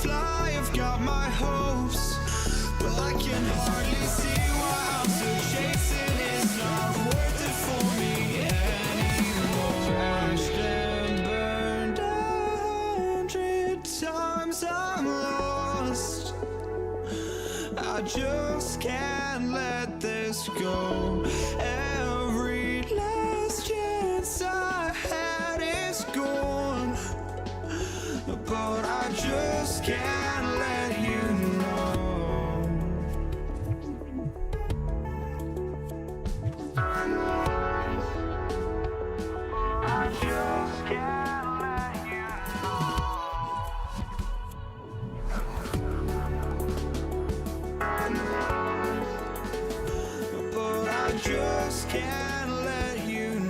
fly, I've got my hopes, but I can hardly see why I'm still chasing. It's not worth it for me anymore. Crashed and burned 100 times, I'm lost. I just can't let this go. Every last chance I had is gone, but I just can't let you know. I just can't let you know. But I just can't let you know.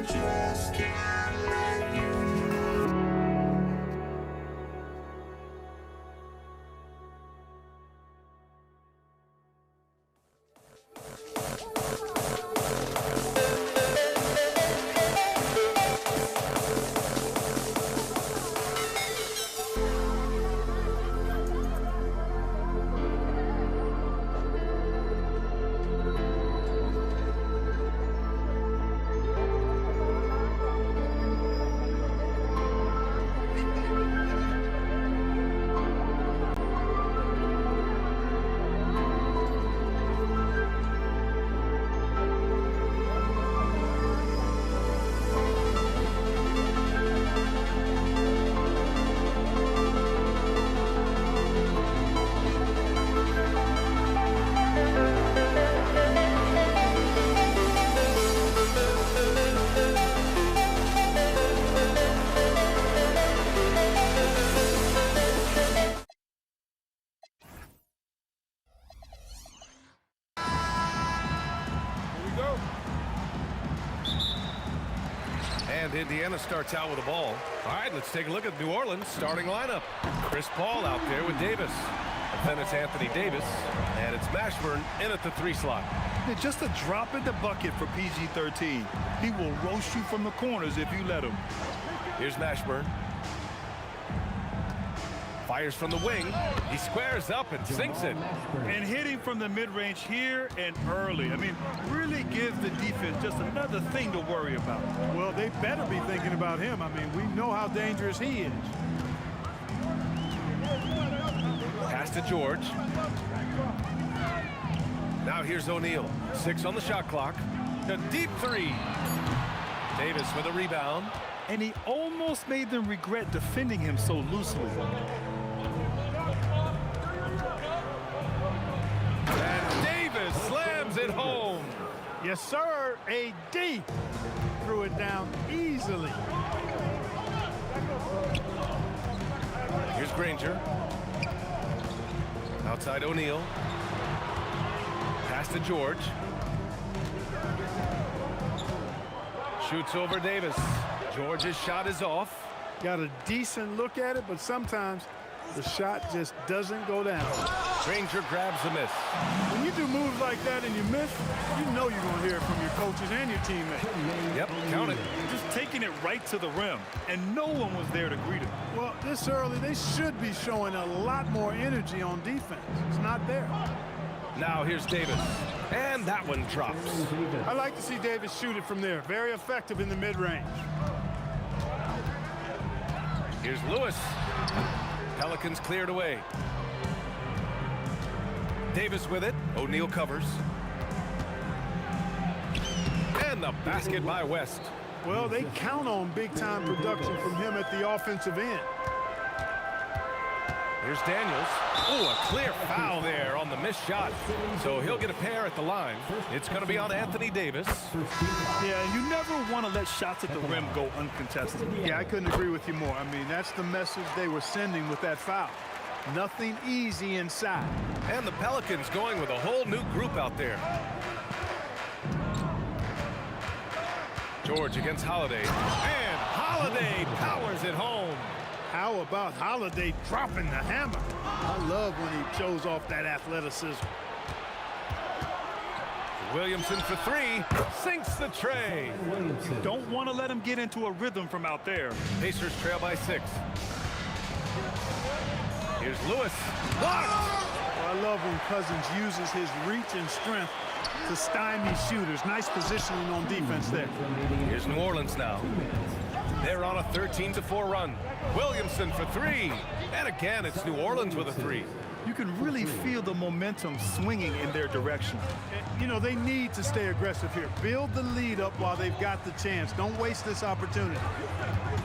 Just can't let you know. And Indiana starts out with the ball. All right, let's take a look at New Orleans starting lineup. Chris Paul out there with Davis. Then it's Anthony Davis, and it's Mashburn in at the 3 slot. Yeah, just a drop in the bucket for PG-13. He will roast you from the corners if you let him. Here's Mashburn. Fires from the wing. He squares up and sinks it. And hitting from the mid-range here and early. I mean, really gives the defense just another thing to worry about. Well, they better be thinking about him. I mean, we know how dangerous he is. Pass to George. Now here's O'Neal. 6 on the shot clock. A deep 3. Davis with a rebound. And he almost made them regret defending him so loosely. And Davis slams it home. Yes, sir. AD threw it down easily. Here's Granger. Outside O'Neal. Pass to George. Shoots over Davis. George's shot is off. Got a decent look at it, but sometimes the shot just doesn't go down. Granger grabs the miss. When you do moves like that and you miss, you know you're going to hear it from your coaches and your teammates. Yep, count it. Just taking it right to the rim, and no one was there to greet him. Well, this early, they should be showing a lot more energy on defense. It's not there. Now here's Davis. And that one drops. I like to see Davis shoot it from there. Very effective in the mid-range. Here's Lewis. Pelicans cleared away. Davis with it. O'Neal covers. And the basket by West. Well, they count on big-time production from him at the offensive end. Here's Daniels. Oh, a clear foul there on the missed shot. So he'll get a pair at the line. It's going to be on Anthony Davis. Yeah, you never want to let shots at the rim go uncontested. Yeah, I couldn't agree with you more. I mean, that's the message they were sending with that foul. Nothing easy inside. And the Pelicans going with a whole new group out there. George against Holiday. And Holiday powers it home. How about Holiday dropping the hammer? I love when he shows off that athleticism. Williamson for 3. Sinks the tray. Don't want to let him get into a rhythm from out there. Pacers trail by 6. Here's Lewis. Blocked! Well, I love when Cousins uses his reach and strength to stymie shooters. Nice positioning on defense there. Here's New Orleans now. They're on a 13-4 run. Williamson for 3. And again, it's New Orleans with a 3. You can really feel the momentum swinging in their direction. You know, they need to stay aggressive here. Build the lead up while they've got the chance. Don't waste this opportunity.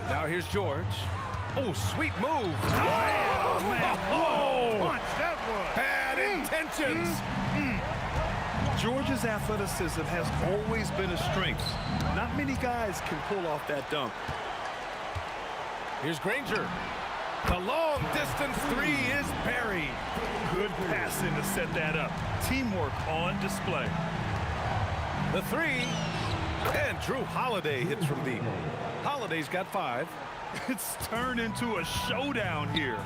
Now here's George. Oh, sweet move. Oh, man. Oh, Punch, that was. bad intentions. George's athleticism has always been a strength. Not many guys can pull off that dunk. Here's Granger. The long distance 3 is buried. Good passing to set that up. Teamwork on display. The 3. And Drew Holiday hits from deep. Holiday's got 5. It's turned into a showdown here.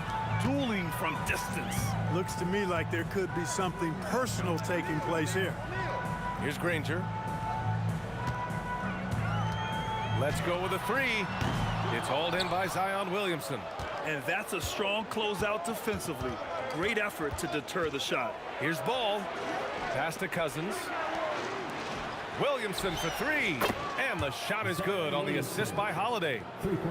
Dueling from distance. Looks to me like there could be something personal taking place here. Here's Granger. Let's go with a 3. It's hauled in by Zion Williamson. And that's a strong closeout defensively. Great effort to deter the shot. Here's Ball. Pass to Cousins. Williamson for 3. And the shot is good on the assist by Holiday.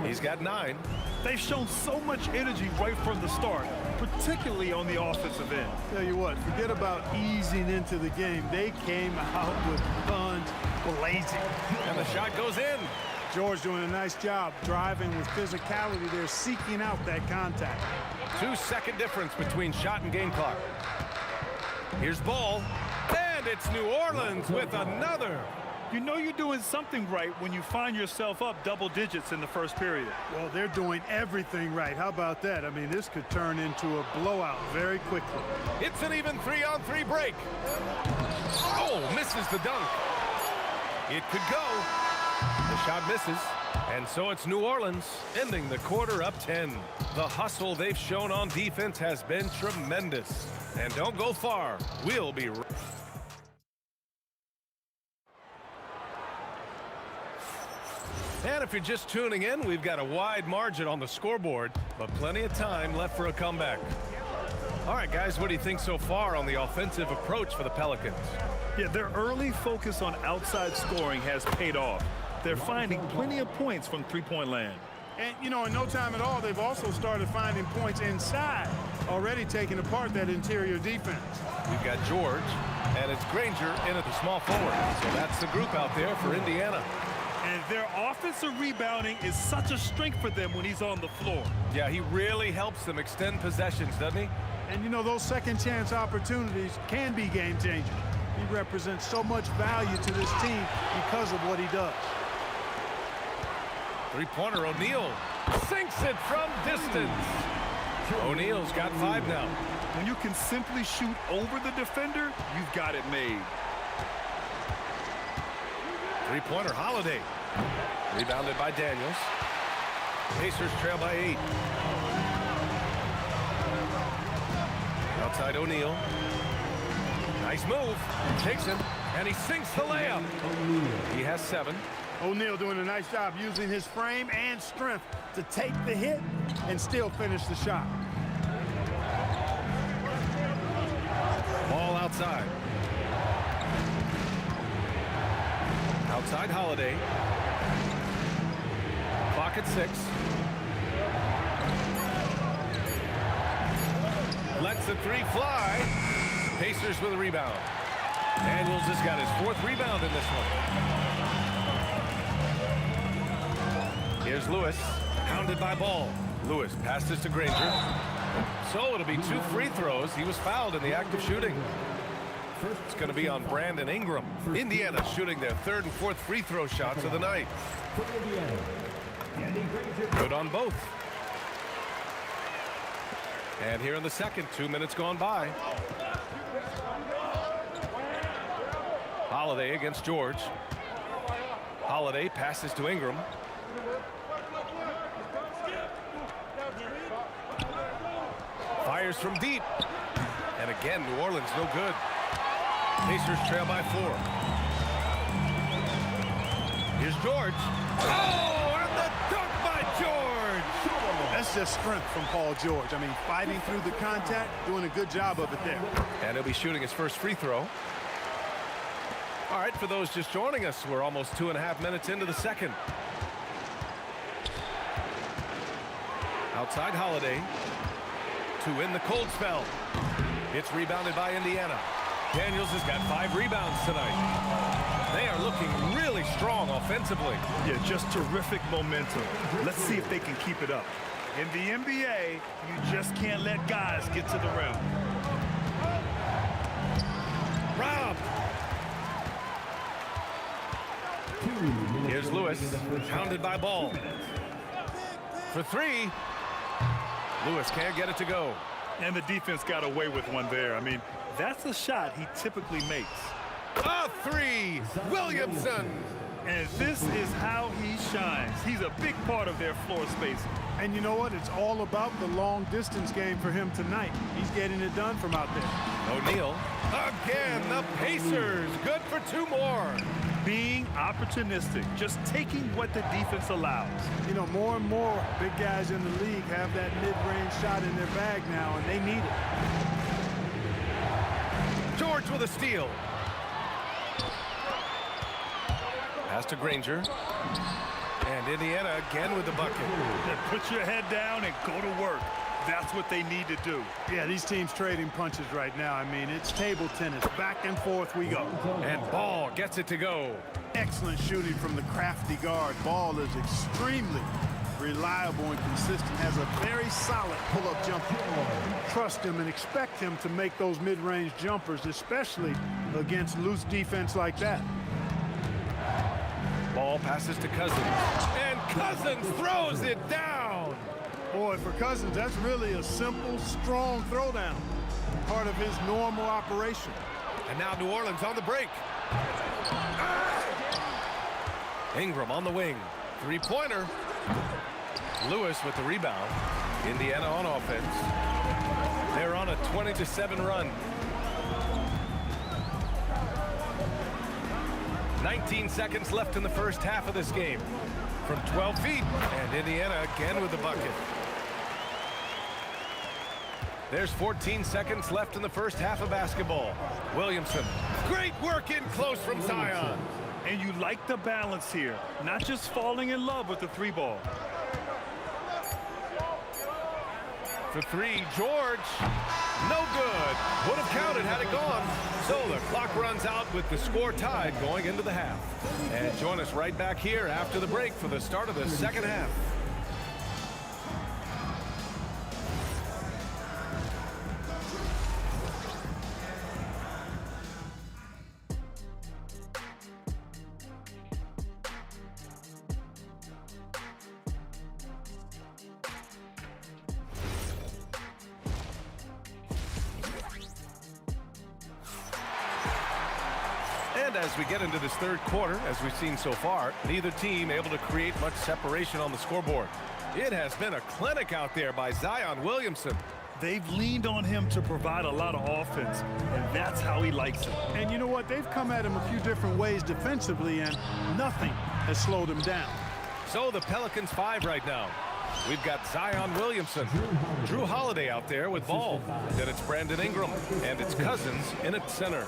He's got 9. They've shown so much energy right from the start, particularly on the offensive end. Tell you what, forget about easing into the game. They came out with guns blazing. And the shot goes in. George doing a nice job driving with physicality there, seeking out that contact. 2-second difference between shot and game clock. Here's Ball. And it's New Orleans with another. You know you're doing something right when you find yourself up double digits in the first period. Well, they're doing everything right. How about that? I mean, this could turn into a blowout very quickly. It's an even 3-on-3 break. Oh, misses the dunk. It could go. The shot misses. And so it's New Orleans ending the quarter up 10. The hustle they've shown on defense has been tremendous. And don't go far. We'll be right. And if you're just tuning in, we've got a wide margin on the scoreboard, but plenty of time left for a comeback. All right, guys, what do you think so far on the offensive approach for the Pelicans? Yeah, their early focus on outside scoring has paid off. They're finding plenty of points from three-point land. And, you know, in no time at all, they've also started finding points inside, already taking apart that interior defense. We've got George, and it's Granger in at the small forward. So that's the group out there for Indiana. And their offensive rebounding is such a strength for them when he's on the floor. Yeah, he really helps them extend possessions, doesn't he? And, you know, those second-chance opportunities can be game-changing. He represents so much value to this team because of what he does. Three-pointer, O'Neal sinks it from distance. O'Neal's got 5 now. When you can simply shoot over the defender, you've got it made. Three-pointer, Holiday. Rebounded by Daniels. Pacers trail by 8. Outside O'Neal. Nice move. Takes him, and he sinks the layup. He has 7. O'Neal doing a nice job using his frame and strength to take the hit and still finish the shot. Ball outside. Outside Holiday. Clock at 6. Lets the 3 fly. Pacers with a rebound. Daniels has got his 4th rebound in this one. Here's Lewis, hounded by Ball. Lewis passes to Granger. So it'll be 2 free throws. He was fouled in the act of shooting. It's going to be on Brandon Ingram. Indiana shooting their 3rd and 4th free throw shots of the night. Good on both. And here in the second, 2 minutes gone by. Holiday against George. Holiday passes to Ingram. Fires from deep. And again, New Orleans no good. Pacers trail by 4. Here's George. Oh, and the dunk by George. That's just strength from Paul George. I mean, fighting through the contact, doing a good job of it there. And he'll be shooting his first free throw. All right, for those just joining us, we're almost 2.5 minutes into the second. Outside Holiday to win the cold spell. It's rebounded by Indiana. Daniels has got 5 rebounds tonight. They are looking really strong offensively. Yeah, just terrific momentum. Let's see if they can keep it up. In the NBA, you just can't let guys get to the rim. Rob. Here's Lewis, hounded by Ball. For 3. Lewis can't get it to go. And the defense got away with one there. I mean, that's a shot he typically makes. A 3, Williamson. And this is how he shines. He's a big part of their floor space. And you know what? It's all about the long-distance game for him tonight. He's getting it done from out there. O'Neal. Again, the Pacers. Good for 2 more. Being opportunistic, just taking what the defense allows. You know, more and more big guys in the league have that mid-range shot in their bag now, and they need it. George with a steal. Pass to Granger. And Indiana again with the bucket. Then put your head down and go to work. That's what they need to do. Yeah, these teams trading punches right now. I mean, it's table tennis. Back and forth we go. And Ball gets it to go. Excellent shooting from the crafty guard. Ball is extremely reliable and consistent. Has a very solid pull-up jumper. Trust him and expect him to make those mid-range jumpers, especially against loose defense like that. Ball passes to Cousins. And Cousins throws it down. Boy, for Cousins, that's really a simple, strong throwdown. Part of his normal operation. And now New Orleans on the break. Ingram on the wing. Three-pointer. Lewis with the rebound. Indiana on offense. They're on a 20-7 run. 19 seconds left in the first half of this game. From 12 feet, and Indiana again with the bucket. There's 14 seconds left in the first half of basketball. Williamson, great work in close from Zion. And you like the balance here, not just falling in love with the three ball. For three, George, no good. Would have counted had it gone. So the clock runs out with the score tied going into the half. And join us right back here after the break for the start of the second half. And as we get into this third quarter, as we've seen so far, neither team able to create much separation on the scoreboard. It has been a clinic out there by Zion Williamson. They've leaned on him to provide a lot of offense, and that's how he likes it. And you know what? They've come at him a few different ways defensively, and nothing has slowed him down. So the Pelicans 5 right now. We've got Zion Williamson, Drew Holiday out there with ball. Then it's Brandon Ingram, and it's Cousins in at center.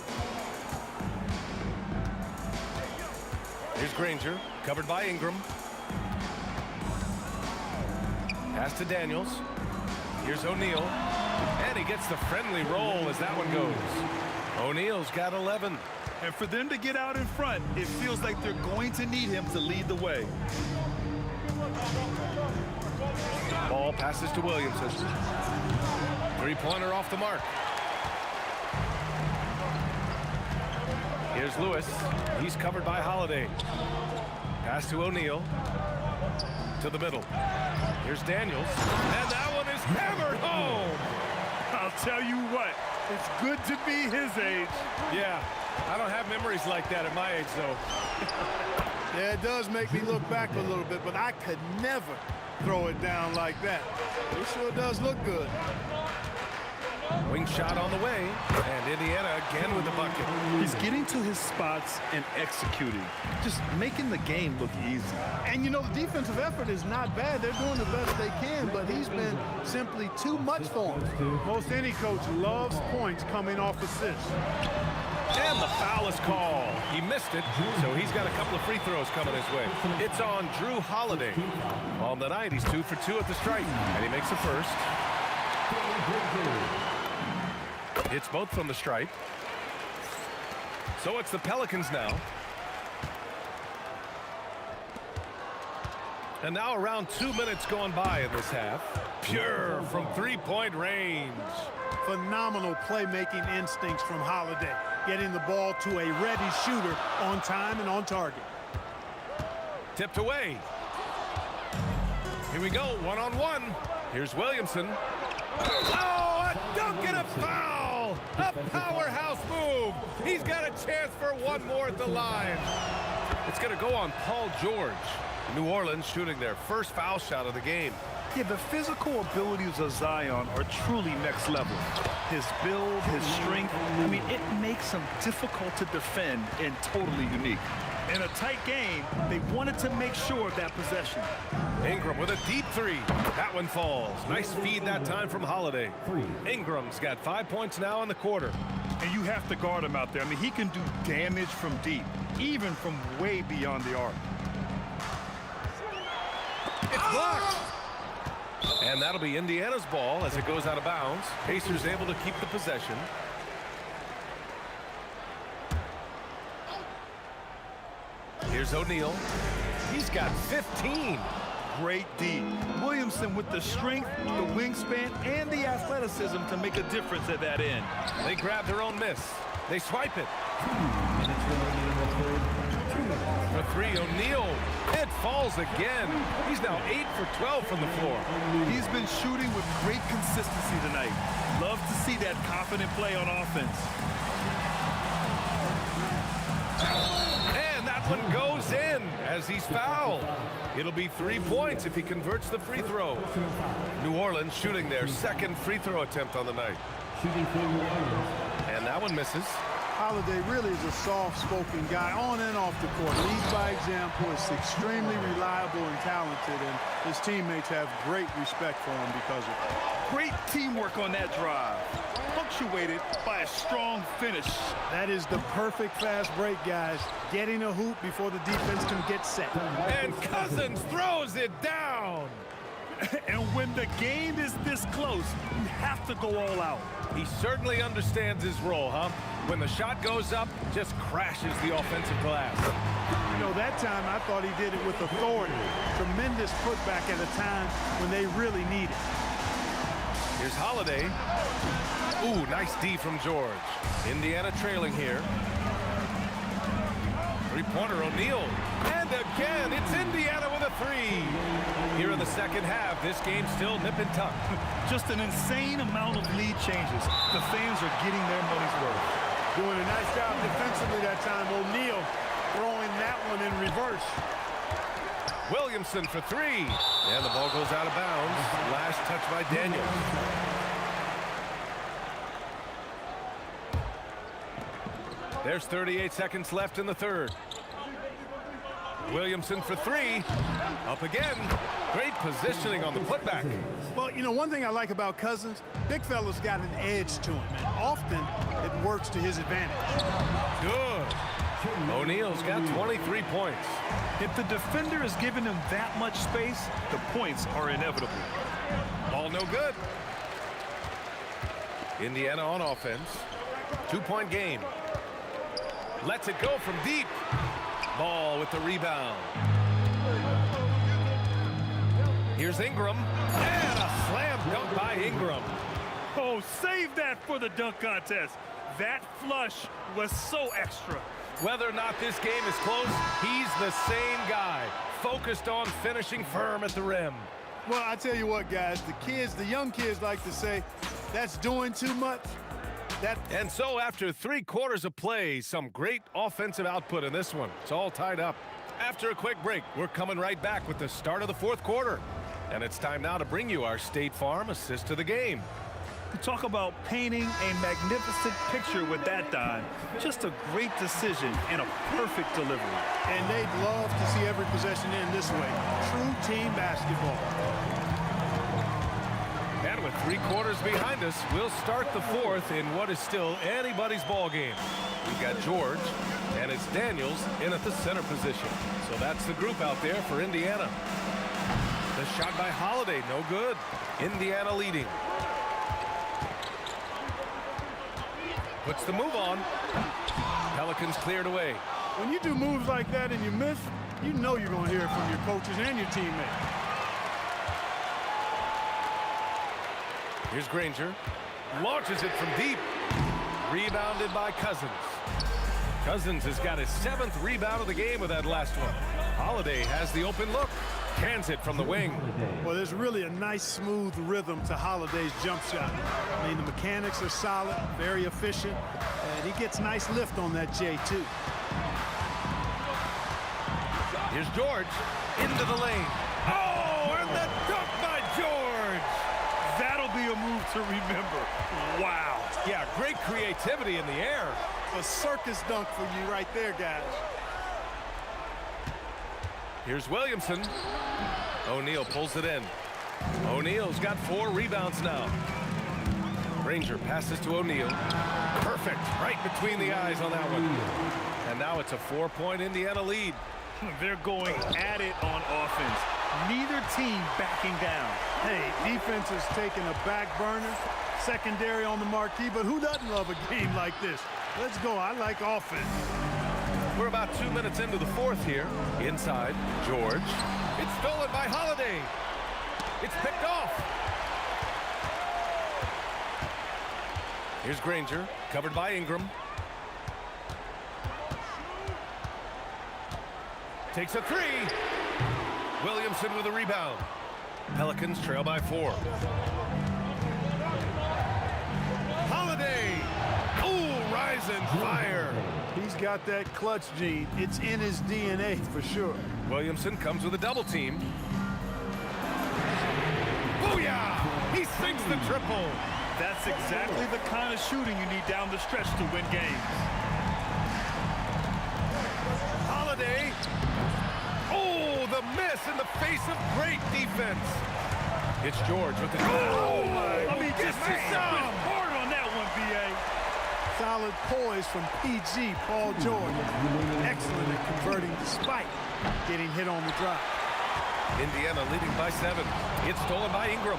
Here's Granger, covered by Ingram. Pass to Daniels. Here's O'Neal. And he gets the friendly roll as that one goes. O'Neal's got 11. And for them to get out in front, it feels like they're going to need him to lead the way. Ball passes to Williamson. Three-pointer off the mark. Here's Lewis. He's covered by Holiday. Pass to O'Neal. To the middle. Here's Daniels. And that one is hammered home. I'll tell you what, it's good to be his age. Yeah, I don't have memories like that at my age, though. Yeah, it does make me look back a little bit, but I could never throw it down like that. It sure does look good. Wing shot on the way, and Indiana again with the bucket. He's getting to his spots and executing, just making the game look easy. And you know, the defensive effort is not bad. They're doing the best they can, but he's been simply too much for him. Most any coach loves points coming off assists. And the foul is called. He missed it, so he's got a couple of free throws coming his way. It's on Drew Holiday. On the night, he's 2 for 2 at the stripe, and he makes the first. It's both from the stripe. So it's the Pelicans now. And now around 2 minutes going by in this half. Pure from three-point range. Phenomenal playmaking instincts from Holiday, getting the ball to a ready shooter on time and on target. Tipped away. Here we go, one-on-one. Here's Williamson. Oh, a dunk and a foul! A powerhouse move. He's got a chance for one more at the line. It's going to go on Paul George. New Orleans shooting their first foul shot of the game. Yeah, the physical abilities of Zion are truly next level. His build, his strength, I mean, it makes him difficult to defend and totally unique. In a tight game, they wanted to make sure of that possession. Ingram with a deep three. That one falls. Nice feed that time from Holiday. Ingram's got 5 points now in the quarter. And you have to guard him out there. I mean, he can do damage from deep, even from way beyond the arc. It's blocked. And that'll be Indiana's ball as it goes out of bounds. Pacers able to keep the possession. Here's O'Neal. He's got 15. Great D. Williamson with the strength, the wingspan, and the athleticism to make a difference at that end. They grab their own miss. They swipe it. For three, O'Neal. It falls again. He's now 8 for 12 from the floor. He's been shooting with great consistency tonight. Love to see that confident play on offense. And that one goes is in as he's fouled. It'll be 3 points if he converts the free throw. New Orleans shooting their second free throw attempt on the night. And that one misses. Holiday really is a soft-spoken guy on and off the court. Leads by example, is extremely reliable and talented, and his teammates have great respect for him because of it. Great teamwork on that drive, punctuated by a strong finish. That is the perfect fast break, guys. Getting a hoop before the defense can get set. And Cousins throws it down. And when the game is this close, you have to go all out. He certainly understands his role, huh? When the shot goes up, just crashes the offensive glass. You know, that time I thought he did it with authority. Tremendous putback at a time when they really need it. Here's Holiday. Ooh, nice D from George. Indiana trailing here. Three-pointer, O'Neal. And again, it's Indiana with a three. Here in the second half, this game's still nip and tuck. Just an insane amount of lead changes. The fans are getting their money's worth. Doing a nice job defensively that time. O'Neal throwing that one in reverse. Williamson for three. And the ball goes out of bounds. Last touch by Daniels. There's 38 seconds left in the third. Williamson for three. Up again. Great positioning on the putback. Well, you know, one thing I like about Cousins, big fella's got an edge to him, and often it works to his advantage. Good. O'Neal's got 23 points. If the defender is giving him that much space, the points are inevitable. Ball no good. Indiana on offense. 2-point game. Lets it go from deep. Ball with the rebound. Here's Ingram. And a slam dunk by Ingram. Oh, save that for the dunk contest. That flush was so extra. Whether or not this game is close, he's the same guy, focused on finishing firm at the rim. Well, I tell you what, guys, the young kids like to say, that's doing too much. And so after 3 quarters of play, some great offensive output in this one. It's all tied up. After a quick break, we're coming right back with the start of the fourth quarter. And it's time now to bring you our State Farm assist to the game. Talk about painting a magnificent picture with that dime. Just a great decision and a perfect delivery. And they'd love to see every possession end this way. True team basketball. And with 3 quarters behind us, we'll start the fourth in what is still anybody's ball game. We've got George, and it's Daniels in at the center position. So that's the group out there for Indiana. The shot by Holiday, no good. Indiana leading. Puts the move on. Pelicans cleared away. When you do moves like that and you miss, you know you're going to hear it from your coaches and your teammates. Here's Granger. Launches it from deep. Rebounded by Cousins. Cousins has got his 7th rebound of the game with that last one. Holiday has the open look. Cans it from the wing. Well, there's really a nice, smooth rhythm to Holiday's jump shot. I mean, the mechanics are solid, very efficient, and he gets nice lift on that J, too. Here's George into the lane. Oh, and the dunk by George. That'll be a move to remember. Wow. Yeah, great creativity in the air. A circus dunk for you right there, guys. Here's Williamson. O'Neal pulls it in. O'Neal's got 4 rebounds now. Granger passes to O'Neal. Perfect, right between the eyes on that one. And now it's a 4-point Indiana lead. They're going at it on offense. Neither team backing down. Hey, defense is taking a back burner, secondary on the marquee, but who doesn't love a game like this? Let's go. I like offense. We're about 2 minutes into the fourth here. Inside, George. It's stolen by Holiday. It's picked off. Here's Granger, covered by Ingram. Takes a 3. Williamson with a rebound. Pelicans trail by 4. Holiday. Ooh, rise and fire. He's got that clutch gene. It's in his DNA for sure. Williamson comes with a double team. Booyah! He sinks the triple. That's exactly the kind of shooting you need down the stretch to win games. Holiday. Oh, the miss in the face of great defense. It's George with the Oh, my. I mean, Get just some. hard on that one, B.A. Solid poise from PG, Paul George. Excellent at converting despite getting hit on the drive. Indiana leading by 7. It's stolen by Ingram.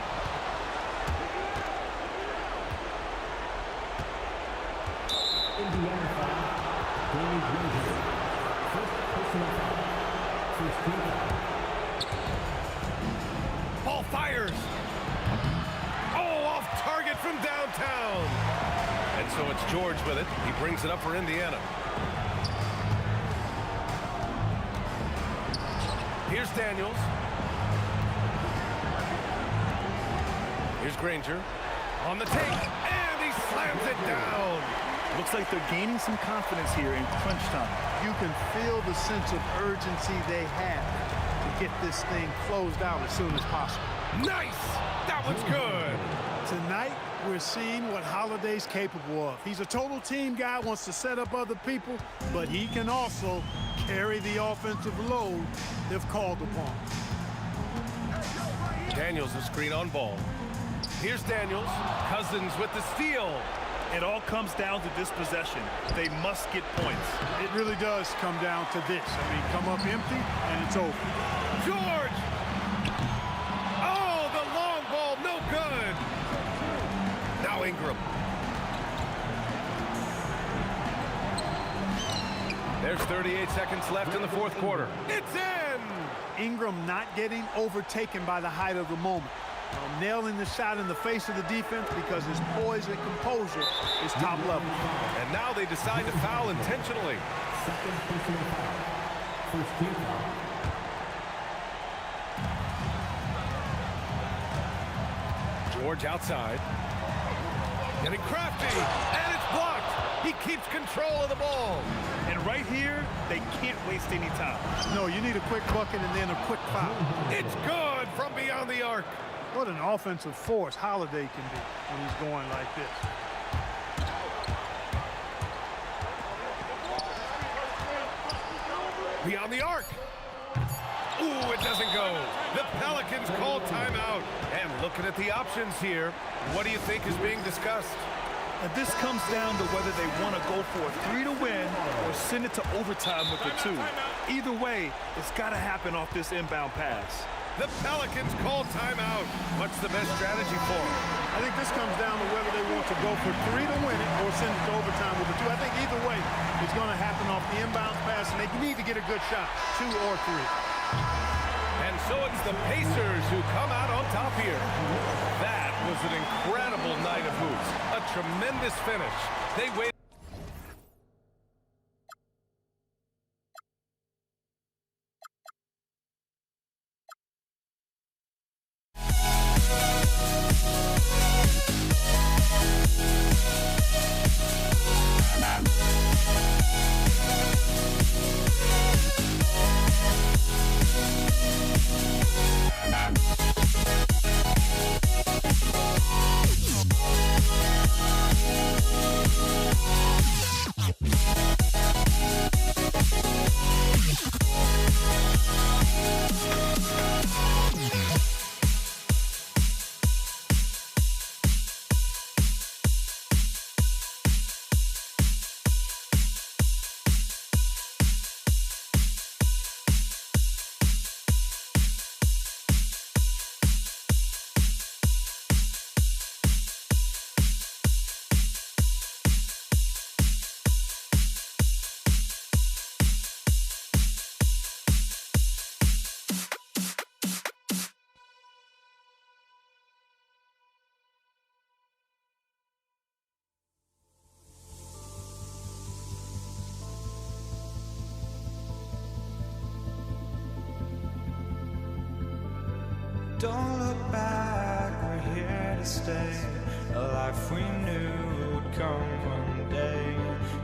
Indiana foul. Danny Granger. First personal foul. First team foul. Ball fires. Oh, off target from downtown. And so it's George with it. He brings it up for Indiana. Here's Daniels. Here's Granger on the take, and he slams it down. Looks like they're gaining some confidence here in crunch time. You can feel the sense of urgency they have to get this thing closed out as soon as possible. Nice! That one's good. Tonight, we're seeing what Holiday's capable of. He's a total team guy, wants to set up other people, but he can also carry the offensive load if called upon. Daniels the screen on ball. Here's Daniels. Cousins with the steal. It all comes down to this possession. They must get points. It really does come down to this. I mean, come up empty, and it's over. George! Oh, the long ball, no good. Now Ingram. There's 38 seconds left in the fourth quarter. It's in! Ingram not getting overtaken by the height of the moment. Nailing the shot in the face of the defense because his poise and composure is top level. And now they decide to foul intentionally. Second personal foul. First team foul. George outside. Getting crafty, and it's blocked. He keeps control of the ball. And right here, they can't waste any time. No, you need a quick bucket and then a quick foul. It's good from beyond the arc. What an offensive force Holiday can be when he's going like this. Beyond the arc. Ooh, it doesn't go. The Pelicans call timeout. And looking at the options here, what do you think is being discussed? And this comes down to whether they want to go for a 3 to win or send it to overtime with a 2. Either way, it's got to happen off this inbound pass. The Pelicans call timeout. What's the best strategy for them? I think this comes down to whether they want to go for 3 to win it or send it to overtime with a 2. I think either way, it's going to happen off the inbound pass, and they need to get a good shot, 2 or 3. And so it's the Pacers who come out on top here. That was an incredible night of hoops. A tremendous finish. They waited. Don't look back, we're here to stay. A life we knew would come one day.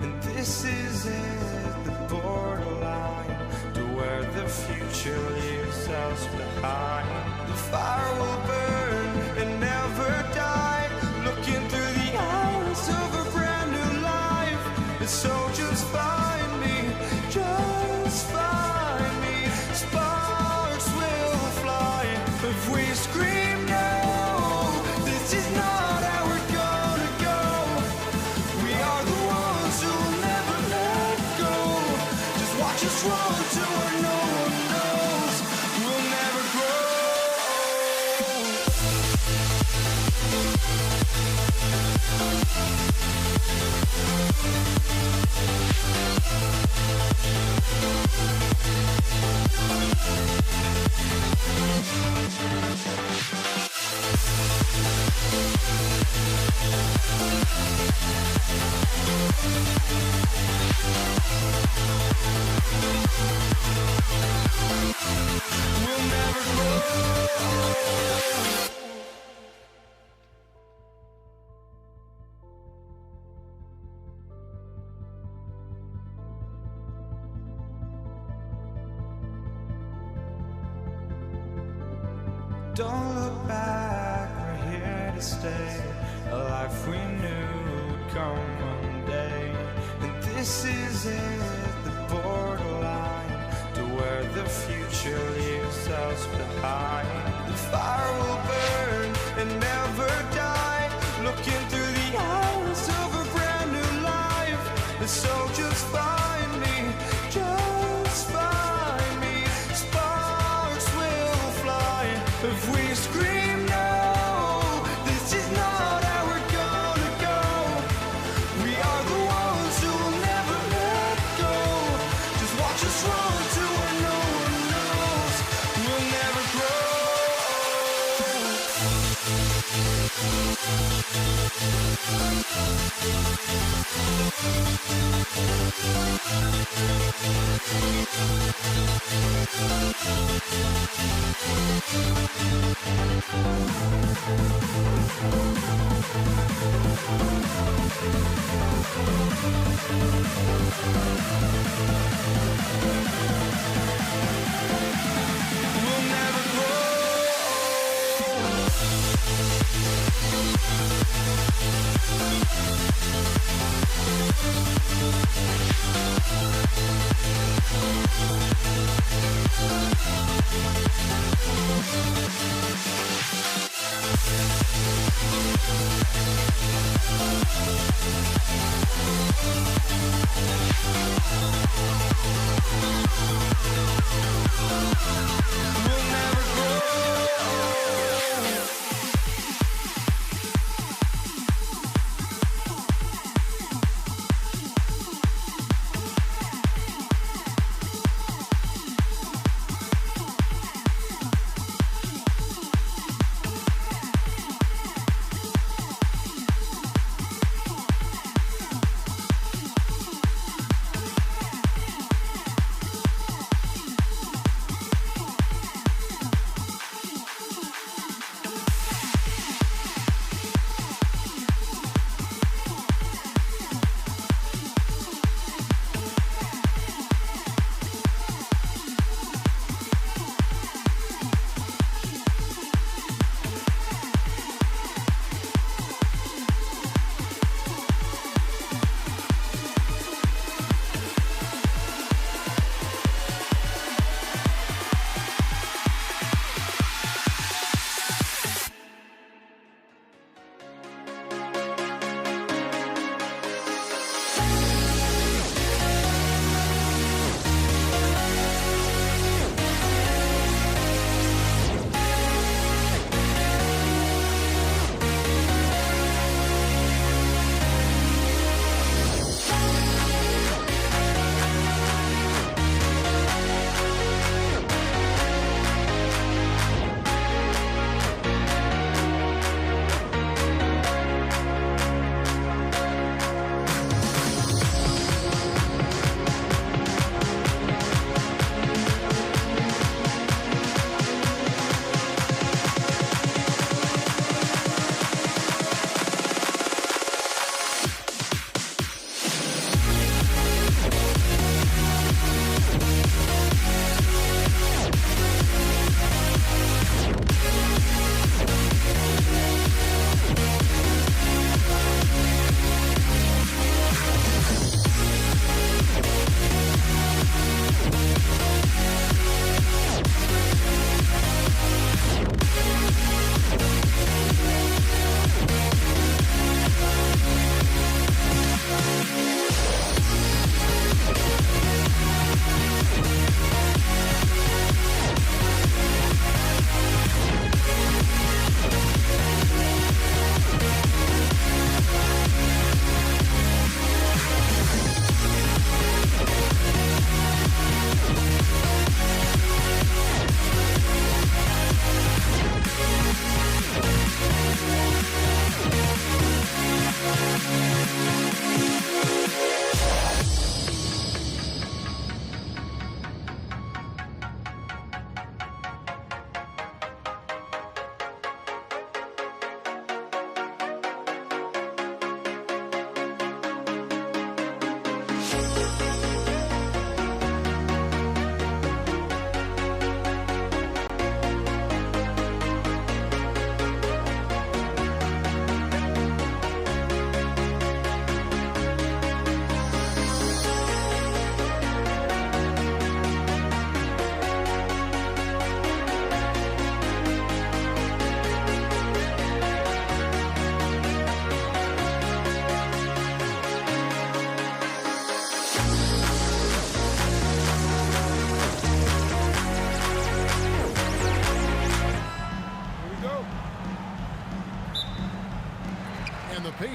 And this is it, the borderline to where the future leaves us behind. The fire will burn and never die, looking through the eyes of a brand new life. And so just find me, just find me. Sparks will fly if we scream no. This is not how we're gonna go. We are the ones who will never let go. Just watch us run to where no one knows. We'll never grow. We'll never grow. Don't look back, we're here to stay. A life we knew would come one day. And this is it, the borderline to where the future leaves us behind. The fire will burn and never die, looking through the eyes of a brand new life. And so just find me, just find me. Sparks will fly if we scream no. This is not how we're gonna go. We are the ones who will never let go. Just watch us run to where no one knows. We'll never grow. We'll never grow. We'll never grow.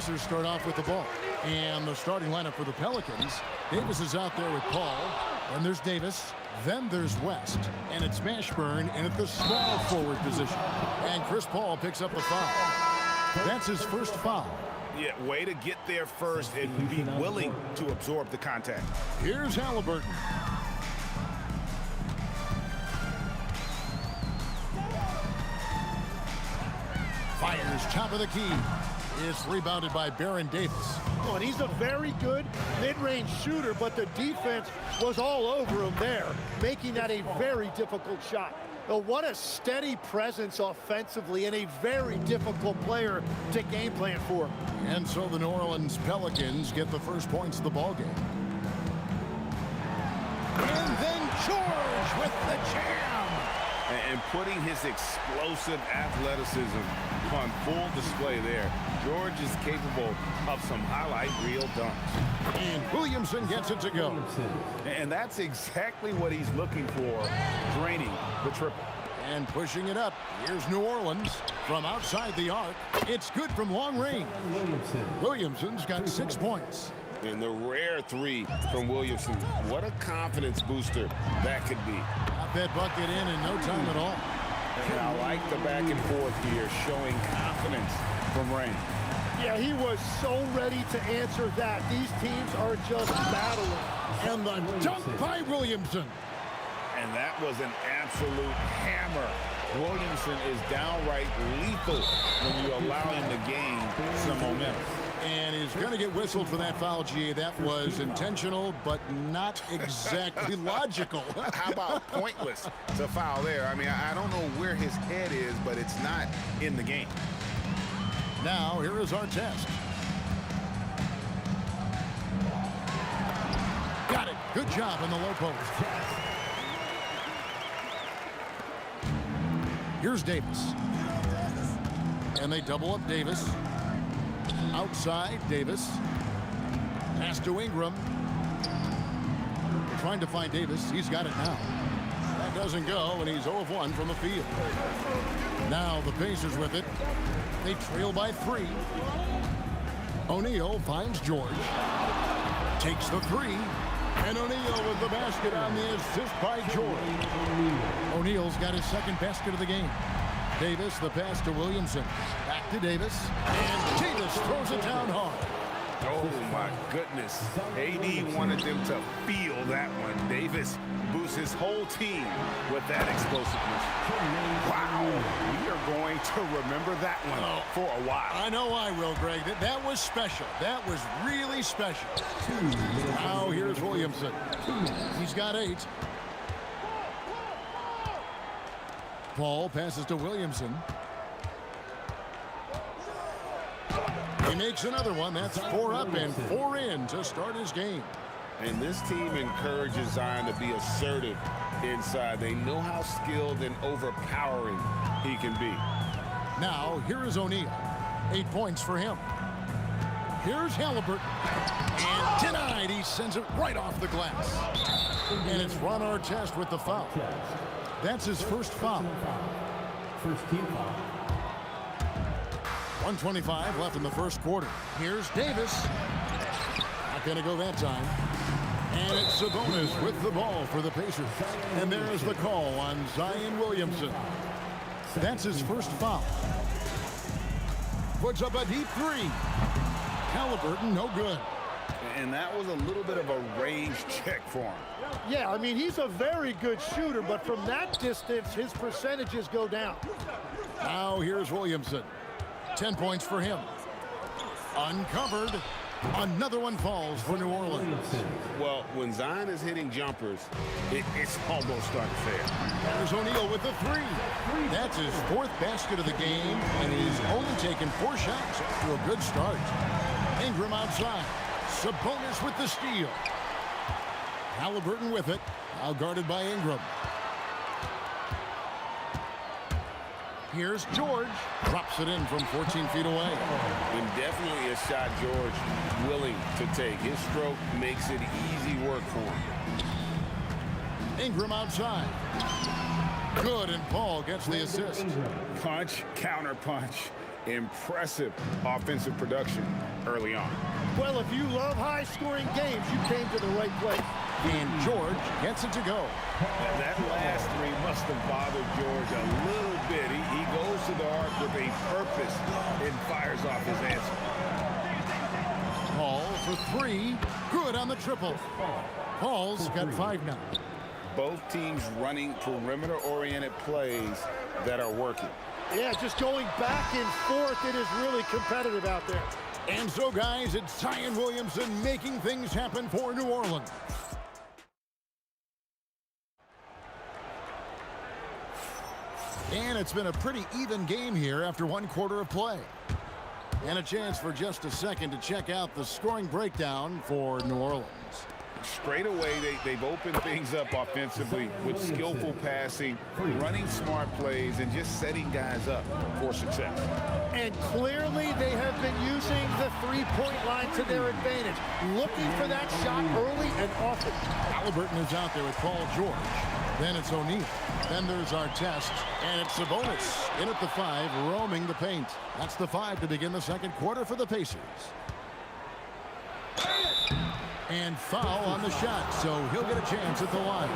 Pacers start off with the ball. And the starting lineup for the Pelicans. Davis is out there with Paul. And there's Davis. Then there's West. And it's Mashburn in at the small forward position. And Chris Paul picks up the foul. That's his first foul. Yeah, way to get there first and be willing to absorb the contact. Here's Halliburton. Fires top of the key. It's rebounded by Baron Davis. Oh, and he's a very good mid-range shooter, but the defense was all over him there, making that a very difficult shot. What a steady presence offensively and a very difficult player to game plan for. And so the New Orleans Pelicans get the first points of the ballgame. And then George with the jam. And putting his explosive athleticism on full display there. George is capable of some highlight reel dunks. And Williamson gets it to go. And that's exactly what he's looking for, draining the triple. And pushing it up. Here's New Orleans from outside the arc. It's good from long range. Williamson's got 6 points. And the rare three from Williamson. What a confidence booster that could be. Got that bucket in no time at all. And I like the back and forth here, showing confidence from Rain. Yeah, he was so ready to answer that. These teams are just battling. And the dunk by Williamson. And that was an absolute hammer. Williamson is downright lethal when you allow him to gain some momentum. And he's going to get whistled for that foul, G. That was intentional, but not exactly logical. How about pointless to foul there? I mean, I don't know where his head is, but it's not in the game. Now, here is our test. Got it. Good job in the low post. Here's Davis. And they double up Davis. Outside, Davis. Pass to Ingram. They're trying to find Davis. He's got it now. That doesn't go, and he's 0 of 1 from the field. Now the Pacers with it. They trail by 3. O'Neal finds George. Takes the 3. And O'Neal with the basket on the assist by George. O'Neal's got his second basket of the game. Davis, the pass to Williamson. Back to Davis. And Davis throws it down hard. Oh, my goodness. AD wanted them to feel that one. Davis boosts his whole team with that explosiveness. Wow. We are going to remember that one for a while. I know I will, Greg. That was special. That was really special. Now here's Williamson. He's got 8. Paul passes to Williamson. He makes another one. That's 4 up and 4 in to start his game. And this team encourages Zion to be assertive inside. They know how skilled and overpowering he can be. Now, here is O'Neal. 8 points for him. Here's Halliburton. And denied. He sends it right off the glass. And it's Ron Artest with the foul. That's his first foul. First team foul. 1:25 left in the first quarter. Here's Davis. Not going to go that time. And it's Sabonis with the ball for the Pacers. And there's the call on Zion Williamson. That's his first foul. Puts up a deep 3. Halliburton, no good. And that was a little bit of a range check for him. Yeah, I mean, he's a very good shooter, but from that distance, his percentages go down. Now here's Williamson. 10 points for him. Uncovered. Another one falls for New Orleans. Well, when Zion is hitting jumpers, it's almost unfair. There's O'Neal with the 3. That's his 4th basket of the game, and he's only taken 4 shots after a good start. Ingram outside. Sabonis with the steal. Halliburton with it. Now guarded by Ingram. Here's George. Drops it in from 14 feet away. And definitely a shot George willing to take. His stroke makes it easy work for him. Ingram outside. Good, and Paul gets the assist. Punch, counter punch. Impressive offensive production early on. Well, if you love high-scoring games, you came to the right place. And George gets it to go. And that last three must have bothered George a little bit. He goes to the arc with a purpose and fires off his answer. Paul for three. Good on the triple. Paul's got 5 now. Both teams running perimeter-oriented plays that are working. Yeah, just going back and forth. It is really competitive out there. And so, guys, it's Zion Williamson making things happen for New Orleans. And it's been a pretty even game here after 1 quarter of play. And a chance for just a second to check out the scoring breakdown for New Orleans. Straight away, they've opened things up offensively with skillful passing, running smart plays, and just setting guys up for success. And clearly they have been using the three-point line to their advantage, looking for that shot early and often. Halliburton is out there with Paul George. Then it's O'Neal. Then there's Artest. And it's Sabonis in at the 5, roaming the paint. That's the 5 to begin the second quarter for the Pacers. And foul on the shot, so he'll get a chance at the line.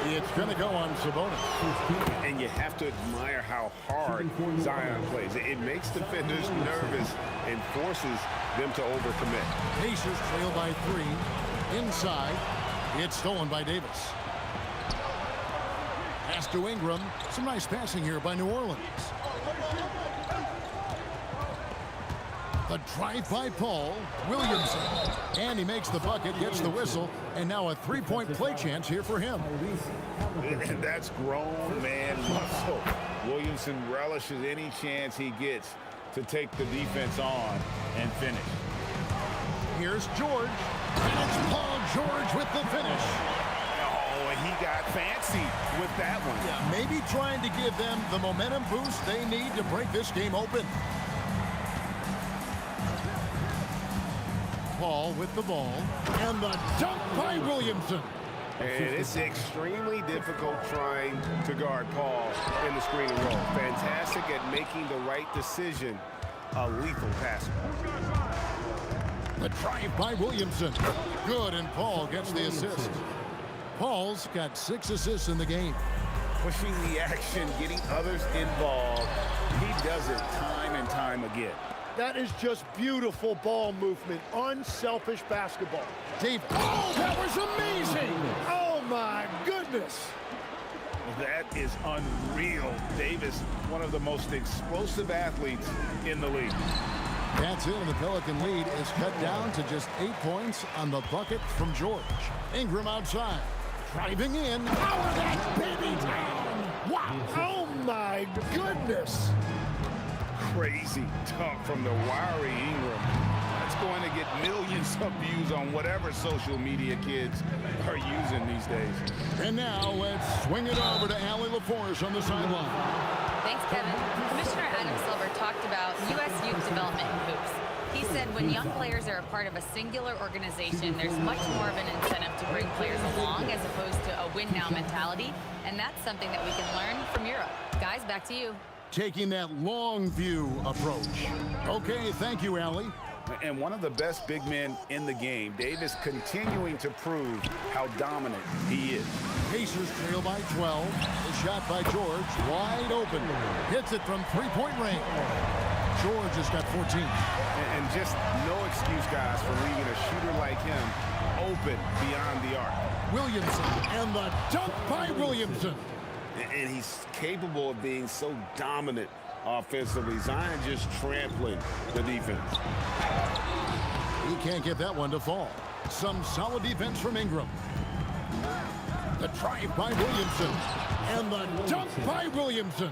It's going to go on Sabonis. And you have to admire how hard Zion plays. It makes defenders nervous and forces them to overcommit. Pacers trail by 3. Inside, it's stolen by Davis. Pass to Ingram. Some nice passing here by New Orleans. The drive by Paul Williamson. And he makes the bucket, gets the whistle, and now a 3-point play chance here for him. And that's grown man muscle. Williamson relishes any chance he gets to take the defense on and finish. Here's George. And it's Paul George with the finish. Oh, and he got fancy with that one. Yeah, maybe trying to give them the momentum boost they need to break this game open. Paul with the ball, and the dunk by Williamson. And it's extremely difficult trying to guard Paul in the screen and roll. Fantastic at making the right decision. A lethal passer. The drive by Williamson. Good, and Paul gets the assist. Paul's got 6 assists in the game. Pushing the action, getting others involved. He does it time and time again. That is just beautiful ball movement, unselfish basketball. Dave, oh, that was amazing! Oh, my goodness. That is unreal. Davis, one of the most explosive athletes in the league. That's it, and the Pelican lead is cut down to just 8 points on the bucket from George. Ingram outside, driving in. Power that baby down! Wow! Oh, my goodness. Crazy dunk from the wiry Ingram. That's going to get millions of views on whatever social media kids are using these days. And now let's swing it over to Allie LaForce on the sideline. Thanks, Kevin. Commissioner Adam Silver talked about U.S. youth development in hoops. He said when young players are a part of a singular organization, there's much more of an incentive to bring players along as opposed to a win-now mentality, and that's something that we can learn from Europe. Guys, back to you. Taking that long view approach. Okay, thank you, Allie. And one of the best big men in the game, Davis, continuing to prove how dominant he is. Pacers trail by 12. The shot by George, wide open. Hits it from 3-point range. George has got 14. And just no excuse, guys, for leaving a shooter like him open beyond the arc. Williamson, and the dunk by Williamson. And he's capable of being so dominant offensively. Zion just trampling the defense. He can't get that one to fall. Some solid defense from Ingram. The drive by Williamson. And the dunk by Williamson.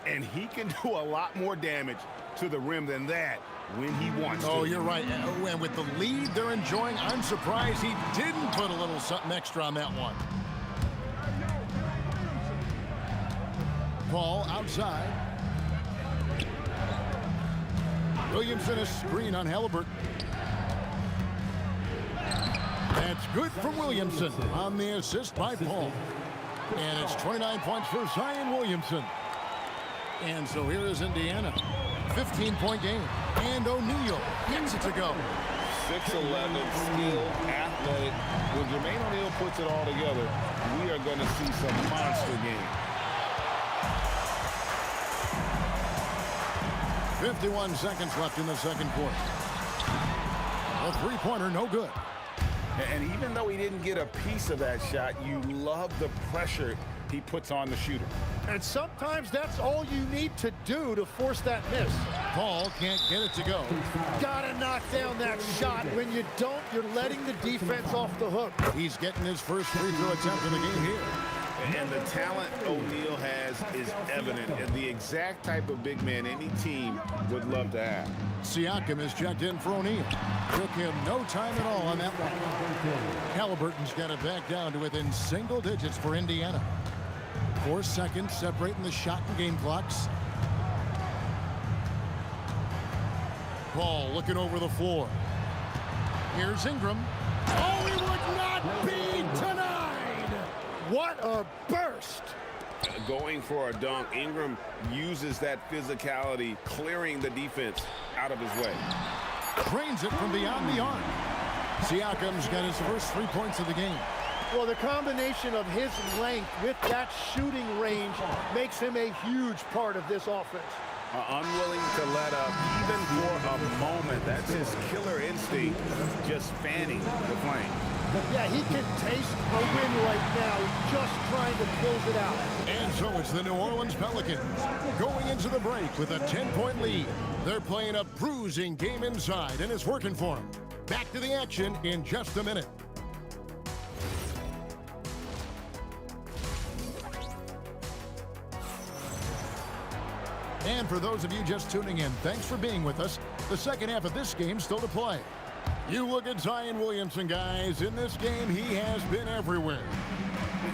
And he can do a lot more damage to the rim than that when he wants to. Oh, you're right. And with the lead they're enjoying, I'm surprised he didn't put a little something extra on that one. Paul outside. Williamson a screen on Halliburton. That's good from Williamson on the assist by Paul. And it's 29 points for Zion Williamson. And so here is Indiana. 15-point game. And O'Neal gets it to go. 6'11", skilled, athletic. When Jermaine O'Neal puts it all together, we are going to see some monster game. 51 seconds left in the second quarter. A three-pointer, no good. And even though he didn't get a piece of that shot, you love the pressure he puts on the shooter. And sometimes that's all you need to do to force that miss. Paul can't get it to go. Gotta knock down that shot. When you don't, you're letting the defense off the hook. He's getting his first free throw attempt of the game here. And the talent O'Neal has is evident, and the exact type of big man any team would love to have. Siakam is checked in for O'Neal. Took him no time at all on that one. Halliburton's got it back down to within single digits for Indiana. 4 seconds separating the shot and game clocks. Paul looking over the floor. Here's Ingram. Oh, he would not be denied! What a burst! Going for a dunk, Ingram uses that physicality, clearing the defense out of his way. Drains it from beyond the arc. Siakam's got his first 3 points of the game. Well, the combination of his length with that shooting range makes him a huge part of this offense. Unwilling to let up even for a moment. That's his killer instinct, just fanning the flame. Yeah, he can taste a win right now, just trying to close it out. And so it's the New Orleans Pelicans going into the break with a 10-point lead. They're playing a bruising game inside, and it's working for them. Back to the action in just a minute. And for those of you just tuning in, thanks for being with us. The second half of this game still to play. You look at Zion Williamson, guys. In this game, he has been everywhere.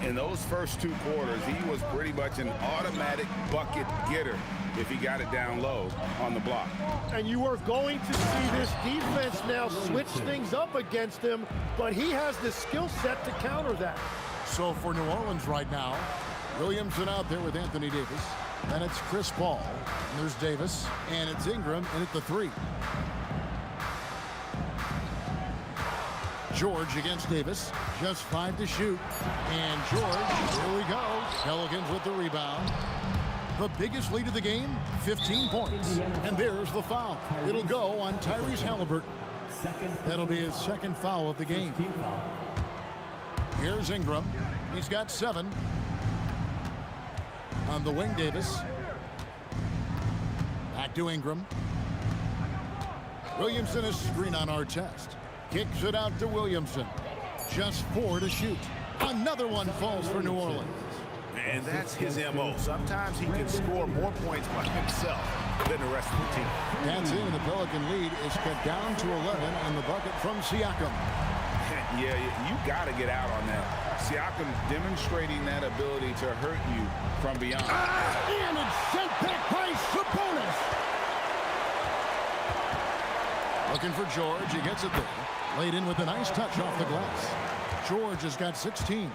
In those first 2 quarters, he was pretty much an automatic bucket getter if he got it down low on the block. And you are going to see this defense now switch things up against him, but he has the skill set to counter that. So for New Orleans right now, Williamson out there with Anthony Davis. Then it's Chris Paul. And there's Davis. And it's Ingram in at the 3. George against Davis. Just 5 to shoot. And George, here we go. Pelicans with the rebound. The biggest lead of the game, 15 points. And there's the foul. It'll go on Tyrese Halliburton. That'll be his second foul of the game. Here's Ingram. He's got 7. On the wing, Davis. Back to Ingram. Williamson is screen on Artest. Kicks it out to Williamson. Just 4 to shoot. Another one falls for New Orleans. And that's his MO. Sometimes he can score more points by himself than the rest of the team. That's it, and the Pelican lead is cut down to 11 on the bucket from Siakam. Yeah, you got to get out on that. Siakam demonstrating that ability to hurt you from beyond. And it's sent back by Sabonis. Looking for George. He gets it there. Laid in with a nice touch off the glass. George has got 16.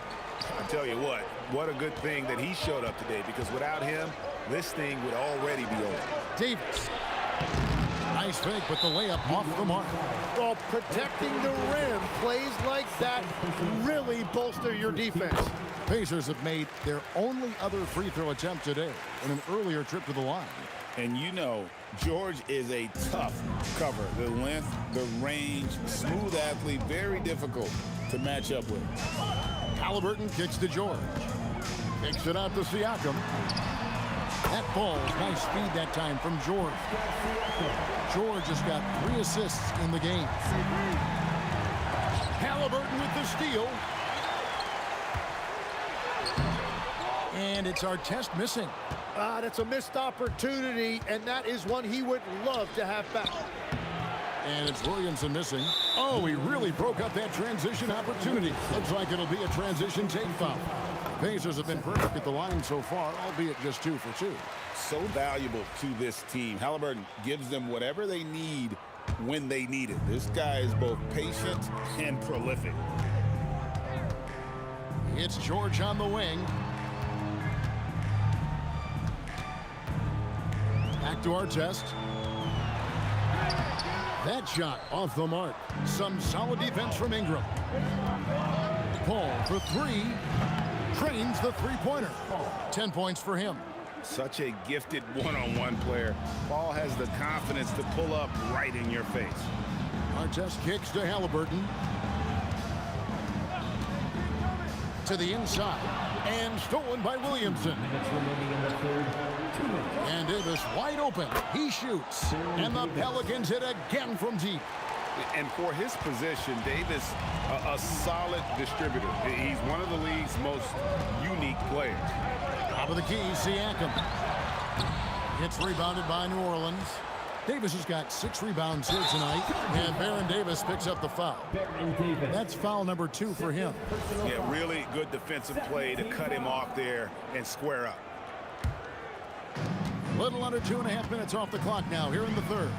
I tell you what a good thing that he showed up today, because without him, this thing would already be over. Davis. Nice fake, but the layup off the mark. Well, protecting the rim, plays like that really bolster your defense. Pacers have made their only other free throw attempt today in an earlier trip to the line. And you know, George is a tough cover. The length, the range, smooth athlete, very difficult to match up with. Halliburton kicks to George. Kicks it out to Siakam. That ball's nice speed that time from George. George has got 3 assists in the game. Halliburton with the steal. And it's Artest missing. That's a missed opportunity, and that is one he would love to have back. And it's Williamson missing. Oh, he really broke up that transition opportunity. Looks like it'll be a transition take foul. Pacers have been perfect at the line so far, albeit just 2 for 2. So valuable to this team. Halliburton gives them whatever they need when they need it. This guy is both patient and prolific. It's George on the wing. Back to our test. That shot off the mark. Some solid defense from Ingram. Paul for three. Trains the three-pointer. 10 points for him. Such a gifted one-on-one player. Paul has the confidence to pull up right in your face. Artest kicks to Halliburton. To the inside. And stolen by Williamson. And Davis wide open. He shoots. And the Pelicans hit again from deep. And for his position, Davis, a solid distributor. He's one of the league's most unique players. Top of the key, Siakam. It's rebounded by New Orleans. Davis has got 6 rebounds here tonight, and Baron Davis picks up the foul. That's foul number 2 for him. Yeah, really good defensive play to cut him off there and square up. Little under 2.5 minutes off the clock now here in the third.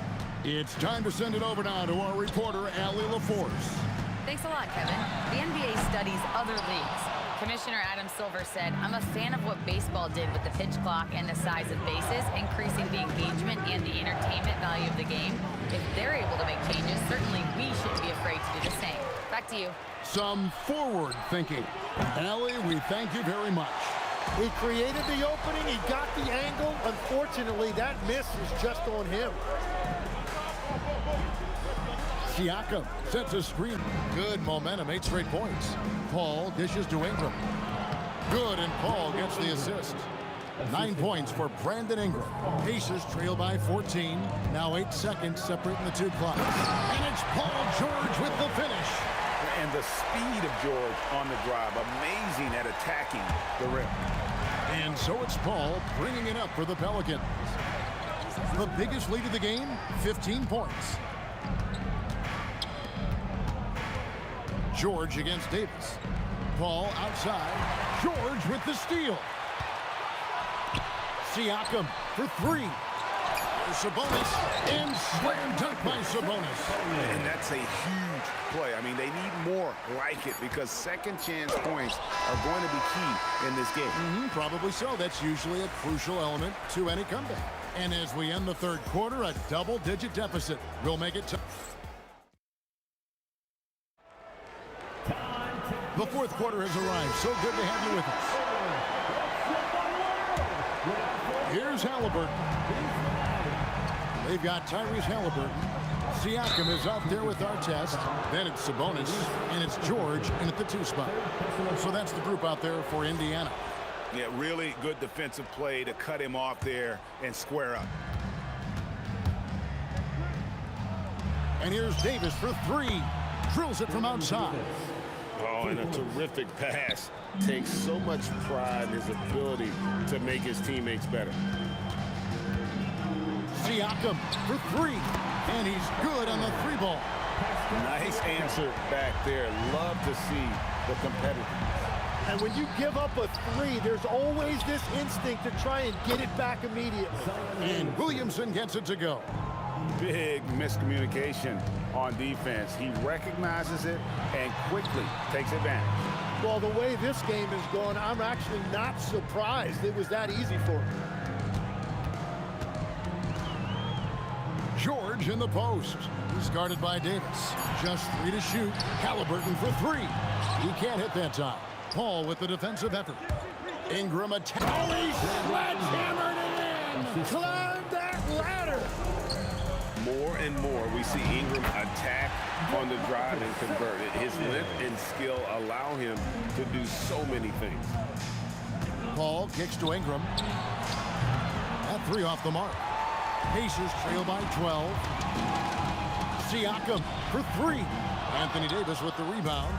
It's time to send it over now to our reporter, Allie LaForce. Thanks a lot, Kevin. The NBA studies other leagues. Commissioner Adam Silver said, "I'm a fan of what baseball did with the pitch clock and the size of bases, increasing the engagement and the entertainment value of the game. If they're able to make changes, certainly we shouldn't be afraid to do the same." Back to you. Some forward thinking. Allie, we thank you very much. He created the opening. He got the angle. Unfortunately, that miss is just on him. Siakam sets a screen. Good momentum, 8 straight points. Paul dishes to Ingram. Good, and Paul gets the assist. 9 points for Brandon Ingram. Pacers trail by 14. Now 8 seconds separating the 2 clocks. And it's Paul George with the finish. And the speed of George on the drive, amazing at attacking the rim. And so it's Paul bringing it up for the Pelicans. The biggest lead of the game, 15 points. George against Davis. Paul outside. George with the steal. Siakam for 3. There's Sabonis. And slam dunk by Sabonis. And that's a huge play. I mean, they need more like it because second chance points are going to be key in this game. Probably so. That's usually a crucial element to any comeback. And as we end the third quarter, a double-digit deficit will make it. The fourth quarter has arrived. So good to have you with us. Here's Halliburton. They've got Tyrese Halliburton. Siakam is out there with Artest. Then it's Sabonis. And it's George in at the 2 spot. So that's the group out there for Indiana. Yeah, really good defensive play to cut him off there and square up. And here's Davis for 3. Drills it from outside. Oh, and a terrific pass. Takes so much pride in his ability to make his teammates better. Siakam for 3. And he's good on the 3 ball. Nice answer back there. Love to see the competitiveness. And when you give up a 3, there's always this instinct to try and get it back immediately. And Williamson gets it to go. Big miscommunication on defense. He recognizes it and quickly takes advantage. Well, the way this game has gone, I'm actually not surprised it was that easy for him. George in the post. He's guarded by Davis. Just 3 to shoot. Halliburton for 3. He can't hit that time. Paul with the defensive effort. Ingram attack. Oh, he sledgehammered it in. Climb that ladder. More and more we see Ingram attack on the drive and convert it. His length and skill allow him to do so many things. Paul kicks to Ingram. That 3 off the mark. Pacers trail by 12. Siakam for 3. Anthony Davis with the rebound.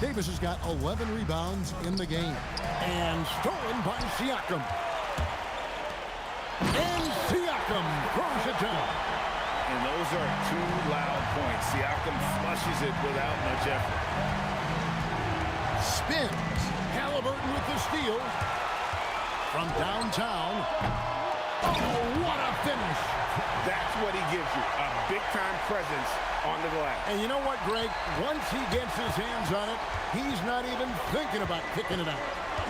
Davis has got 11 rebounds in the game. And stolen by Siakam. And Siakam throws it down. And those are 2 loud points. Siakam flushes it without much effort. Spins. Halliburton with the steal. From downtown. Oh, what a finish. That's what he gives you, a big-time presence on the glass. And you know what, Greg? Once he gets his hands on it, he's not even thinking about kicking it out.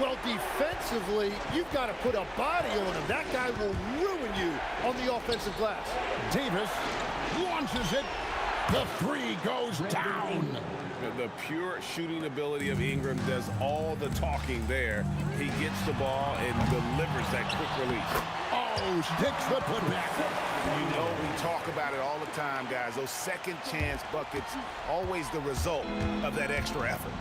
Well, defensively, you've got to put a body on him. That guy will ruin you on the offensive glass. Davis launches it. The three goes down. The pure shooting ability of Ingram does all the talking there. He gets the ball and delivers that quick release. Oh, sticks the putback. You know, we talk about it all the time, guys. Those second chance buckets, always the result of that extra effort.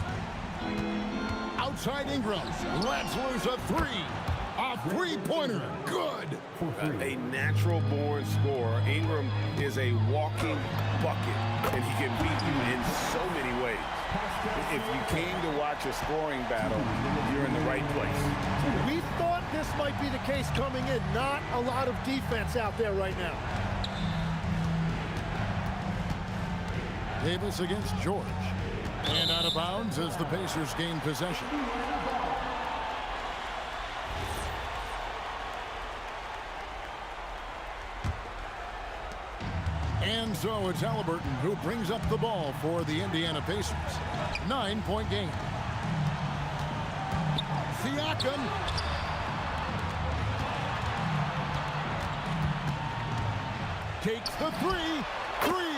Outside Ingram, lets loose a three. A three-pointer, good. A natural-born scorer. Ingram is a walking bucket, and he can beat you in so many ways. If you came to watch a scoring battle, you're in the right place. We thought this might be the case coming in. Not a lot of defense out there right now. Davis against George. And out of bounds as the Pacers gain possession. And so it's Halliburton who brings up the ball for the Indiana Pacers. 9-point game. Siakam. Takes the three. Good.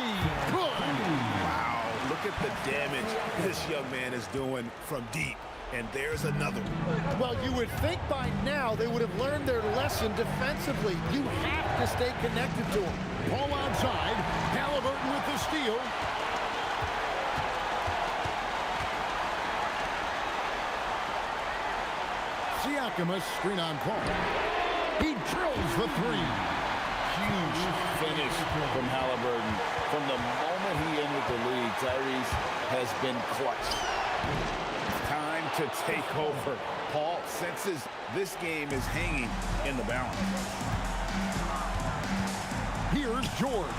Wow, look at the damage this young man is doing from deep. And there's another one. Well, you would think by now they would have learned their lesson defensively. You have to stay connected to them. Ball outside. Halliburton with the steal. Siakam a screen on Paul. He drills the three. Huge finish from Halliburton. From the moment he entered the league, Tyrese has been clutch. Time to take over. Paul senses this game is hanging in the balance. Here's George.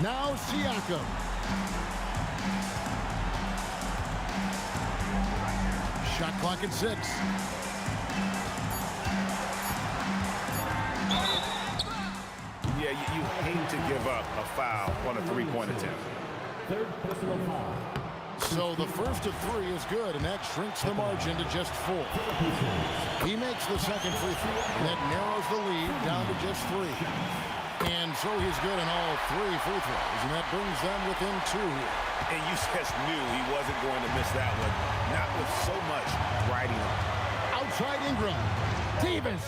Now Siakam. Shot clock at 6. Yeah, you hate to give up a foul on a three-point attempt. Third personal foul. So the first of 3 is good, and that shrinks the margin to just 4. He makes the second free throw, and that narrows the lead down to just 3. And so he's good on all 3 free throws, and that brings them within 2 here. And you just knew he wasn't going to miss that one. Not with so much riding on. Outside Ingram. Davis.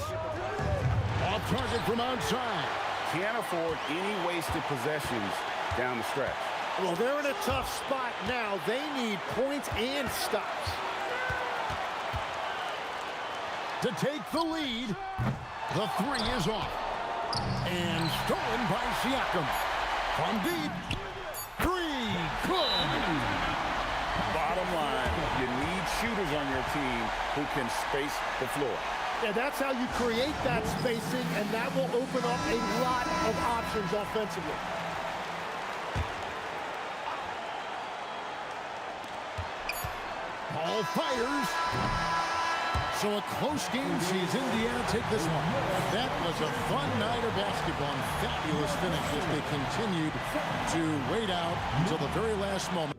Off target from outside. Can't afford any wasted possessions down the stretch. Well, they're in a tough spot now. They need points and stops. To take the lead. The 3 is off. And stolen by Siakam. From deep. 3. Good. Bottom line, you need shooters on your team who can space the floor. Yeah, that's how you create that spacing, and that will open up a lot of options offensively. Paul fires. So a close game sees Indiana take this one. That was a fun night of basketball and fabulous finish as they continued to wait out until the very last moment.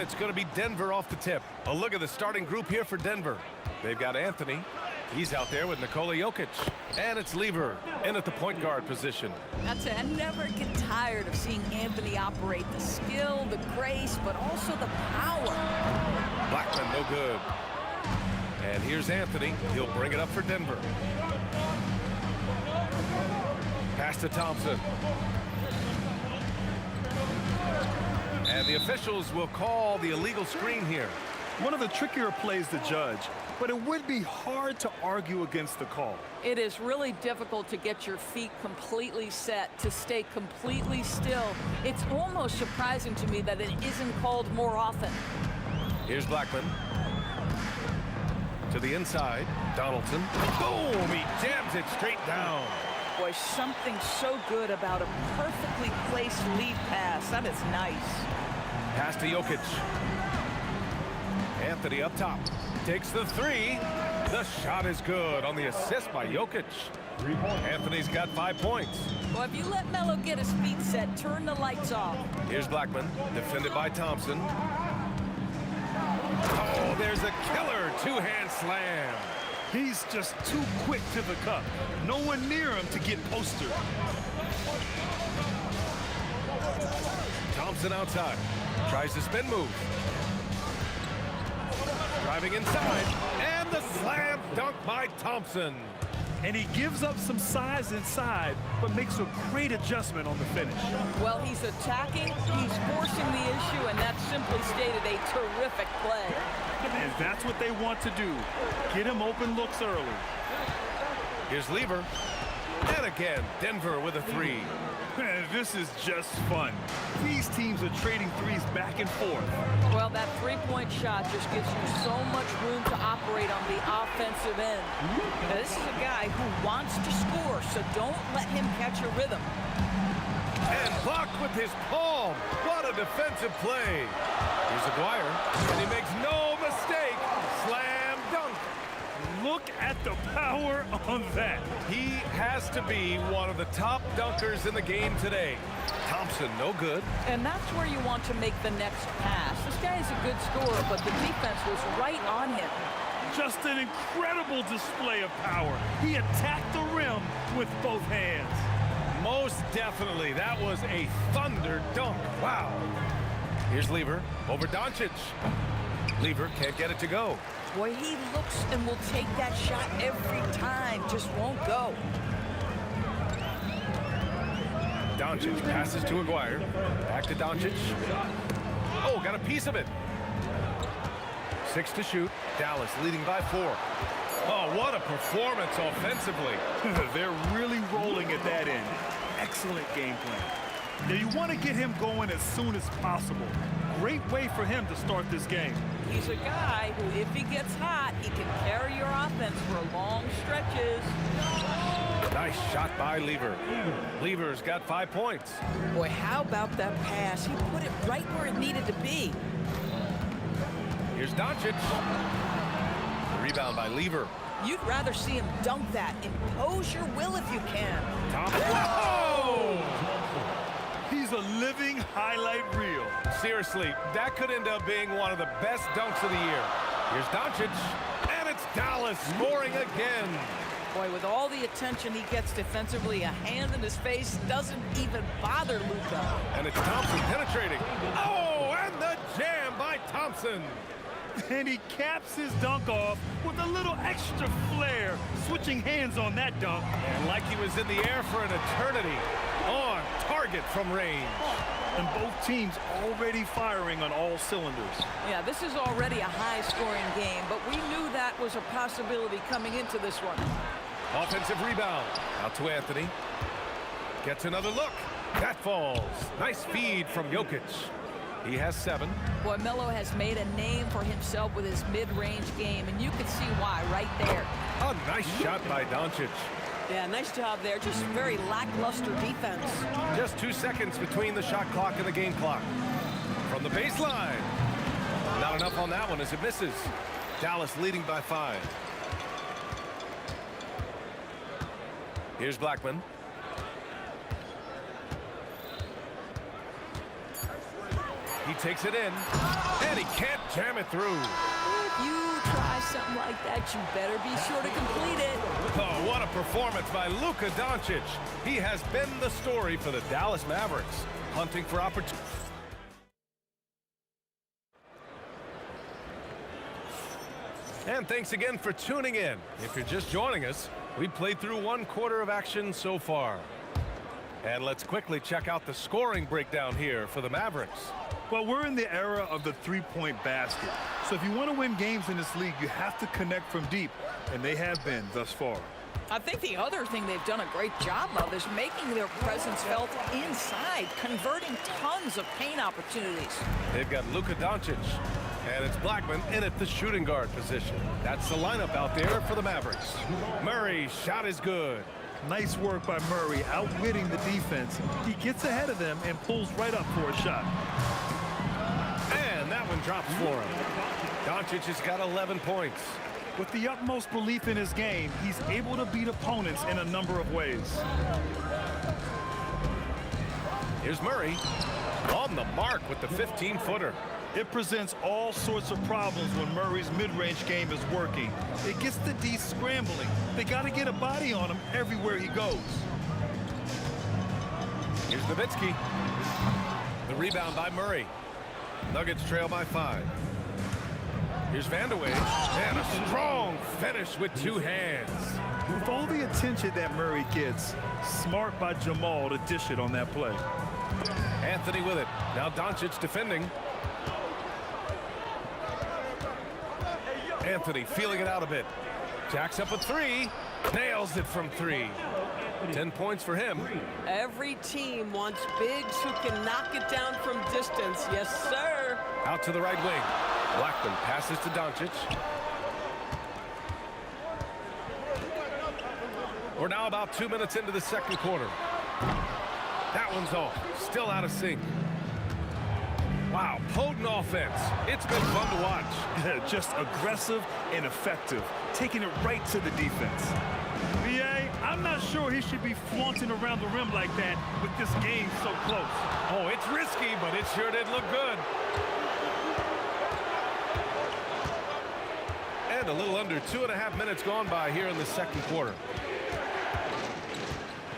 It's going to be Denver off the tip. A look at the starting group here for Denver. They've got Anthony. He's out there with Nikola Jokic. And it's Lever in at the point guard position. That's it. I never get tired of seeing Anthony operate. The skill, the grace, but also the power. Blackman, no good. And here's Anthony. He'll bring it up for Denver. Pass to Thompson. And the officials will call the illegal screen here. One of the trickier plays to judge, but it would be hard to argue against the call. It is really difficult to get your feet completely set, to stay completely still. It's almost surprising to me that it isn't called more often. Here's Blackman. To the inside, Donaldson. Boom! He jams it straight down. Boy, something so good about a perfectly placed lead pass. That is nice. Pass to Jokic. Anthony up top. Takes the three. The shot is good on the assist by Jokic. Anthony's got 5 points. Well, if you let Melo get his feet set, turn the lights off. Here's Blackman, defended by Thompson. Oh, there's a killer two-hand slam. He's just too quick to the cup. No one near him to get postered. Thompson outside. Tries the spin move. Driving inside. And the slam dunk by Thompson. And he gives up some size inside, but makes a great adjustment on the finish. Well, he's attacking, he's forcing the issue, and that's simply stated a terrific play. And that's what they want to do. Get him open looks early. Here's Lever. And again, Denver with a three. This is just fun. These teams are trading threes back and forth. Well, that three-point shot just gives you so much room to operate on the offensive end. Now, this is a guy who wants to score, so don't let him catch a rhythm. And blocked with his palm. What a defensive play. Here's Aguirre, and he makes no mistake. Slam dunk. Look at the power on that. He has to be one of the top dunkers in the game today. Thompson, no good. And that's where you want to make the next pass. This guy is a good scorer, but the defense was right on him. Just an incredible display of power. He attacked the rim with both hands. Most definitely. That was a thunder dunk. Wow. Here's Lever over Doncic. Lever can't get it to go. Boy, he looks and will take that shot every time. Just won't go. Doncic passes to Aguirre. Back to Doncic. Oh, got a piece of it. 6 to shoot. Dallas leading by 4. Oh, what a performance offensively. They're really rolling at that end. Excellent game plan. Now you want to get him going as soon as possible. Great way for him to start this game. He's a guy who, if he gets hot, he can carry your offense for long stretches. Nice shot by Lever. Lever's got 5 points. Boy, how about that pass? He put it right where it needed to be. Here's Doncic. Rebound by Lever. You'd rather see him dunk that. Impose your will if you can. Thompson. Whoa! He's a living highlight reel. Seriously, that could end up being one of the best dunks of the year. Here's Doncic, and it's Dallas scoring again. Boy, with all the attention he gets defensively, a hand in his face doesn't even bother Luka. And it's Thompson penetrating. Oh, and the jam by Thompson. And he caps his dunk off with a little extra flair, switching hands on that dunk. And like he was in the air for an eternity, on target from range. And both teams already firing on all cylinders. Yeah, this is already a high-scoring game, but we knew that was a possibility coming into this one. Offensive rebound. Out to Anthony. Gets another look. That falls. Nice feed from Jokic. He has 7. Boy, Melo has made a name for himself with his mid-range game, and you can see why right there. A nice shot by Doncic. Yeah, nice job there. Just very lackluster defense. Just 2 seconds between the shot clock and the game clock. From the baseline. Not enough on that one as it misses. Dallas leading by 5. Here's Blackman. He takes it in, and he can't jam it through. If you try something like that, you better be sure to complete it. Oh, what a performance by Luka Doncic. He has been the story for the Dallas Mavericks, hunting for opportunity. And thanks again for tuning in. If you're just joining us, we played through 1 quarter of action so far. And let's quickly check out the scoring breakdown here for the Mavericks. Well, we're in the era of the three-point basket. So if you want to win games in this league, you have to connect from deep, and they have been thus far. I think the other thing they've done a great job of is making their presence felt inside, converting tons of paint opportunities. They've got Luka Doncic, and it's Blackman in at the shooting guard position. That's the lineup out there for the Mavericks. Murray's shot is good. Nice work by Murray, outwitting the defense. He gets ahead of them and pulls right up for a shot. And that one drops for him. Doncic has got 11 points. With the utmost belief in his game, he's able to beat opponents in a number of ways. Here's Murray on the mark with the 15-footer. It presents all sorts of problems when Murray's mid-range game is working. It gets the D scrambling. They got to get a body on him everywhere he goes. Here's Nowitzki. The rebound by Murray. Nuggets trail by 5. Here's Vandeweghe, and a strong finish with 2 hands. With all the attention that Murray gets, smart by Jamal to dish it on that play. Anthony with it. Now Doncic defending. Anthony feeling it out a bit. Jacks up a 3. Nails it from 3. 10 points for him. Every team wants bigs who can knock it down from distance. Yes, sir. Out to the right wing. Blackman passes to Doncic. We're now about 2 minutes into the second quarter. That one's off. Still out of sync. Wow, potent offense. It's been fun to watch. Just aggressive and effective, taking it right to the defense. BA, I'm not sure he should be flaunting around the rim like that with this game so close. Oh, it's risky, but it sure did look good. And a little under 2.5 minutes gone by here in the second quarter.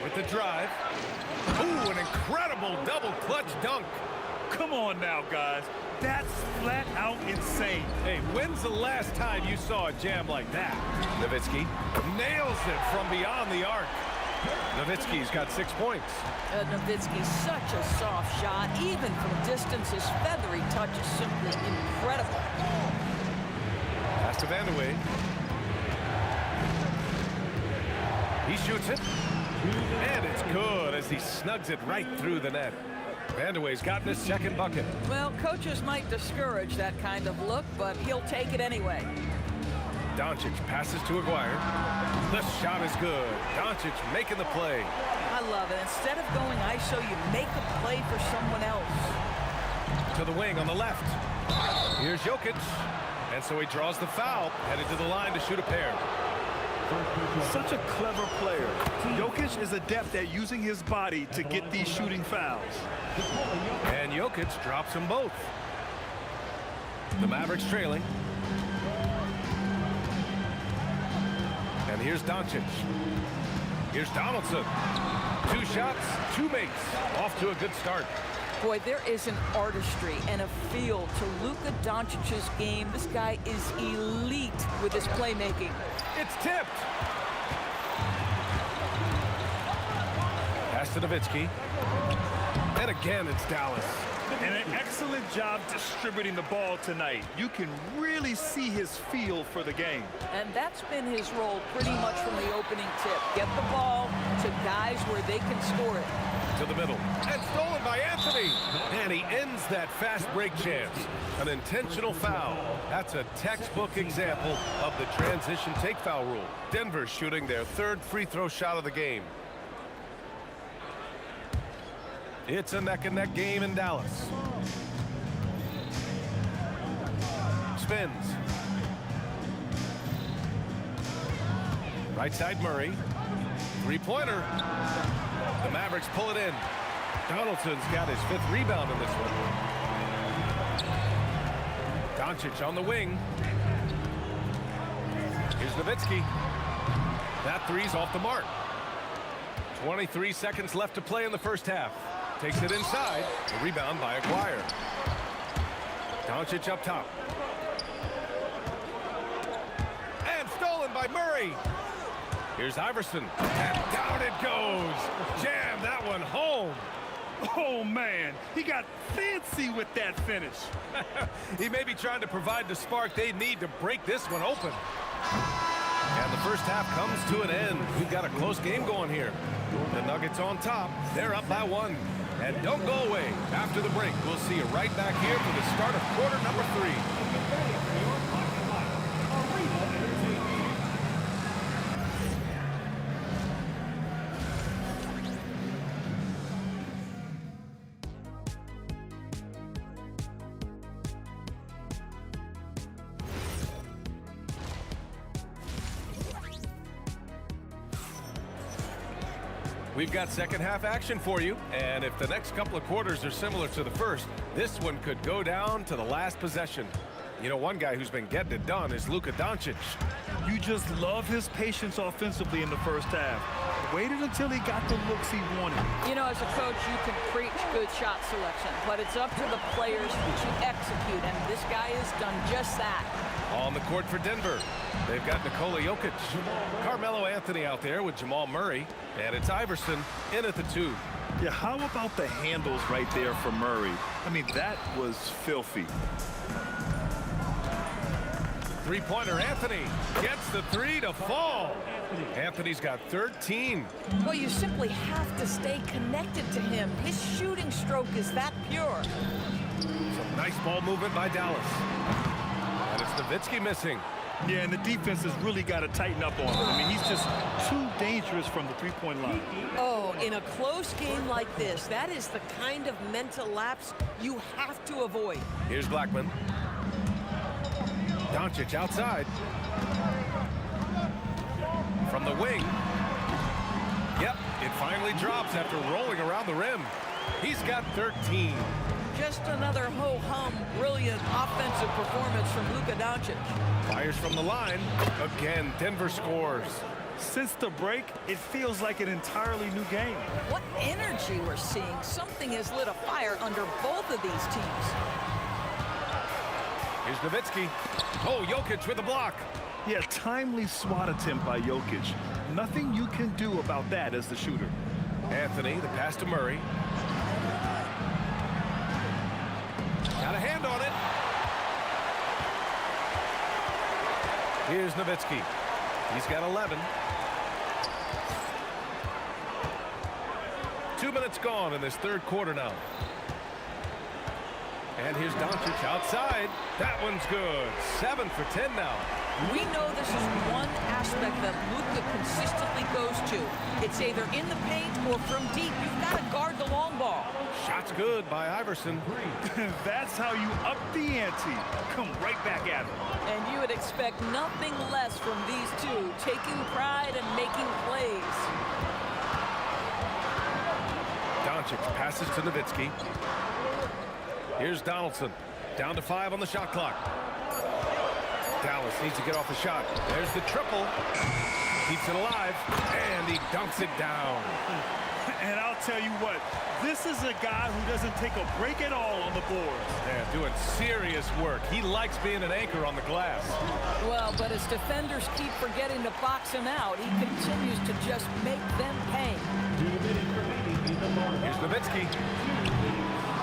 With the drive. Ooh, an incredible double clutch dunk. Come on now, guys. That's flat out insane. Hey, when's the last time you saw a jam like that? Nowitzki nails it from beyond the arc. Nowitzki's got 6 points. Nowitzki's such a soft shot. Even from distance, his feathery touch is simply incredible. Pass to Vandeweghe. He shoots it. And it's good as he snugs it right through the net. Vandeweghe's gotten his second bucket. Well, coaches might discourage that kind of look, but he'll take it anyway. Doncic passes to Aguirre. The shot is good. Doncic making the play. I love it. Instead of going ISO, you make a play for someone else. To the wing on the left. Here's Jokic. And so he draws the foul, headed to the line to shoot a pair. Such a clever player. Jokic is adept at using his body to get these shooting fouls. And Jokic drops them both. The Mavericks trailing. And here's Doncic. Here's Donaldson. 2 shots, 2 makes. Off to a good start. Boy, there is an artistry and a feel to Luka Doncic's game. This guy is elite with his playmaking. It's tipped. Pass to Nowitzki. And again, it's Dallas. And an excellent job distributing the ball tonight. You can really see his feel for the game. And that's been his role pretty much from the opening tip. Get the ball to guys where they can score it. To the middle. And stolen by Anthony. And he ends that fast break chance. An intentional foul. That's a textbook example of the transition take foul rule. Denver shooting their 3rd free throw shot of the game. It's a neck-and-neck game in Dallas. Spins. Right side Murray. 3-pointer. The Mavericks pull it in. Donaldson's got his 5th rebound in this one. Doncic on the wing. Here's Nowitzki. That 3's off the mark. 23 seconds left to play in the first half. Takes it inside. The rebound by Aguirre. Doncic up top. And stolen by Murray. Here's Iverson. And down it goes. Jam that one home. Oh, man. He got fancy with that finish. He may be trying to provide the spark they need to break this one open. And the first half comes to an end. We've got a close game going here. The Nuggets on top. They're up by 1. And don't go away. After the break, we'll see you right back here for the start of quarter number 3. We've got second half action for you, and if the next couple of quarters are similar to the first, this one could go down to the last possession. You know, one guy who's been getting it done is Luka Doncic. You just love his patience offensively in the first half. Waited until he got the looks he wanted. You know, as a coach, you can preach good shot selection, but it's up to the players to execute, and this guy has done just that. On the court for Denver, they've got Nikola Jokic, Carmelo Anthony out there with Jamal Murray, and it's Iverson in at the 2. Yeah, how about the handles right there for Murray? I mean, that was filthy. Three-pointer, Anthony gets the 3 to fall. Anthony's got 13. Well, you simply have to stay connected to him. His shooting stroke is that pure. Some nice ball movement by Dallas. And it's Nowitzki missing. Yeah, and the defense has really got to tighten up on him. I mean, he's just too dangerous from the three-point line. Oh, in a close game like this, that is the kind of mental lapse you have to avoid. Here's Blackman. Doncic outside. From the wing. Yep, it finally drops after rolling around the rim. He's got 13. Just another ho-hum, brilliant offensive performance from Luka Doncic. Fires from the line. Again, Denver scores. Since the break, it feels like an entirely new game. What energy we're seeing. Something has lit a fire under both of these teams. Here's Nowitzki. Oh, Jokic with a block. Yeah, timely swat attempt by Jokic. Nothing you can do about that as the shooter. Anthony, the pass to Murray. Got a hand on it. Here's Nowitzki. He's got 11. 2 minutes gone in this third quarter now. And here's Doncic outside. That one's good. 7 for 10 now. We know this is one aspect that Luka consistently goes to. It's either in the paint or from deep. You've got to guard the long ball. Shot's good by Iverson. That's how you up the ante. Come right back at him. And you would expect nothing less from these two, taking pride and making plays. Doncic passes to Nowitzki. Here's Donaldson. Down to 5 on the shot clock. Dallas needs to get off the shot. There's the triple. Keeps it alive. And he dunks it down. And I'll tell you what, this is a guy who doesn't take a break at all on the boards. Yeah, doing serious work. He likes being an anchor on the glass. Well, but as defenders keep forgetting to box him out, he continues to just make them pay. Here's Nowitzki.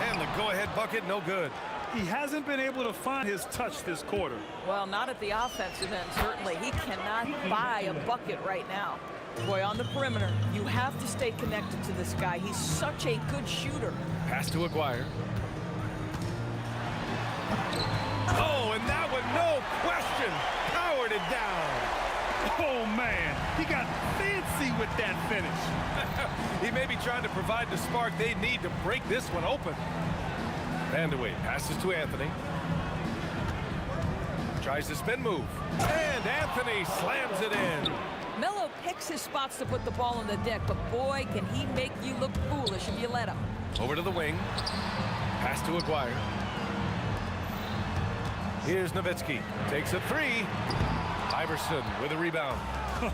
And the go-ahead bucket, no good. He hasn't been able to find his touch this quarter. Well, not at the offensive end, certainly. He cannot buy a bucket right now. Boy, on the perimeter, you have to stay connected to this guy. He's such a good shooter. Pass to Aguirre. Oh, and that one, no question, powered it down. Oh, man, he got fancy with that finish. He may be trying to provide the spark they need to break this one open. Vandeweghe passes to Anthony. Tries the spin move. And Anthony slams it in. Melo picks his spots to put the ball on the deck, but boy, can he make you look foolish if you let him. Over to the wing. Pass to Aguirre. Here's Nowitzki. Takes a 3. Iverson with a rebound.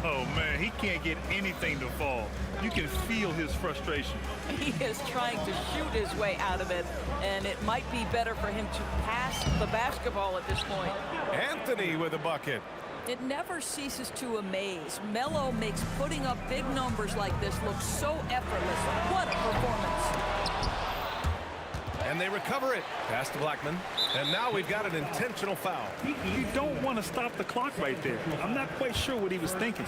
Oh, man, he can't get anything to fall. You can feel his frustration. He is trying to shoot his way out of it, and it might be better for him to pass the basketball at this point. Anthony with a bucket. It never ceases to amaze. Melo makes putting up big numbers like this look so effortless. What a performance. And they recover it. Pass to Blackman. And now we've got an intentional foul. You don't want to stop the clock right there. I'm not quite sure what he was thinking.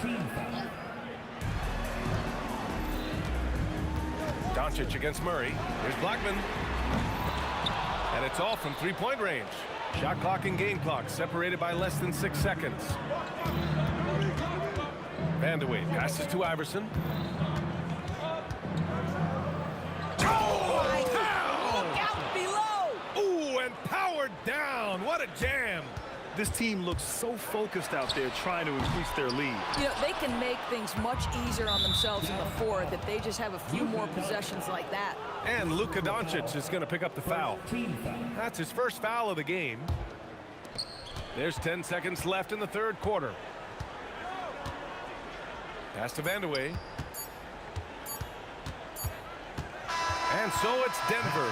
Doncic against Murray. Here's Blackman. And it's all from three-point range. Shot clock and game clock separated by less than 6 seconds. Vandeweghe passes to Iverson. Oh, look out below! Ooh, and powered down. What a jam. This team looks so focused out there trying to increase their lead. You know, they can make things much easier on themselves in the fourth if they just have a few more possessions like that. And Luka Doncic is going to pick up the foul. That's his first foul of the game. There's 10 seconds left in the third quarter. Pass to Vandeweghe. And so it's Denver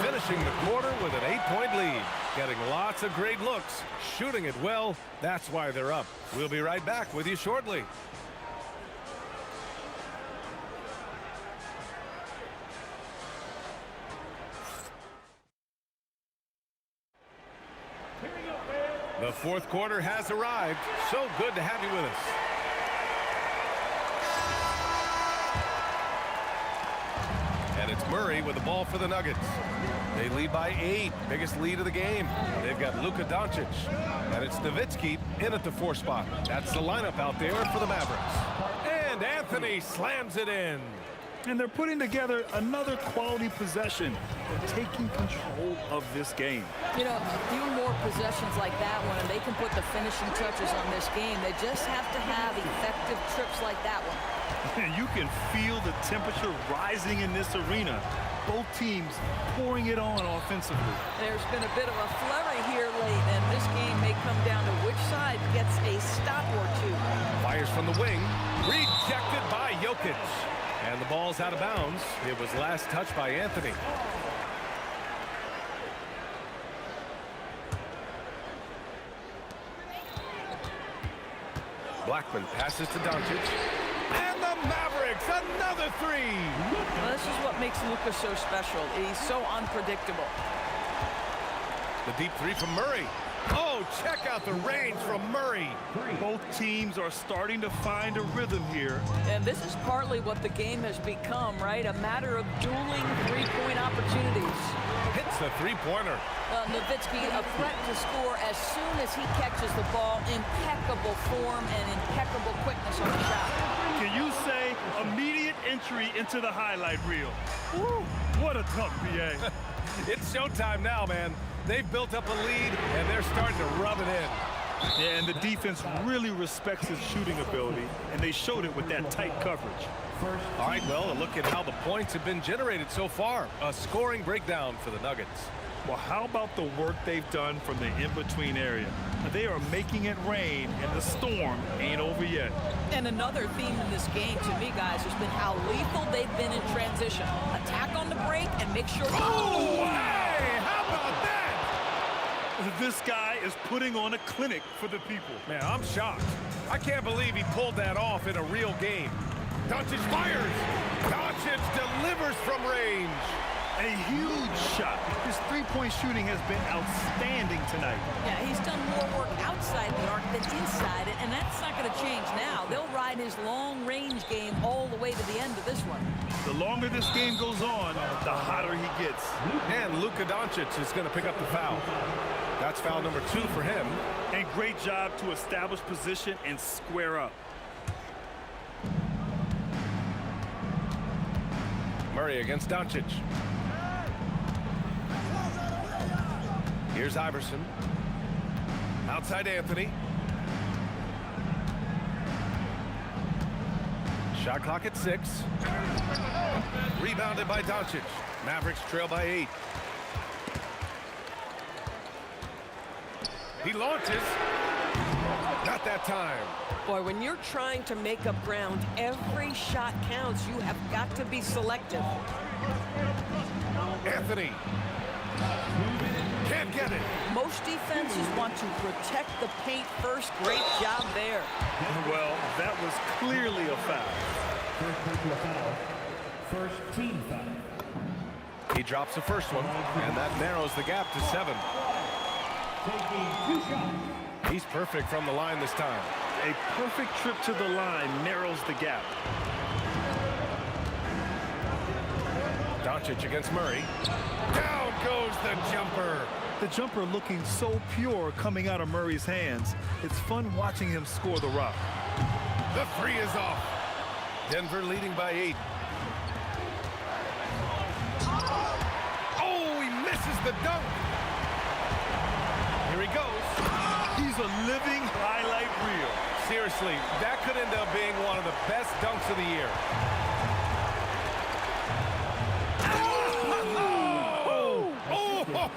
finishing the quarter with an 8-point lead. Getting lots of great looks, shooting it well. That's why they're up. We'll be right back with you shortly. The fourth quarter has arrived. So good to have you with us. And it's Murray with the ball for the Nuggets. They lead by 8, biggest lead of the game. They've got Luka Doncic, and it's Nowitzki in at the 4 spot. That's the lineup out there for the Mavericks. And Anthony slams it in. And they're putting together another quality possession. They're taking control of this game. You know, a few more possessions like that one, and they can put the finishing touches on this game. They just have to have effective trips like that one. And you can feel the temperature rising in this arena. Both teams pouring it on offensively. There's been a bit of a flurry here late, and this game may come down to which side gets a stop or two. Fires from the wing, rejected by Jokic. And the ball's out of bounds. It was last touched by Anthony. Blackman passes to Doncic. And the Mavericks, another 3. Well, this is what makes Luka so special. He's so unpredictable. The deep 3 from Murray. Oh, check out the range from Murray. Both teams are starting to find a rhythm here. And this is partly what the game has become, right? A matter of dueling three-point opportunities. Hits the three-pointer. Nowitzki, a threat to score as soon as he catches the ball. Impeccable form and impeccable quickness on the shot. Can you say immediate entry into the highlight reel? Woo, what a dunk, BA. It's showtime now, man. They've built up a lead, and they're starting to rub it in. Yeah, and the defense really respects his shooting ability, and they showed it with that tight coverage. All right, well, a look at how the points have been generated so far. A scoring breakdown for the Nuggets. Well, how about the work they've done from the in-between area? They are making it rain, and the storm ain't over yet. And another theme in this game, to me, guys, has been how lethal they've been in transition. Attack on the break and make sure... Oh, hey, how about that? This guy is putting on a clinic for the people. Man, I'm shocked. I can't believe he pulled that off in a real game. Doncic fires. Doncic delivers from range. A huge shot. His three-point shooting has been outstanding tonight. Yeah, he's done more work outside the arc than inside it, and that's not going to change now. They'll ride his long-range game all the way to the end of this one. The longer this game goes on, the hotter he gets. And Luka Doncic is going to pick up the foul. That's foul number 2 for him. And great job to establish position and square up. Murray against Doncic. Here's Iverson. Outside Anthony. Shot clock at 6. Rebounded by Doncic. Mavericks trail by 8. He launches. Not that time. Boy, when you're trying to make up ground, every shot counts. You have got to be selective. Anthony. Can't get it. Most defenses want to protect the paint first. Great job there. Well, that was clearly a foul. First personal foul. First team foul. He drops the first one, and that narrows the gap to 7. Taking 2 shots. He's perfect from the line this time. A perfect trip to the line narrows the gap. Doncic against Murray. Down goes the jumper. The jumper looking so pure coming out of Murray's hands. It's fun watching him score the rock. The 3 is off. Denver leading by 8. Oh, he misses the dunk. Here he goes. He a living highlight reel. Seriously, that could end up being one of the best dunks of the year.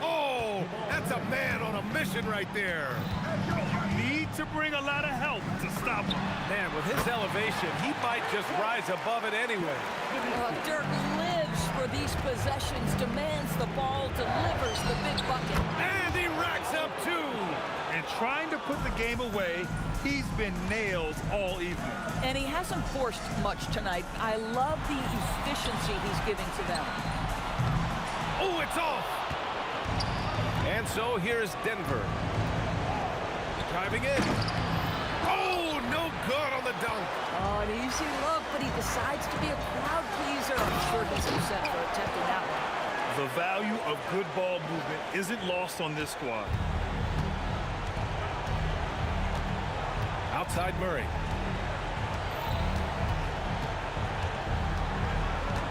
Oh, that's a man on a mission right there. Need to bring a lot of help to stop him. Man, with his elevation, he might just rise above it anyway. Dirk lives for these possessions, demands the ball, delivers the big bucket. And he racks up two. And trying to put the game away, he's been nails all evening. And he hasn't forced much tonight. I love the efficiency he's giving to them. Oh, it's off. And so here's Denver. Driving in. Oh, no good on the dunk. Oh, an easy look, but he decides to be a crowd pleaser. I'm sure he's upset for attempting that one. The value of good ball movement isn't lost on this squad. Outside Murray.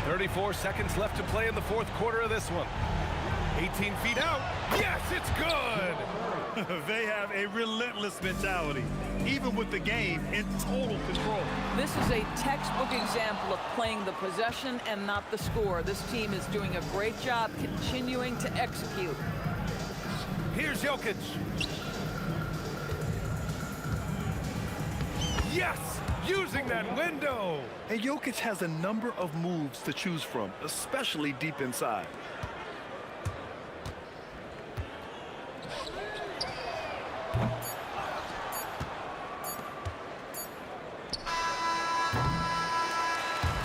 34 seconds left to play in the fourth quarter of this one. 18 feet out. Yes, it's good. They have a relentless mentality, even with the game in total control. This is a textbook example of playing the possession and not the score. This team is doing a great job continuing to execute. Here's Jokic. Yes, using that window. And Jokic has a number of moves to choose from, especially deep inside.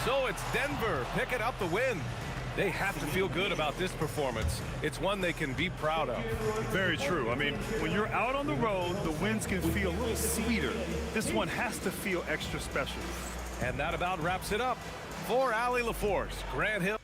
So it's Denver picking up the win. They have to feel good about this performance. It's one they can be proud of. Very true. I mean, when you're out on the road, the wins can feel a little sweeter. This one has to feel extra special. And that about wraps it up. For Allie LaForce, Grant Hill.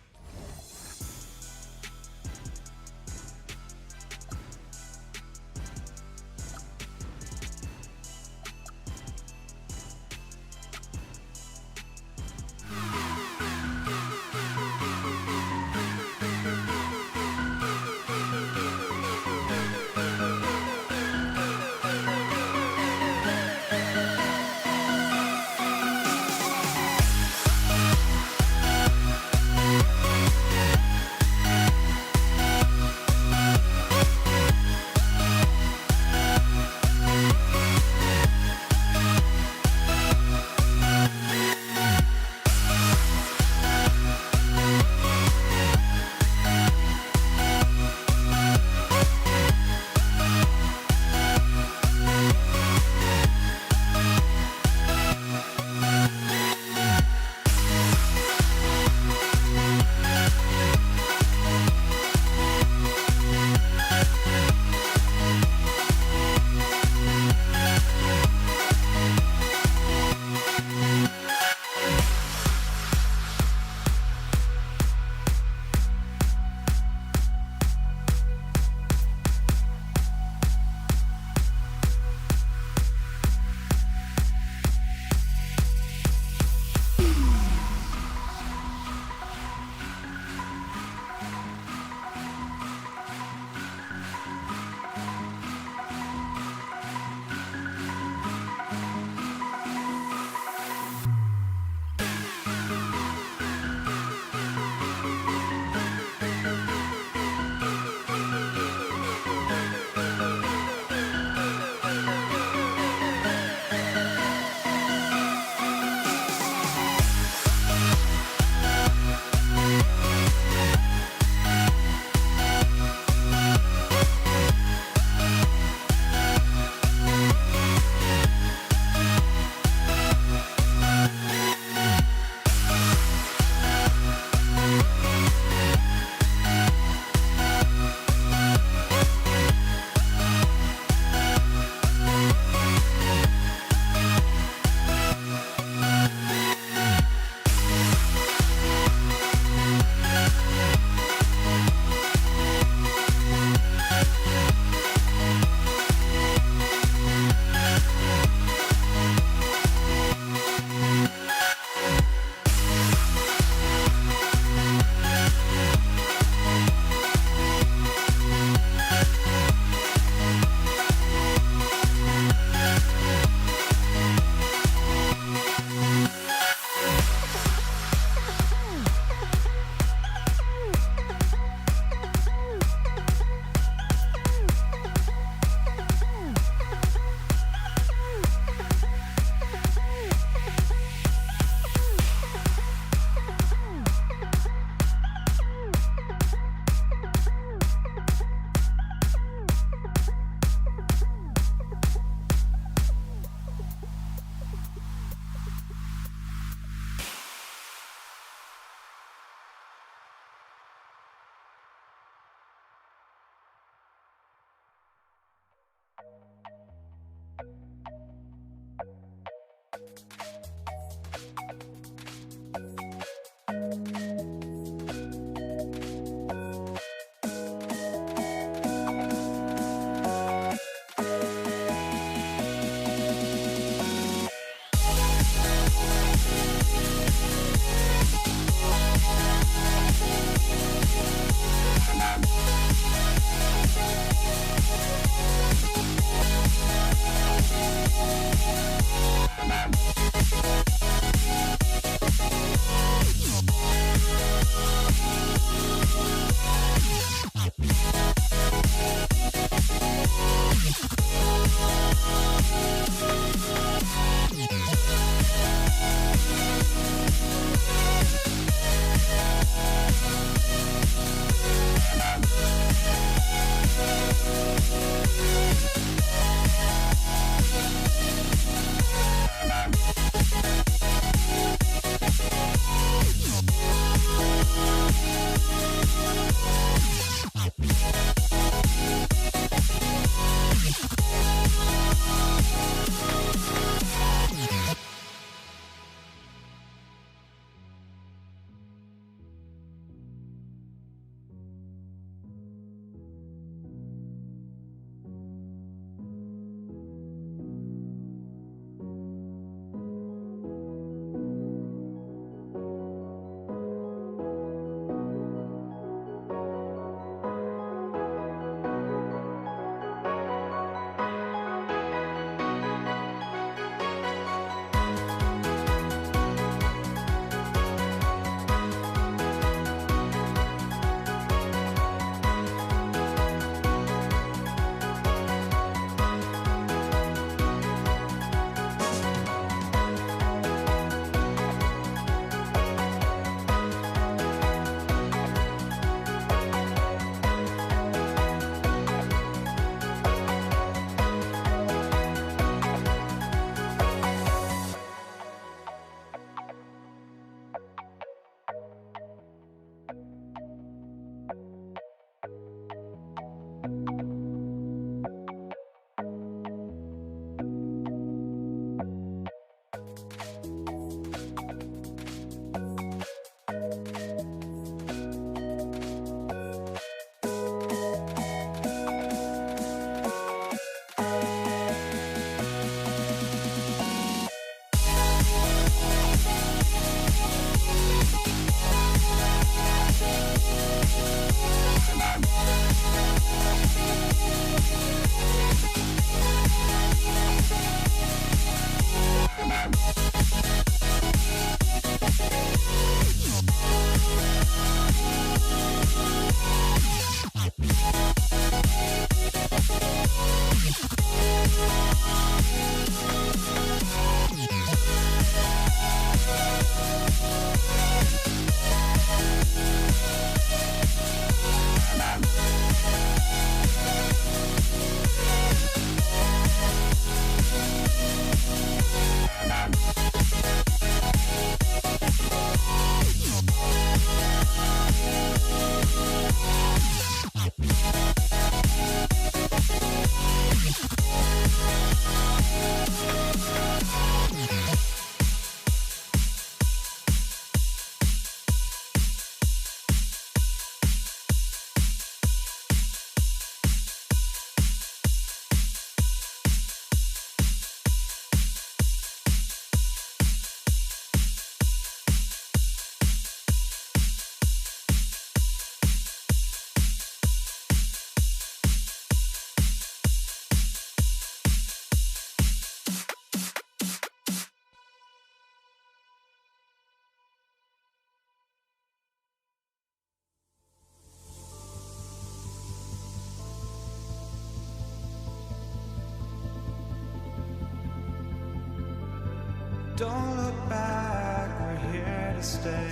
Don't look back, we're here to stay.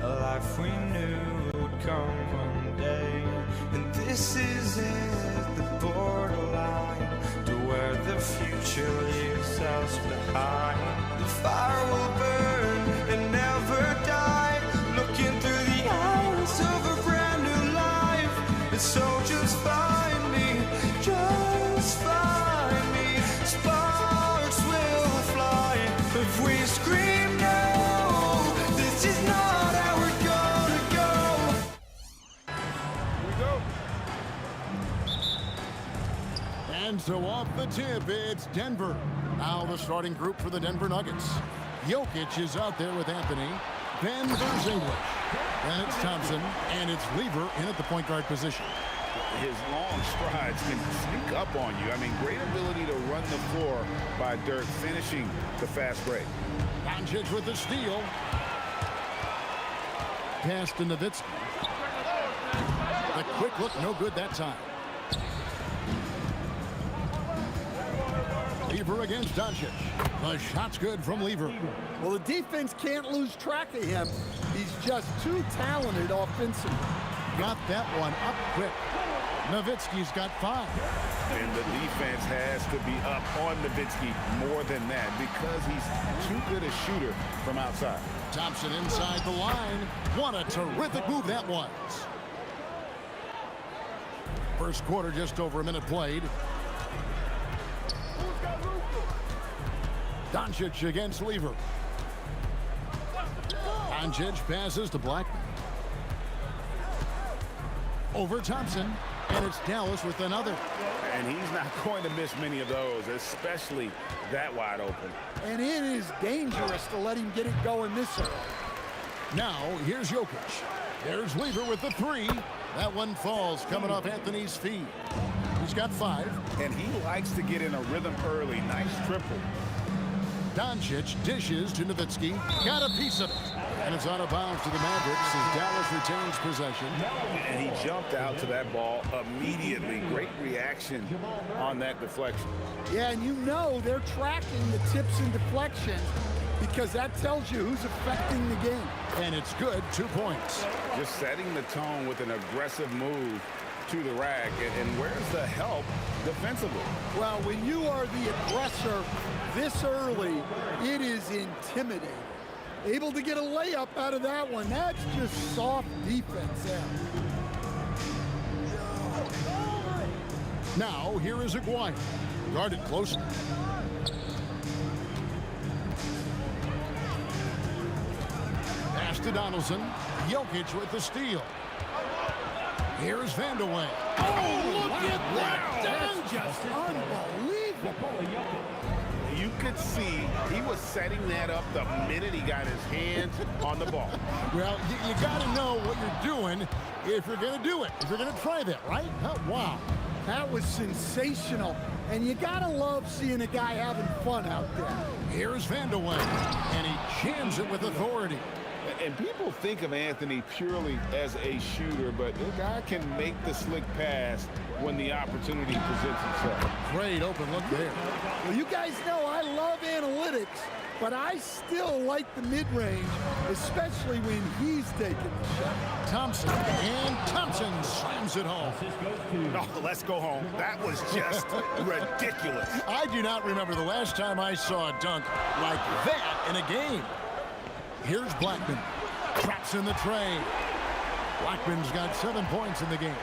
A life we knew would come one day. And this is it, the borderline to where the future leaves us behind. The fire will burn and never die, looking through the eyes of a brand new life. And so just find me, just find me. Sparks will fly if we scream no. This is not how we're gonna go. Here we go. And so off the tip, it's Denver. Now the starting group for the Denver Nuggets. Jokic is out there with Anthony. Then there's English. Then it's Thompson, and it's Lever in at the point guard position. His long strides can sneak up on you. I mean, great ability to run the floor by Dirk, finishing the fast break. Doncic with the steal. Pass to Nowitzki. The quick look, no good that time. Lever against Doncic. The shot's good from Lever. Well, the defense can't lose track of him. He's just too talented offensively. Got that one up quick. Nowitzki's got 5. And the defense has to be up on Nowitzki more than that because he's too good a shooter from outside. Thompson inside the line. What a terrific move that was. First quarter, just over a minute played. Doncic against Lever. Doncic passes to Blackman. Over Thompson, and it's Dallas with another. And he's not going to miss many of those, especially that wide open. And it is dangerous to let him get it going this early. Now, here's Jokic. There's Lever with the 3. That one falls coming off Anthony's feet. He's got 5. And he likes to get in a rhythm early. Nice triple. Doncic dishes to Nowitzki. Got a piece of it. And it's out of bounds to the Mavericks as Dallas retains possession. And he jumped out to that ball immediately. Great reaction on that deflection. Yeah, and you know they're tracking the tips and deflections because that tells you who's affecting the game. And it's good, 2 points. Just setting the tone with an aggressive move to the rack. And where's the help defensively? Well, when you are the aggressor this early, it is intimidating. Able to get a layup out of that one. That's just soft defense there. Now, here is Aguirre. Guarded closely. Pass to Donaldson. Jokic with the steal. Here's Vandeweghe. Oh, look at that! That's just unbelievable. You could see he was setting that up the minute he got his hands on the ball. Well, you got to know what you're doing if you're going to do it, if you're going to try that, right? Oh, wow. That was sensational. And you got to love seeing a guy having fun out there. Here's Vandeweghe, and he jams it with authority. And people think of Anthony purely as a shooter, but the guy can make the slick pass when the opportunity presents itself. Great open look there. Well, you guys know I love analytics, but I still like the mid-range, especially when he's taking the shot. Thompson, and Thompson slams it home. No, let's go home. That was just ridiculous. I do not remember the last time I saw a dunk like that in a game. Here's Blackman. Traps in the tray. Blackman's got 7 points in the game.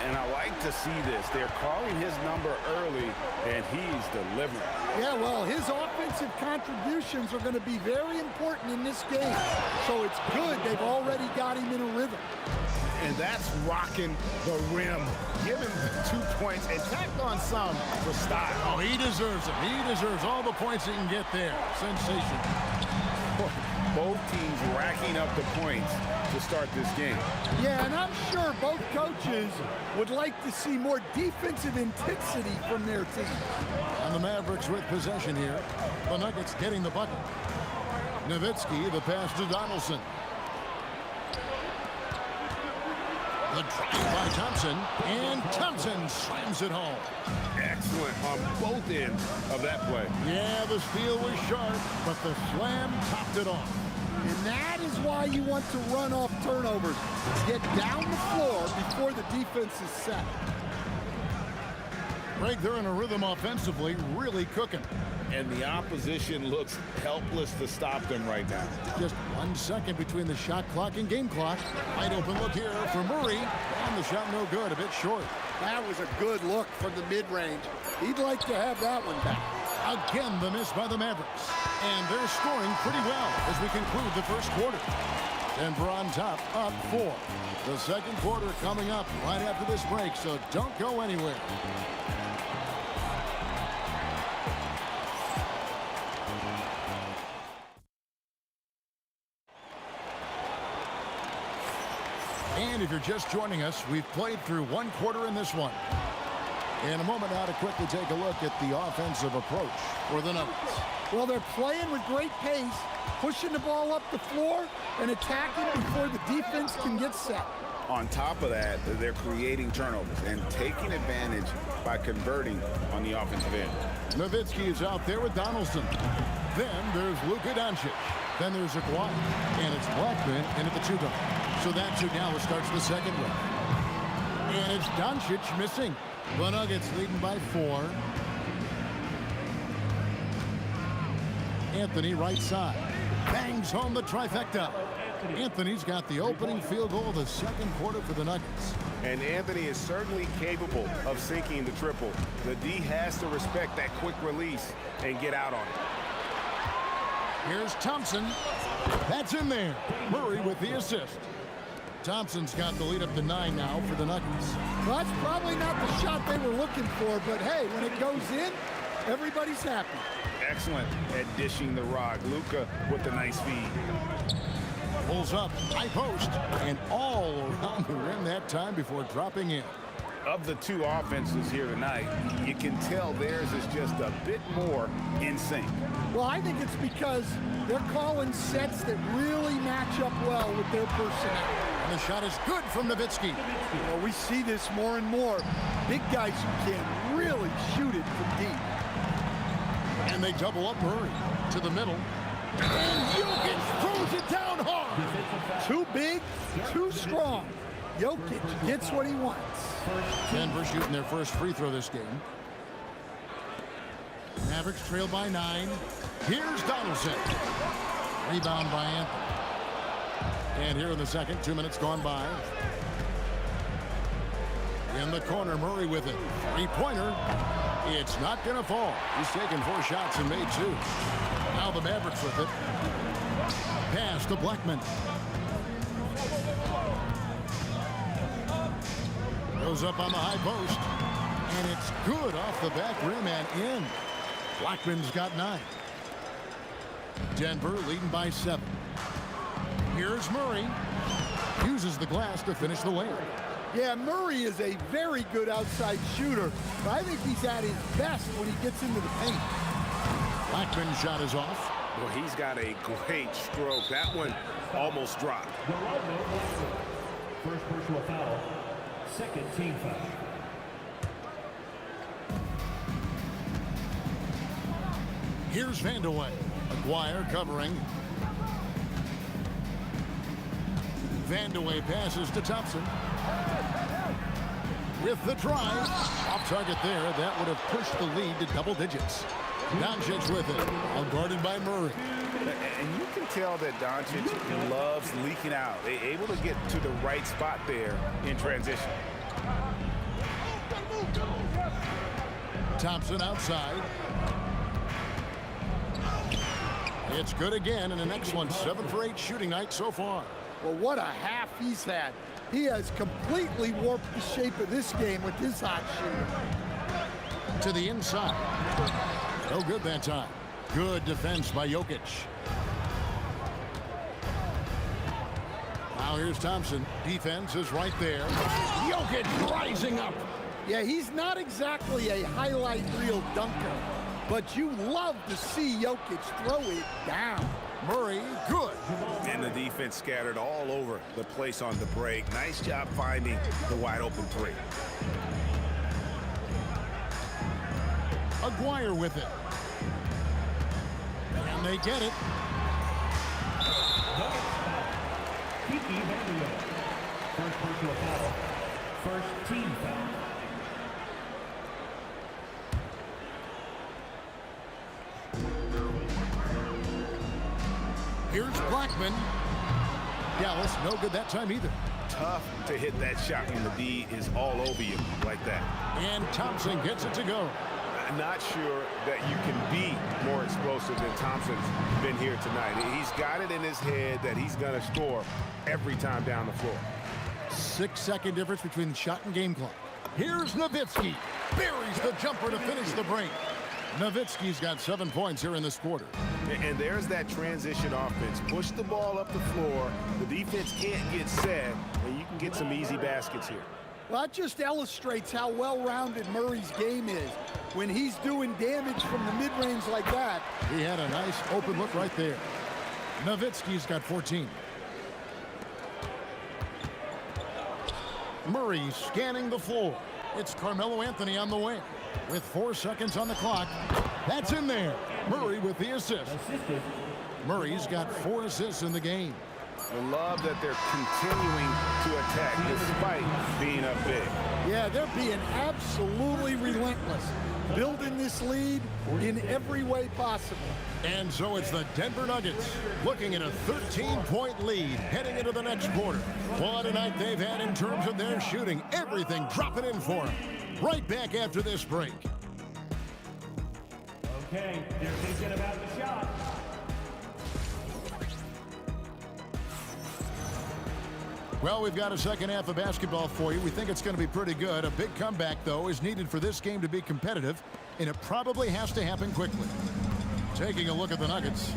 And I like to see this. They're calling his number early, and he's delivering. Yeah, well, his offensive contributions are going to be very important in this game. So it's good they've already got him in a rhythm. And that's rocking the rim. Give him 2 points and tack on some for style. Oh, he deserves it. He deserves all the points he can get there. Sensational. Both teams racking up the points to start this game. Yeah, and I'm sure both coaches would like to see more defensive intensity from their team. And the Mavericks with possession here. The Nuggets getting the bucket. Nowitzki, the pass to Donaldson. The drive by Thompson, and Thompson slams it home. Excellent on both ends of that play. Yeah, the steal was sharp, but the slam topped it off. And that is why you want to run off turnovers. Get down the floor before the defense is set. Greg, they're in a rhythm offensively, really cooking. And the opposition looks helpless to stop them right now. Just 1 second between the shot clock and game clock. Wide open look here for Murray. And the shot no good, a bit short. That was a good look from the mid-range. He'd like to have that one back. Again, the miss by the Mavericks. And they're scoring pretty well as we conclude the first quarter. Denver on top, up 4. The second quarter coming up right after this break, so don't go anywhere. And if you're just joining us, we've played through 1 quarter in this one. In a moment now to quickly take a look at the offensive approach for the Nuggets. Well, they're playing with great pace, pushing the ball up the floor and attacking before the defense can get set. On top of that, they're creating turnovers and taking advantage by converting on the offensive end. Nowitzki is out there with Donaldson. Then there's Luka Doncic. Then there's Aguirre. And it's Blackman into the 2-guard. So that's who now starts the second round. And it's Doncic missing. The Nuggets leading by 4. Anthony right side. Bangs home the trifecta. Anthony's got the opening field goal of the second quarter for the Nuggets. And Anthony is certainly capable of sinking the triple. The D has to respect that quick release and get out on it. Here's Thompson. That's in there. Murray with the assist. Thompson's got the lead up to 9 now for the Nuggets. Well, that's probably not the shot they were looking for, but hey, when it goes in, everybody's happy. Excellent at dishing the rock. Luka with the nice feed. Pulls up, high post, and all around the rim that time before dropping in. Of the 2 offenses here tonight, you can tell theirs is just a bit more in sync. Well, I think it's because they're calling sets that really match up well with their personnel. And the shot is good from Nowitzki. Well, we see this more and more. Big guys who can really shoot it from deep. And they double up Murray to the middle. And Jokic throws it down hard. Too big, too strong. Jokic gets what he wants. Denver shooting their first free throw this game. Mavericks trail by 9. Here's Donaldson. Rebound by Anthony. And here in the second, 2 minutes gone by. In the corner, Murray with it. 3-pointer. It's not going to fall. He's taken 4 shots and made 2. Now the Mavericks with it. Pass to Blackman. Goes up on the high post. And it's good off the back rim and in. Blackman's got 9. Denver leading by 7. Here's Murray. Uses the glass to finish the layup. Yeah, Murray is a very good outside shooter, but I think he's at his best when he gets into the paint. Blackman's shot is off. Well, he's got a great stroke. That one almost dropped. First personal foul. Second team foul. Here's Vandeweghe. Aguirre covering. Vandeweghe passes to Thompson. With the drive. Off target there. That would have pushed the lead to double digits. Doncic with it. All guarded by Murray. And you can tell that Doncic loves leaking out. Able to get to the right spot there in transition. Thompson outside. It's good again, and an excellent 7 for 8 shooting night so far. Well, what a half he's had. He has completely warped the shape of this game with his hot shooting. To the inside. No good that time. Good defense by Jokic. Now here's Thompson. Defense is right there. Jokic rising up. Yeah, he's not exactly a highlight reel dunker, but you love to see Jokic throw it down. Murray, good. And the defense scattered all over the place on the break. Nice job finding the wide open three. Aguirre with it. And they get it. First personal foul. First team foul. Here's Blackman. Dallas, no good that time either. Tough to hit that shot when the D is all over you like that. And Thompson gets it to go. I'm not sure that you can be more explosive than Thompson's been here tonight. He's got it in his head that he's going to score every time down the floor. 6-second difference between the shot and game clock. Here's Nowitzki. Buries the jumper to finish the break. Nowitzki's got 7 points here in this quarter. And there's that transition offense. Push the ball up the floor. The defense can't get set, and you can get some easy baskets here. Well, that just illustrates how well-rounded Murray's game is. When he's doing damage from the mid-range like that. He had a nice open look right there. Nowitzki's got 14. Murray scanning the floor. It's Carmelo Anthony on the wing. With 4 seconds on the clock. That's in there. Murray with the assist. Murray's got 4 assists in the game. I love that they're continuing to attack despite being up big. Yeah, they're being absolutely relentless. Building this lead in every way possible. And so it's the Denver Nuggets looking at a 13-point lead heading into the next quarter. What a night they've had in terms of their shooting. Everything dropping in for them. Right back after this break. Okay, they're thinking about the shot. Well, we've got a second half of basketball for you. We think it's going to be pretty good. A big comeback, though, is needed for this game to be competitive, and it probably has to happen quickly. Taking a look at the Nuggets,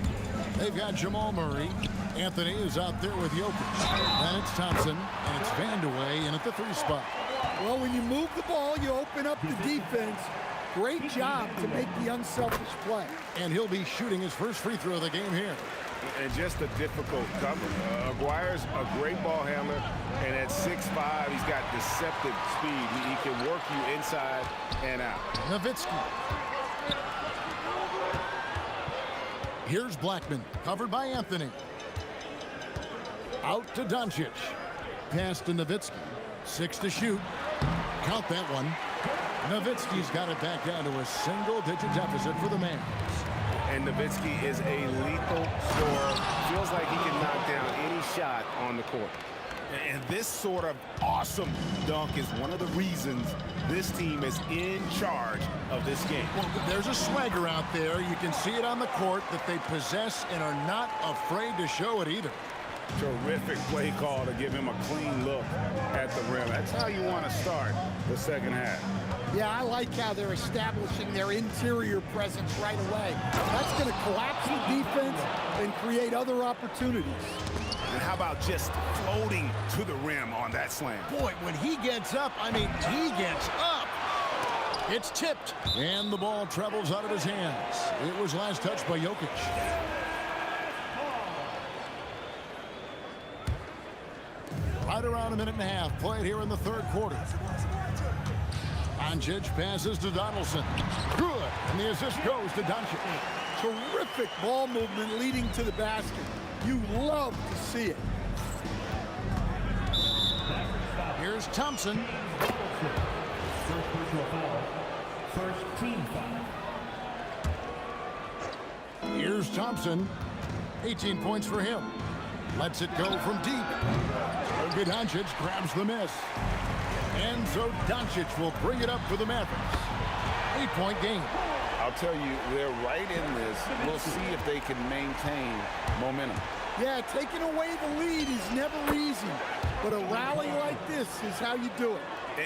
they've got Jamal Murray. Anthony is out there with Jokic. And it's Thompson, and it's Vandeweghe in at the 3 spot. Well, when you move the ball, you open up the defense. Great job to make the unselfish play. And he'll be shooting his first free throw of the game here. And just a difficult cover. Aguirre's a great ball handler, and at 6'5", he's got deceptive speed. He can work you inside and out. Nowitzki. Here's Blackman, covered by Anthony. Out to Doncic. Pass to Nowitzki. 6 to shoot. Count that one. Nowitzki's got it back down to a single-digit deficit for the man. And Nowitzki is a lethal scorer. Feels like he can knock down any shot on the court. And this sort of awesome dunk is one of the reasons this team is in charge of this game. Well, there's a swagger out there. You can see it on the court that they possess and are not afraid to show it either. Terrific play call to give him a clean look at the rim. That's how you want to start the second half. Yeah, I like how they're establishing their interior presence right away. That's going to collapse the defense and create other opportunities. And how about just floating to the rim on that slam? Boy, when he gets up, I mean, he gets up. It's tipped, and the ball travels out of his hands. It was last touched by Jokic. Right around a minute and a half played here in the third quarter. Doncic passes to Donaldson. Good, and the assist goes to Doncic. Terrific ball movement leading to the basket. You love to see it. Here's Thompson. First personal foul. First team foul. Here's Thompson. 18 points for him. Lets it go from deep. Doncic grabs the miss. And so Doncic will bring it up for the Mavericks. 8-point game. I'll tell you, they're right in this. We'll see if they can maintain momentum. Yeah, taking away the lead is never easy. But a rally like this is how you do it.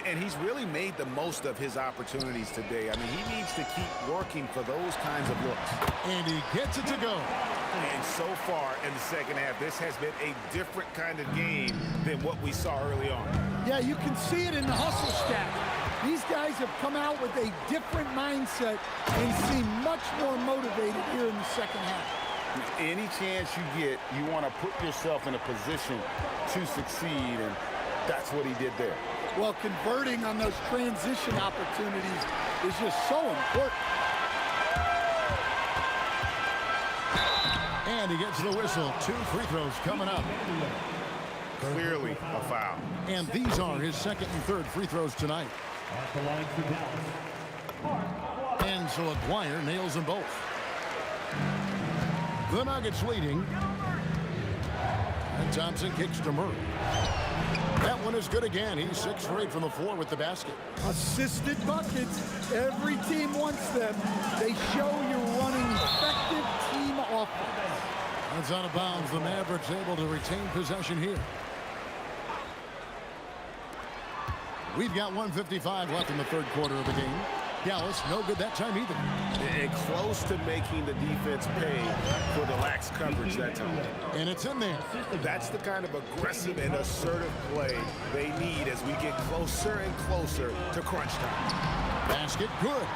And he's really made the most of his opportunities today. I mean, he needs to keep working for those kinds of looks. And he gets it to go. And so far in the second half, this has been a different kind of game than what we saw early on. Yeah, you can see it in the hustle stat. These guys have come out with a different mindset and seem much more motivated here in the second half. Any chance you get, you want to put yourself in a position to succeed, and that's what he did there. Well, converting on those transition opportunities is just so important. And he gets the whistle. 2 free throws coming up. Clearly a foul. And these are his second and third free throws tonight. Off the line for Dallas. And so Aguirre nails them both. The Nuggets leading. And Thompson kicks to Murray. That one is good again. He's 6 for 8 from the floor with the basket. Assisted buckets. Every team wants them. They show you're running effective team offense. That's out of bounds. The Mavericks able to retain possession here. We've got 1:55 left in the third quarter of the game. Dallas, no good that time either. And close to making the defense pay for the lax coverage that time. And it's in there. That's the kind of aggressive and assertive play they need as we get closer and closer to crunch time. Basket good.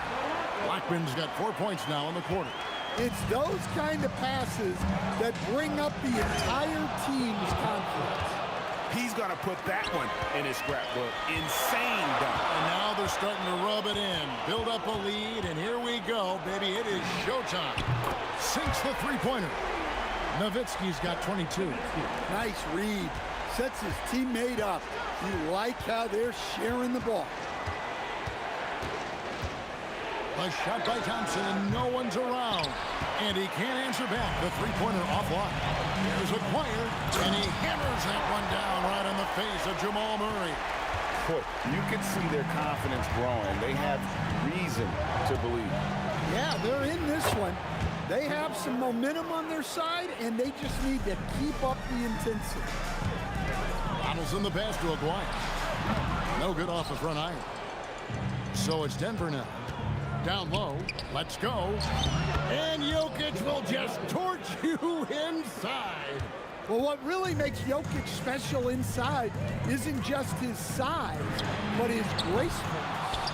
Blackman's got 4 points now in the quarter. It's those kind of passes that bring up the entire team's confidence. He's going to put that one in his scrapbook. Insane dunk. And now they're starting to rub it in. Build up a lead, and here we go, baby. It is showtime. Sinks the three-pointer. Nowitzki's got 22. Nice read. Sets his teammate up. You like how they're sharing the ball. A shot by Thompson, and no one's around. And he can't answer back. The three-pointer offline. Here's Aguirre, and he hammers that one down right in the face of Jamal Murray. Boy, you can see their confidence growing. They have reason to believe. Yeah, they're in this one. They have some momentum on their side, and they just need to keep up the intensity. Donaldson the pass to Aguirre. No good off the front iron. So it's Denver now. Down low. Let's go. And Jokic will just torch you inside. Well, what really makes Jokic special inside isn't just his size, but his gracefulness.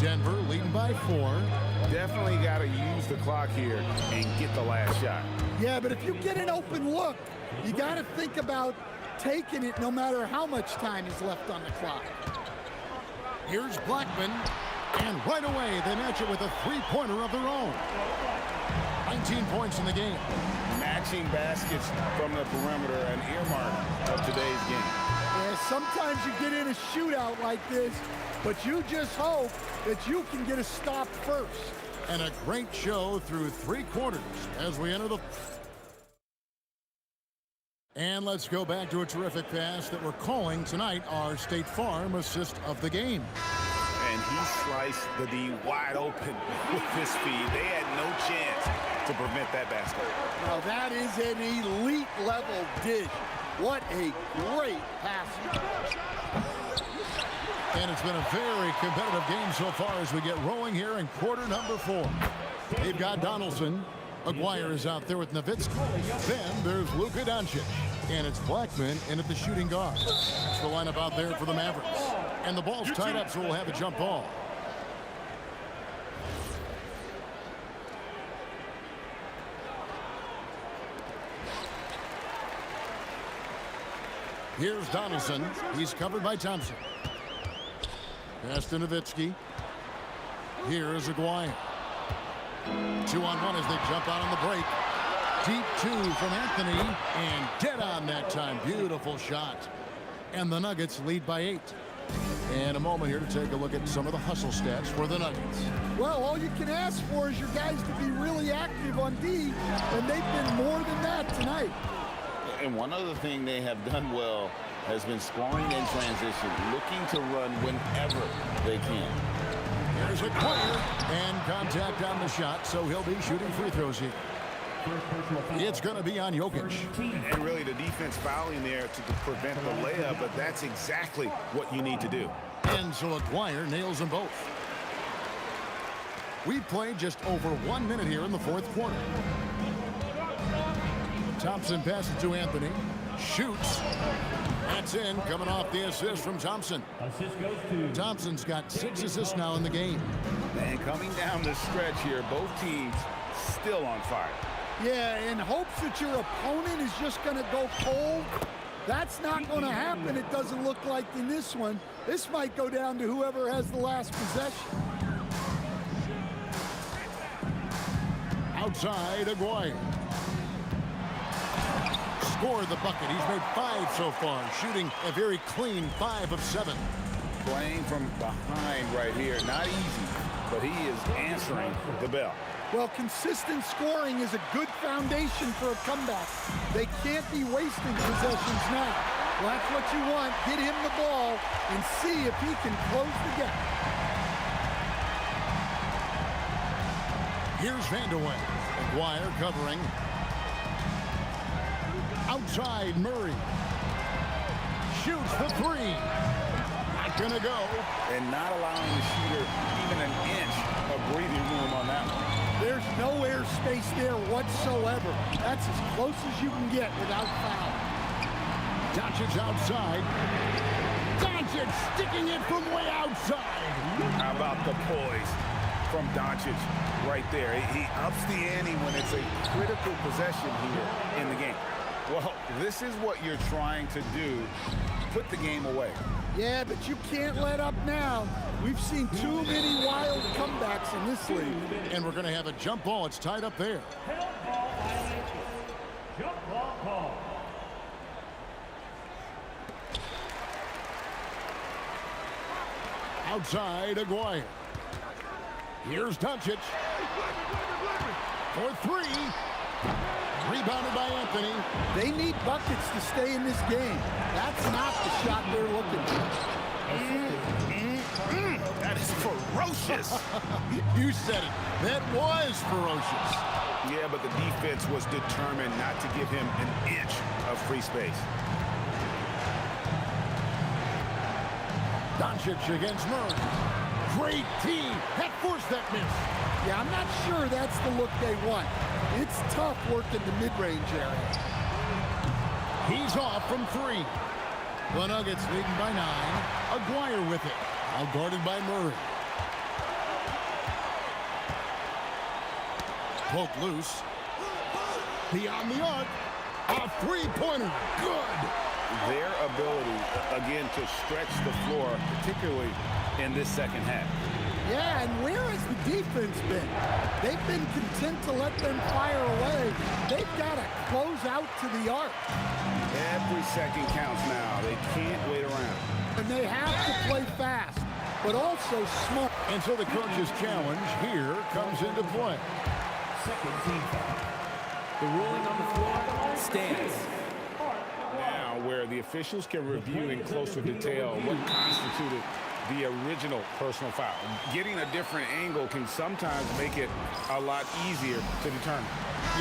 Denver leading by 4. Definitely got to use the clock here and get the last shot. Yeah, but if you get an open look, you got to think about taking it no matter how much time is left on the clock. Here's Blackman. And right away, they match it with a three-pointer of their own. 19 points in the game. Matching baskets from the perimeter, an earmark of today's game. Yeah, sometimes you get in a shootout like this, but you just hope that you can get a stop first. And a great show through 3 quarters as we enter the... And let's go back to a terrific pass that we're calling tonight our State Farm assist of the game. And he sliced the D wide open with his speed. They had no chance to prevent that basket. Now that is an elite level dish. What a great pass. And it's been a very competitive game so far as we get rolling here in quarter number 4. They've got Donaldson. Aguirre is out there with Nowitzki. Then there's Luka Doncic. And it's Blackman in at the shooting guard. That's the lineup out there for the Mavericks. And the ball's tied up, so we'll have a jump ball. Here's Donaldson. He's covered by Thompson. Pass to Nowitzki. Here is Aguirre. 2-on-1 as they jump out on the break. Deep 2 from Anthony. And dead on that time. Beautiful shot. And the Nuggets lead by 8. And a moment here to take a look at some of the hustle stats for the Nuggets. Well, all you can ask for is your guys to be really active on D, and they've been more than that tonight. And one other thing they have done well has been scoring in transition, looking to run whenever they can. Here's Aguirre, and contact on the shot, so he'll be shooting free throws here. It's going to be on Jokic. And really the defense fouling there to prevent the layup, but that's exactly what you need to do. And so Aguirre nails them both. We've played just over 1 minute here in the fourth quarter. Thompson passes to Anthony. Shoots. That's in, coming off the assist from Thompson. Assist goes to... Thompson's got 6 assists now in the game. And coming down the stretch here, both teams still on fire. Yeah, in hopes that your opponent is just going to go cold. That's not going to happen, it doesn't look like in this one. This might go down to whoever has the last possession. Outside, Aguirre. Scored the bucket. He's made 5 so far, shooting a very clean 5 of 7. Playing from behind right here, not easy, but he is answering the bell. Well, consistent scoring is a good foundation for a comeback. They can't be wasting possessions now. Well, that's what you want. Get him the ball and see if he can close the gap. Here's Vanderway. Aguirre covering. Outside, Murray. Shoots the 3. Not gonna go. And not allowing the shooter even an inch of breathing room on that one. There's no airspace there whatsoever. That's as close as you can get without foul. Doncic outside. Doncic sticking it from way outside. How about the poise from Doncic right there? He ups the ante when it's a critical possession here in the game. Well, this is what you're trying to do. Put the game away. Yeah, but you can't let up now. We've seen too many wild comebacks in this league. And we're going to have a jump ball. It's tied up there. Jump ball call. Outside, Aguirre. Here's Doncic. For 3. Rebounded by Anthony. They need buckets to stay in this game. That's not the shot they're looking for. That is ferocious. You said it. That was ferocious. Yeah, but the defense was determined not to give him an inch of free space. Doncic against Murray. Great team. That forced that miss. Yeah, I'm not sure that's the look they want. It's tough working the mid-range area. He's off from 3. The Nuggets leading by 9. Aguirre with it. Now guarded by Murray. Poke loose. Beyond the arc. A 3-pointer. Good. Their ability, again, to stretch the floor, particularly in this second half. Yeah, and where has the defense been? They've been content to let them fire away. They've got to close out to the arc. Every second counts now. They can't wait around. And they have to play fast, but also smart. And so the coach's challenge here comes into play. Second team foul. The ruling on the floor stands. Now, where the officials can review in closer detail what constituted the original personal foul. Getting a different angle can sometimes make it a lot easier to determine.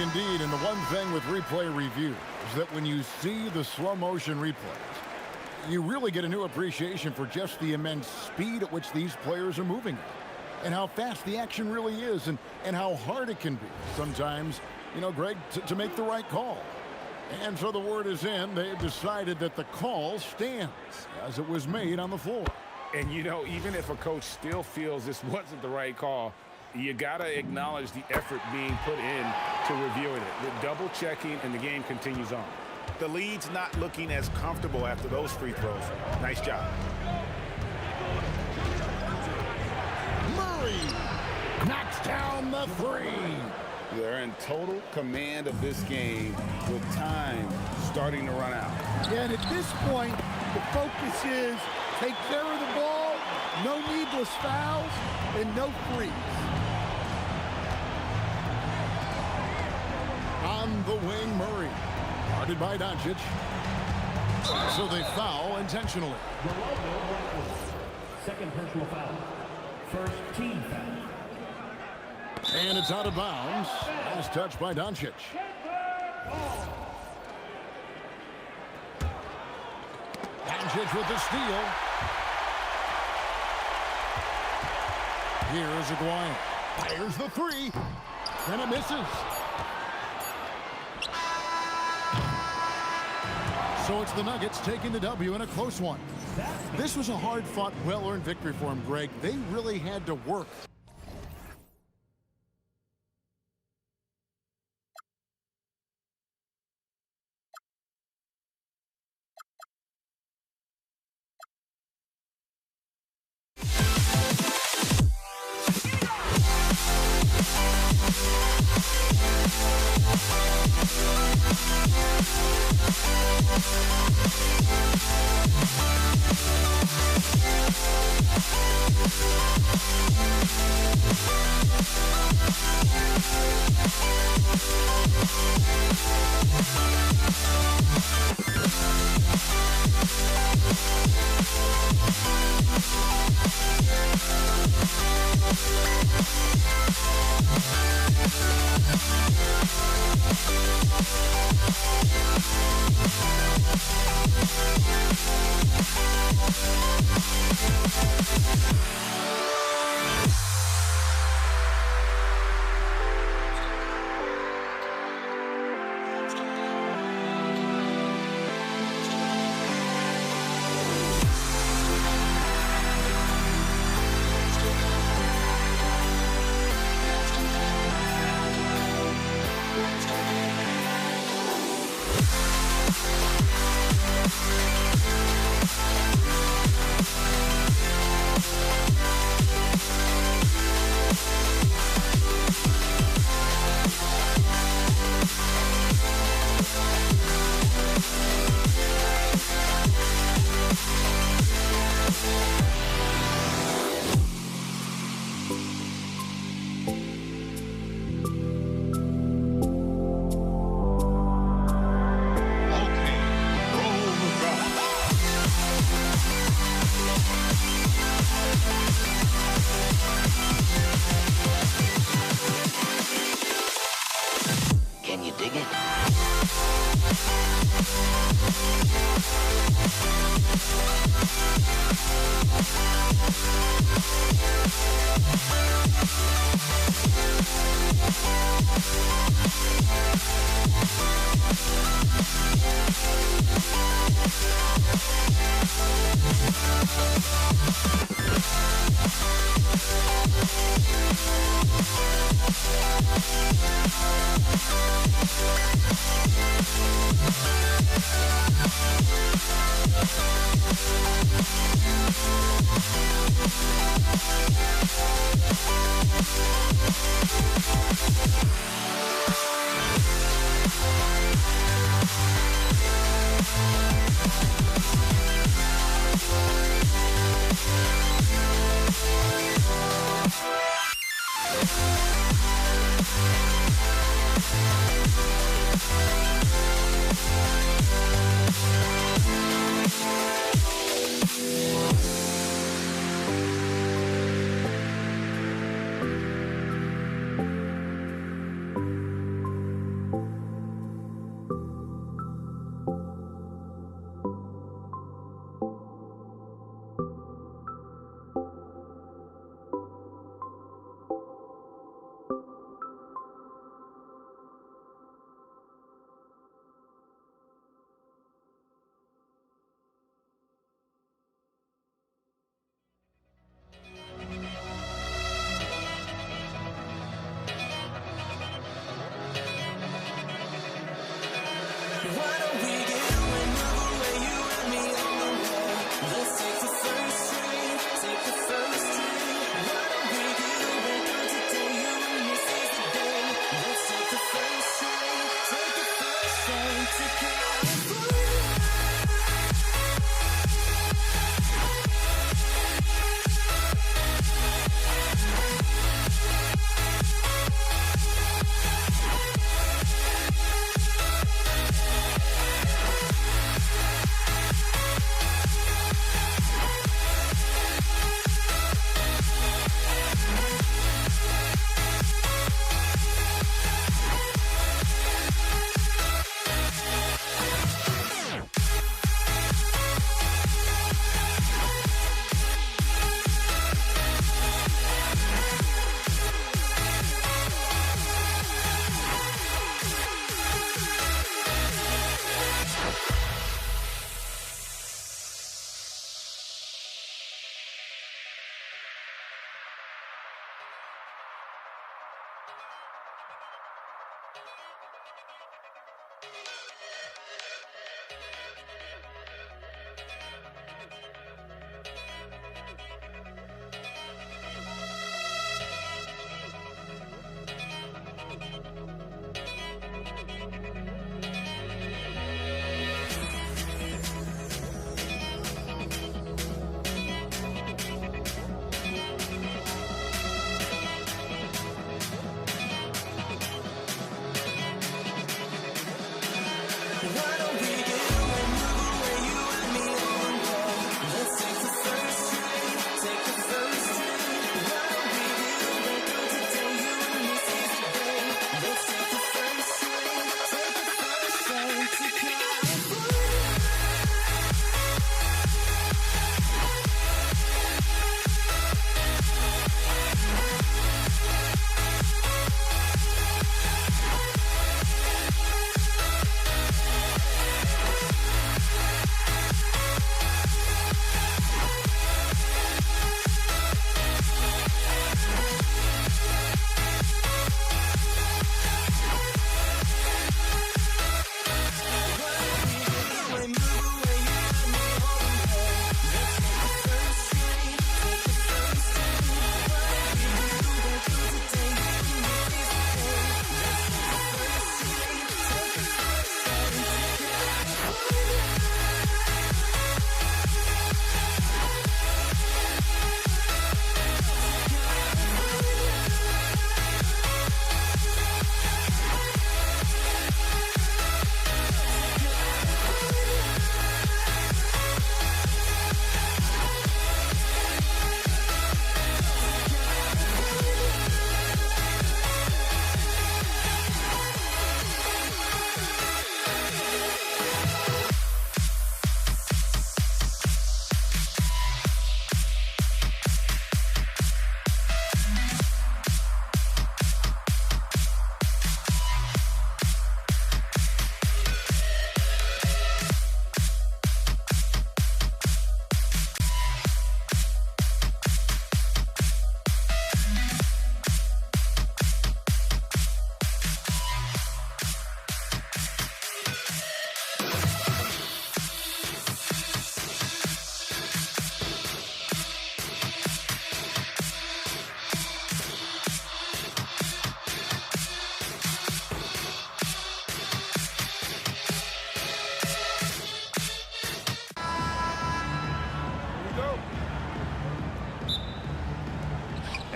Indeed, and the one thing with replay review is that when you see the slow motion replays, you really get a new appreciation for just the immense speed at which these players are moving and how fast the action really is and how hard it can be sometimes, you know, Greg, to make the right call. And so the word is in. They've decided that the call stands as it was made on the floor. And, you know, even if a coach still feels this wasn't the right call, you got to acknowledge the effort being put in to reviewing it. The double checking, and the game continues on. The lead's not looking as comfortable after those free throws. Nice job. Murray knocks down the 3. They're in total command of this game with time starting to run out. Yeah, and at this point, the focus is take care of the ball, no needless fouls, and no threes. On the wing, Murray. Guarded by Doncic. So they foul intentionally. Second personal foul. First team foul. And it's out of bounds. Last touch by Doncic. Doncic with the steal. Here's Aguirre. Fires the 3. And it misses. So it's the Nuggets taking the W in a close one. This was a hard-fought, well-earned victory for them, Greg. They really had to work.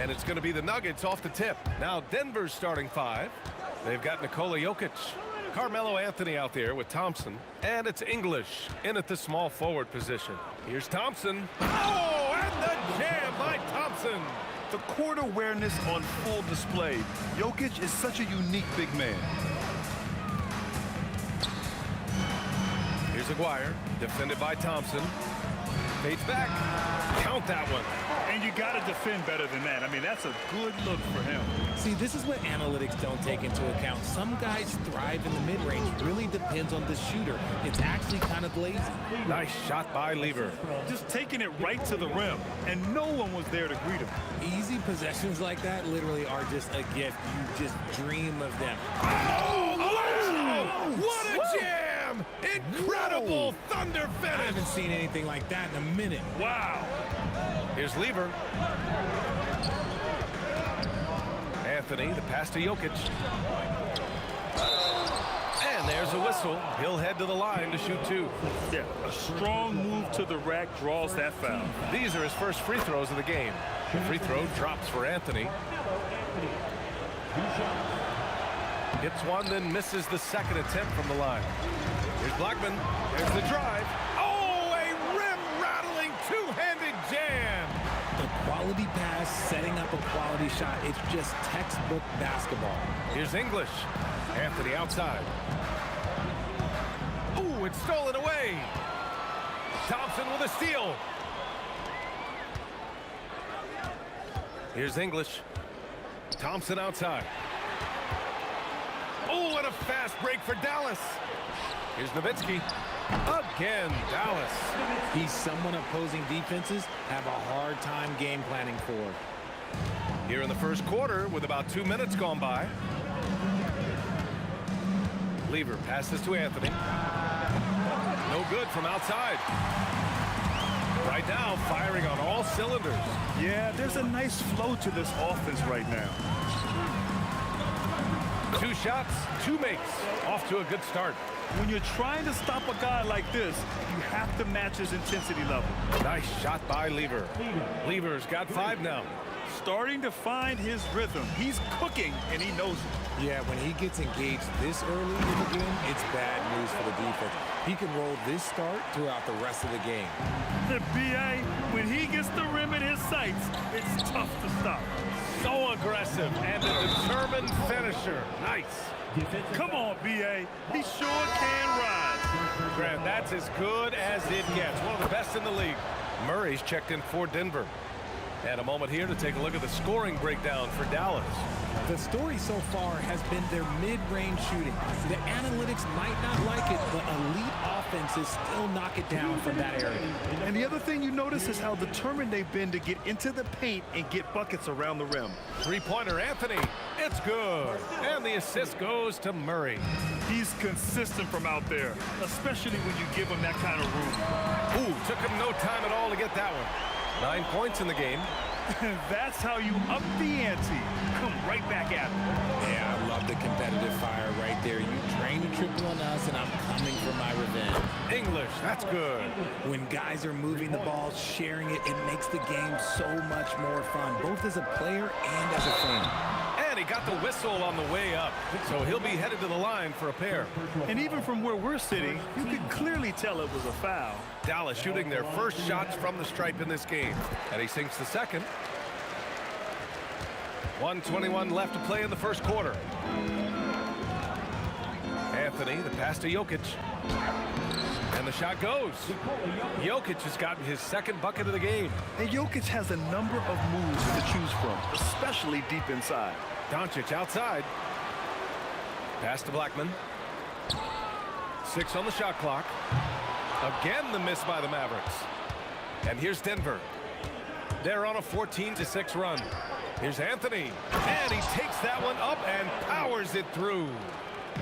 And it's going to be the Nuggets off the tip. Now Denver's starting 5. They've got Nikola Jokic, Carmelo Anthony out there with Thompson, and it's English in at the small forward position. Here's Thompson. Oh, and the jam by Thompson. The court awareness on full display. Jokic is such a unique big man. Here's Aguirre, defended by Thompson. Fades back. Count that one. And you got to defend better than that. I mean, that's a good look for him. See, this is what analytics don't take into account. Some guys thrive in the mid-range. Really depends on the shooter. It's actually kind of lazy. Nice shot by Lever. Just taking it right to the rim, and no one was there to greet him. Easy possessions like that literally are just a gift. You just dream of them. Oh, what a jam! Incredible thunder finish! I haven't seen anything like that in a minute. Wow. Here's Lever. Anthony, the pass to Jokic. And there's a whistle. He'll head to the line to shoot 2. Yeah, a strong move to the rack draws that foul. These are his first free throws of the game. The free throw drops for Anthony. Hits one, then misses the second attempt from the line. Here's Blackman. There's the drive. Oh, a rim-rattling two-handed jam. The quality pass, setting up a quality shot. It's just textbook basketball. Here's English. Anthony outside. Ooh, it's stolen away. Thompson with a steal. Here's English. Thompson outside. Oh, and a fast break for Dallas. Here's Nowitzki. Again, Dallas. He's someone opposing defenses have a hard time game planning for. Here in the first quarter with about 2 minutes gone by. Lever passes to Anthony. No good from outside. Right now, firing on all cylinders. Yeah, there's a nice flow to this offense right now. 2 shots, 2 makes. Off to a good start. When you're trying to stop a guy like this, you have to match his intensity level. Nice shot by Lever. Lever's got 5 now. Starting to find his rhythm. He's cooking, and he knows it. Yeah, when he gets engaged this early in the game, it's bad news for the defense. He can roll this start throughout the rest of the game. The BA, when he gets the rim in his sights, it's tough to stop. So aggressive and a determined finisher. Nice. Come on, BA. He sure can rise. Grant, that's as good as it gets. One of the best in the league. Murray's checked in for Denver. And a moment here to take a look at the scoring breakdown for Dallas. The story so far has been their mid-range shooting. The analytics might not like it, but elite offenses still knock it down from that area. And the other thing you notice is how determined they've been to get into the paint and get buckets around the rim. Three-pointer, Anthony. It's good. And the assist goes to Murray. He's consistent from out there, especially when you give him that kind of room. Ooh, took him no time at all to get that one. 9 points in the game. That's how you up the ante. Come right back at him. Yeah, I love the competitive fire right there. You drain the triple on us, and I'm coming for my revenge. English, that's good. When guys are moving the ball, sharing it, it makes the game so much more fun, both as a player and as a fan. And he got the whistle on the way up, so he'll be headed to the line for a pair. And even from where we're sitting, you can clearly tell it was a foul. Dallas shooting their first shots from the stripe in this game. And he sinks the second. 1:21 left to play in the first quarter. Anthony, the pass to Jokic. And the shot goes. Jokic has gotten his second bucket of the game. And Jokic has a number of moves to choose from, especially deep inside. Doncic outside. Pass to Blackman. 6 on the shot clock. Again, the miss by the Mavericks. And here's Denver. They're on a 14-6 run. Here's Anthony. And he takes that one up and powers it through.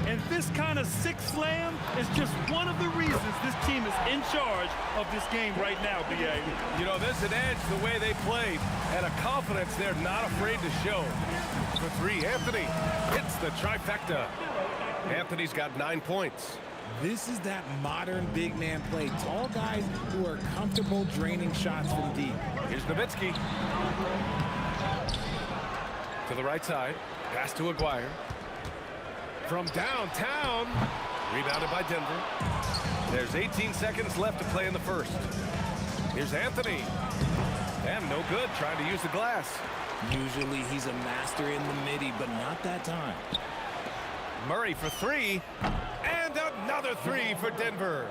And this kind of six slam is just one of the reasons this team is in charge of this game right now, B.A. You know, there's an edge the way they played and a confidence they're not afraid to show. For 3, Anthony hits the trifecta. Anthony's got 9 points. This is that modern big man play. Tall guys who are comfortable draining shots from deep. Here's Nowitzki. To the right side. Pass to Aguirre. From downtown. Rebounded by Denver. There's 18 seconds left to play in the first. Here's Anthony. And no good, trying to use the glass. Usually he's a master in the midi, but not that time. Murray for three. And another three for Denver.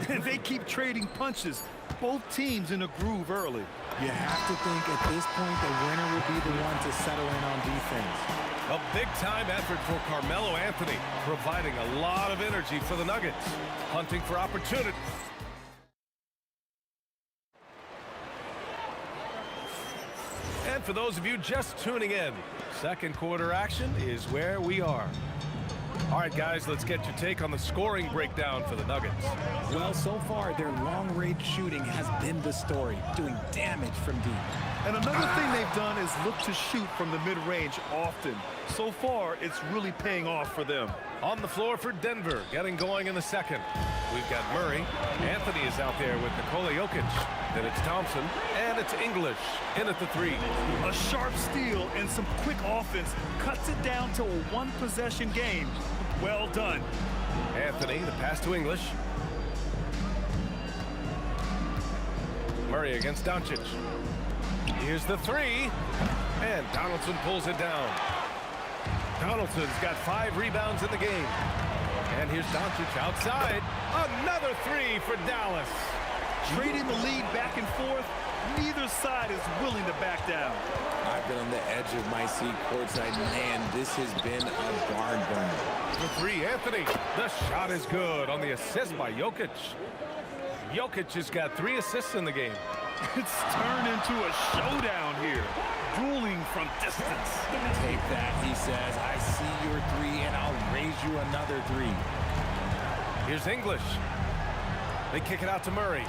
And they keep trading punches. Both teams in a groove early. You have to think at this point the winner will be the one to settle in on defense. A big-time effort for Carmelo Anthony, providing a lot of energy for the Nuggets, hunting for opportunity. And for those of you just tuning in, second quarter action is where we are. All right, guys, let's get your take on the scoring breakdown for the Nuggets. Well, so far, their long-range shooting has been the story, doing damage from deep. And another thing they've done is look to shoot from the mid-range often. So far, it's really paying off for them. On the floor for Denver, getting going in the second. We've got Murray. Anthony is out there with Nikola Jokic. Then it's Thompson, and it's English in at the three. A sharp steal and some quick offense cuts it down to a one-possession game. Well done. Anthony, the pass to English. Murray against Doncic. Here's the three, and Donaldson pulls it down. Donaldson's got 5 rebounds in the game. And here's Doncic outside. Another three for Dallas. Trading the lead back and forth, neither side is willing to back down. I've been on the edge of my seat courtside. Man, this has been a barn burner. The three, Anthony. The shot is good on the assist by Jokic. Jokic has got 3 assists in the game. It's turned into a showdown here. Dueling from distance. Take that, he says. I see your 3, and I'll raise you another 3. Here's English. They kick it out to Murray.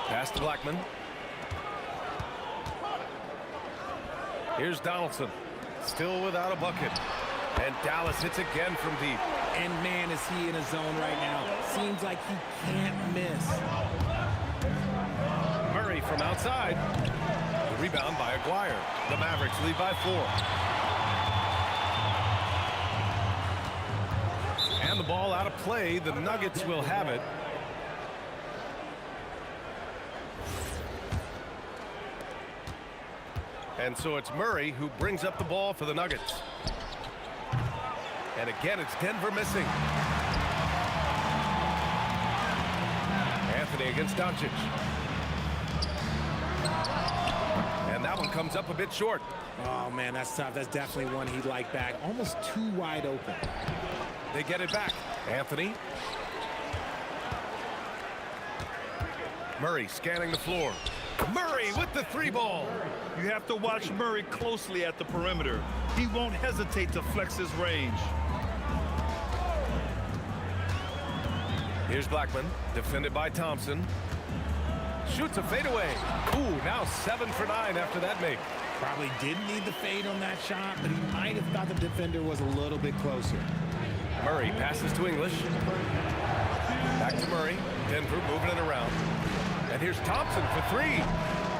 Pass to Blackman. Here's Donaldson. Still without a bucket. And Dallas hits again from deep. And man, is he in a zone right now. Seems like he can't miss. Murray from outside. The rebound by Aguirre. The Mavericks lead by 4. And the ball out of play. The Nuggets will have it. And so it's Murray who brings up the ball for the Nuggets. And again, it's Denver missing. Anthony against Doncic. And that one comes up a bit short. Oh, man, that's tough. That's definitely one he'd like back. Almost too wide open. They get it back. Anthony. Murray scanning the floor. Murray with the 3 ball. You have to watch Murray closely at the perimeter. He won't hesitate to flex his range. Here's Blackman, defended by Thompson. Shoots a fadeaway. Ooh, now 7 for 9 after that make. Probably didn't need the fade on that shot, but he might have thought the defender was a little bit closer. Murray passes to English. Back to Murray. Denver moving it around. And here's Thompson for 3.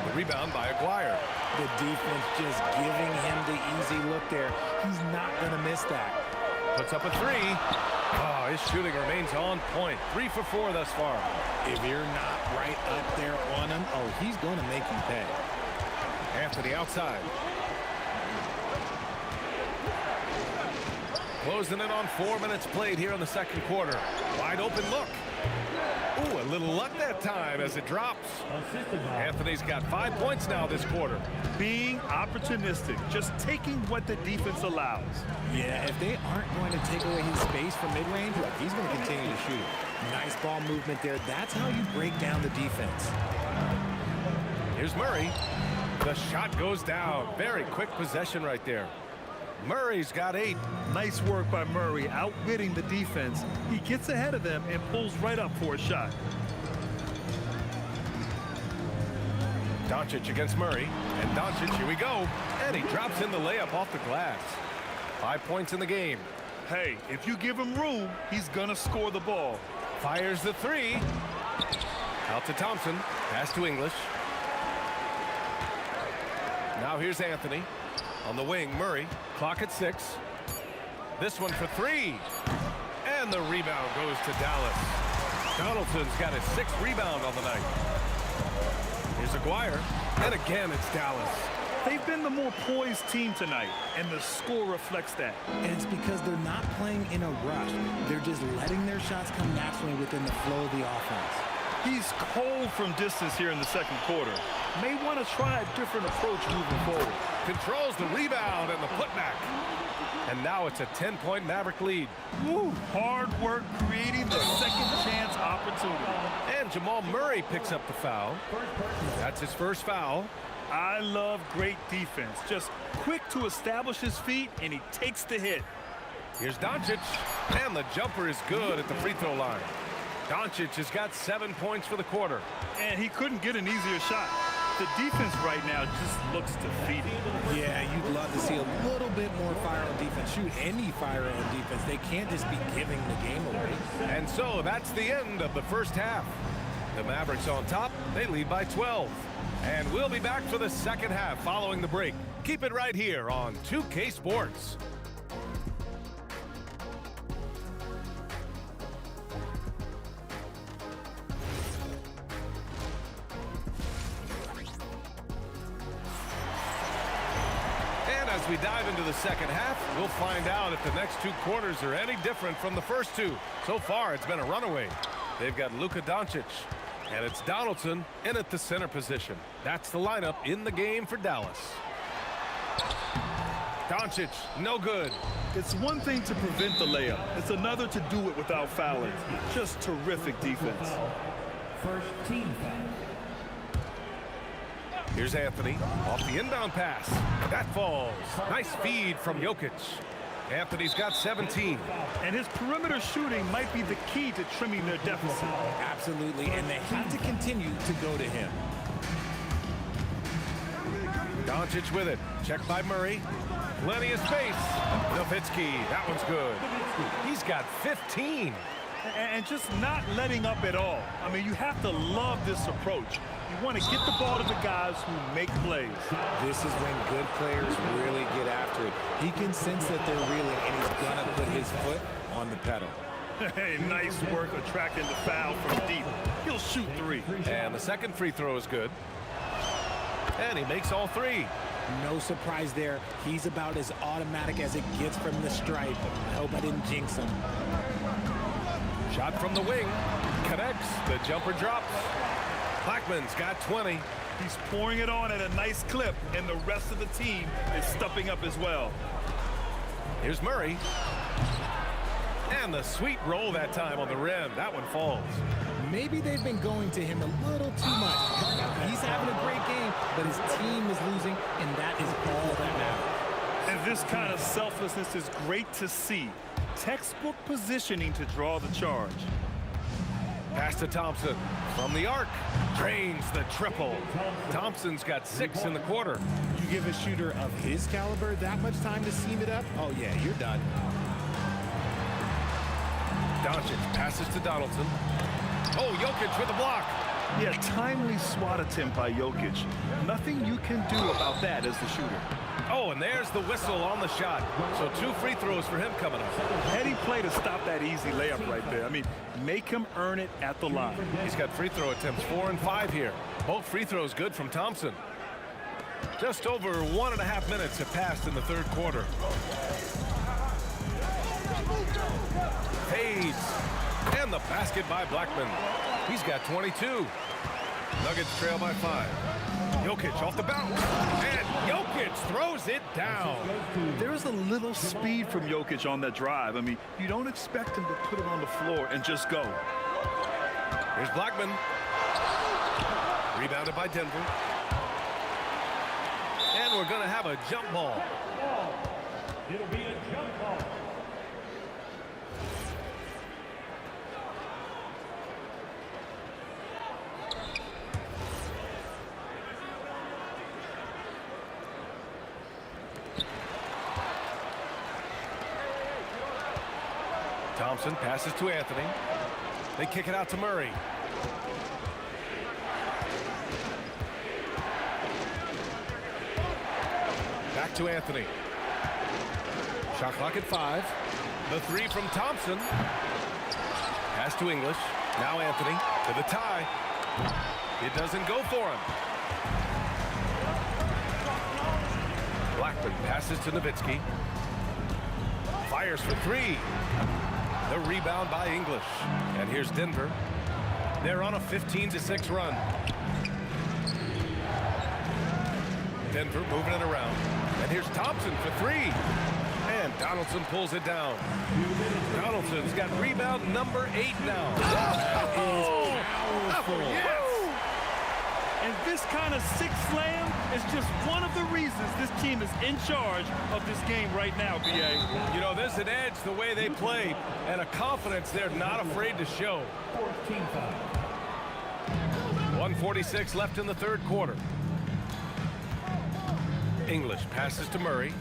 The rebound by Aguirre. The defense just giving him the easy look there. He's not going to miss that. Puts up a 3. Oh, his shooting remains on point. 3 for 4 thus far. If you're not right up there on him, oh, he's going to make you pay. Anthony outside. Closing in on 4 minutes played here in the second quarter. Wide open look. Ooh, a little luck that time as it drops. Anthony's got 5 points now this quarter. Being opportunistic, just taking what the defense allows. Yeah, if they aren't going to take away his space from mid-range, look, he's going to continue to shoot. Nice ball movement there. That's how you break down the defense. Here's Murray. The shot goes down. Very quick possession right there. Murray's got 8. Nice work by Murray, outwitting the defense. He gets ahead of them and pulls right up for a shot. Doncic against Murray. And Doncic, here we go. And he drops in the layup off the glass. 5 points in the game. Hey, if you give him room, he's gonna score the ball. Fires the 3. Out to Thompson. Pass to English. Now here's Anthony. On the wing, Murray. Clock at 6. This one for 3. And the rebound goes to Dallas. Donaldson's got his 6th rebound on the night. Here's Aguirre. And again, it's Dallas. They've been the more poised team tonight, and the score reflects that. And it's because they're not playing in a rush. They're just letting their shots come naturally within the flow of the offense. He's cold from distance here in the second quarter. May want to try a different approach moving forward. Controls the rebound and the putback. And now it's a 10-point Maverick lead. Woo, hard work creating the second chance opportunity. And Jamal Murray picks up the foul. That's his first foul. I love great defense. Just quick to establish his feet, and he takes the hit. Here's Doncic, and the jumper is good at the free throw line. Doncic has got 7 points for the quarter. And he couldn't get an easier shot. The defense right now just looks defeated. Yeah, you'd love to see a little bit more fire on defense. Shoot, any fire on defense. They can't just be giving the game away. And so that's the end of the first half. The Mavericks on top. They lead by 12. And we'll be back for the second half following the break. Keep it right here on 2K Sports. And as we dive into the second half, we'll find out if the next 2 quarters are any different from the first 2. So far, it's been a runaway. They've got Luka Doncic. And it's Donaldson in at the center position. That's the lineup in the game for Dallas. Doncic, no good. It's one thing to prevent the layup. It's another to do it without fouling. Just terrific defense. First team foul. Here's Anthony off the inbound pass. That falls. Nice feed from Jokic. Anthony's got 17. And his perimeter shooting might be the key to trimming their deficit. Absolutely, and they have to continue to go to him. Doncic with it. Checked by Murray. Plenty of space. Nowitzki, that one's good. He's got 15. And just not letting up at all. I mean, you have to love this approach. You want to get the ball to the guys who make plays. This is when good players really get after it. He can sense that they're reeling, and he's going to put his foot on the pedal. Hey, nice work attracting the foul from deep. He'll shoot 3. And the second free throw is good. And he makes all 3. No surprise there. He's about as automatic as it gets from the stripe. I hope I didn't jinx him. Shot from the wing. Connects. The jumper drops. Blackman's got 20. He's pouring it on at a nice clip, and the rest of the team is stepping up as well. Here's Murray. And the sweet roll that time on the rim. That one falls. Maybe they've been going to him a little too much. He's having a great game, but his team is losing, and that is all that matters. And this kind of selflessness is great to see. Textbook positioning to draw the charge. Pass to Thompson from the arc. Drains the triple. Thompson's got 6 in the quarter. You give a shooter of his caliber that much time to seam it up? Oh, yeah, you're done. Doncic passes to Donaldson. Oh, Jokic with a block. Yeah, timely swat attempt by Jokic. Nothing you can do about that as the shooter. Oh, and there's the whistle on the shot. So 2 free throws for him coming up. Heady play to stop that easy layup right there. I mean, make him earn it at the line. He's got free throw attempts 4 and 5 here. Both free throws good from Thompson. Just over 1.5 minutes have passed in the third quarter. Fades. And the basket by Blackman. He's got 22. Nuggets trail by 5. Jokic off the bounce. And Jokic throws it down. There's a little speed from Jokic on that drive. I mean, you don't expect him to put it on the floor and just go. Here's Blackman. Rebounded by Denver. And we're going to have a jump ball. It'll be a jump ball. Thompson passes to Anthony. They kick it out to Murray. Back to Anthony. Shot clock at 5. The 3 from Thompson. Pass to English. Now Anthony to the tie. It doesn't go for him. Blackman passes to Nowitzki. Fires for 3. The rebound by English. And here's Denver. They're on a 15-6 run. Denver moving it around. And here's Thompson for 3. And Donaldson pulls it down. Donaldson's got rebound number 8 now. That is powerful. Yes. And this kind of six slam is just one of the reasons this team is in charge of this game right now, B.A. You know, there's an edge the way they play and a confidence they're not afraid to show. 1:46 left in the third quarter. English passes to Murray.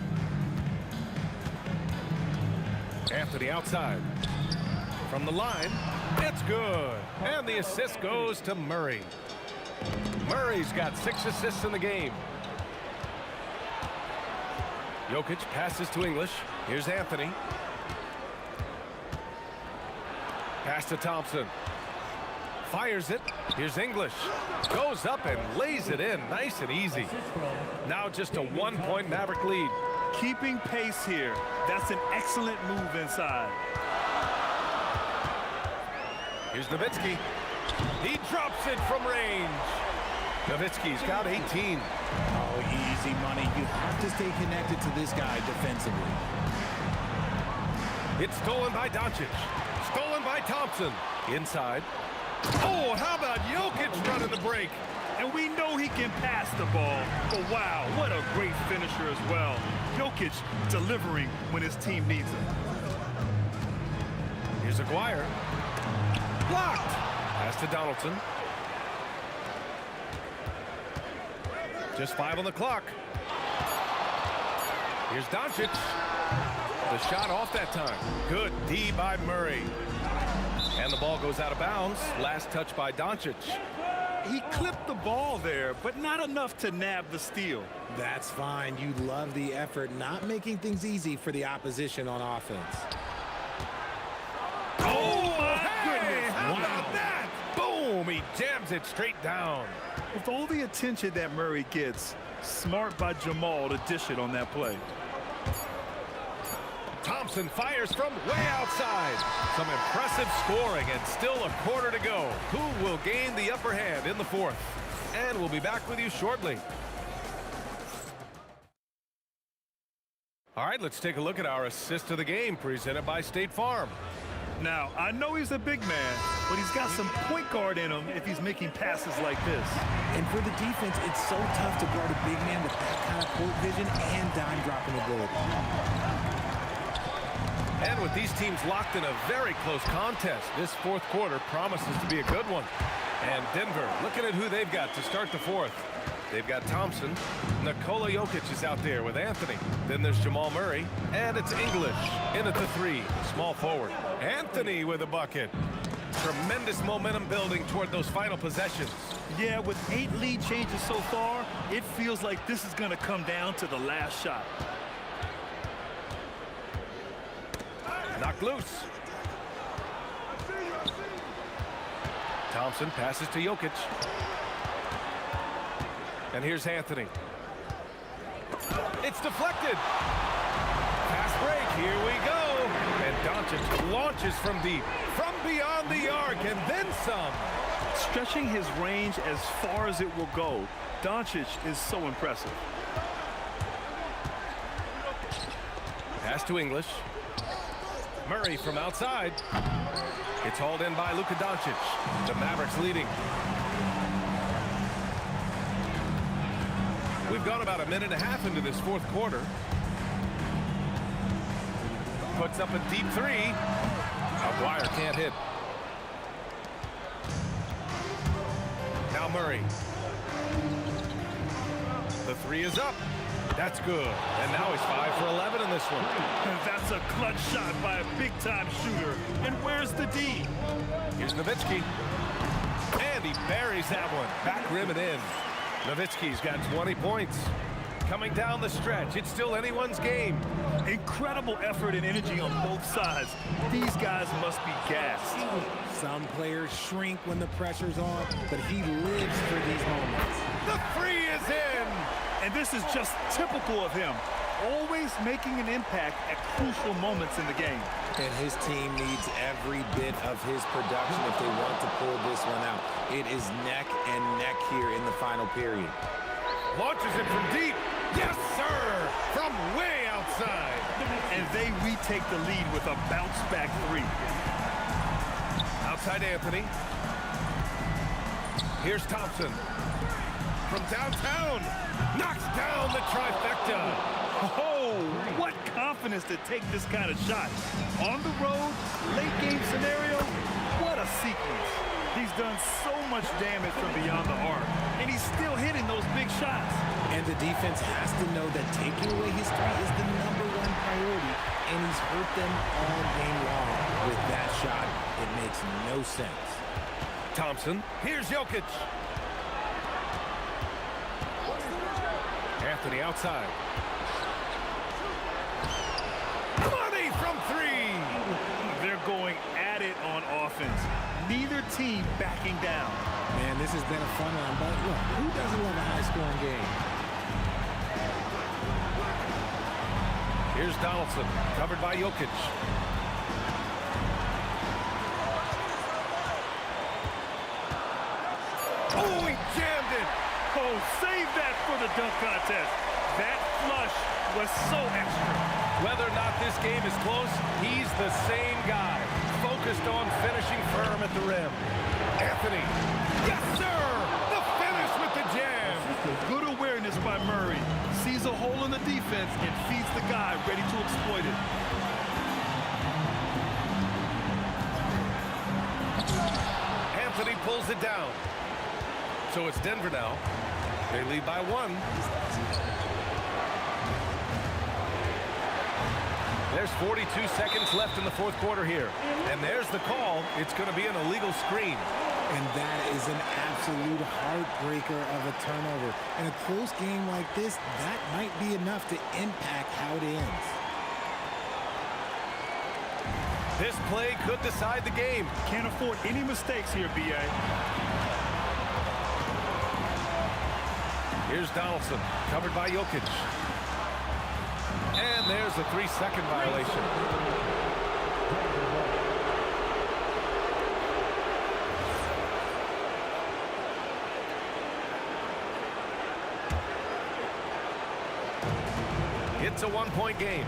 Anthony outside. From the line, it's good. And the assist goes to Murray. Murray's got 6 assists in the game. Jokic passes to English. Here's Anthony. Pass to Thompson. Fires it. Here's English. Goes up and lays it in. Nice and easy. Now just a 1-point Maverick lead. Keeping pace here. That's an excellent move inside. Here's Nowitzki. He drops it from range. Nowitzki's got 18. Oh, easy money. You have to stay connected to this guy defensively. It's stolen by Doncic. Stolen by Thompson. Inside. Oh, how about Jokic running the break? And we know he can pass the ball. But wow, what a great finisher as well. Jokic delivering when his team needs him. Here's Aguirre. Blocked. Pass to Donaldson. Just 5 on the clock. Here's Doncic. The shot off that time. Good D by Murray. And the ball goes out of bounds. Last touch by Doncic. He clipped the ball there, but not enough to nab the steal. That's fine. You love the effort, not making things easy for the opposition on offense. Oh, my goodness. How about that? Boom. He jams it straight down. With all the attention that Murray gets, smart by Jamal to dish it on that play. Thompson fires from way outside. Some impressive scoring and still a quarter to go. Who will gain the upper hand in the fourth? And we'll be back with you shortly. All right, let's take a look at our assist of the game presented by State Farm. Now, I know he's a big man, but he's got some point guard in him if he's making passes like this. And for the defense, it's so tough to guard a big man with that kind of court vision and dime dropping ability. And with these teams locked in a very close contest, this fourth quarter promises to be a good one. And Denver, looking at who they've got to start the fourth. They've got Thompson. Nikola Jokic is out there with Anthony. Then there's Jamal Murray. And it's English in at the 3. Small forward. Anthony with a bucket. Tremendous momentum building toward those final possessions. Yeah, with 8 lead changes so far, it feels like this is going to come down to the last shot. Knocked loose. Thompson passes to Jokic. And here's Anthony. It's deflected. Fast break. Here we go. And Doncic launches from deep, from beyond the arc, and then some. Stretching his range as far as it will go. Doncic is so impressive. Pass to English. Murray from outside. It's hauled in by Luka Doncic. The Mavericks leading. We've gone about a minute and a half into this fourth quarter. Puts up a deep 3. Aguirre can't hit. Now Murray. The 3 is up. That's good. And now he's 5 for 11 in this one. And that's a clutch shot by a big-time shooter. And where's the D? Here's Nowitzki. And he buries that one. Back rim and in. Nowitzki's got 20 points. coming down the stretch. It's still anyone's game. Incredible effort and energy on both sides. These guys must be gassed. Some players shrink when the pressure's on, but he lives for these moments. The three is in! And this is just typical of him. Always making an impact at crucial moments in the game. And his team needs every bit of his production if they want to pull this one out. It is neck and neck here in the final period. Launches it from deep. Yes, sir! From way outside. And they retake the lead with a bounce-back three. Outside Anthony. Here's Thompson. From downtown. Knocks down the trifecta. Oh, what confidence to take this kind of shot. On the road, late game scenario, what a sequence. He's done so much damage from beyond the arc, and he's still hitting those big shots. And the defense has to know that taking away his three is the #1 priority, and he's hurt them all game long. With that shot, it makes no sense. Thompson, here's Jokic. Anthony outside. Money from three. They're going at it on offense. Neither team backing down. Man, this has been a fun one, but look, who doesn't love a high-scoring game? Here's Donaldson, covered by Jokic. Oh, he jammed it. Oh, save that for the dunk contest. That flush was so extra. Whether or not this game is close, he's the same guy, focused on finishing firm at the rim. Anthony, yes, sir! The finish with the jam. Good awareness by Murray. Sees a hole in the defense and feeds the guy ready to exploit it. Anthony pulls it down. So it's Denver now. They lead by 1. There's 42 seconds left in the fourth quarter here. And there's the call. It's going to be an illegal screen. And that is an absolute heartbreaker of a turnover. In a close game like this, that might be enough to impact how it ends. This play could decide the game. Can't afford any mistakes here, B.A. Here's Donaldson, covered by Jokic. And there's a 3-second violation. It's a 1-point game.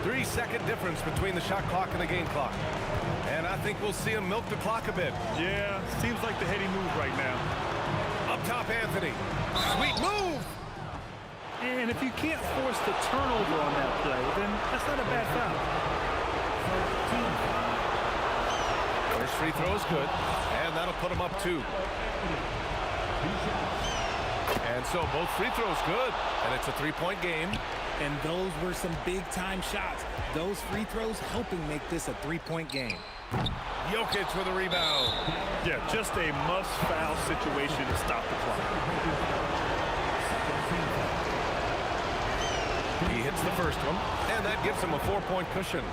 3-second difference between the shot clock and the game clock. And I think we'll see him milk the clock a bit. Yeah, seems like the heady move right now. Up top, Anthony. Sweet move! And if you can't force the turnover on that play, then that's not a bad foul. First free throw is good, and that'll put him up 2. And so both free throws good, and it's a 3-point game. And those were some big-time shots. Those free throws helping make this a 3-point game. Jokic with a rebound. Yeah, just a must-foul situation to stop the clock. He hits the first one, and that gives him a 4-point cushion.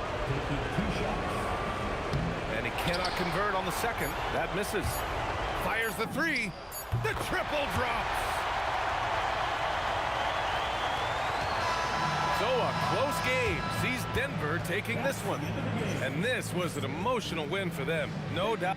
And he cannot convert on the second. That misses. Fires the 3. The triple drops. So a close game sees Denver taking this one. And this was an emotional win for them, no doubt.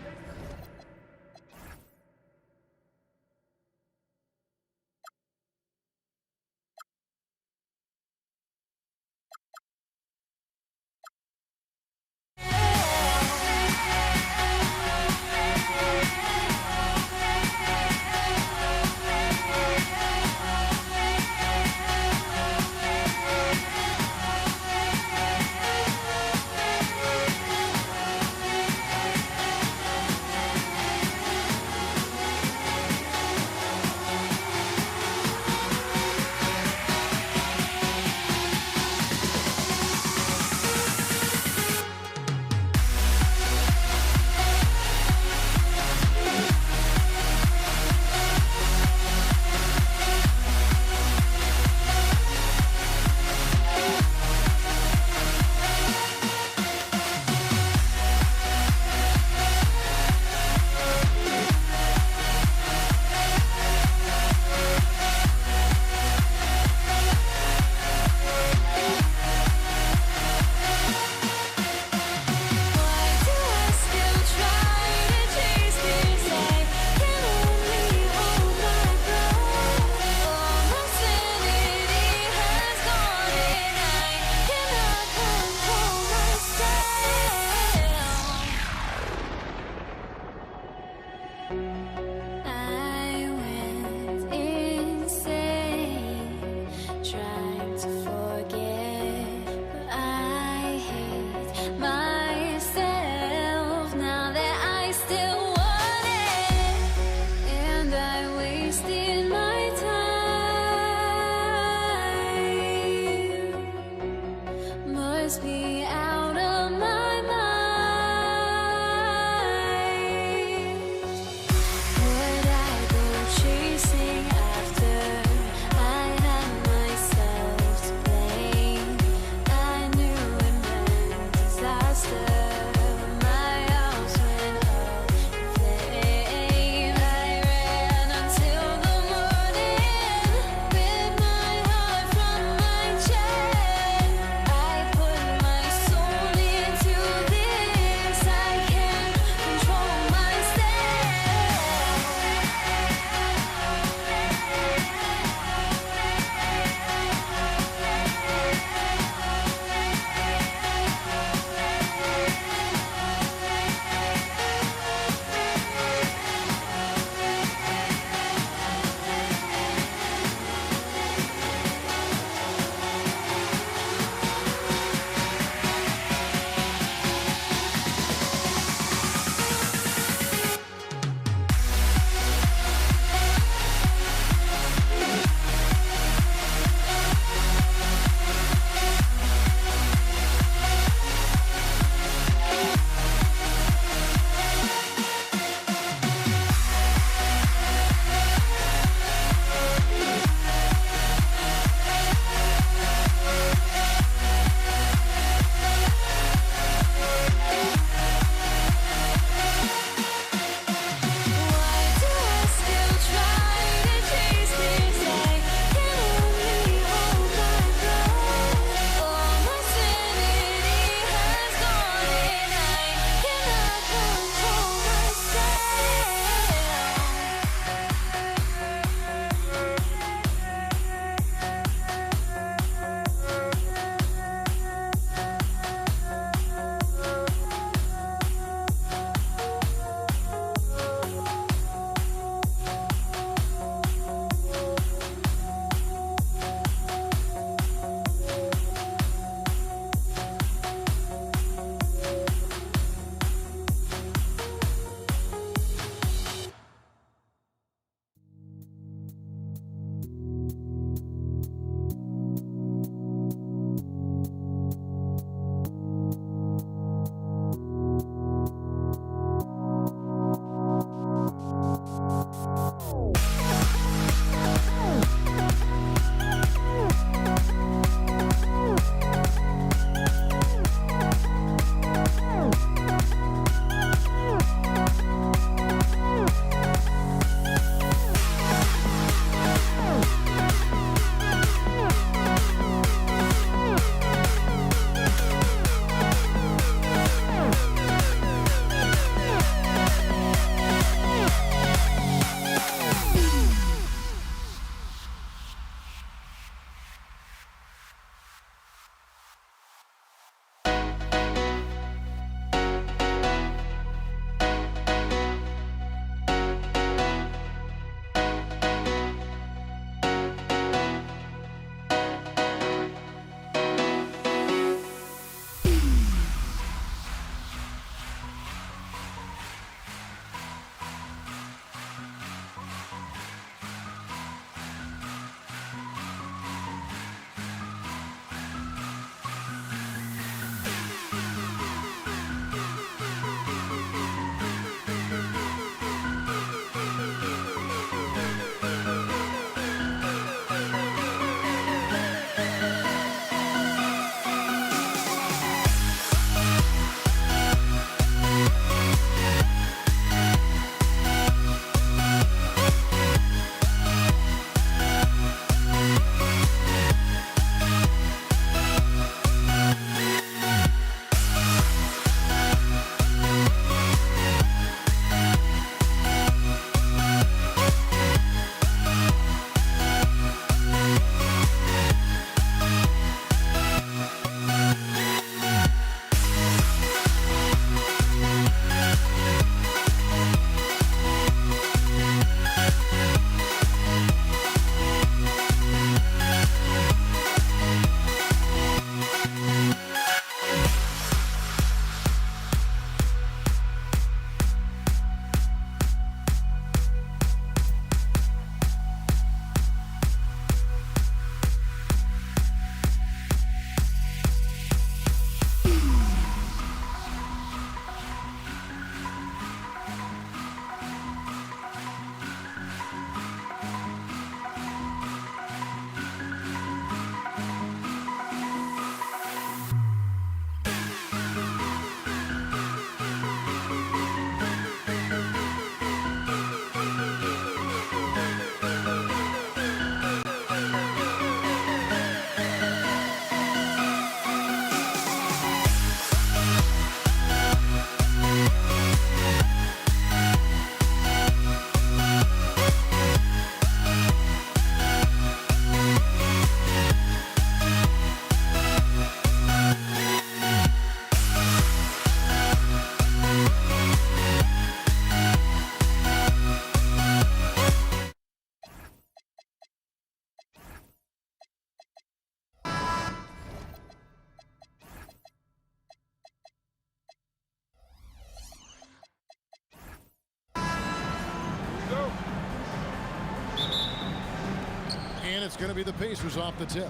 And it's going to be the Pacers off the tip.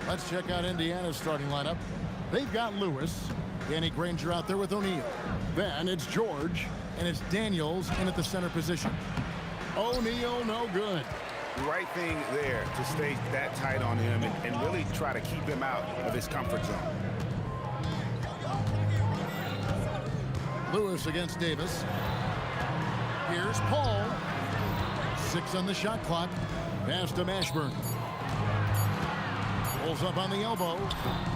Let's check out Indiana's starting lineup. They've got Lewis, Danny Granger out there with O'Neal. Then it's George, and it's Daniels in at the center position. O'Neal, no good. Right thing there to stay that tight on him and really try to keep him out of his comfort zone. Lewis against Davis. Here's Paul. 6 on the shot clock. Pass to Mashburn. Pulls up on the elbow.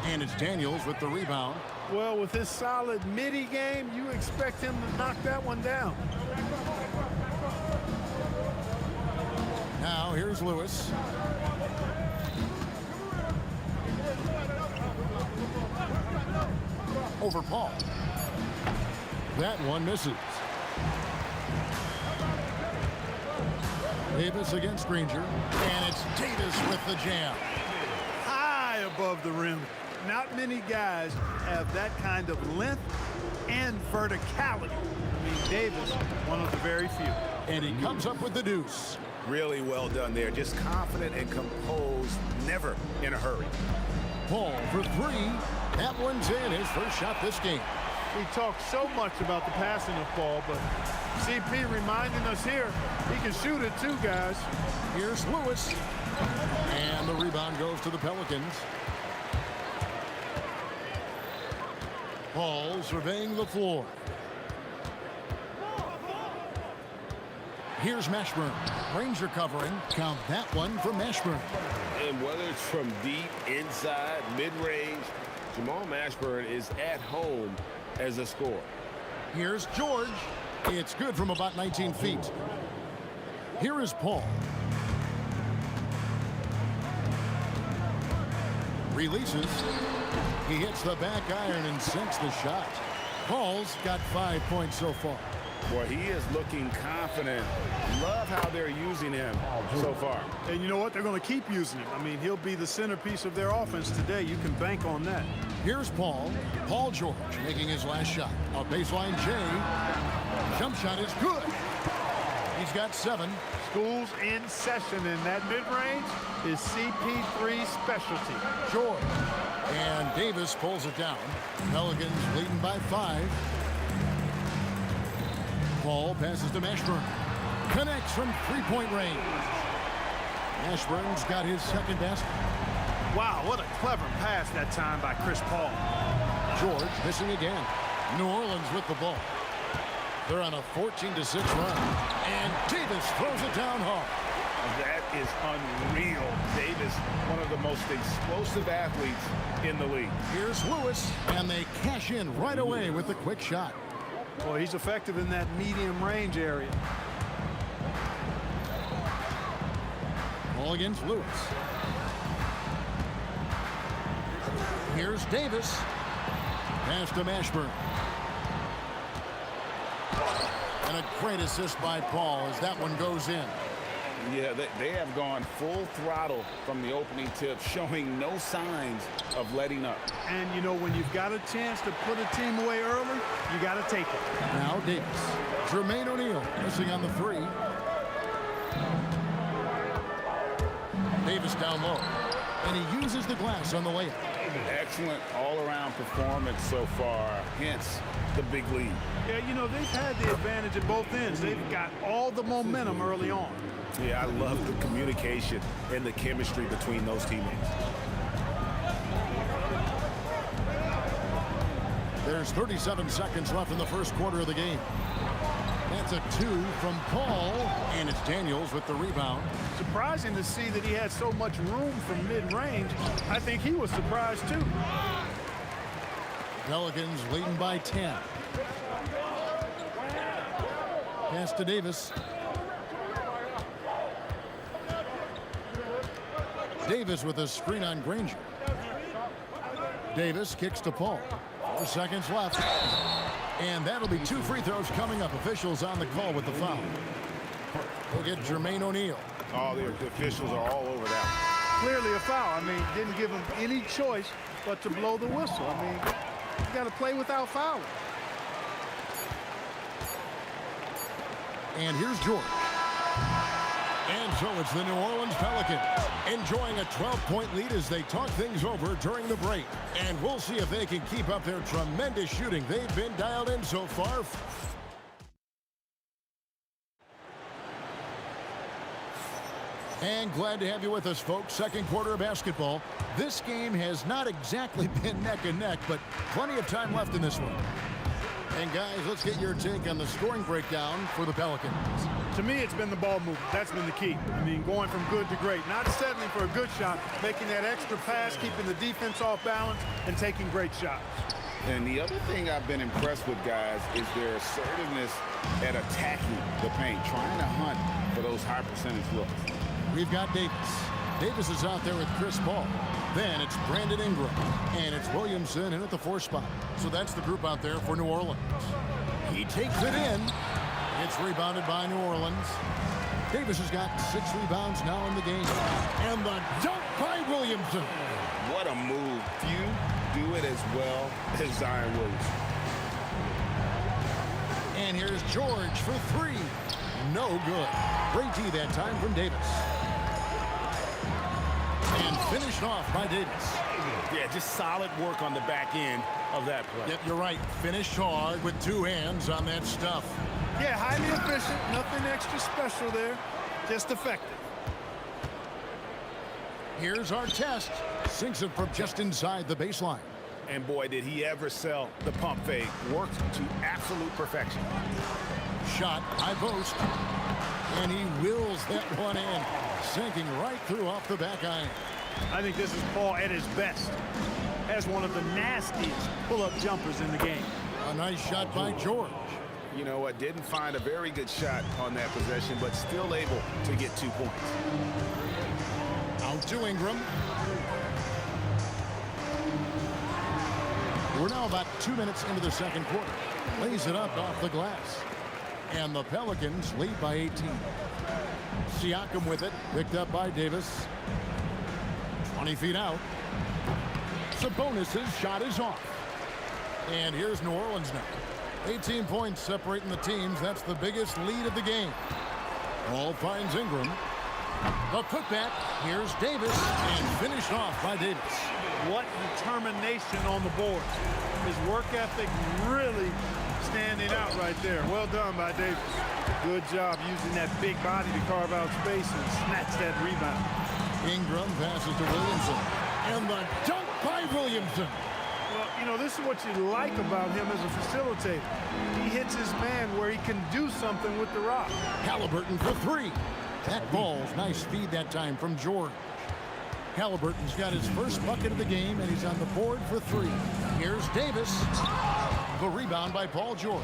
And it's Daniels with the rebound. Well, with his solid midi game, you expect him to knock that one down. Now here's Lewis. Over Paul. That one misses. Davis against Granger. And it's Davis with the jam. High above the rim. Not many guys have that kind of length and verticality. I mean, Davis, one of the very few. And he comes up with the deuce. Really well done there. Just confident and composed, never in a hurry. Paul for 3. That one's in. His first shot this game. We talk so much about the passing of Paul, but CP reminding us here, he can shoot it too, guys. Here's Lewis. And the rebound goes to the Pelicans. Paul surveying the floor. Here's Mashburn. Granger covering. Count that one for Mashburn. And whether it's from deep, inside, mid-range, Jamal Mashburn is at home as a scorer. Here's George. It's good from about 19 feet. Here is Paul. Releases. He hits the back iron and sinks the shot. Paul's got 5 points so far. Boy, he is looking confident. Love how they're using him so far. And you know what? They're going to keep using him. I mean, he'll be the centerpiece of their offense today. You can bank on that. Here's Paul. Paul George making his last shot. A baseline J. Jump shot is good. He's got 7. School's in session, and that mid-range is CP3's specialty. George. And Davis pulls it down. Pelicans leading by 5. Paul passes to Mashburn. Connects from 3-point range. Mashburn's got his second basket. Wow, what a clever pass that time by Chris Paul. George missing again. New Orleans with the ball. They're on a 14-6 run. And Davis throws it down hard. That is unreal. Davis, one of the most explosive athletes in the league. Here's Lewis, and they cash in right away with the quick shot. Well, he's effective in that medium range area. Ball against Lewis. Here's Davis. Pass to Mashburn. And a great assist by Paul as that one goes in. Yeah, they have gone full throttle from the opening tip, showing no signs of letting up. And, you know, when you've got a chance to put a team away early, you got to take it. Now Davis. Jermaine O'Neal missing on the 3. Davis down low. And he uses the glass on the layup. Excellent all-around performance so far, hence the big lead. Yeah, you know, they've had the advantage at both ends. They've got all the momentum early on. Yeah, I love the communication and the chemistry between those teammates. There's 37 seconds left in the first quarter of the game. That's a 2 from Paul, and it's Daniels with the rebound. Surprising to see that he had so much room from mid-range. I think he was surprised too. Pelicans leading by 10. Pass to Davis. Davis with a screen on Granger. Davis kicks to Paul. 4 seconds left. And that'll be 2 free throws coming up. Officials on the call with the foul. We'll get Jermaine O'Neal. Oh, the officials are all over that. Clearly a foul. I mean, didn't give him any choice but to blow the whistle. I mean, you got to play without fouling. And here's George. And So it's the New Orleans Pelicans enjoying a 12-point lead as they talk things over during the break. And we'll see if they can keep up their tremendous shooting they've been dialed in so far. And glad to have you with us, folks. Second quarter of basketball. This game has not exactly been neck and neck, but plenty of time left in this one. And guys, let's get your take on the scoring breakdown for the Pelicans. To me, it's been the ball movement. That's been the key. I mean, going from good to great. Not settling for a good shot, making that extra pass, keeping the defense off balance, and taking great shots. And the other thing I've been impressed with, guys, is their assertiveness at attacking the paint, trying to hunt for those high percentage looks. We've got Davis. Davis is out there with Chris Paul. Then it's Brandon Ingram. And it's Williamson in at the 4 spot. So that's the group out there for New Orleans. He takes it in. It's rebounded by New Orleans. Davis has got 6 rebounds now in the game. And the dunk by Williamson. What a move. Few do it as well as Zion Williamson. And here's George for 3. No good. Great D that time from Davis. And finished off by Davis. Yeah, just solid work on the back end of that play. Yep, you're right. Finished hard with 2 hands on that stuff. Yeah, highly efficient. Nothing extra special there. Just effective. Here's our test. Sinks it from just inside the baseline. And boy, did he ever sell the pump fake. Worked to absolute perfection. Shot, high post. And he wheels that one in. Sinking right through off the back iron. I think this is Paul at his best. Has one of the nastiest pull-up jumpers in the game. A nice shot by George. You know what? Didn't find a very good shot on that possession, but still able to get 2 points. Out to Ingram. We're now about 2 minutes into the second quarter. Lays it up off the glass. And the Pelicans lead by 18. Siakam with it. Picked up by Davis. 20 feet out. Sabonis' shot is off. And here's New Orleans now. 18 points separating the teams. That's the biggest lead of the game. Ball finds Ingram. The putback. Here's Davis. And finished off by Davis. What determination on the board. His work ethic really standing out right there. Well done by Davis. Good job using that big body to carve out space and snatch that rebound. Ingram passes to Williamson. And the dunk by Williamson. Well, you know, this is what you like about him as a facilitator. He hits his man where he can do something with the rock. Halliburton for 3. That ball's nice feed that time from George. Halliburton's got his first bucket of the game, and he's on the board for 3. Here's Davis. The rebound by Paul George.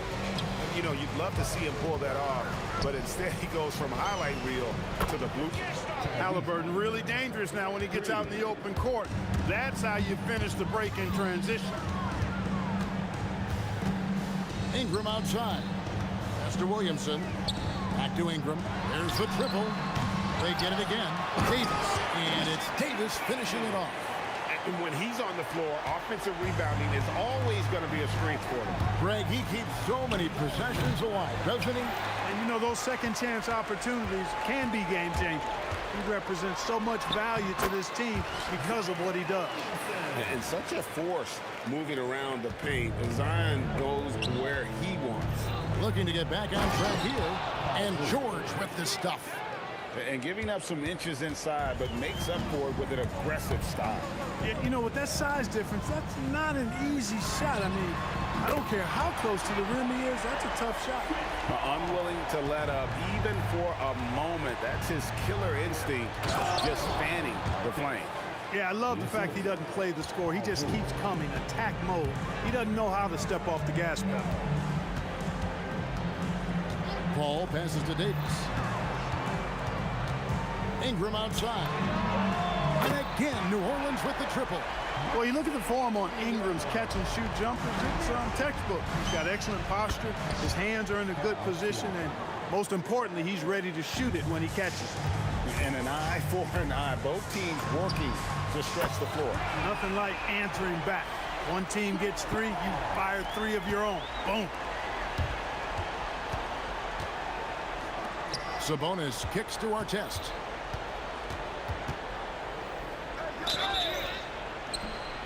You know, you'd love to see him pull that off, but instead he goes from highlight reel to the bloopers. Halliburton really dangerous now when he gets out in the open court. That's how you finish the break in transition. Ingram outside. Pass to Williamson. Back to Ingram. There's the triple. They get it again. Davis. And it's Davis finishing it off. And when he's on the floor, offensive rebounding is always going to be a strength for him. Greg, he keeps so many possessions alive, doesn't he? And you know, those second chance opportunities can be game changing. He represents so much value to this team because of what he does. And such a force moving around the paint. Zion goes where he wants. Looking to get back on track here. And George with the stuff. And giving up some inches inside, but makes up for it with an aggressive style. Yeah, you know, with that size difference, that's not an easy shot. I mean, I don't care how close to the rim he is, that's a tough shot. Unwilling to let up, even for a moment. That's his killer instinct, just fanning the flame. Yeah, I love the fact he doesn't play the score. He just keeps coming, attack mode. He doesn't know how to step off the gas pedal. Paul passes to Davis. Ingram outside. And again, New Orleans with the triple. Well, you look at the form on Ingram's catch-and-shoot jumpers, it's textbook. He's got excellent posture. His hands are in a good position, and most importantly, he's ready to shoot it when he catches it. And an eye for an eye. Both teams working to stretch the floor. Nothing like answering back. One team gets 3, you fire 3 of your own. Boom. Sabonis kicks to Artest.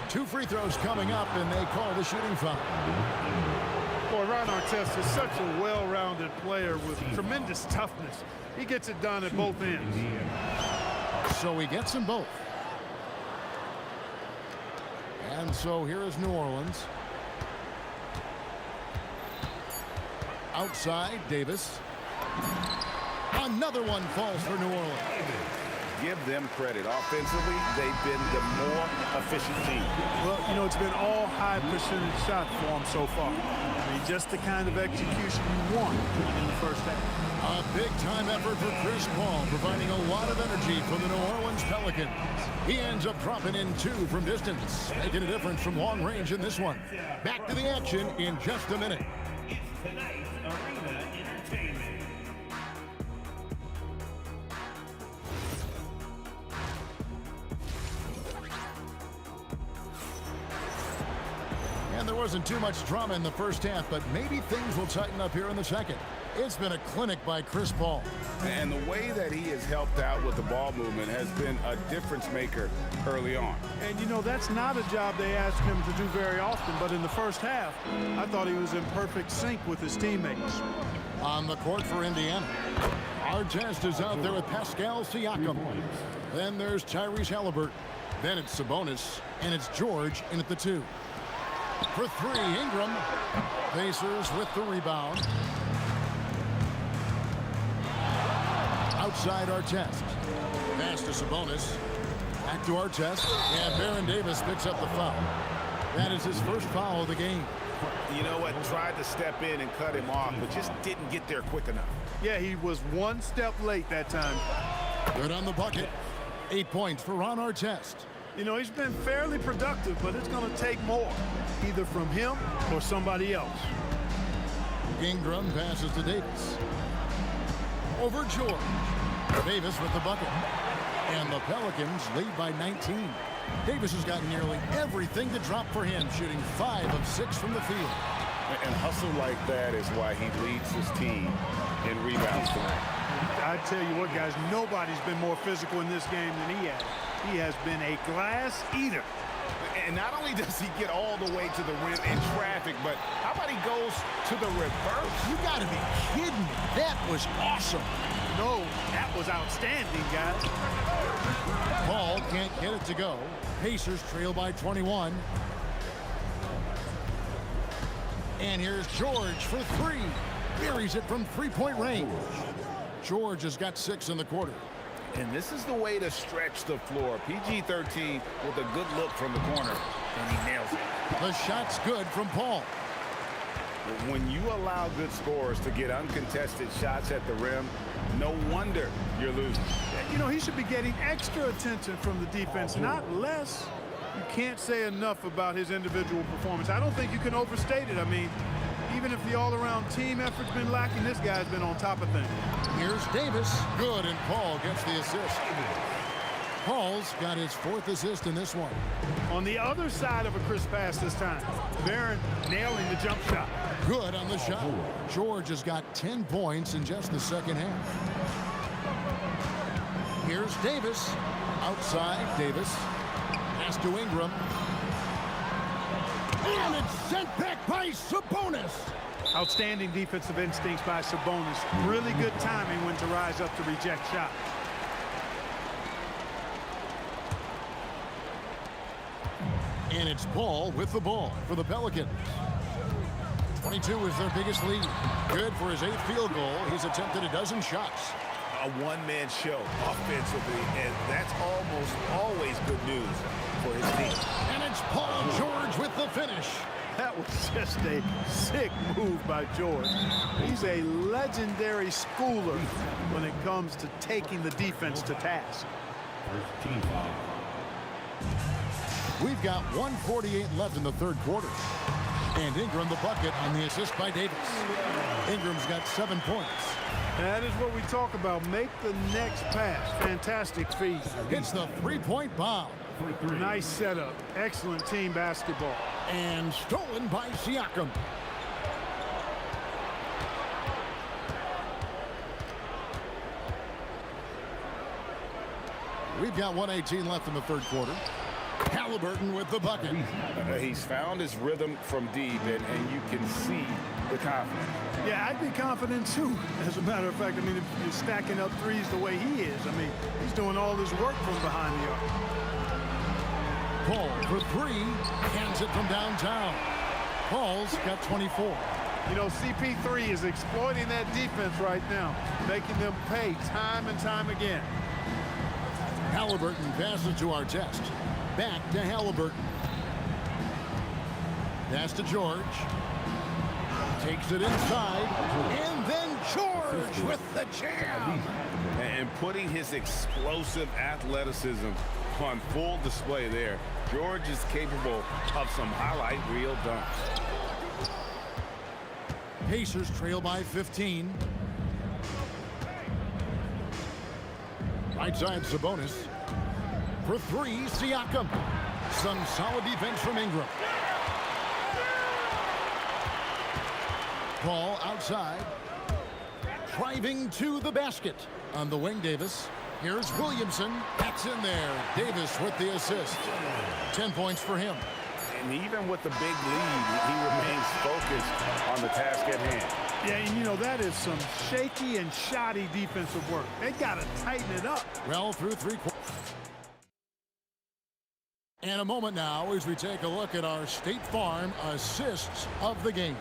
Two free throws coming up, and they call the shooting foul. Boy, Ron Artest is such a well-rounded player with tremendous toughness. He gets it done at both ends. So he gets them both. And so here is New Orleans. Outside, Davis. Another one falls for New Orleans. Give them credit. Offensively, they've been the more efficient team. Well, you know, it's been all high percentage shots for them so far. I mean, just the kind of execution you want in the first half. A big-time effort for Chris Paul, providing a lot of energy for the New Orleans Pelicans. He ends up dropping in 2 from distance, making a difference from long range in this one. Back to the action in just a minute. Tonight's Arena Entertainment. And there wasn't too much drama in the first half, but maybe things will tighten up here in the second. It's been a clinic by Chris Paul. And the way that he has helped out with the ball movement has been a difference maker early on. And, you know, that's not a job they ask him to do very often, but in the first half, I thought he was in perfect sync with his teammates. On the court for Indiana, Artest is out there with Pascal Siakam. Then there's Tyrese Halliburton. Then it's Sabonis, and it's George in at the 2. For 3, Ingram. Pacers with the rebound. Outside Artest. Pass to Sabonis. Back to Artest. And Baron Davis picks up the foul. That is his first foul of the game. You know what? Tried to step in and cut him off, but just didn't get there quick enough. Yeah, he was one step late that time. Good on the bucket. 8 points for Ron Artest. You know, he's been fairly productive, but it's going to take more, either from him or somebody else. Ingram passes to Davis. Over George. Davis with the bucket. And the Pelicans lead by 19. Davis has got nearly everything to drop for him, shooting 5 of 6 from the field. And hustle like that is why he leads his team in rebounds tonight. I tell you what, guys, nobody's been more physical in this game than he has. He has been a glass eater. And not only does he get all the way to the rim in traffic, but how about he goes to the reverse? You got to be kidding me. That was awesome. No, that was outstanding, guys. Paul can't get it to go. Pacers trail by 21. And here's George for 3. Buries it from 3-point range. George has got 6 in the quarter. And this is the way to stretch the floor. PG-13 with a good look from the corner, and he nails it. The shot's good from Paul. When you allow good scorers to get uncontested shots at the rim, no wonder you're losing. You know, he should be getting extra attention from the defense, not less. You can't say enough about his individual performance. I don't think you can overstate it. I mean, even if the all-around team effort's been lacking, this guy's been on top of things. Here's Davis. Good, and Paul gets the assist. Paul's got his 4th assist in this one. On the other side of a crisp pass this time, Baron nailing the jump shot. Good on the shot. George has got 10 points in just the second half. Here's Davis. Outside, Davis. Pass to Ingram. And it's sent back by Sabonis. Outstanding defensive instincts by Sabonis. Really good timing when to rise up to reject shots. And it's Paul with the ball for the Pelicans. 22 is their biggest lead. Good for his 8th field goal. He's attempted a dozen shots. A one-man show offensively, and that's almost always good news for his team. And it's Paul George with the finish. That was just a sick move by George. He's a legendary schooler when it comes to taking the defense to task. First team foul. We've got 1:48 left in the third quarter. And Ingram the bucket on the assist by Davis. Ingram's got 7 points. That is what we talk about. Make the next pass. Fantastic feed. It's the 3-point bomb. Nice setup. Excellent team basketball. And stolen by Siakam. We've got 1:18 left in the third quarter. Halliburton with the bucket. He's found his rhythm from deep, and you can see the confidence. Yeah, I'd be confident too. As a matter of fact, I mean, if you're stacking up threes the way he is, I mean, he's doing all his work from behind the arc. Paul for three, hands it from downtown. Paul's got 24. You know, CP3 is exploiting that defense right now, making them pay time and time again. Halliburton passes to Artest. Back to Halliburton. Pass to George. Takes it inside. And then George with the jam. And putting his explosive athleticism on full display there. George is capable of some highlight reel dunks. Pacers trail by 15. Right side Sabonis. For three, Siakam. Some solid defense from Ingram. Paul outside. Driving to the basket. On the wing, Davis. Here's Williamson. That's in there. Davis with the assist. 10 points for him. And even with the big lead, he remains focused on the task at hand. Yeah, and you know, that is some shaky and shoddy defensive work. They got to tighten it up. Well through three quarters. And a moment now as we take a look at our State Farm assists of the game.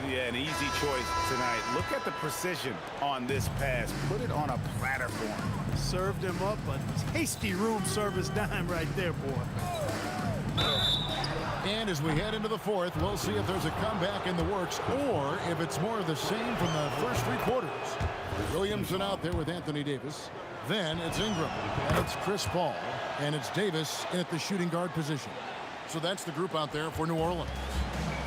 Yeah, an easy choice tonight. Look at the precision on this pass. Put it on a platter for him. Served him up a tasty room service dime right there, boy. And as we head into the fourth, we'll see if there's a comeback in the works or if it's more of the same from the first three quarters. Williamson out there with Anthony Davis. Then it's Ingram, and it's Chris Paul, and it's Davis at the shooting guard position. So that's the group out there for New Orleans.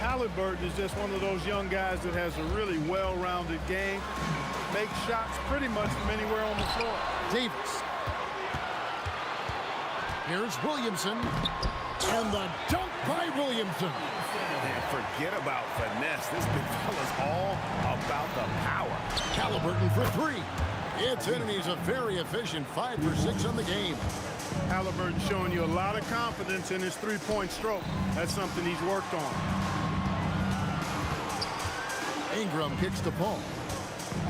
Halliburton is just one of those young guys that has a really well-rounded game. Makes shots pretty much from anywhere on the floor. Davis. Here's Williamson. And the dunk by Williamson. And forget about finesse. This big fella's all about the power. Halliburton for three. It's in, and he's a very efficient 5 for 6 on the game. Halliburton showing you a lot of confidence in his three-point stroke. That's something he's worked on. Ingram kicks to Paul.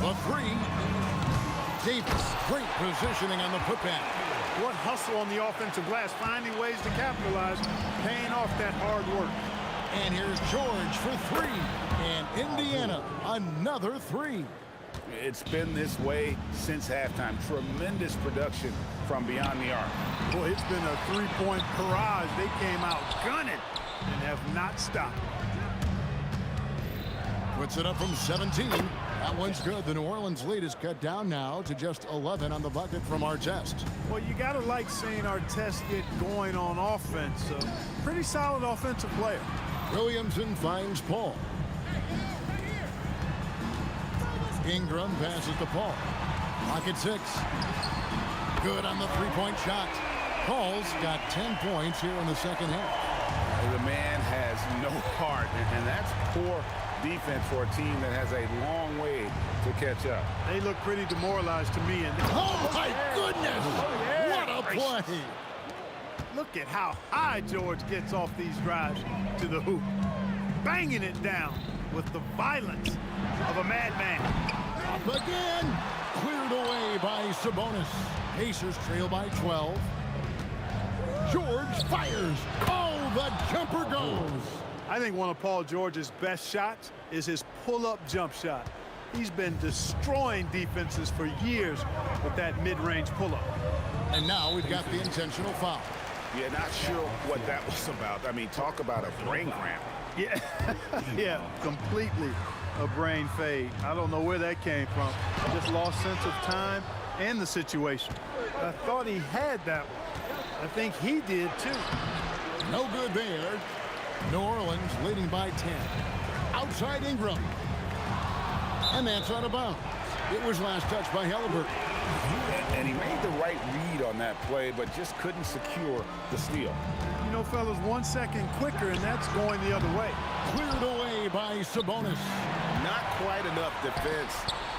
The three. Davis, great positioning on the putback. What hustle on the offensive glass, finding ways to capitalize, paying off that hard work. And here's George for three. And Indiana, another three. It's been this way since halftime. Tremendous production from beyond the arc. Boy, it's been a three-point barrage. They came out gunning and have not stopped. Puts it up from 17. That one's good. The New Orleans lead is cut down now to just 11 on the bucket from Artest. Well, you got to like seeing Artest get going on offense. Pretty solid offensive player. Williamson finds Paul. Ingram passes to Paul. Pocket 6. Good on the three-point shot. Paul's got 10 points here in the second half. The man has no heart, and that's poor defense for a team that has a long way to catch up. They look pretty demoralized to me. Oh, my goodness! What a play! Look at how high George gets off these drives to the hoop. Banging it down with the violence of a madman. Up again! Cleared away by Sabonis. Pacers trail by 12. George fires. Oh, the jumper goes. I think one of Paul George's best shots is his pull-up jump shot. He's been destroying defenses for years with that mid-range pull-up. And now we've got the intentional foul. Yeah, not sure what that was about. I mean, talk about a brain cramp. Yeah, yeah, completely a brain fade. I don't know where that came from. Just lost sense of time and the situation. I thought he had that one. I think he did too. No good there. New Orleans leading by 10. Outside Ingram. And that's out of bounds. It was last touched by Halliburton. And he made the right read on that play, but just couldn't secure the steal. You know, fellas, 1 second quicker, and that's going the other way. Cleared away by Sabonis. Not quite enough defense.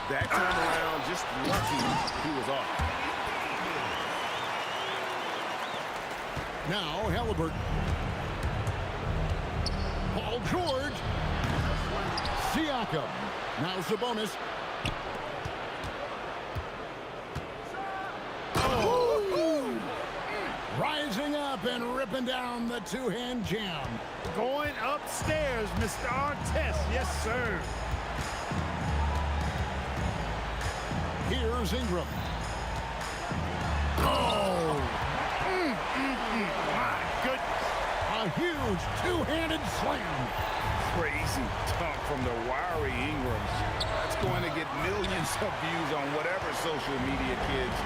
That time around, just lucky he was off. Now Halliburton. Paul George. Siakam. Now Sabonis. Oh. Rising up and ripping down the two-hand jam. Going upstairs, Mr. Artest. Yes, sir. Here's Ingram. Oh! My goodness. A huge two-handed slam. Crazy dunk from the wiry Ingram. That's going to get millions of views on whatever social media kids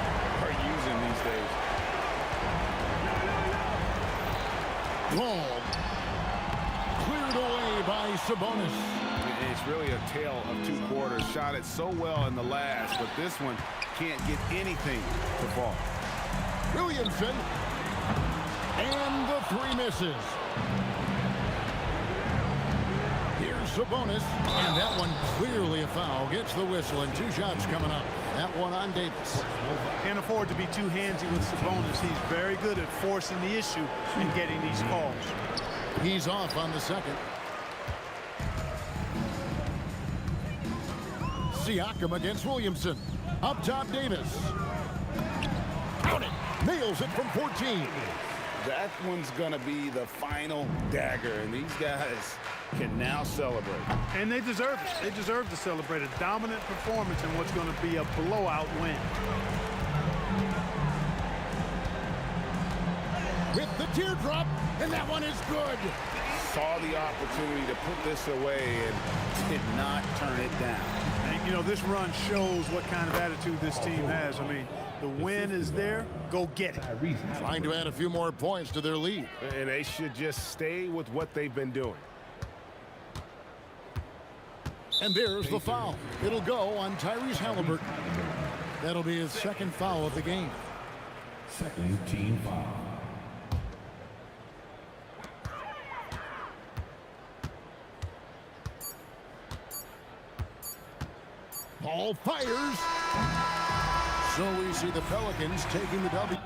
are using these days. Ball cleared away by Sabonis. It's really a tale of two quarters. Shot it so well in the last, but this one can't get anything to fall. Williamson. And the three misses. Here's Sabonis. And that one clearly a foul. Gets the whistle and 2 shots coming up. That one on Davis. Can't afford to be too handsy with Sabonis. He's very good at forcing the issue and getting these calls. He's off on the second. Siakam against Williamson. Up top, Davis. Count it. Nails it from 14. That one's going to be the final dagger, and these guys can now celebrate. And they deserve it. They deserve to celebrate a dominant performance in what's going to be a blowout win. With the teardrop, and that one is good. Saw the opportunity to put this away and did not turn it down. And, you know, this run shows what kind of attitude this team has. I mean, the win is there. Go get it. Trying to add a few more points to their lead. And they should just stay with what they've been doing. And there's the foul. It'll go on Tyrese Halliburton. That'll be his second foul of the game. Second team foul. Ball fires. So we see the Pelicans taking the W.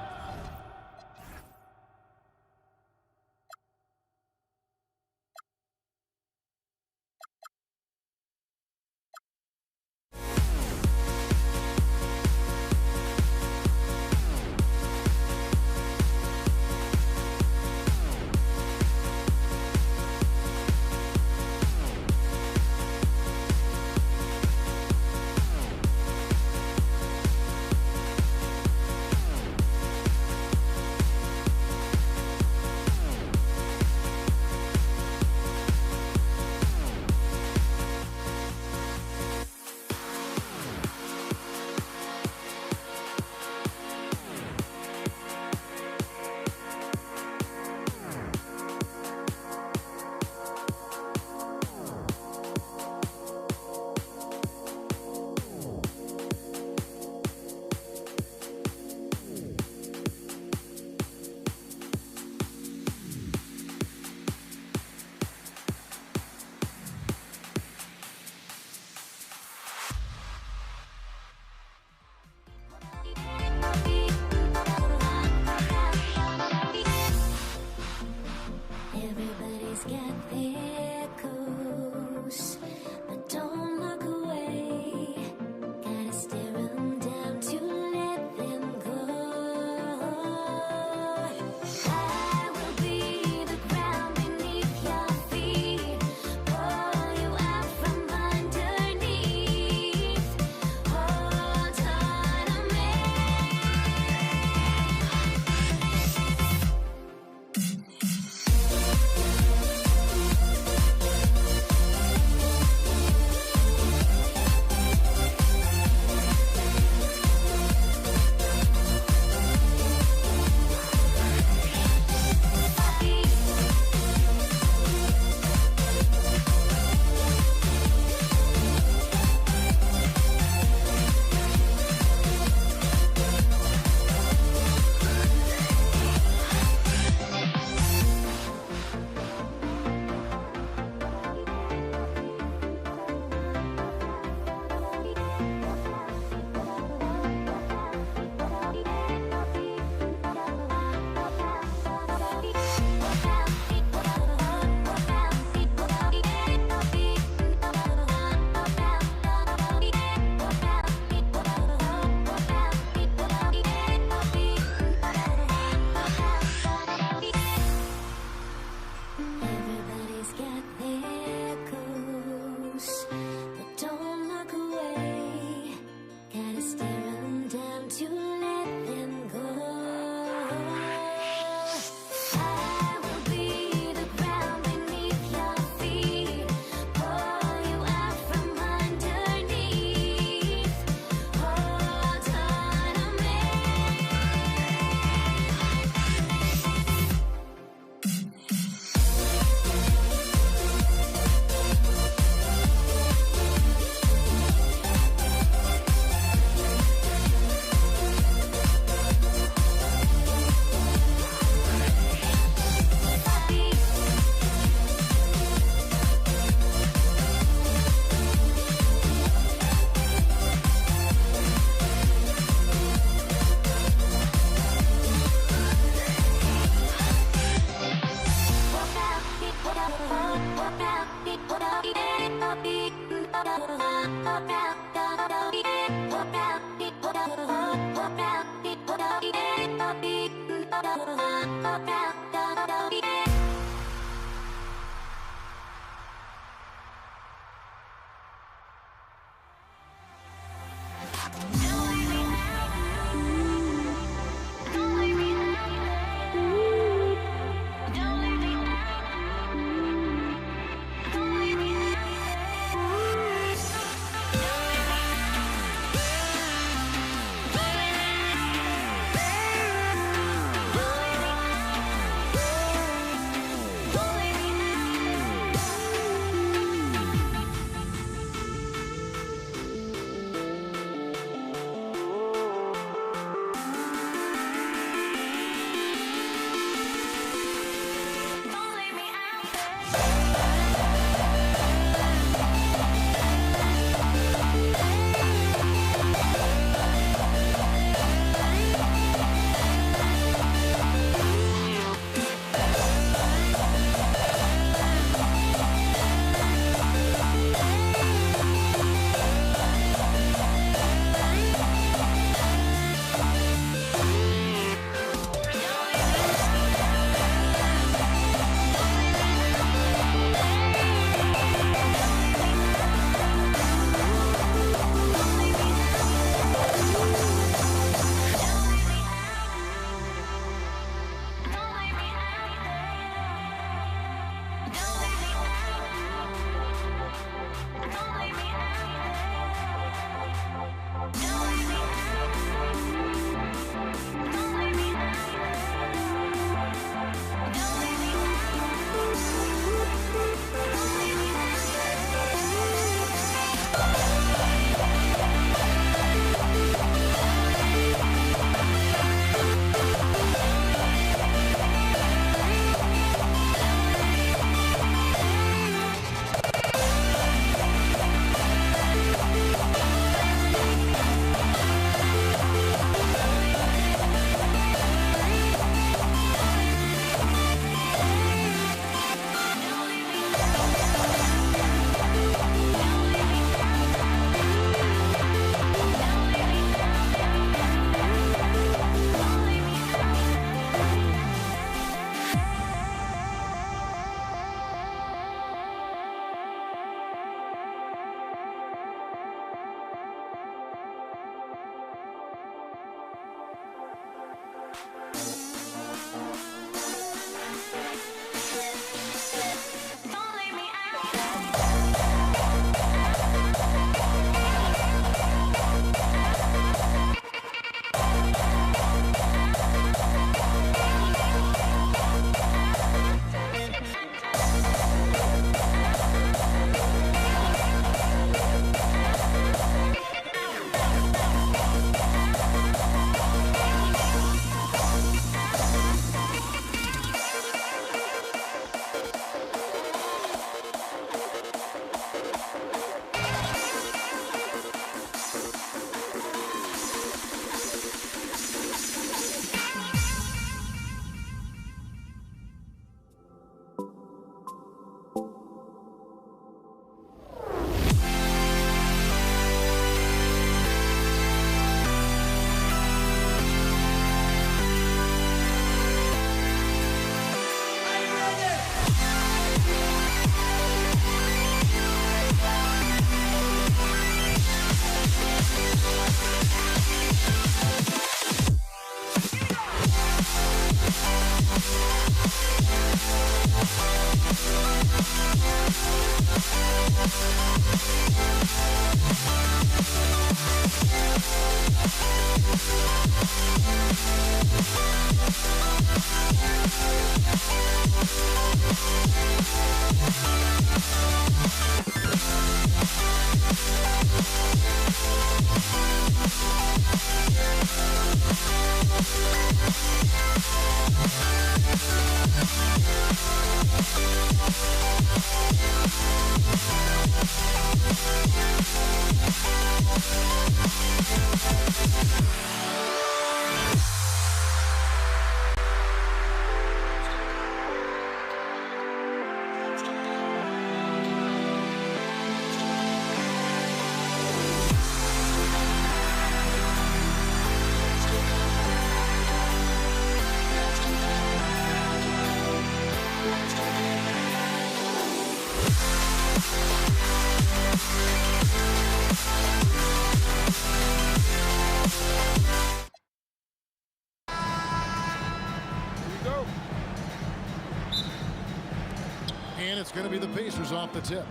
And it's going to be the Pacers off the tip.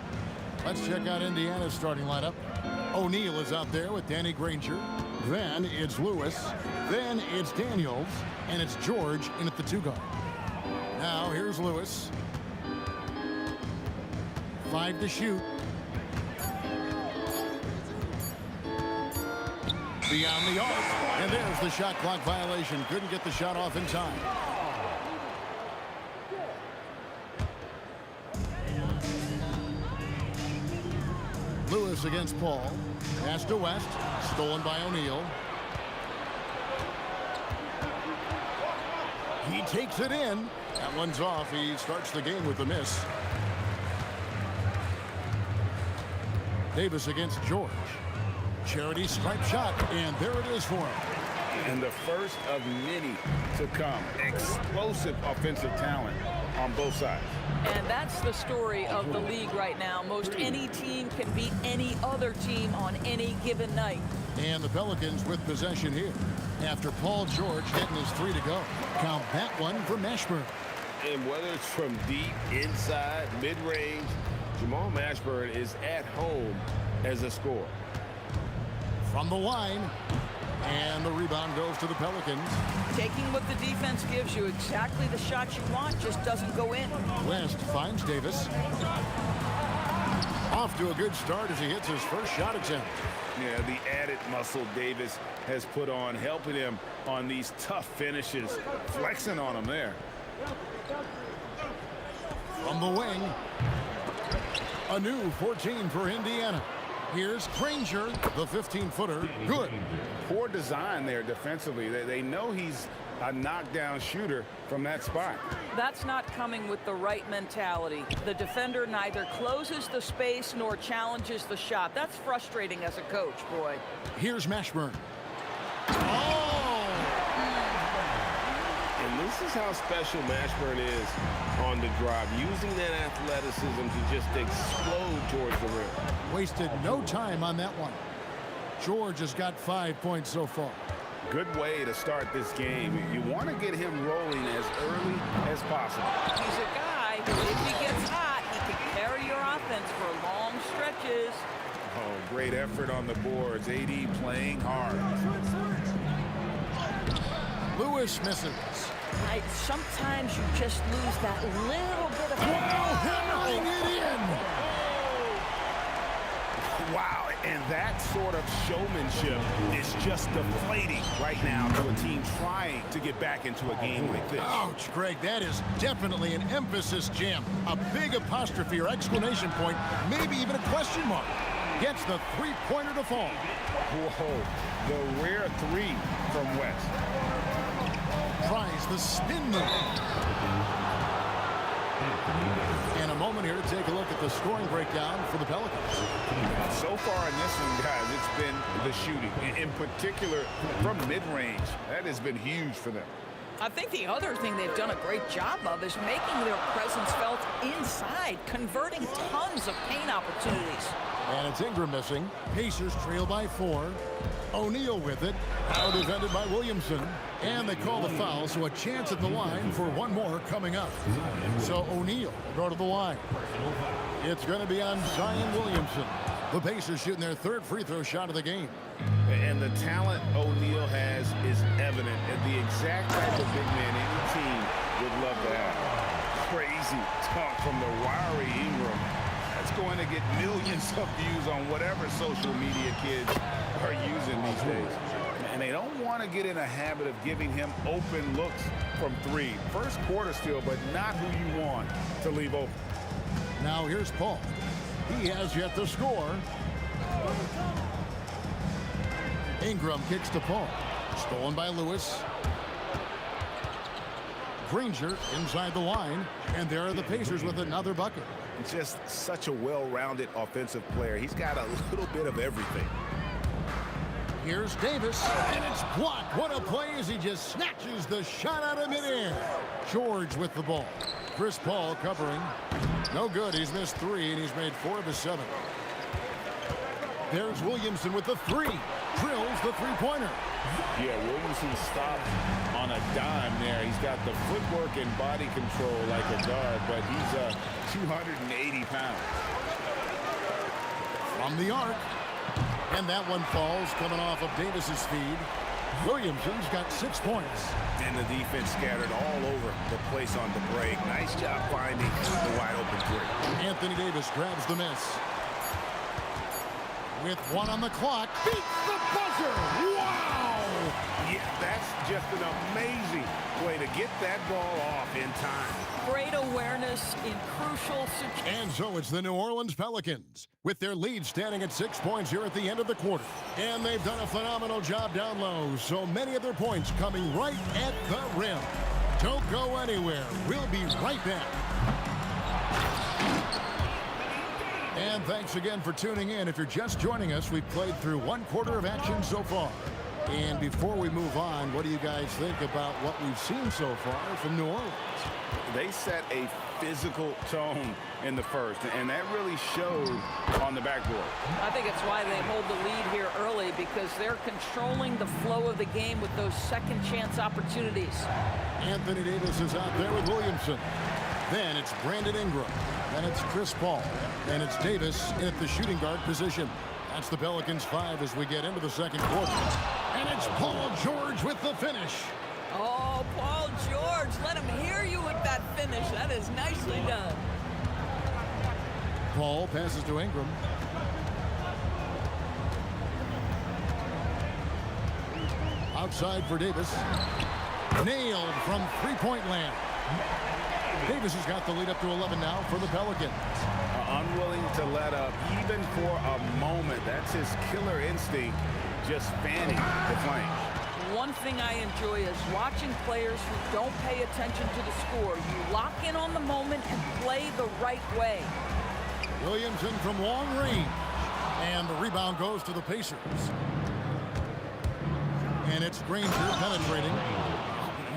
Let's check out Indiana's starting lineup. O'Neal is out there with Danny Granger. Then it's Lewis. Then it's Daniels. And it's George in at the 2 guard. Now here's Lewis. 5 to shoot. Beyond the arc. And there's the shot clock violation. Couldn't get the shot off in time. Lewis against Paul. Pass to West. Stolen by O'Neal. He takes it in. That one's off. He starts the game with a miss. Davis against George. Charity stripe shot, and there it is for him. And the first of many to come. Explosive offensive talent on both sides. And that's the story of the league right now. Most any team can beat any other team on any given night. And the Pelicans with possession here after Paul George getting his 3 to go. Count that one for Mashburn. And whether it's from deep, inside, mid-range, Jamal Mashburn is at home as a scorer. From the line, and the rebound goes to the Pelicans. Taking what the defense gives you, exactly the shot you want, just doesn't go in. West finds Davis. Off to a good start as he hits his first shot attempt. Yeah, the added muscle Davis has put on, helping him on these tough finishes, flexing on him there. From the wing, a new 14 for Indiana. Here's Granger, the 15-footer. Good. Poor design there defensively. They know he's a knockdown shooter from that spot. That's not coming with the right mentality. The defender neither closes the space nor challenges the shot. That's frustrating as a coach, boy. Here's Mashburn. Oh! And this is how special Mashburn is on the drive, using that athleticism to just explode towards the rim. Wasted no time on that one. George has got 5 points so far. Good way to start this game. You want to get him rolling as early as possible. He's a guy who, if he gets hot, he can carry your offense for long stretches. Oh, great effort on the boards. AD playing hard. Lewis misses. Sometimes you just lose that little bit of... Hammering it in! Wow, and that sort of showmanship is just deflating right now to a team trying to get back into a game like this. Ouch, Greg, that is definitely an emphasis jam. A big apostrophe or exclamation point, maybe even a question mark. Gets the three-pointer to fall. Whoa, the rare 3 from West. Tries the spin move. And a moment here to take a look at the scoring breakdown for the Pelicans. So far in this one, guys, it's been the shooting. In particular, from mid-range. That has been huge for them. I think the other thing they've done a great job of is making their presence felt inside, converting tons of paint opportunities. And it's Ingram missing. Pacers trail by 4. O'Neal with it. Now defended by Williamson. And they call the foul, so a chance at the line for one more coming up. So O'Neal will go to the line. It's going to be on Zion Williamson. The Pacers shooting their 3rd free throw shot of the game. And the talent O'Neal has is evident, and the exact type of big man any team would love to have. Crazy talk from the wiry Ingram. That's going to get millions of views on whatever social media kids are using these days. And they don't want to get in a habit of giving him open looks from 3. First quarter still, but not who you want to leave open. Now here's Paul. He has yet to score. Ingram kicks to Paul. Stolen by Lewis. Granger inside the line. And there are the Pacers with another bucket. Just such a well-rounded offensive player. He's got a little bit of everything. Here's Davis, and it's blocked. What a play as he just snatches the shot out of midair. George with the ball. Chris Paul covering. No good. He's missed 3, and he's made 4 of his 7. There's Williamson with the 3. Drills the three-pointer. Yeah, Williamson stopped on a dime there. He's got the footwork and body control like a guard, but he's 280 pounds. From the arc. And that one falls coming off of Davis's feed. Williamson's got 6 points. And the defense scattered all over the place on the break. Nice job finding the wide open three. Anthony Davis grabs the miss. With 1 on the clock, beats the buzzer. Wow! Yeah, that's just an amazing way to get that ball off in time. Great awareness in crucial situations. And so it's the New Orleans Pelicans with their lead standing at 6 points here at the end of the quarter. And they've done a phenomenal job down low, so many of their points coming right at the rim. Don't go anywhere. We'll be right back. And thanks again for tuning in. If you're just joining us, we've played through 1 quarter of action so far. And before we move on, what do you guys think about what we've seen so far from New Orleans? They set a physical tone in the first, and that really showed on the backboard. I think it's why they hold the lead here early, because they're controlling the flow of the game with those second chance opportunities. Anthony Davis is out there with Williamson. Then it's Brandon Ingram. Then it's Chris Paul. Then it's Davis at the shooting guard position. That's the Pelicans 5 as we get into the second quarter. And it's Paul George with the finish. Oh, Paul George, let him hear you with that finish. That is nicely done. Paul passes to Ingram. Outside for Davis. Nailed from three-point land. Davis has got the lead up to 11 now for the Pelicans. Unwilling to let up even for a moment. That's his killer instinct, just fanning the flames. One thing I enjoy is watching players who don't pay attention to the score. You lock in on the moment and play the right way. Williamson from long range. And the rebound goes to the Pacers. And it's Granger penetrating.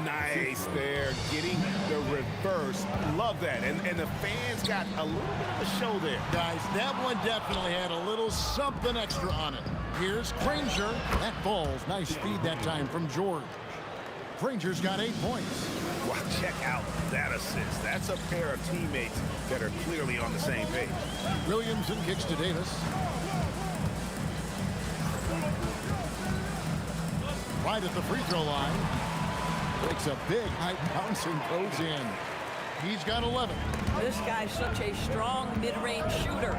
Nice there, getting the reverse. Love that. And the fans got a little bit of a show there. Guys, that one definitely had a little something extra on it. Here's Granger. That falls. Nice feed that time from George. Granger's got 8 points. Wow, check out that assist. That's a pair of teammates that are clearly on the same page. Williamson kicks to Davis. Right at the free throw line. Takes a big high bounce and goes in. He's got 11. This guy's such a strong mid-range shooter.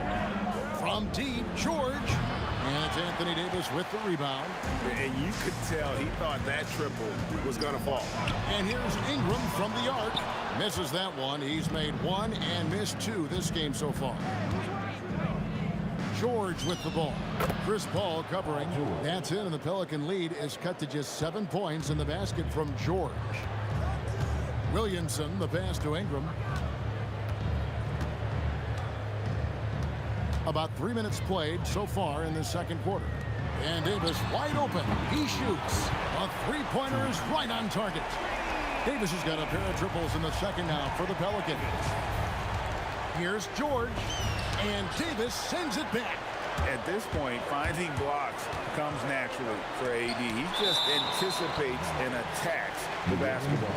From deep, George. And it's Anthony Davis with the rebound. And you could tell he thought that triple was going to fall. And here's Ingram from the arc. Misses that one. He's made 1 and missed 2 this game so far. George with the ball. Chris Paul covering. That's it, and the Pelican lead is cut to just 7 points in the basket from George. Williamson, the pass to Ingram. About 3 minutes played so far in the second quarter. And Davis wide open. He shoots. A three-pointer is right on target. Davis has got a pair of triples in the second now for the Pelicans. Here's George. And Davis sends it back. At this point, finding blocks comes naturally for AD. He just anticipates and attacks the basketball.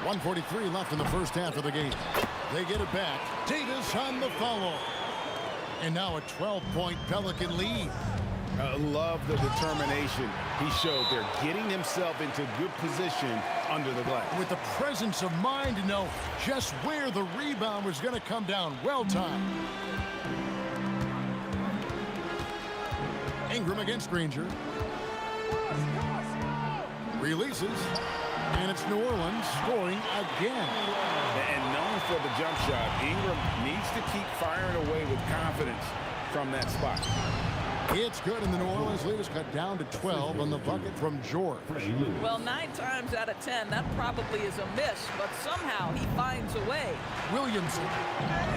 1:43 left in the first half of the game. They get it back. Davis on the follow. And now a 12-point Pelican lead. Love the determination he showed there, getting himself into good position under the glass. With the presence of mind to know just where the rebound was going to come down. Well timed. Ingram against Granger. Releases. And it's New Orleans scoring again. And known for the jump shot, Ingram needs to keep firing away with confidence from that spot. It's good, and the New Orleans lead is cut down to 12 on the bucket from George. Well, 9 times out of 10, that probably is a miss, but somehow he finds a way. Williamson.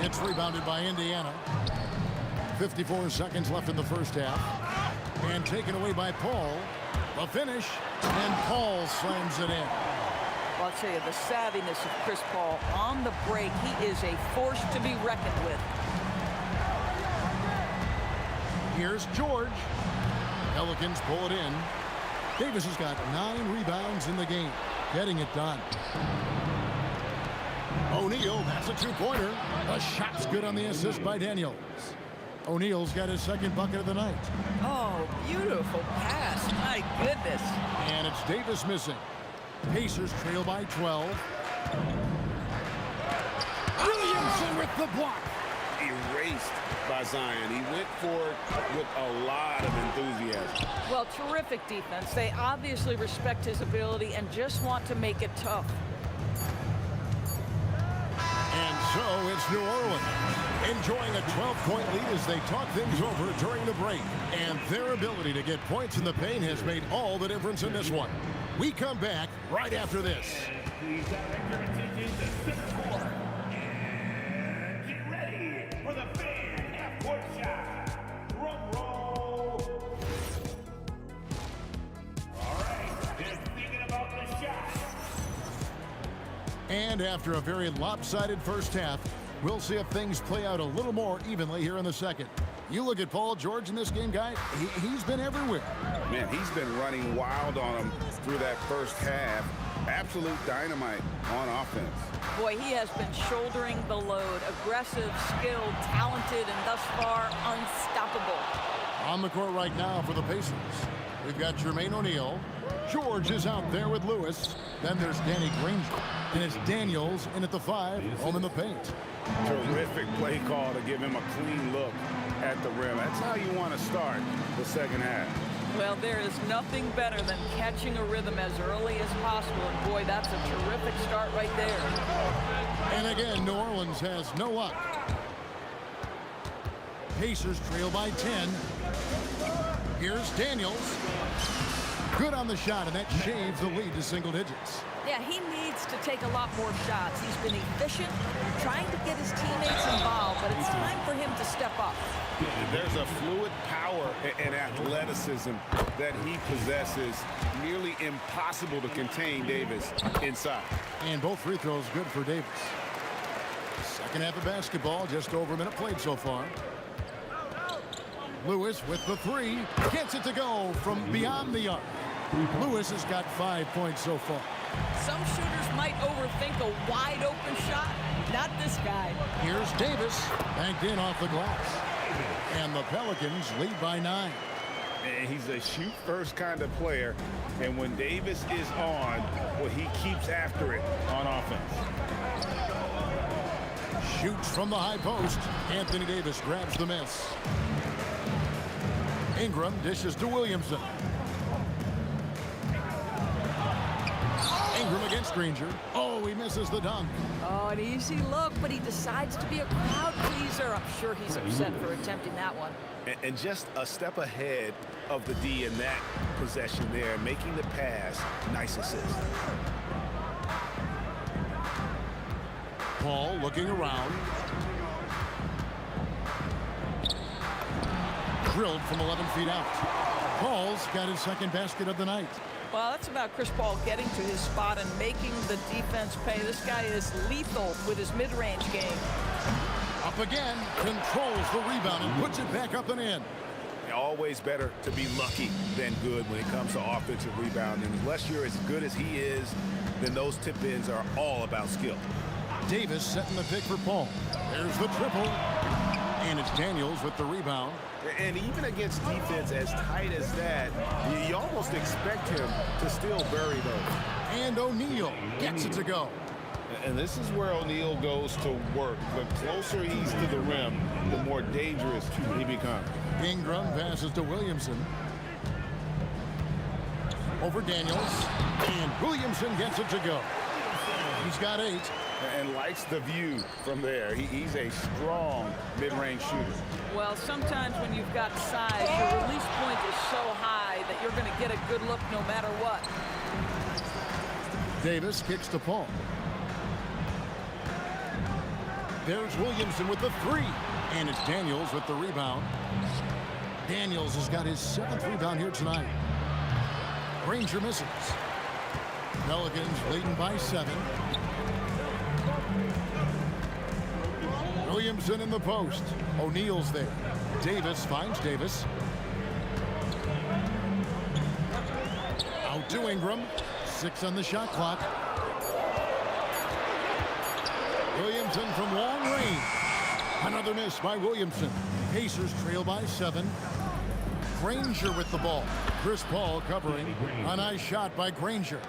It's rebounded by Indiana. 54 seconds left in the first half. And taken away by Paul. The finish, and Paul slams it in. Well, I'll tell you, the savviness of Chris Paul on the break, he is a force to be reckoned with. Here's George. Pelicans pull it in. Davis has got 9 rebounds in the game, getting it done. O'Neal, that's a two-pointer. The shot's good on the assist by Daniels. O'Neal's got his second bucket of the night. Oh, beautiful pass. My goodness. And it's Davis missing. Pacers trail by 12. Williamson with the block. Erased by Zion. He went for it with a lot of enthusiasm. Well, terrific defense. They obviously respect his ability and just want to make it tough. And so it's New Orleans enjoying a 12-point lead as they talk things over during the break. And their ability to get points in the paint has made all the difference in this one. We come back right after this. Please direct your attention to 6-4. And get ready for the fan half-court shot. Drum roll. All right, they're thinking about the shot. And after a very lopsided first half, we'll see if things play out a little more evenly here in the second. You look at Paul George in this game, guys, he's been everywhere. Man, he's been running wild on him through that first half. Absolute dynamite on offense. Boy, he has been shouldering the load. Aggressive, skilled, talented, and thus far unstoppable. On the court right now for the Pacers, we've got Jermaine O'Neal. George is out there with Lewis. Then there's Danny Granger. And it's Daniels in at the 5, home in the paint. Terrific play call to give him a clean look at the rim. That's how you want to start the second half. Well, there is nothing better than catching a rhythm as early as possible. And boy, that's a terrific start right there. And again, New Orleans has no luck. Pacers trail by 10. Here's Daniels. Good on the shot, and that shaves the lead to single digits. Yeah, he needs to take a lot more shots. He's been efficient, trying to get his teammates involved, but it's time for him to step up. There's a fluid power and athleticism that he possesses. Nearly impossible to contain Davis inside. And both free throws good for Davis. Second half of basketball, just over a minute played so far. Lewis with the 3, gets it to go from beyond the arc. Lewis has got 5 points so far. Some shooters might overthink a wide open shot. Not this guy. Here's Davis, banked in off the glass. And the Pelicans lead by 9. And he's a shoot-first kind of player. And when Davis is on, well, he keeps after it on offense. Shoots from the high post. Anthony Davis grabs the miss. Ingram dishes to Williamson. Ingram against Granger. Oh, he misses the dunk. Oh, an easy look, but he decides to be a crowd pleaser. I'm sure he's upset for attempting that one. And just a step ahead of the D in that possession there, making the pass. Nice assist. Paul looking around. Drilled from 11 feet out. Paul's got his second basket of the night. Well, that's about Chris Paul getting to his spot and making the defense pay. This guy is lethal with his mid-range game. Up again, controls the rebound and puts it back up and in. Always better to be lucky than good when it comes to offensive rebounding. Unless you're as good as he is, then those tip-ins are all about skill. Davis setting the pick for Paul. There's the triple. And it's Daniels with the rebound. And even against defense as tight as that, you almost expect him to still bury those. And O'Neal gets it to go. And this is where O'Neal goes to work. The closer he's to the rim, the more dangerous he becomes. Ingram passes to Williamson. Over Daniels. And Williamson gets it to go. He's got 8. And likes the view from there. He's a strong mid-range shooter. Well, sometimes when you've got size, your release point is so high that you're going to get a good look no matter what. Davis kicks to Paul. There's Williamson with the 3. And it's Daniels with the rebound. Daniels has got his 7th rebound here tonight. Granger misses. Pelicans leading by 7. Williamson in the post. O'Neal's there. Davis finds Davis. Out to Ingram. 6 on the shot clock. Williamson from long range. Another miss by Williamson. Pacers trail by 7. Granger with the ball. Chris Paul covering. A nice shot by Granger.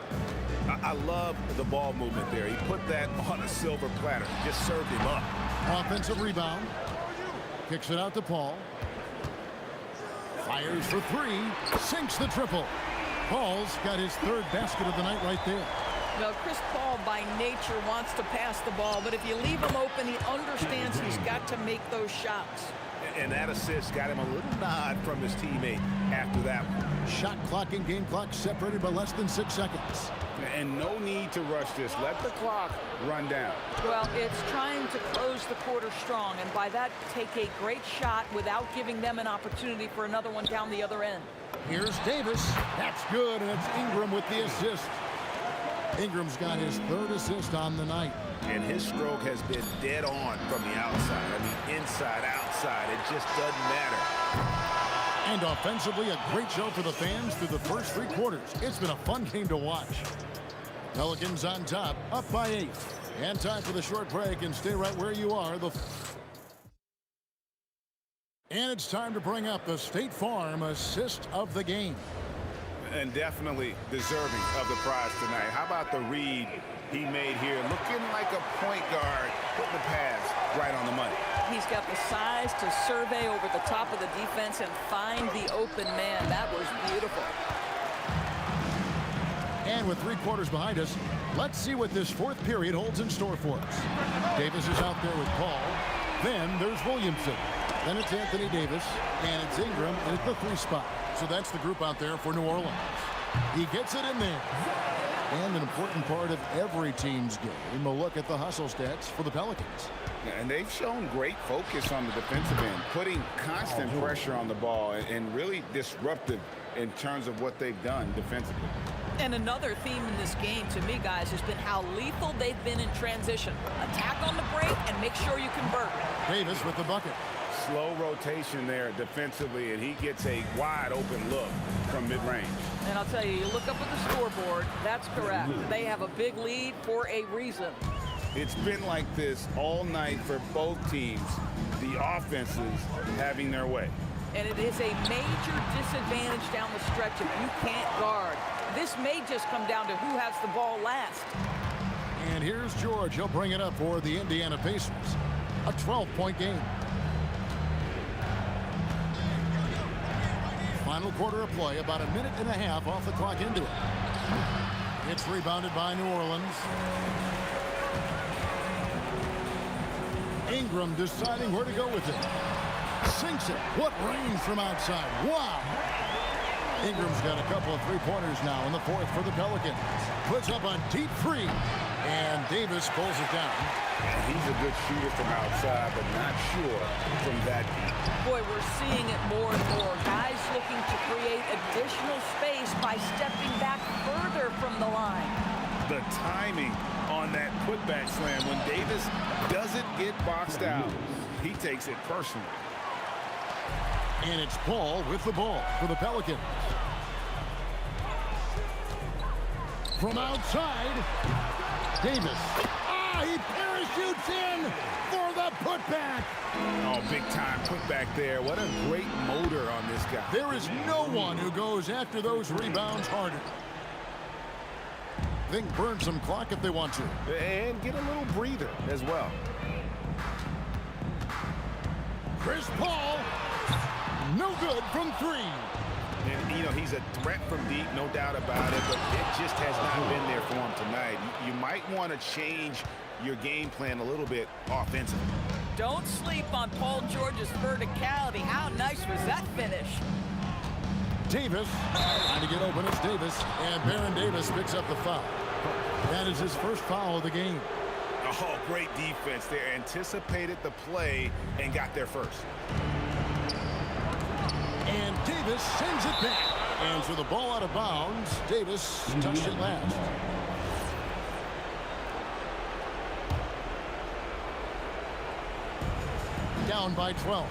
I love the ball movement there. He put that on a silver platter. Just served him up. Offensive rebound. Kicks it out to Paul. Fires for 3. Sinks the triple. Paul's got his 3rd basket of the night right there. Well, Chris Paul by nature wants to pass the ball, but if you leave him open, he understands he's got to make those shots. And that assist got him a little nod from his teammate after that one. Shot clock and game clock separated by less than 6 seconds. And no need to rush this. Let the clock run down. Well, it's trying to close the quarter strong, and by that, take a great shot without giving them an opportunity for another one down the other end. Here's Davis. That's good, and it's Ingram with the assist. Ingram's got his 3rd assist on the night. And his stroke has been dead on from the outside. I mean, inside, outside, it just doesn't matter. And offensively, a great show for the fans through the first 3 quarters. It's been a fun game to watch. Pelicans on top, up by 8. And time for the short break, and stay right where you are. And it's time to bring up the State Farm assist of the game. And definitely deserving of the prize tonight. How about the read he made here? Looking like a point guard, putting the pass right on the money. He's got the size to survey over the top of the defense and find the open man. That was beautiful. And with 3 quarters behind us, let's see what this 4th period holds in store for us. Davis is out there with Paul. Then there's Williamson. Then it's Anthony Davis. And it's Ingram at the 3 spot. So that's the group out there for New Orleans. He gets it in there. And an important part of every team's game, a look at the hustle stats for the Pelicans. And they've shown great focus on the defensive end, putting constant pressure on the ball and really disruptive in terms of what they've done defensively. And another theme in this game, to me, guys, has been how lethal they've been in transition. Attack on the break and make sure you convert. Davis with the bucket. Slow rotation there defensively, and he gets a wide open look from mid-range. And I'll tell you, you look up at the scoreboard, that's correct. They have a big lead for a reason. It's been like this all night for both teams, the offenses having their way. And it is a major disadvantage down the stretch if you can't guard. This may just come down to who has the ball last. And here's George. He'll bring it up for the Indiana Pacers. A 12-point game. Final quarter of play, about 1.5 minutes off the clock into it. It's rebounded by New Orleans. Ingram deciding where to go with it. Sinks it. What range from outside. Wow. Ingram's got a couple of 3-pointers now in the 4th for the Pelicans. Puts up a deep 3. And Davis pulls it down. And he's a good shooter from outside, but not sure from that deep. Boy, we're seeing it more and more. Guys looking to create additional space by stepping back further from the line. The timing on that putback slam when Davis doesn't get boxed out, he takes it personally. And it's Paul with the ball for the Pelicans. From outside, Davis. He parachutes in for the putback. Oh, big time putback there. What a great motor on this guy. There is no one who goes after those rebounds harder. They can burn some clock if they want to. And get a little breather as well. Chris Paul, no good from 3. And, you know, he's a threat from deep, no doubt about it, but it just has not been there for him tonight. You might want to change your game plan a little bit offensively. Don't sleep on Paul George's verticality. How nice was that finish? Davis, trying to get open, it's Davis, and Baron Davis picks up the foul. That is his first foul of the game. Oh, great defense there. Anticipated the play and got there first. And Davis sends it back. And so the ball out of bounds. Davis touched it last. down by 12.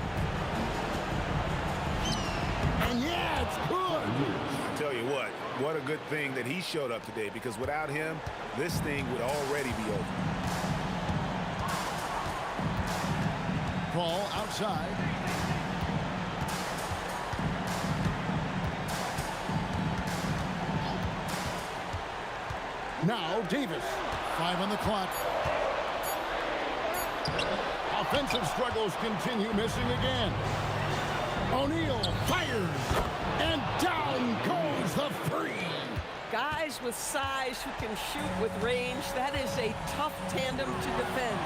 And yeah, it's good. I tell you what a good thing that he showed up today, because without him, this thing would already be over. Ball outside. Now Davis. 5 on the clock. Offensive struggles continue, missing again. O'Neal fires, and down goes the three. Guys with size who can shoot with range, that is a tough tandem to defend.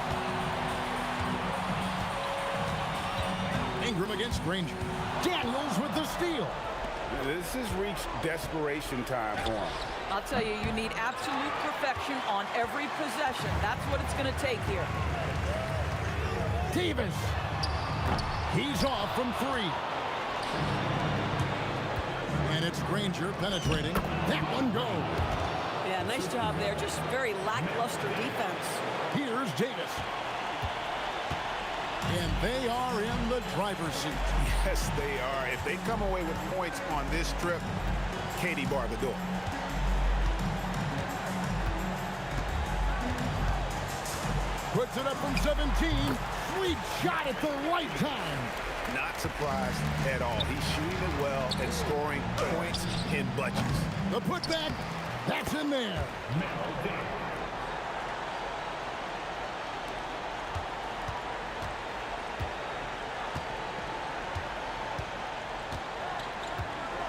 Ingram against Granger. Daniels with the steal. This has reached desperation time for him. I'll tell you, you need absolute perfection on every possession. That's what it's going to take here. Davis. He's off from 3. And it's Granger penetrating. That one goes. Yeah, nice job there. Just very lackluster defense. Here's Davis. And they are in the driver's seat. Yes, they are. If they come away with points on this trip, Katie bar the door. Puts it up from 17. Sweet shot at the right time. Not surprised at all. He's shooting it well and scoring points in bunches. The putback, that's in there.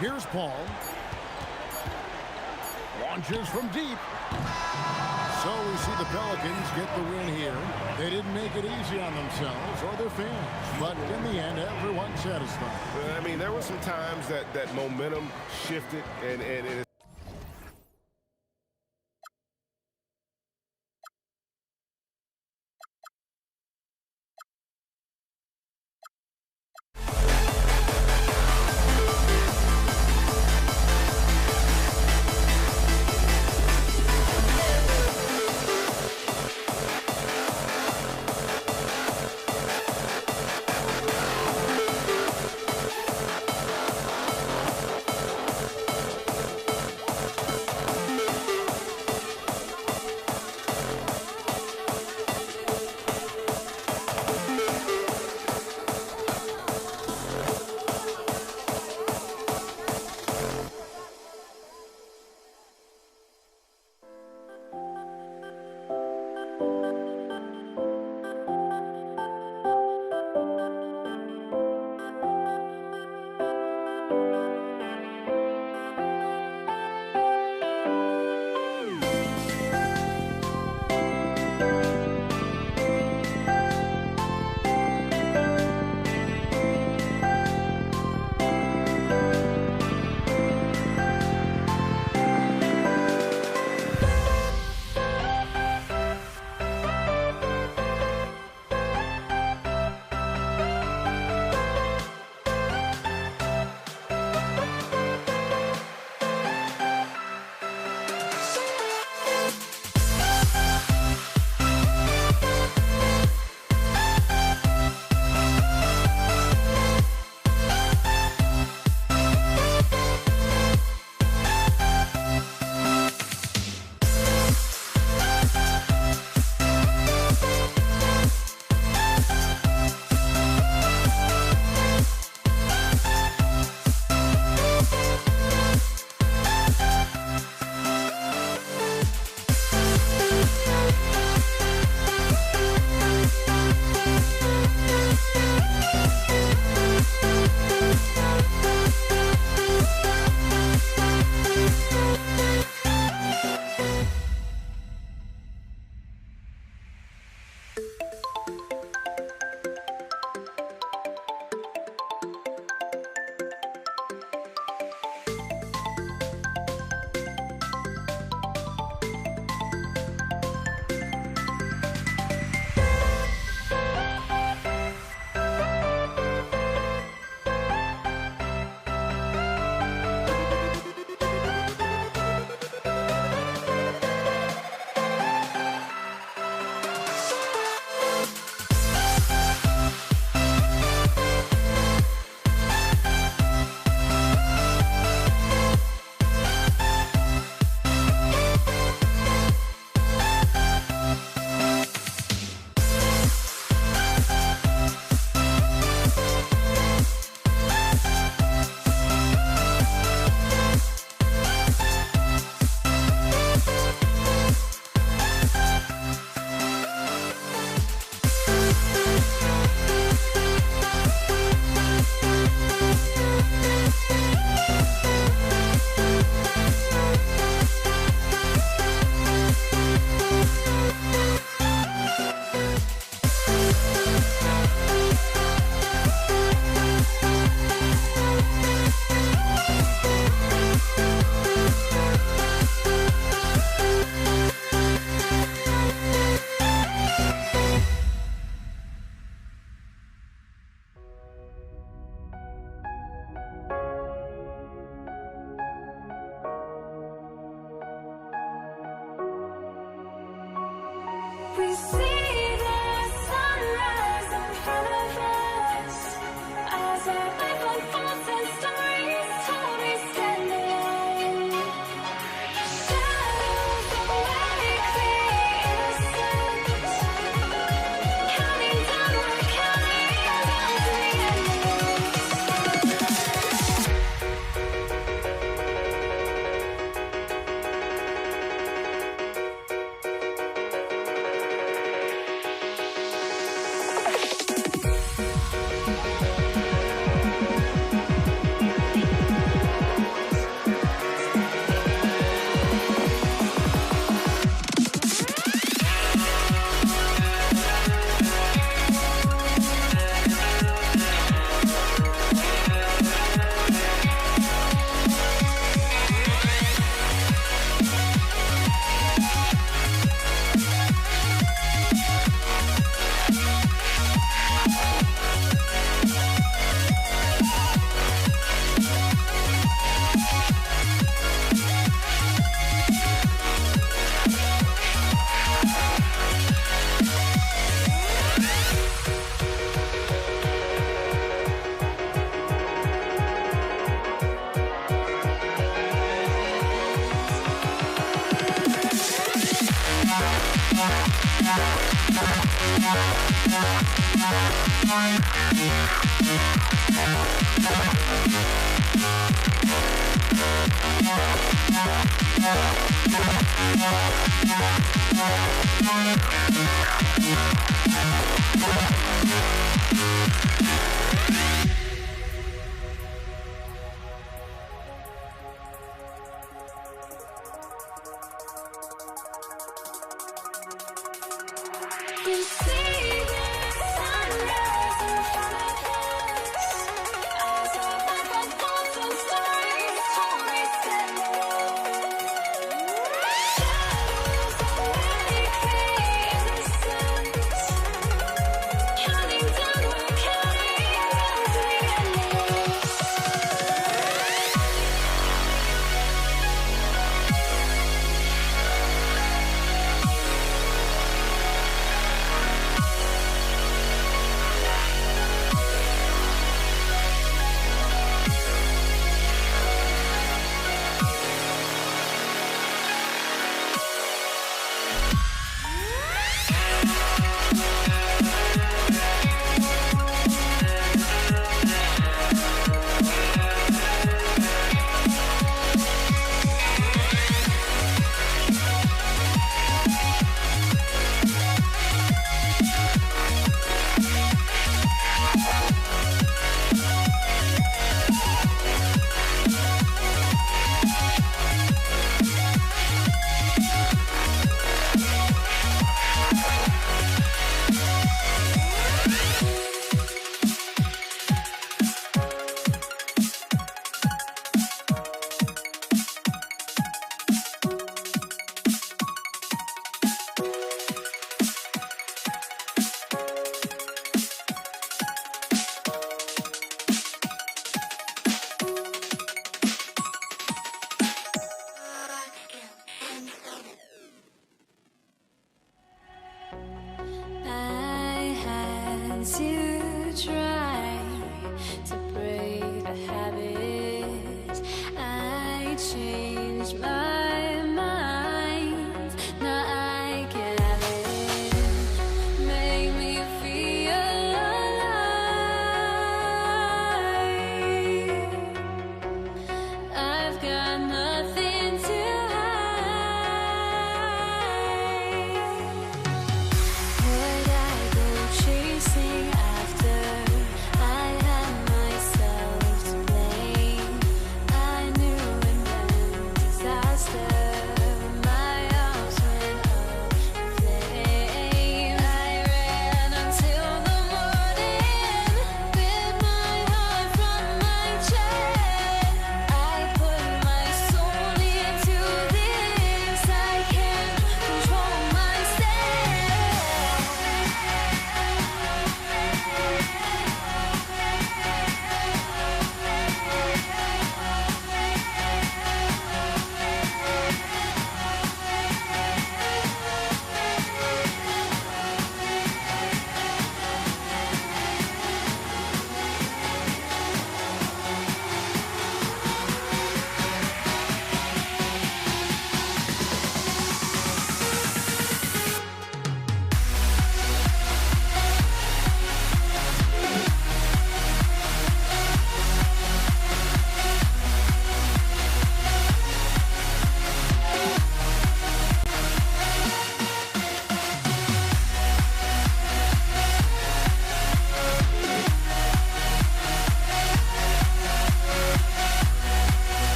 Here's Paul. Launches from deep. So we see the Pelicans get the win here. They didn't make it easy on themselves or their fans. But in the end, everyone's satisfied. I mean, there were some times that momentum shifted and it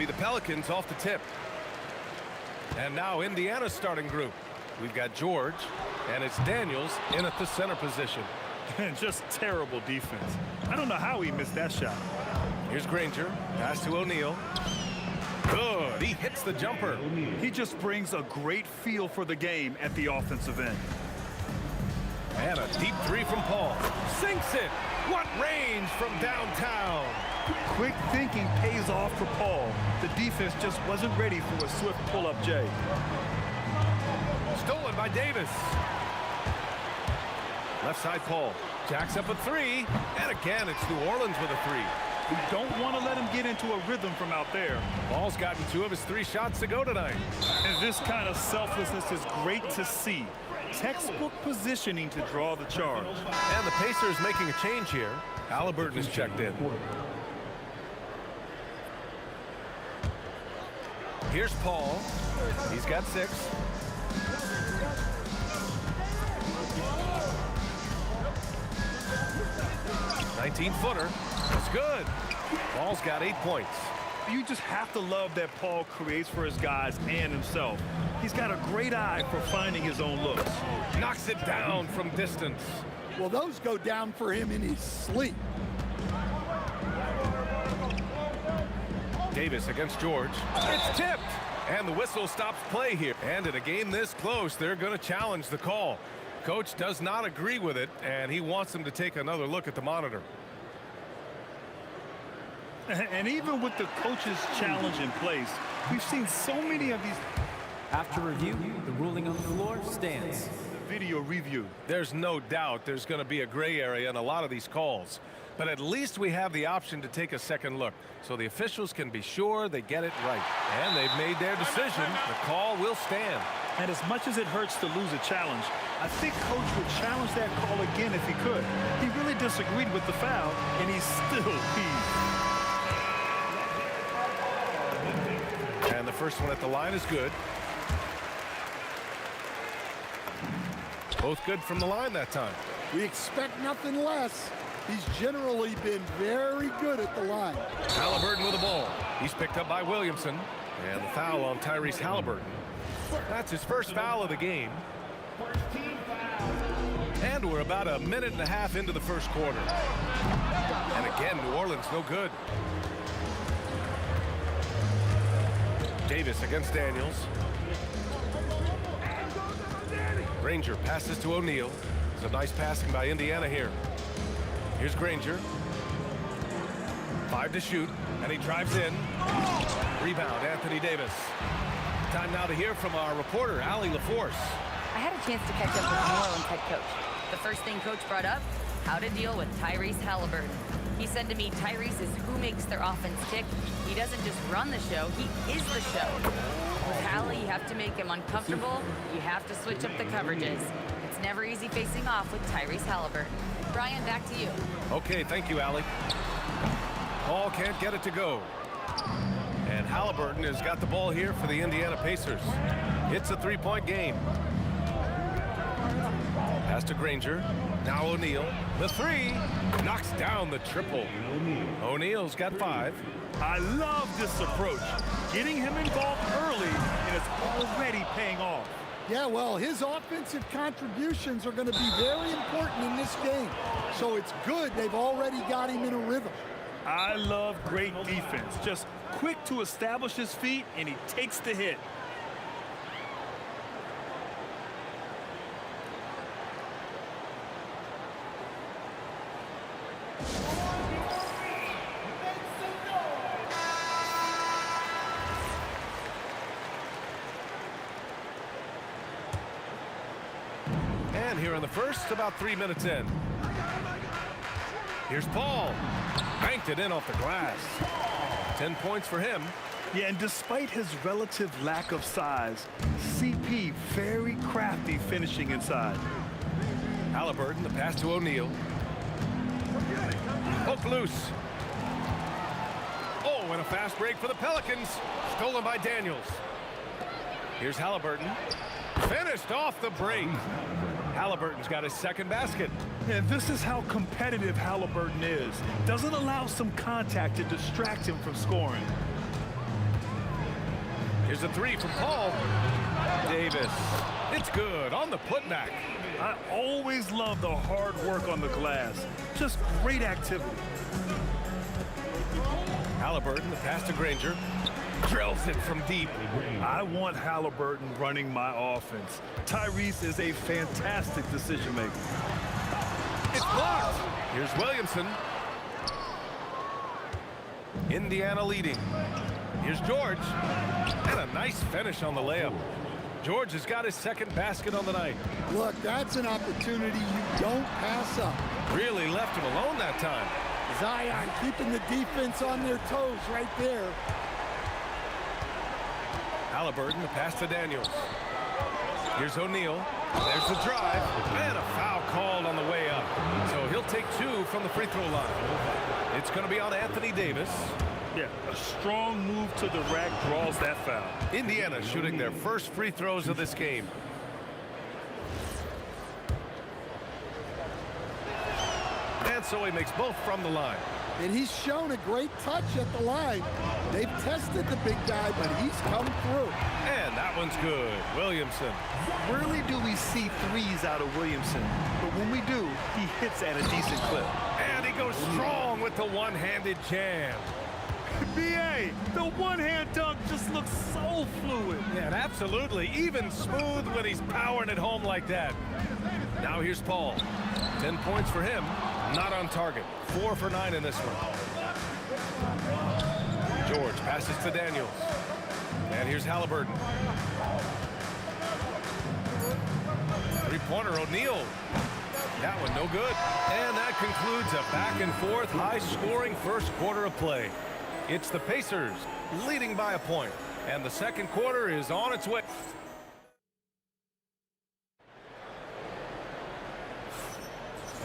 be the Pelicans off the tip. And now Indiana's starting group. We've got George, and it's Daniels in at the center position. And just terrible defense. I don't know how he missed that shot. Here's Granger. Pass to O'Neal. Good. He hits the jumper. He just brings a great feel for the game at the offensive end. And a deep three from Paul. Sinks it. What range from downtown. Quick thinking pays off for Paul. The defense just wasn't ready for a swift pull-up J. Stolen by Davis. Left side Paul. Jacks up a three. And again, it's New Orleans with a three. We don't want to let him get into a rhythm from out there. Paul's gotten 2 of his 3 shots to go tonight. And this kind of selflessness is great to see. Textbook positioning to draw the charge. And the Pacers making a change here. Halliburton is checked in. Here's Paul. He's got 6. "19-footer. That's good. Paul's got 8 points. You just have to love that Paul creates for his guys and himself. He's got a great eye for finding his own looks. Knocks it down from distance. Well, those go down for him in his sleep. Davis against George. It's tipped. And the whistle stops play here. And in a game this close, they're going to challenge the call. Coach does not agree with it, and he wants them to take another look at the monitor. And even with the coach's challenge in place, we've seen so many of these. After review, the ruling on the floor stands. Video review. There's no doubt there's going to be a gray area in a lot of these calls. But at least we have the option to take a second look, so the officials can be sure they get it right. And they've made their decision. The call will stand. And as much as it hurts to lose a challenge, I think Coach would challenge that call again if he could. He really disagreed with the foul, and he's still peeved. And the first one at the line is good. Both good from the line that time. We expect nothing less. He's generally been very good at the line. Halliburton with the ball. He's picked up by Williamson. And the foul on Tyrese Halliburton. That's his first foul of the game. And we're about a minute and a half into the first quarter. And again, New Orleans no good. Davis against Daniels. Granger passes to O'Neal. Some nice passing by Indiana here. Here's Granger. 5 to shoot, and he drives in. Rebound, Anthony Davis. Time now to hear from our reporter, Allie LaForce. I had a chance to catch up with New Orleans head coach. The first thing coach brought up, how to deal with Tyrese Halliburton. He said to me, Tyrese is who makes their offense tick. He doesn't just run the show, he is the show. With Hallie, you have to make him uncomfortable. You have to switch up the coverages. It's never easy facing off with Tyrese Halliburton. Brian, back to you. Okay, thank you, Allie. Paul can't get it to go. And Halliburton has got the ball here for the Indiana Pacers. It's a 3-point game. Pass to Granger. Now O'Neal. The 3. Knocks down the triple. O'Neal's got 5. I love this approach. Getting him involved early, and it's already paying off. Yeah, well, his offensive contributions are going to be very important in this game. So it's good they've already got him in a rhythm. I love great defense. Just quick to establish his feet, and he takes the hit. And here in the first, about 3 minutes in. Here's Paul. Banked it in off the glass. 10 points for him. Yeah, and despite his relative lack of size, CP very crafty finishing inside. Halliburton, the pass to O'Neal. Hook loose. Oh, and a fast break for the Pelicans. Stolen by Daniels. Here's Halliburton. Finished off the break. Halliburton's got his second basket. And this is how competitive Halliburton is. Doesn't allow some contact to distract him from scoring. Here's a three from Paul. Davis. It's good on the putback. I always love the hard work on the glass. Just great activity. Halliburton, the pass to Granger. Drills it from deep. I want Halliburton running my offense. Tyrese is a fantastic decision maker. It's blocked. Here's Williamson. Indiana leading. Here's George. And a nice finish on the layup. George has got his second basket on the night. Look, that's an opportunity you don't pass up. Really left him alone that time. Zion keeping the defense on their toes right there. Halliburton, the pass to Daniels. Here's O'Neal. There's the drive. And a foul called on the way up. So he'll take two from the free throw line. It's going to be on Anthony Davis. Yeah, a strong move to the rack draws that foul. Indiana shooting their first free throws of this game. And so he makes both from the line. And he's shown a great touch at the line. They've tested the big guy, but he's come through. And that one's good. Williamson. Rarely do we see threes out of Williamson, but when we do, he hits at a decent clip. And he goes strong with the one-handed jam. B.A., the one-hand dunk just looks so fluid. Yeah, and absolutely. Even smooth when he's powering it home like that. Now here's Paul. 10 points for him. Not on target. 4 for 9 in this one. George passes to Daniels. And here's Halliburton. Three-pointer, O'Neal. That one no good. And that concludes a back-and-forth, high-scoring first quarter of play. It's the Pacers leading by a point. And the second quarter is on its way.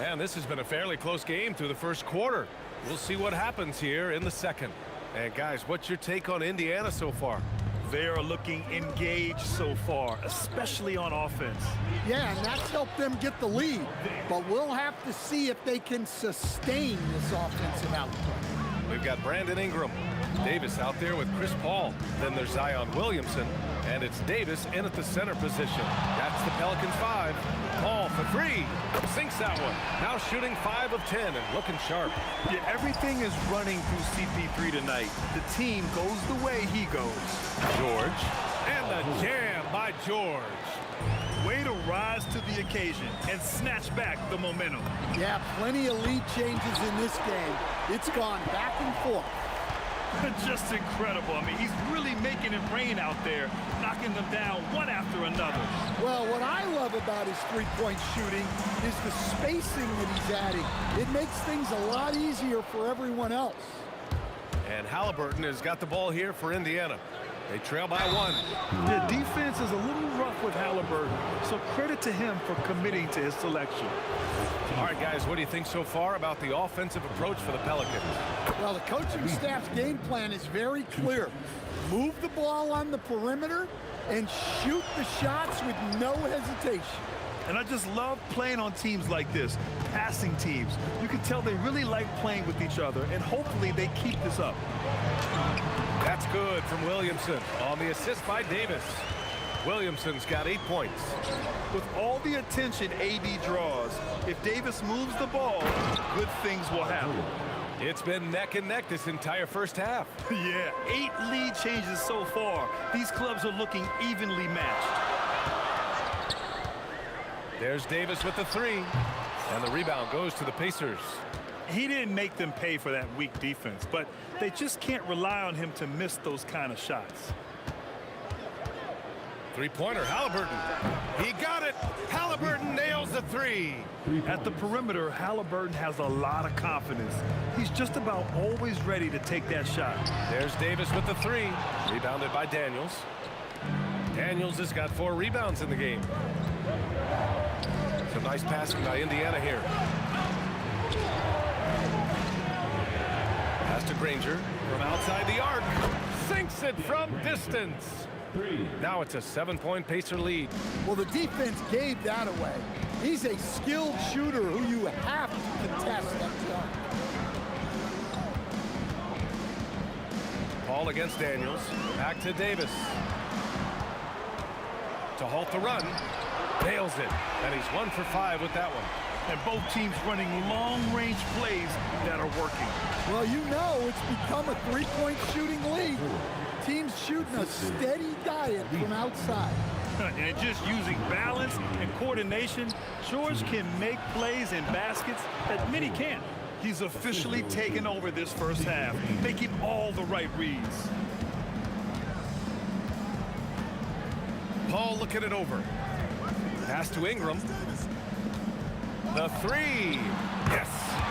And this has been a fairly close game through the first quarter. We'll see what happens here in the second. And guys, what's your take on Indiana so far? They are looking engaged so far, especially on offense. Yeah, and that's helped them get the lead. But we'll have to see if they can sustain this offensive output. We've got Brandon Ingram. Davis out there with Chris Paul. Then there's Zion Williamson. And it's Davis in at the center position. That's the Pelicans 5. Paul for three. Sinks that one. Now shooting 5 of 10 and looking sharp. Yeah, everything is running through CP3 tonight. The team goes the way he goes. George. And the jam by George. Way to rise to the occasion and snatch back the momentum. Yeah, plenty of lead changes in this game. It's gone back and forth. Just incredible. I mean, he's really making it rain out there, knocking them down one after another. Well, what I love about his three-point shooting is the spacing that he's adding. It makes things a lot easier for everyone else. And Halliburton has got the ball here for Indiana. They trail by 1. The defense is a little rough with Halliburton, so credit to him for committing to his selection. All right, guys, what do you think so far about the offensive approach for the Pelicans? Well, the coaching staff's game plan is very clear. Move the ball on the perimeter and shoot the shots with no hesitation. And I just love playing on teams like this, passing teams. You can tell they really like playing with each other, and hopefully they keep this up. That's good from Williamson on the assist by Davis. Williamson's got 8 points. With all the attention AD draws, if Davis moves the ball, good things will happen. It's been neck and neck this entire first half. Yeah, 8 lead changes so far. These clubs are looking evenly matched. There's Davis with the 3. And the rebound goes to the Pacers. He didn't make them pay for that weak defense, but they just can't rely on him to miss those kind of shots. Three-pointer, Halliburton. He got it. Halliburton nails the 3. At the perimeter, Halliburton has a lot of confidence. He's just about always ready to take that shot. There's Davis with the 3. Rebounded by Daniels. Daniels has got 4 rebounds in the game. Some nice passing by Indiana here. Pass to Granger from outside the arc. Sinks it from distance. Now it's a 7-point Pacer lead. Well, the defense gave that away. He's a skilled shooter who you have to contest that shot. Paul against Daniels. Back to Davis. to halt the run. Nails it, and he's 1 for 5 with that one. And both teams running long-range plays that are working. Well, you know it's become a three-point shooting league. Teams shooting a steady diet from outside. And just using balance and coordination, George can make plays and baskets that many can't. He's officially taken over this first half, making all the right reads. Paul looking it over. Pass to Ingram. The three. Yes.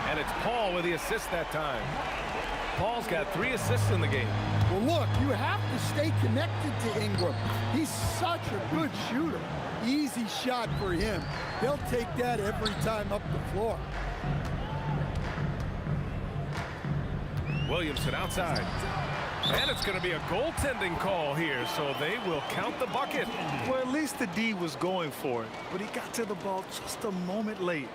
And it's Paul with the assist that time. Paul's got 3 assists in the game. Well, look, you have to stay connected to Ingram. He's such a good shooter. Easy shot for him. He'll take that every time up the floor. Williamson outside. And it's going to be a goaltending call here, so they will count the bucket. Well, at least the D was going for it, but he got to the ball just a moment late.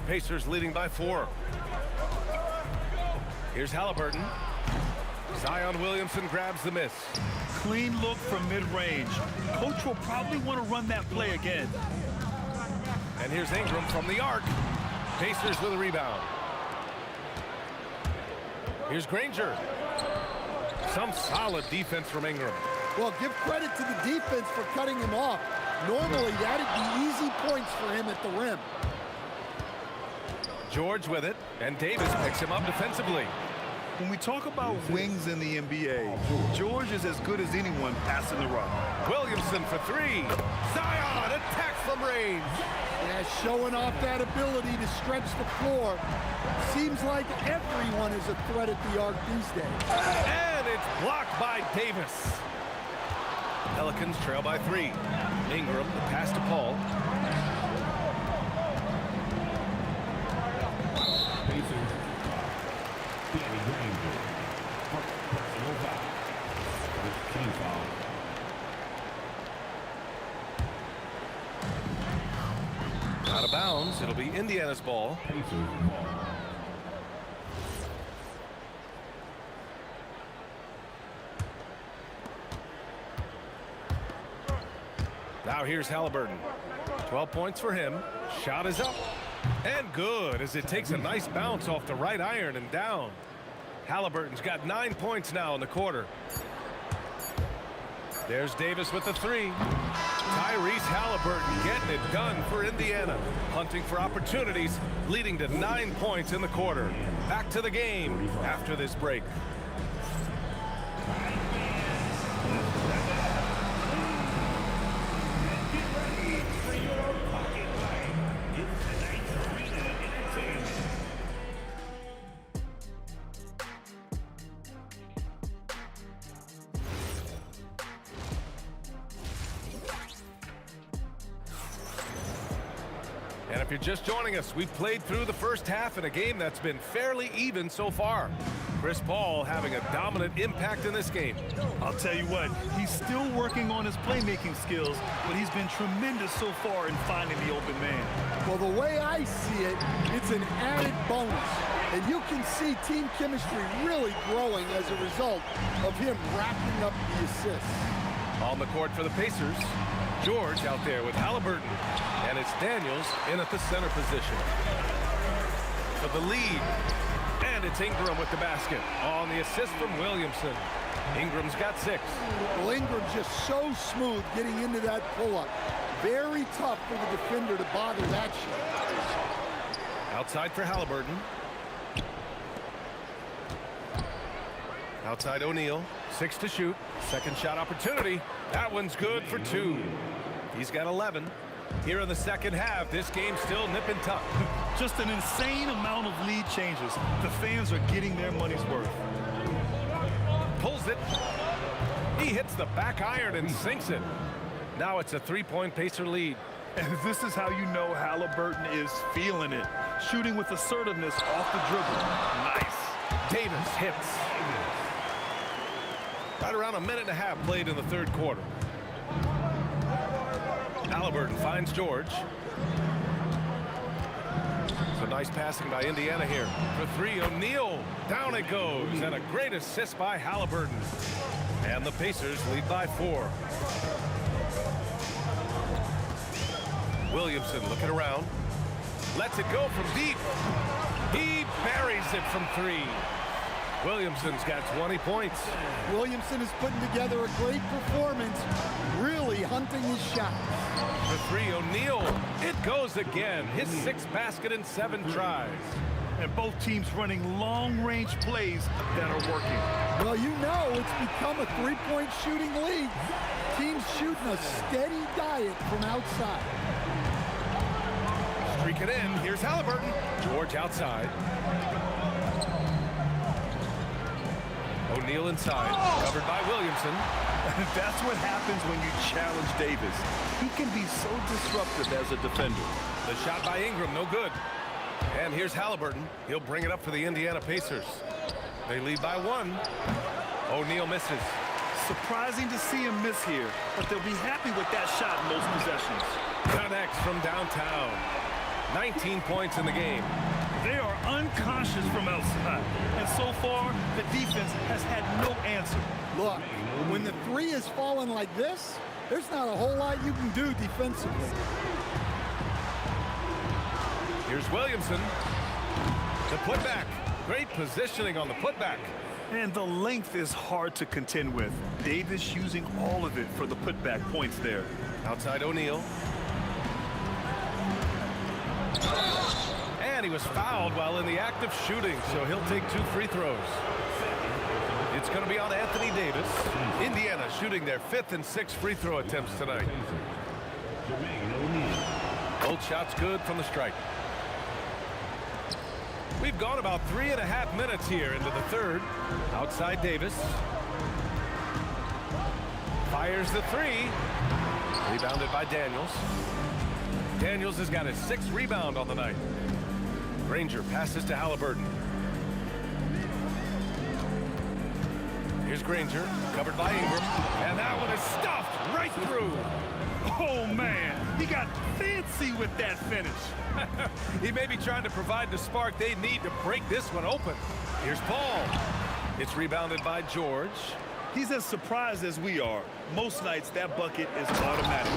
Pacers leading by 4. Here's Halliburton. Zion Williamson grabs the miss. Clean look from mid-range. Coach will probably want to run that play again. And here's Ingram from the arc. Pacers with a rebound. Here's Granger. Some solid defense from Ingram. Well, give credit to the defense for cutting him off. Normally, that'd be easy points for him at the rim. George with it, and Davis picks him up defensively. When we talk about wings in the NBA, George is as good as anyone passing the rock. Williamson for 3. Zion attacks from range. Yeah, showing off that ability to stretch the floor. Seems like everyone is a threat at the arc these days. And it's blocked by Davis. Pelicans trail by 3. Ingram, the pass to Paul. Out of bounds. It'll be Indiana's ball. Now here's Halliburton. 12 points for him. Shot is up. And good, as it takes a nice bounce off the right iron and down. Halliburton's got 9 points now in the quarter. There's Davis with the 3. Tyrese Halliburton getting it done for Indiana. Hunting for opportunities, leading to 9 points in the quarter. Back to the game after this break. And if you're just joining us, we've played through the first half in a game that's been fairly even so far. Chris Paul having a dominant impact in this game. I'll tell you what, he's still working on his playmaking skills, but he's been tremendous so far in finding the open man. Well, the way I see it, it's an added bonus. And you can see team chemistry really growing as a result of him wrapping up the assists. On the court for the Pacers, George out there with Halliburton. And it's Daniels in at the center position. For the lead. And it's Ingram with the basket on the assist from Williamson. Ingram's got 6. Well, Ingram's just so smooth getting into that pull-up. Very tough for the defender to bother that shot. Outside for Halliburton. Outside O'Neal. 6 to shoot. Second shot opportunity. That one's good for 2. He's got 11. Here in the second half, this game's still nip and tuck. Just an insane amount of lead changes. The fans are getting their money's worth. Pulls it. He hits the back iron and sinks it. Now it's a 3-point Pacer lead. And this is how you know Halliburton is feeling it. Shooting with assertiveness off the dribble. Nice. Davis hits. Right around a minute and a half played in the third quarter. Halliburton finds George. So nice passing by Indiana here. For 3, O'Neal. Down it goes. And a great assist by Halliburton. And the Pacers lead by 4. Williamson looking around. Lets it go from deep. He buries it from 3. Williamson's got 20 points. Williamson is putting together a great performance, really hunting his shot. For 3, O'Neal. It goes again. His 6th basket in 7 tries. And both teams running long-range plays that are working. Well, you know it's become a three-point shooting league. Teams shooting a steady diet from outside. Streak it in. Here's Halliburton. George outside. O'Neal inside. Covered by Williamson. That's what happens when you challenge Davis. He can be so disruptive as a defender. The shot by Ingram, no good. And here's Halliburton. He'll bring it up for the Indiana Pacers. They lead by 1. O'Neal misses. Surprising to see him miss here, but they'll be happy with that shot in most possessions. Connects from downtown. 19 points in the game. They are unconscious from outside, and so far, the defense has had no answer. Look, when the 3 is falling like this, there's not a whole lot you can do defensively. Here's Williamson. The putback. Great positioning on the putback. And the length is hard to contend with. Davis using all of it for the putback points there. Outside O'Neal. And he was fouled while in the act of shooting, so he'll take 2 free throws. It's going to be on Anthony Davis. Indiana shooting their 5th and 6th free throw attempts tonight. Both shots good from the stripe. We've gone about 3.5 minutes here into the 3rd. Outside Davis. Fires the 3. Rebounded by Daniels. Daniels has got his 6th rebound on the night. Granger passes to Halliburton. Here's Granger, covered by Ingram. And that one is stuffed right through. Oh, man. He got fancy with that finish. He may be trying to provide the spark they need to break this one open. Here's Paul. It's rebounded by George. He's as surprised as we are. Most nights, that bucket is automatic.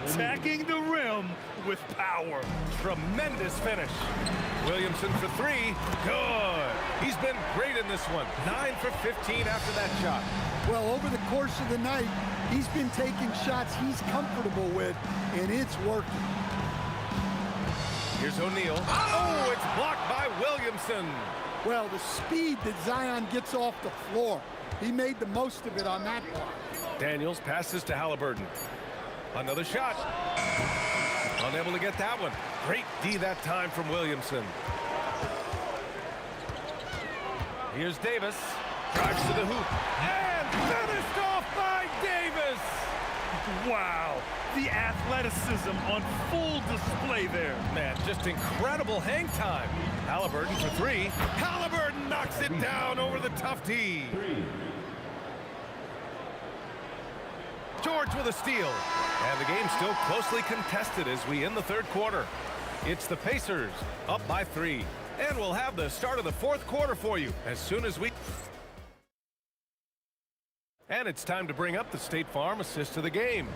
Attacking the rim with power. Tremendous finish. Williamson for 3. Good. He's been great in this one. 9 for 15 after that shot. Well, over the course of the night, he's been taking shots he's comfortable with, and it's working. Here's O'Neal. Oh, it's blocked by Williamson. Well, the speed that Zion gets off the floor, he made the most of it on that block. Daniels passes to Halliburton. Another shot. Unable to get that one. Great D that time from Williamson. Here's Davis. Drives to the hoop. And finished off by Davis. Wow. The athleticism on full display there. Man, just incredible hang time. Halliburton for 3. Halliburton knocks it down over the tough D. George with a steal. And the game still closely contested as we end the 3rd quarter. It's the Pacers up by 3. And we'll have the start of the 4th quarter for you as soon as we... And it's time to bring up the State Farm assist to the game.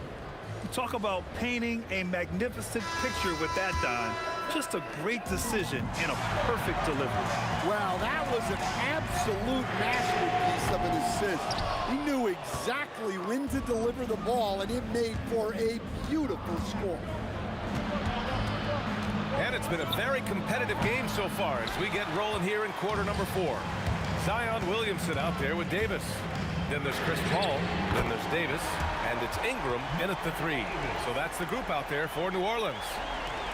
You talk about painting a magnificent picture with that, Don. Just a great decision and a perfect delivery. Well, that was an absolute masterpiece of an assist. He knew exactly when to deliver the ball, and it made for a beautiful score. And it's been a very competitive game so far as we get rolling here in quarter number 4. Zion Williamson out there with Davis. Then there's Chris Paul. Then there's Davis. And it's Ingram in at the 3. So that's the group out there for New Orleans.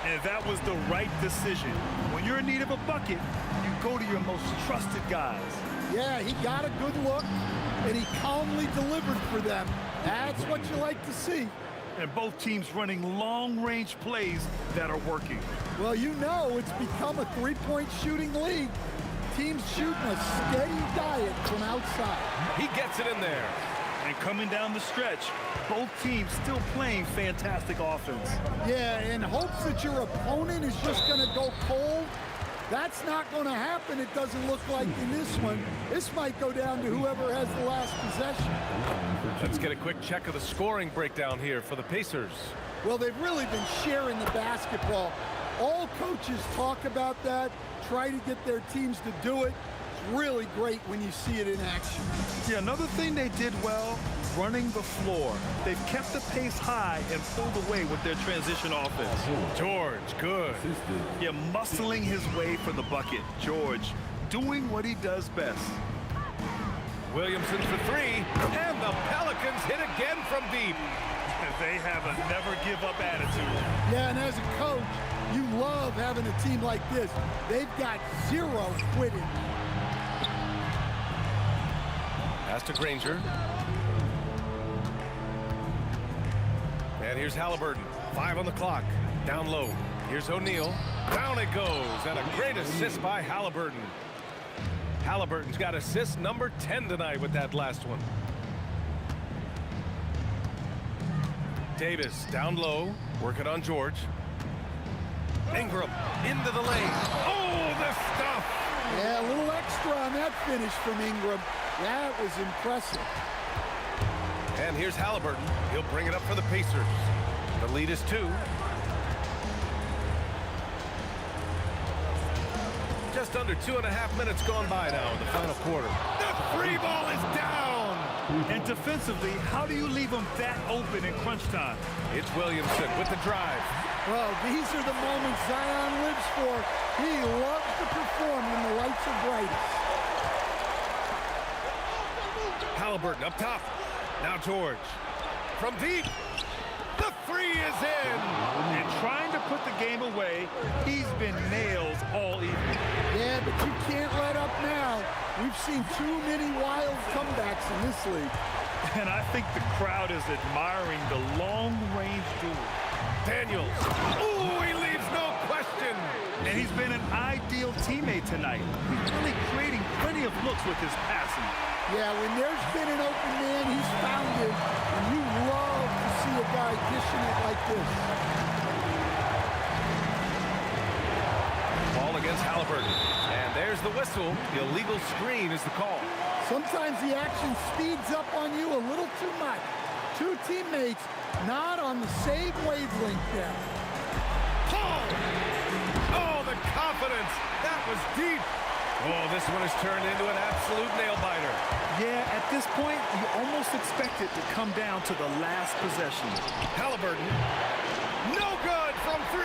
And that was the right decision. When you're in need of a bucket, you go to your most trusted guys. Yeah, he got a good look, and he calmly delivered for them. That's what you like to see. And both teams running long-range plays that are working. Well, you know it's become a three-point shooting league. Teams shooting a steady diet from outside. He gets it in there. And coming down the stretch, both teams still playing fantastic offense. Yeah, in hopes that your opponent is just going to go cold, That's not going to happen, it doesn't look like in this one. This might go down to whoever has the last possession. Let's get a quick check of the scoring breakdown here for the Pacers. Well, they've really been sharing the basketball. All coaches talk about that, try to get their teams to do it. It's really great when you see it in action. Yeah, another thing they did well, running the floor. They've kept the pace high and pulled away with their transition offense. George, good. Yeah, muscling his way for the bucket. George doing what he does best. Williamson for three, and the Pelicans hit again from deep. They have a never-give-up attitude. Yeah, and as a coach, you love having a team like this. They've got zero quitting. Pass to Granger. And here's Halliburton. 5 on the clock. Down low. Here's O'Neal. Down it goes. And a great assist by Halliburton. Halliburton's got assist number 10 tonight with that last one. Davis down low. Working on George. Ingram into the lane. Oh, the stuff! Yeah, a little extra on that finish from Ingram. That was impressive. And here's Halliburton. He'll bring it up for the Pacers. The lead is 2. Just under 2.5 minutes gone by now in the final quarter. The free ball is down! And defensively, how do you leave them that open in crunch time? It's Williamson with the drive. Well, these are the moments Zion lives for. He loves to perform when the lights are brightest. Halliburton up top. Now George. From deep. The three is in. And trying to put the game away, he's been nails all evening. Yeah, but you can't let up now. We've seen too many wild comebacks in this league. And I think the crowd is admiring the long-range duel. Daniels. Ooh, he leaves no question. And he's been an ideal teammate tonight. He's really creating plenty of looks with his passing. Yeah, when there's been an open man, he's found it. And you love to see a guy dishing it like this. Ball against Halliburton. And there's the whistle. The illegal screen is the call. Sometimes the action speeds up on you a little too much. Two teammates not on the same wavelength there. Paul! Oh, the confidence. That was deep. Oh, this one has turned into an absolute nail-biter. Yeah, at this point, you almost expect it to come down to the last possession. Halliburton. No good from 3.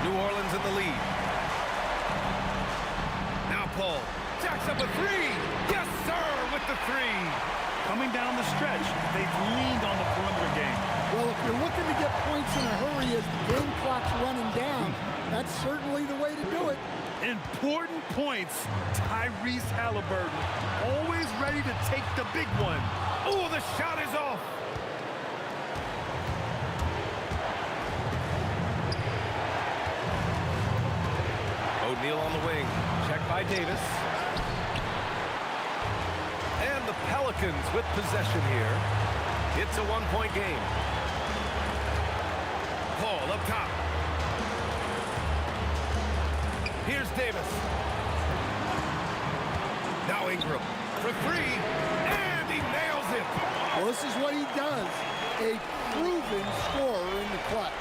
New Orleans in the lead. Now Paul jacks up a 3. Yes, sir, with the 3. Coming down the stretch, they've leaned on the perimeter game. Well, if you're looking to get points in a hurry as the game clock's running down, that's certainly the way to do it. Important points. Tyrese Halliburton, always ready to take the big one. Oh, the shot is off. O'Neal on the wing. Check by Davis. And the Pelicans with possession here. It's a 1-point game. Paul up top. Here's Davis. Now Ingram for 3, and he nails it. Well, this is what he does. A proven scorer in the clutch.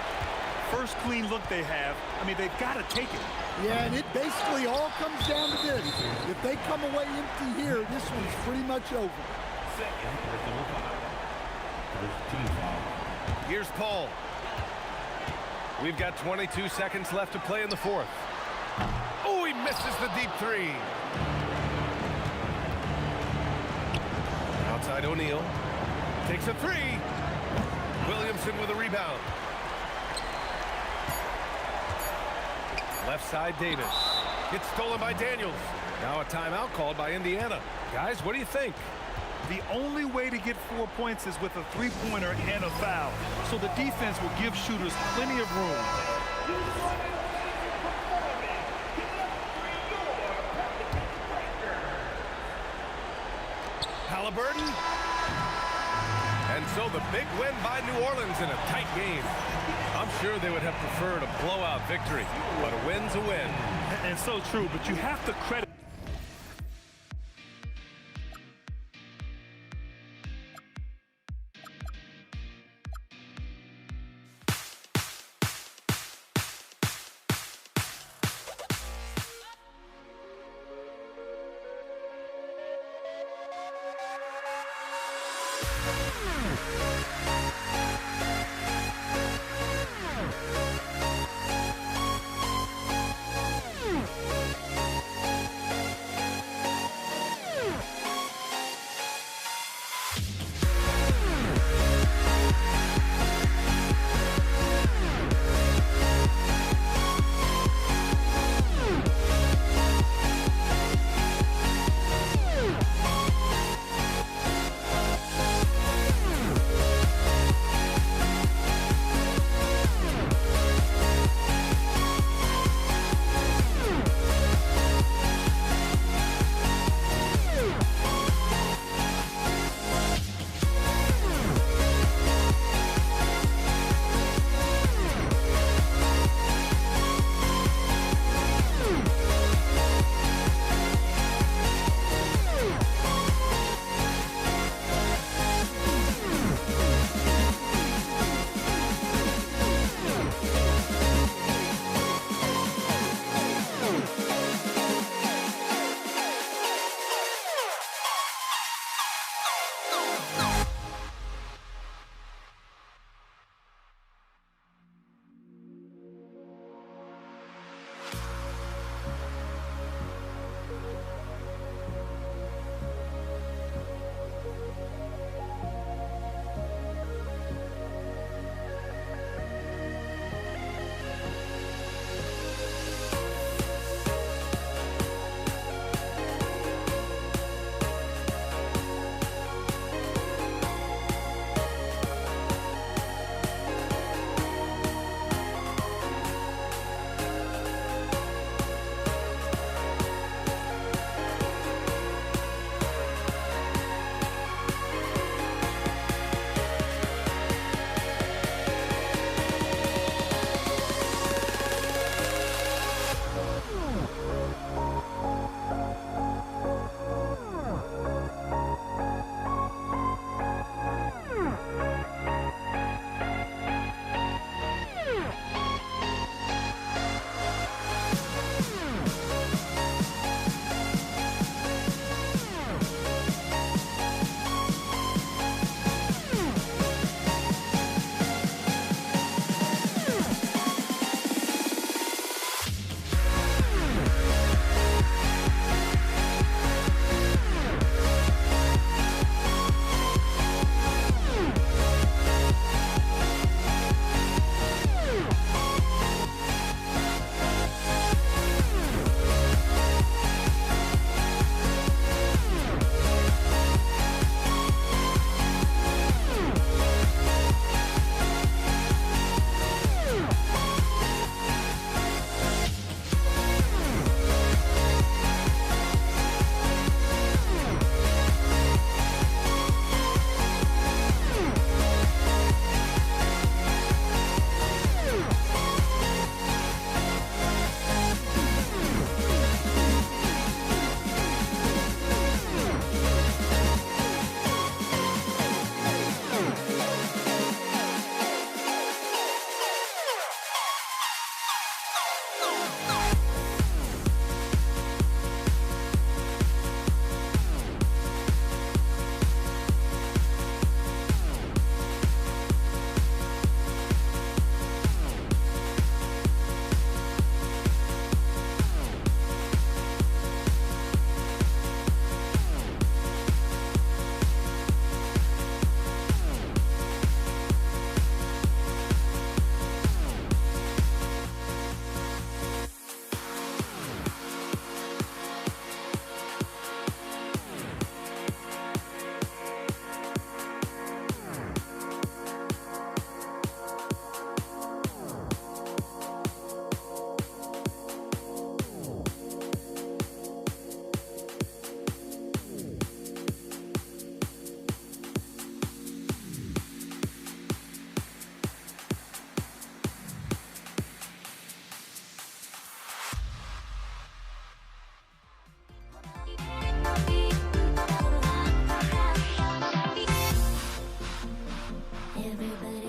First clean look they have. I mean, they've got to take it. Yeah, and it basically all comes down to this. If they come away empty here, this one's pretty much over. Here's Paul. We've got 22 seconds left to play in the 4th. Oh, he misses the deep 3. Outside O'Neal. Takes a 3. Williamson with a rebound. Left side Davis. It's stolen by Daniels. Now a timeout called by Indiana. Guys, what do you think? The only way to get 4 points is with a three-pointer and a foul. So the defense will give shooters plenty of room. Halliburton. And So the big win by New Orleans in a tight game. I'm sure they would have preferred a blowout victory, but a win's a win. And so true, but you have to credit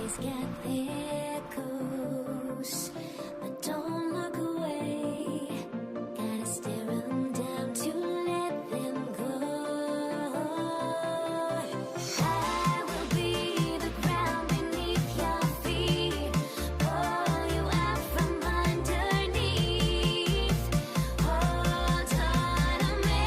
Everybody's got their goals, but don't look away. Gotta stare 'em down to let them go. I will be the ground beneath your feet, pull you out from underneath. Hold on to me.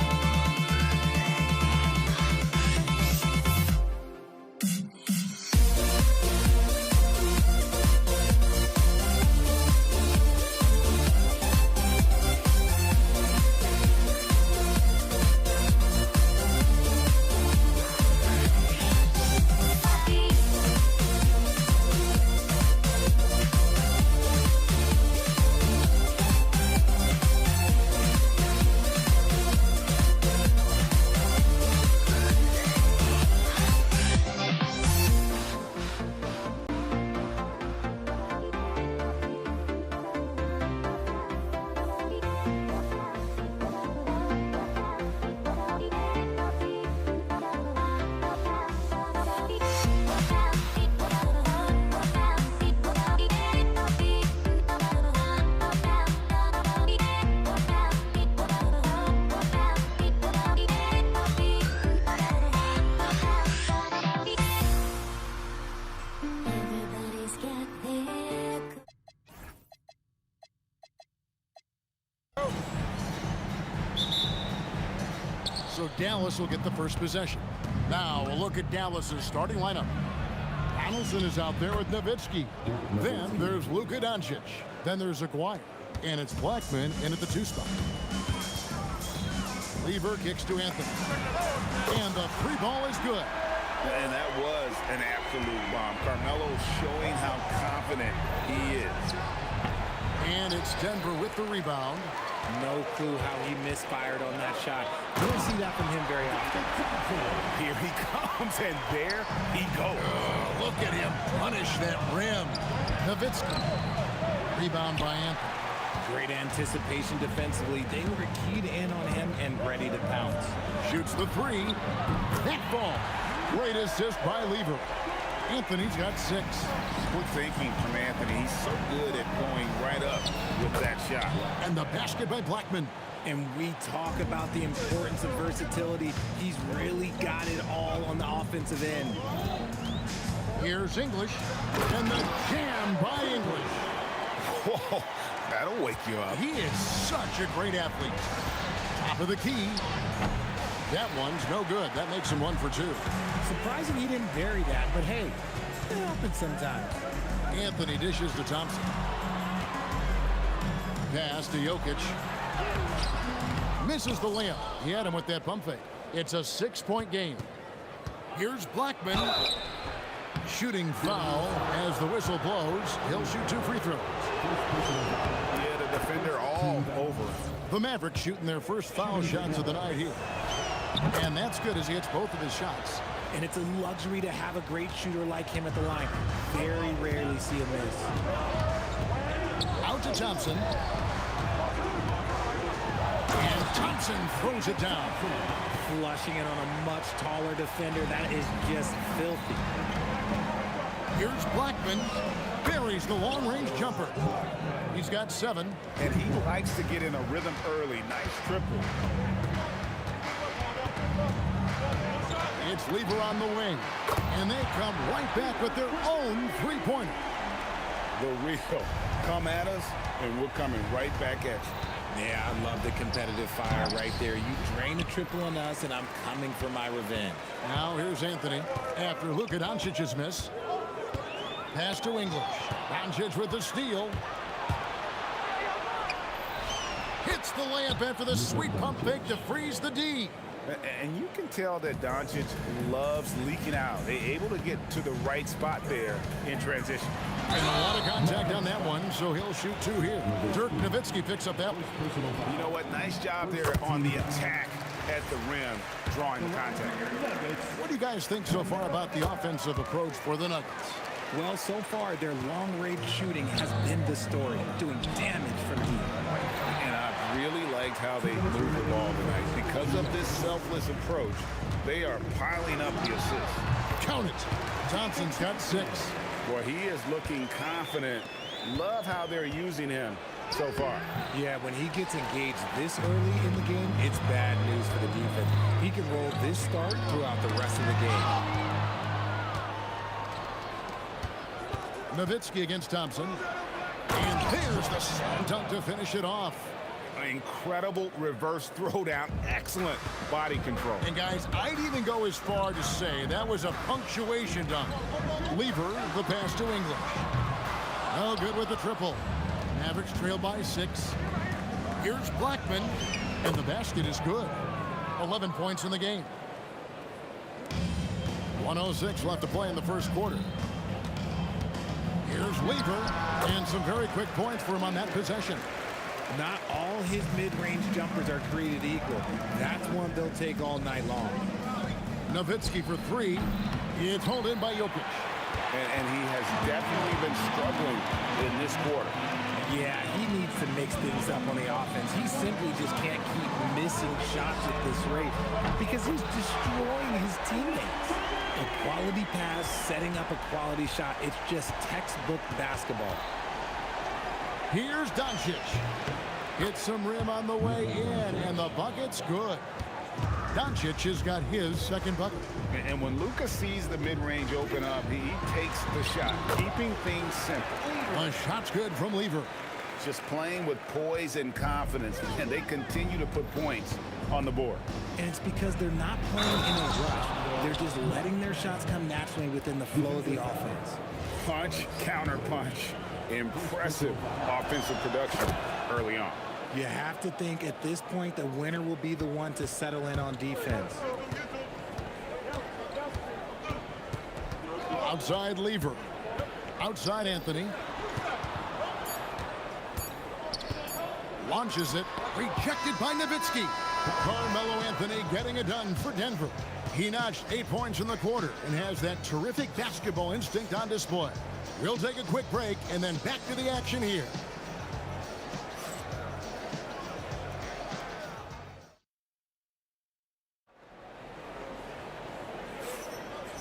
Everybody's got their So Dallas will get the first possession. Now we'll look at Dallas's starting lineup. Donaldson is out there with Nowitzki. Then there's Luka Doncic. Then there's Aguirre. And it's Blackman in at the 2 spot. Lever kicks to Anthony. And the 3 ball is good. And that was an absolute bomb. Carmelo showing how confident he is. And it's Denver with the rebound. No clue how he misfired on that shot. You don't see that from him very often. Here he comes, and there he goes. Look at him punish that rim. Nowitzki. Rebound by Anthony. Great anticipation defensively. They were keyed in on him and ready to pounce. Shoots the 3. That ball. Great assist by Lever. Anthony's got 6. Quick thinking from Anthony. He's so good at going right up with that shot. And the basket by Blackman. And we talk about the importance of versatility. He's really got it all on the offensive end. Here's English. And the jam by English. Whoa, that'll wake you up. He is such a great athlete. Top of the key. That one's no good. That makes him 1 for 2. Surprising he didn't bury that, but hey, it happens sometimes. Anthony dishes to Thompson. Pass to Jokic. Misses the layup. He had him with that pump fake. It's a 6-point game. Here's Blackman. Shooting foul as the whistle blows. He'll shoot 2 free throws. Yeah, the defender all over. The Mavericks shooting their first foul shots of the night here. And that's good as he hits both of his shots. And it's a luxury to have a great shooter like him at the line. Very rarely see a miss. Out to Thompson. And Thompson throws it down. Flushing it on a much taller defender. That is just filthy. Here's Blackman. Buries the long-range jumper. He's got 7. And he likes to get in a rhythm early. Nice triple. It's Lever on the wing. And they come right back with their own 3-pointer. The real. Come at us, and we're coming right back at you. Yeah, I love the competitive fire right there. You drain a triple on us, and I'm coming for my revenge. Now here's Anthony after Luka Doncic's miss. Pass to English. Doncic with the steal. Hits the layup after the sweet pump fake to freeze the D. And you can tell that Doncic loves leaking out. They're able to get to the right spot there in transition. And a lot of contact on that one, so he'll shoot 2 here. Dirk Nowitzki picks up that one. You know what? Nice job there on the attack at the rim, drawing the contact. What do you guys think so far about the offensive approach for the Nuggets? Well, so far, their long-range shooting has been the story, doing damage from deep. And I really liked how they moved the ball tonight. Because of this selfless approach, they are piling up the assists. Count it. Thompson's got 6. Well, he is looking confident. Love how they're using him so far. Yeah, when he gets engaged this early in the game, it's bad news for the defense. He can roll this start throughout the rest of the game. Nowitzki against Thompson. And there's the slam dunk to finish it off. Incredible reverse throwdown. Excellent body control. And guys, I'd even go as far to say that was a punctuation dunk. Lever, the pass to English. Oh, good with the triple. Mavericks trail by 6. Here's Blackman, and the basket is good. 11 points in the game. 1:06 left to play in the first quarter. Here's Lever, and some very quick points for him on that possession. Not all his mid-range jumpers are created equal. That's one they'll take all night long. Nowitzki for 3. It's hauled in by Jokic. And he has definitely been struggling in this quarter. Yeah, he needs to mix things up on the offense. He simply just can't keep missing shots at this rate because he's destroying his teammates. A quality pass, setting up a quality shot, it's just textbook basketball. Here's Doncic. Hits some rim on the way in, and the bucket's good. Doncic has got his second bucket. And when Luka sees the mid-range open up, he takes the shot, keeping things simple. The shot's good from Lever. Just playing with poise and confidence, and they continue to put points on the board. And it's because they're not playing in a rush. They're just letting their shots come naturally within the flow of the offense. Punch, counter punch. Impressive offensive production early on. You have to think at this point the winner will be the one to settle in on defense. Outside Lever. Outside Anthony. Launches it. Rejected by Nowitzki. Carmelo Anthony getting it done for Denver. He notched 8 points in the quarter and has that terrific basketball instinct on display. We'll take a quick break and then back to the action here.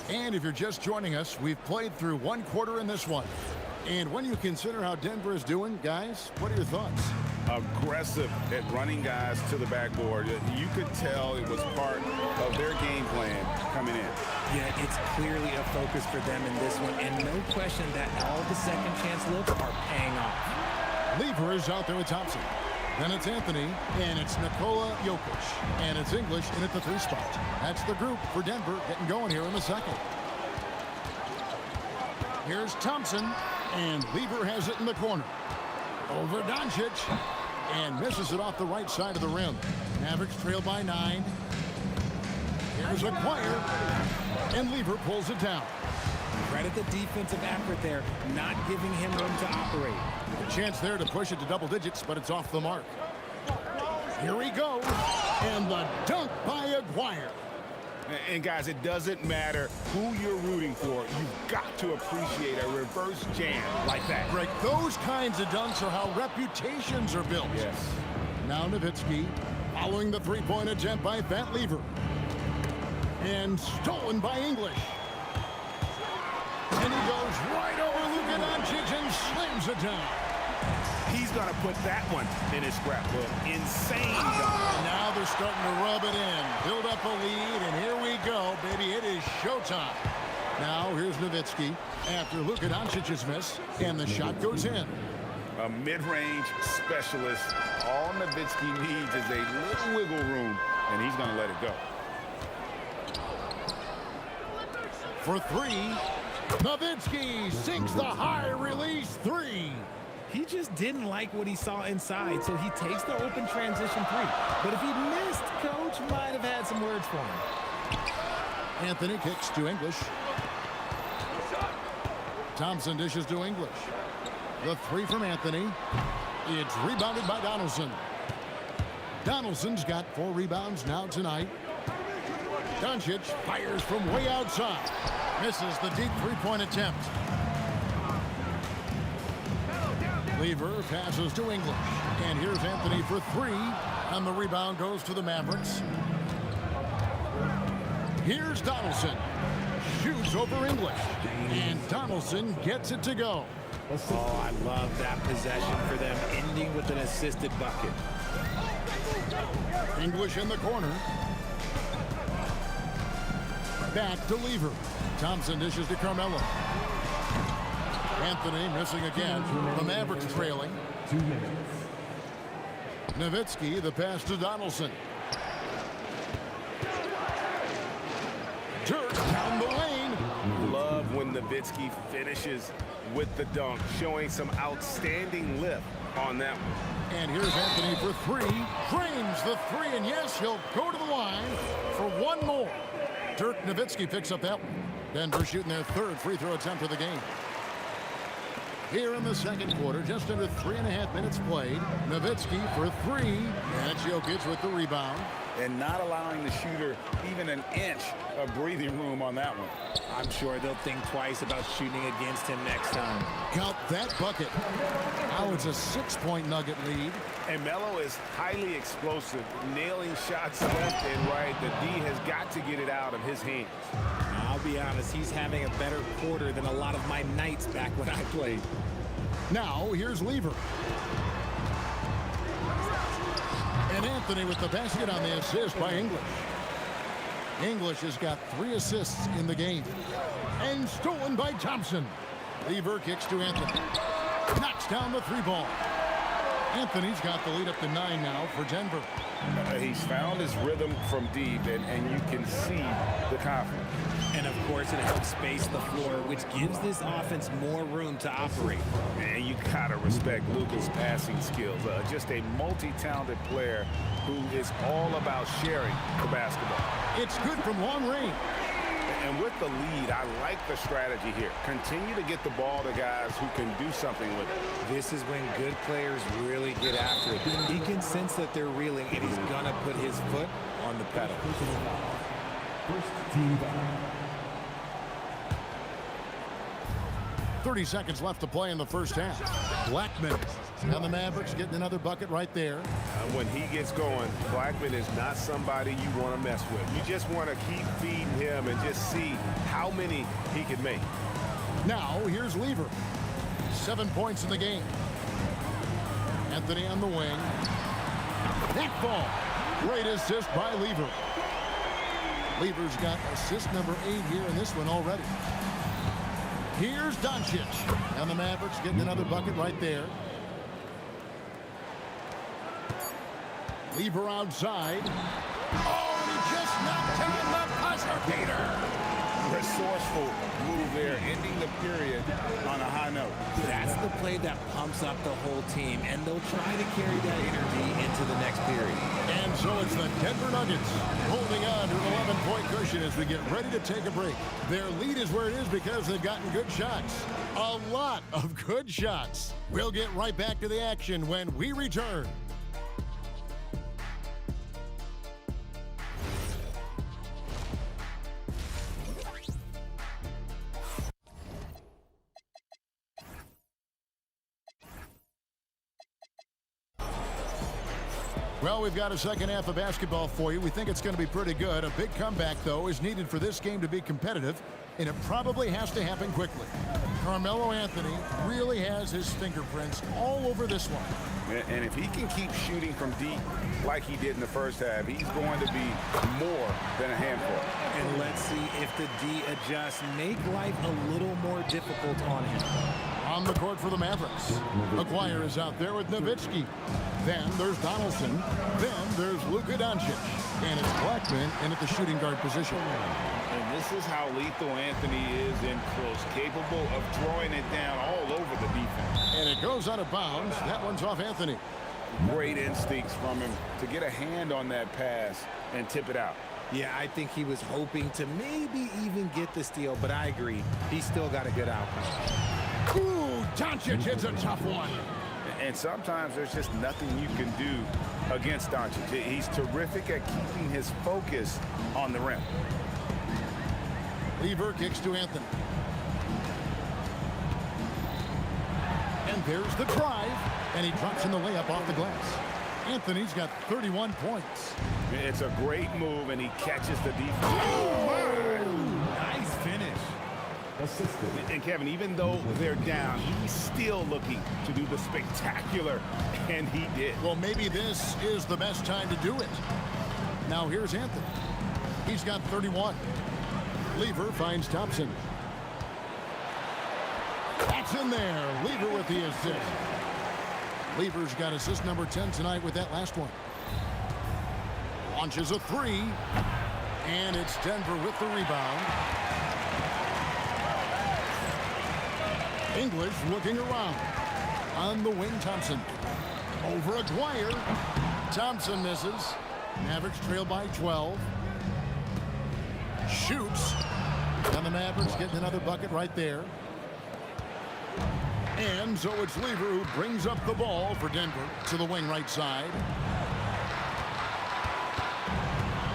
And if you're just joining us, we've played through one quarter in this one. And when you consider how Denver is doing, guys, what are your thoughts? Aggressive at running guys to the backboard. You could tell it was part of their game plan coming in. Yeah, it's clearly a focus for them in this one, and no question that all the second chance looks are paying off. Lever is out there with Thompson. Then it's Anthony, and it's Nikola Jokic, and it's English in at the 3 spot. That's the group for Denver getting going here in the second. Here's Thompson, and Lever has it in the corner. Over Doncic, and misses it off the right side of the rim. Mavericks trail by 9. Here's Acquire, and Lever pulls it down. Credit the defensive effort there, not giving him room to operate. A chance there to push it to double digits, but it's off the mark. Here he goes, and the dunk by Acquire. And guys, it doesn't matter who you're rooting for. You've got to appreciate a reverse jam like that. Greg, those kinds of dunks are how reputations are built. Yes. Now Nowitzki, following the 3-point attempt by Fat Lever. And stolen by English. And he goes right over Luka Doncic and slams it down. He's going to put that one in his scrapbook. Insane dunk. And now they're starting to rub it in. Build up a lead, and here we go, baby. It is showtime. Now here's Nowitzki after Luka Doncic's miss, and the shot goes in. A mid-range specialist. All Nowitzki needs is a little wiggle room, and he's going to let it go. For 3, Nowitzki sinks the high release 3. He just didn't like what he saw inside, so he takes the open transition 3. But if he missed, Coach might have had some words for him. Anthony kicks to English. Thompson dishes to English. The 3 from Anthony. It's rebounded by Donaldson. Donaldson's got 4 rebounds now tonight. Doncic fires from way outside. Misses the deep 3-point attempt. Lever passes to English. And here's Anthony for 3. And the rebound goes to the Mavericks. Here's Donaldson. shoots over English. And Donaldson gets it to go. Oh, I love that possession for them, ending with an assisted bucket. English in the corner. Back to Lever. Thompson dishes to Carmelo. Anthony missing again. The Mavericks trailing. 2 minutes. Nowitzki, the pass to Donaldson. Dirk down the lane. Love when Nowitzki finishes with the dunk, showing some outstanding lift on that one. And here's Anthony for three. Drains the three, and yes, he'll go to the line for one more. Dirk Nowitzki picks up that one. Denver shooting their third free throw attempt of the game. Here in the second quarter, just under 3.5 minutes played. Nowitzki for three. That's Jokic with the rebound. And not allowing the shooter even an inch of breathing room on that one. I'm sure they'll think twice about shooting against him next time. Count that bucket. Now it's a 6-point Nugget lead. And Melo is highly explosive, nailing shots left and right. The D has got to get it out of his hands. I'll be honest, he's having a better quarter than a lot of my nights back when I played. Now here's Lever. And Anthony with the basket on the assist by English. English has got 3 assists in the game. And stolen by Thompson. Lever kicks to Anthony. Knocks down the 3-ball. Anthony's got the lead up to 9 now for Denver. He's found his rhythm from deep, and you can see the confidence. And, of course, it helps space the floor, which gives this offense more room to operate. And you got to respect Luka's passing skills. Just a multi-talented player who is all about sharing the basketball. It's good from long range. And with the lead, I like the strategy here. Continue to get the ball to guys who can do something with it. This is when good players really get after it. He can sense that they're reeling, and he's going to put his foot on the pedal. First team foul. 30 seconds left to play in the first half. Blackman and the Mavericks getting another bucket right there. When he gets going, Blackman is not somebody you want to mess with. You just want to keep feeding him and just see how many he can make. Now here's Lever. 7 points in the game. Anthony on the wing. That ball. Great assist by Lever. Lever's got assist number 8 here in this one already. Here's Doncic. And the Mavericks getting another bucket right there. Lever outside. Oh, and he just knocked down the buzzer beater. Resourceful move there, ending the period on a high note. That's the play that pumps up the whole team, and they'll try to carry that energy into the next period. And so it's the Denver Nuggets holding on to an 11-point cushion as we get ready to take a break. Their lead is where it is because they've gotten good shots. A lot of good shots. We'll get right back to the action when we return. Well, we've got a second half of basketball for you. We think it's going to be pretty good. A big comeback, though, is needed for this game to be competitive, and it probably has to happen quickly. Carmelo Anthony really has his fingerprints all over this one. And if he can keep shooting from deep like he did in the first half, he's going to be more than a handful. And let's see if the D adjusts, make life a little more difficult on him. On the court for the Mavericks. McGuire is out there with Nowitzki. Then there's Donaldson. Then there's Luka Doncic. And it's Blackman in at the shooting guard position. And this is how lethal Anthony is in close, capable of drawing it down all over the defense. And it goes out of bounds. That one's off Anthony. Great instincts from him to get a hand on that pass and tip it out. Yeah, I think he was hoping to maybe even get the steal, but I agree. He's still got a good outcome. Ooh, Doncic hits a tough one. And sometimes there's just nothing you can do against Doncic. He's terrific at keeping his focus on the rim. Lever kicks to Anthony. And there's the drive. And he drops in the layup off the glass. Anthony's got 31 points. It's a great move, and he catches the defense. Oh, nice finish. And Kevin, even though they're down, he's still looking to do the spectacular, and he did. Well, maybe this is the best time to do it. Now here's Anthony. He's got 31. Lever finds Thompson. That's in there. Lever with the assist. Lever's got assist number 10 tonight with that last one. Launches a three. And it's Denver with the rebound. English looking around. On the wing, Thompson. Over Aguirre. Thompson misses. Mavericks trail by 12. Shoots. And the Mavericks getting another bucket right there. And so it's Lever who brings up the ball for Denver to the wing right side.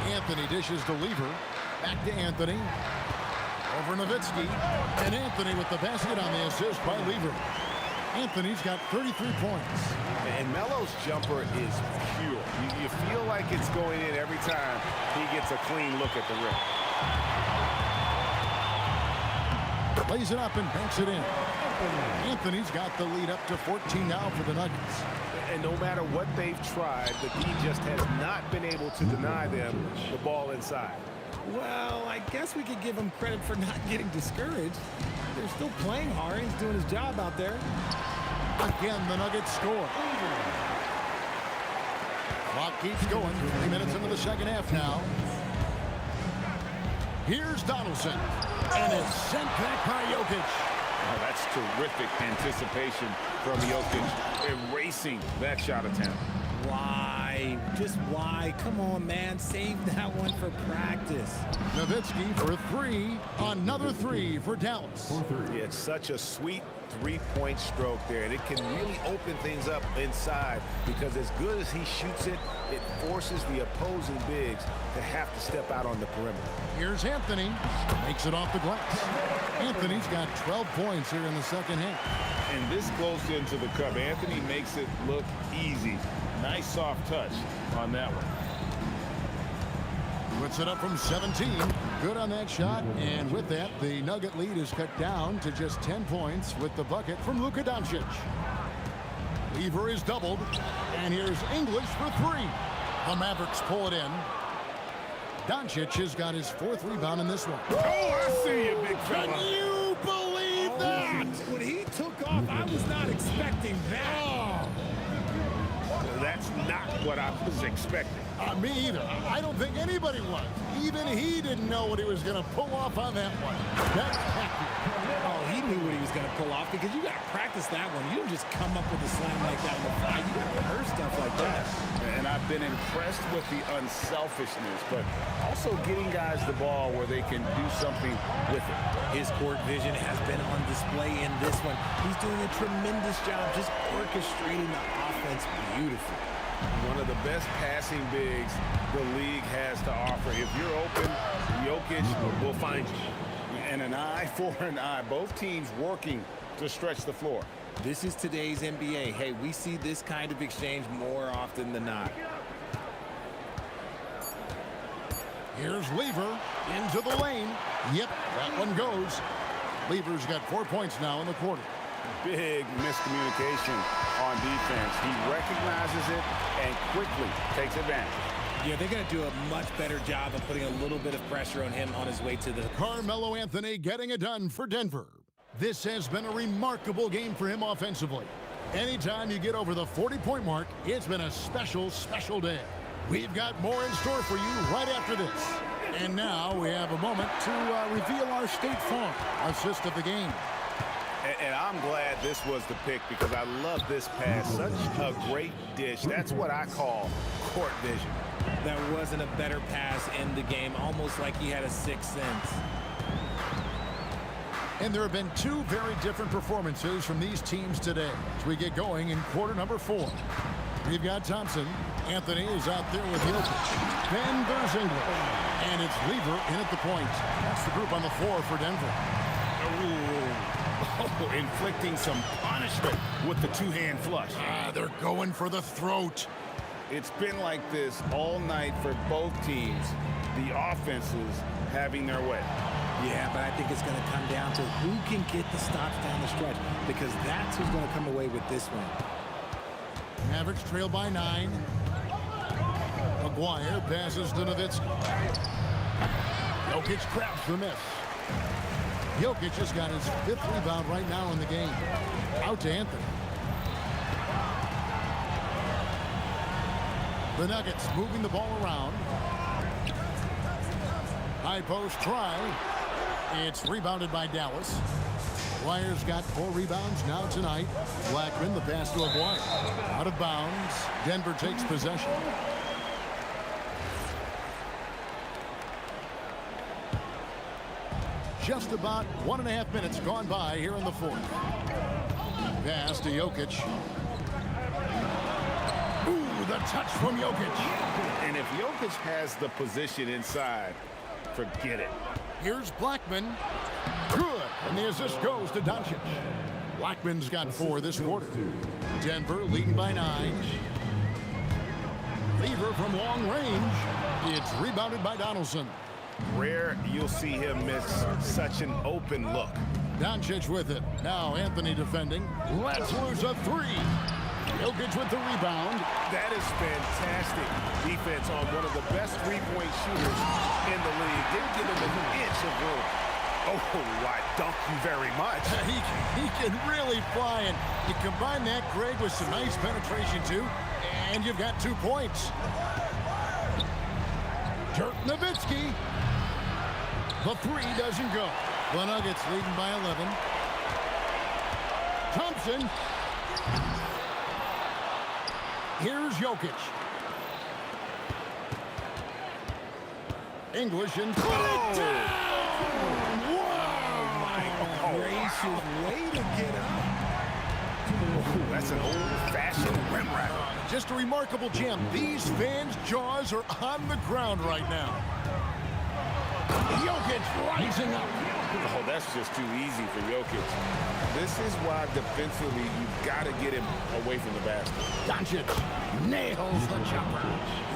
Anthony dishes to Lever. Back to Anthony. Over Nowitzki. And Anthony with the basket on the assist by Lever. Anthony's got 33 points. And Melo's jumper is pure. You feel like it's going in every time he gets a clean look at the rim. Lays it up and banks it in. Anthony's got the lead up to 14 now for the Nuggets. And no matter what they've tried, the D just has not been able to deny them the ball inside. Well, I guess we could give him credit for not getting discouraged. They're still playing hard. He's doing his job out there. Again, the Nuggets score. Clock keeps going. 3 minutes into the second half now. Here's Donaldson. And it's sent back by Jokic. Oh, that's terrific anticipation from Jokic, erasing that shot attempt. Why? Just why? Come on, man. Save that one for practice. Nowitzki for three. Another three for Dallas. Yeah, it's such a sweet three-point stroke there, and it can really open things up inside because as good as he shoots it, it forces the opposing bigs to have to step out on the perimeter. Here's Anthony. Makes it off the glass. Anthony's got 12 points here in the second half. And this close into the cup, Anthony makes it look easy. Nice soft touch on that one. Puts it up from 17. Good on that shot. And with that, the Nugget lead is cut down to just 10 points with the bucket from Luka Doncic. Lever is doubled. And here's English for three. The Mavericks pull it in. Doncic has got his fourth rebound in this one. Oh, I see you, big fella. Can you believe that? When he took off, I was not expecting that. That's not what I was expecting. Me either. I don't think anybody was. Even he didn't know what he was going to pull off on that one. That's accurate. Oh, he knew what he was going to pull off because you got to practice that one. You don't just come up with a slam like that on the fly. You got to rehearse stuff like that. And I've been impressed with the unselfishness, but also getting guys the ball where they can do something with it. His court vision has been on display in this one. He's doing a tremendous job just orchestrating the offense beautifully. One of the best passing bigs the league has to offer. If you're open, Jokic will find you. And an eye for an eye. Both teams working to stretch the floor. This is today's NBA. Hey, we see this kind of exchange more often than not. Here's Lever into the lane. Yep, that one goes. Lever's got 4 points now in the quarter. Big miscommunication on defense. He recognizes it and quickly takes advantage. Yeah, they're going to do a much better job of putting a little bit of pressure on him on his way to the... Carmelo Anthony getting it done for Denver. This has been a remarkable game for him offensively. Anytime you get over the 40-point mark, it's been a special, special day. We've got more in store for you right after this. And now we have a moment to reveal our State Farm assist of the game. And I'm glad this was the pick because I love this pass. Such a great dish. That's what I call court vision. There wasn't a better pass in the game, almost like he had a sixth sense. And there have been two very different performances from these teams today as we get going in quarter number 4. We've got Thompson. Anthony is out there with Jokic. Then there's English. And it's Lever in at the point. That's the group on the floor for Denver. Oh, inflicting some punishment with the two-hand flush. They're going for the throat. It's been like this all night for both teams. The offenses having their way. Yeah, but I think it's going to come down to who can get the stops down the stretch, because that's who's going to come away with this one. Mavericks trail by 9. McGuire passes to Nowitzki. Jokic grabs the miss. Jokic just got his 5th rebound right now in the game. Out to Anthony. The Nuggets moving the ball around. High post try. It's rebounded by Dallas. Wire's got 4 rebounds now tonight. Blackman, the pass to McGuire. Out of bounds. Denver takes possession. Just about 1.5 minutes gone by here in the 4th. Pass to Jokic. Ooh, the touch from Jokic. And if Jokic has the position inside, forget it. Here's Blackman. Good. And the assist goes to Doncic. Blackman's got 4 this quarter. Denver leading by 9. Lever from long range. It's rebounded by Donaldson. Rare you'll see him miss such an open look. Doncic with it. Now Anthony defending. Let's lose a 3. Jokic with the rebound. That is fantastic defense on one of the best three-point shooters in the league. Didn't give him an inch of room. Oh, I thank you very much. He can really fly, and you combine that, Greg, with some nice penetration, too, and you've got 2 points. Dirk Nowitzki. The 3 doesn't go. The Nuggets leading by 11. Thompson. Here's Jokic. English and put it down! Oh, my gracious, way to get up. Ooh, that's an old-fashioned rim rack. Just a remarkable gem. These fans' jaws are on the ground right now. Jokic rising up. Oh, that's just too easy for Jokic. This is why defensively you've got to get him away from the basket. Doncic nails the jumper.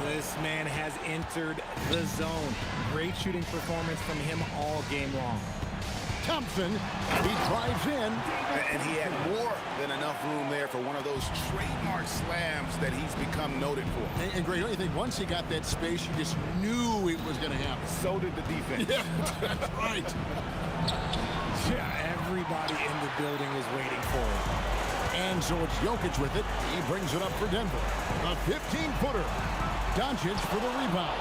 This man has entered the zone. Great shooting performance from him all game long. Thompson, he drives in. And he had more than enough room there for one of those trademark slams that he's become noted for. And Greg, don't you think once he got that space, you just knew it was going to happen? So did the defense. Yeah, that's right. Yeah, everybody in the building was waiting for it. And so it's Jokic with it. He brings it up for Denver. A 15-footer. Doncic for the rebound.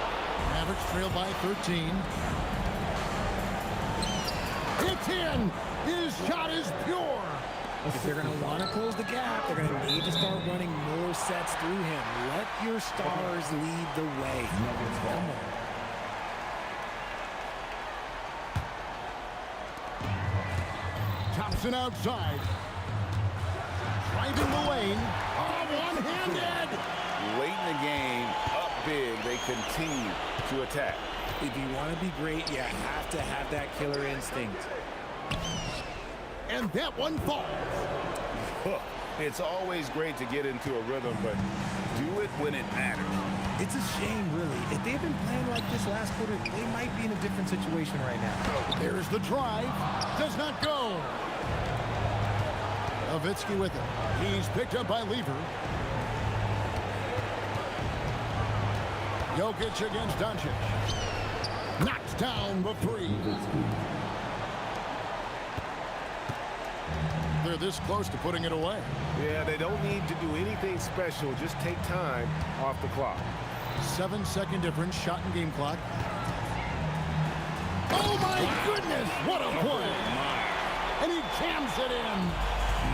Mavericks trail by 13. It's in. His shot is pure. If they're going to want to close the gap, they're going to need to start running more sets through him. Let your stars lead the way. Come on. Thompson outside. Driving the lane. Oh, one-handed. Late in the game, up big, they continue to attack. If you want to be great, you have to have that killer instinct. And that one falls. It's always great to get into a rhythm, but do it when it matters. It's a shame, really. If they had been playing like this last quarter, they might be in a different situation right now. There's the drive. Does not go. Nowitzki with it. He's picked up by Lever. Jokic against Doncic. Knocks down the 3. They're this close to putting it away. Yeah, they don't need to do anything special. Just take time off the clock. 7-second difference, shot and game clock. Oh my goodness, what a play! And he jams it in.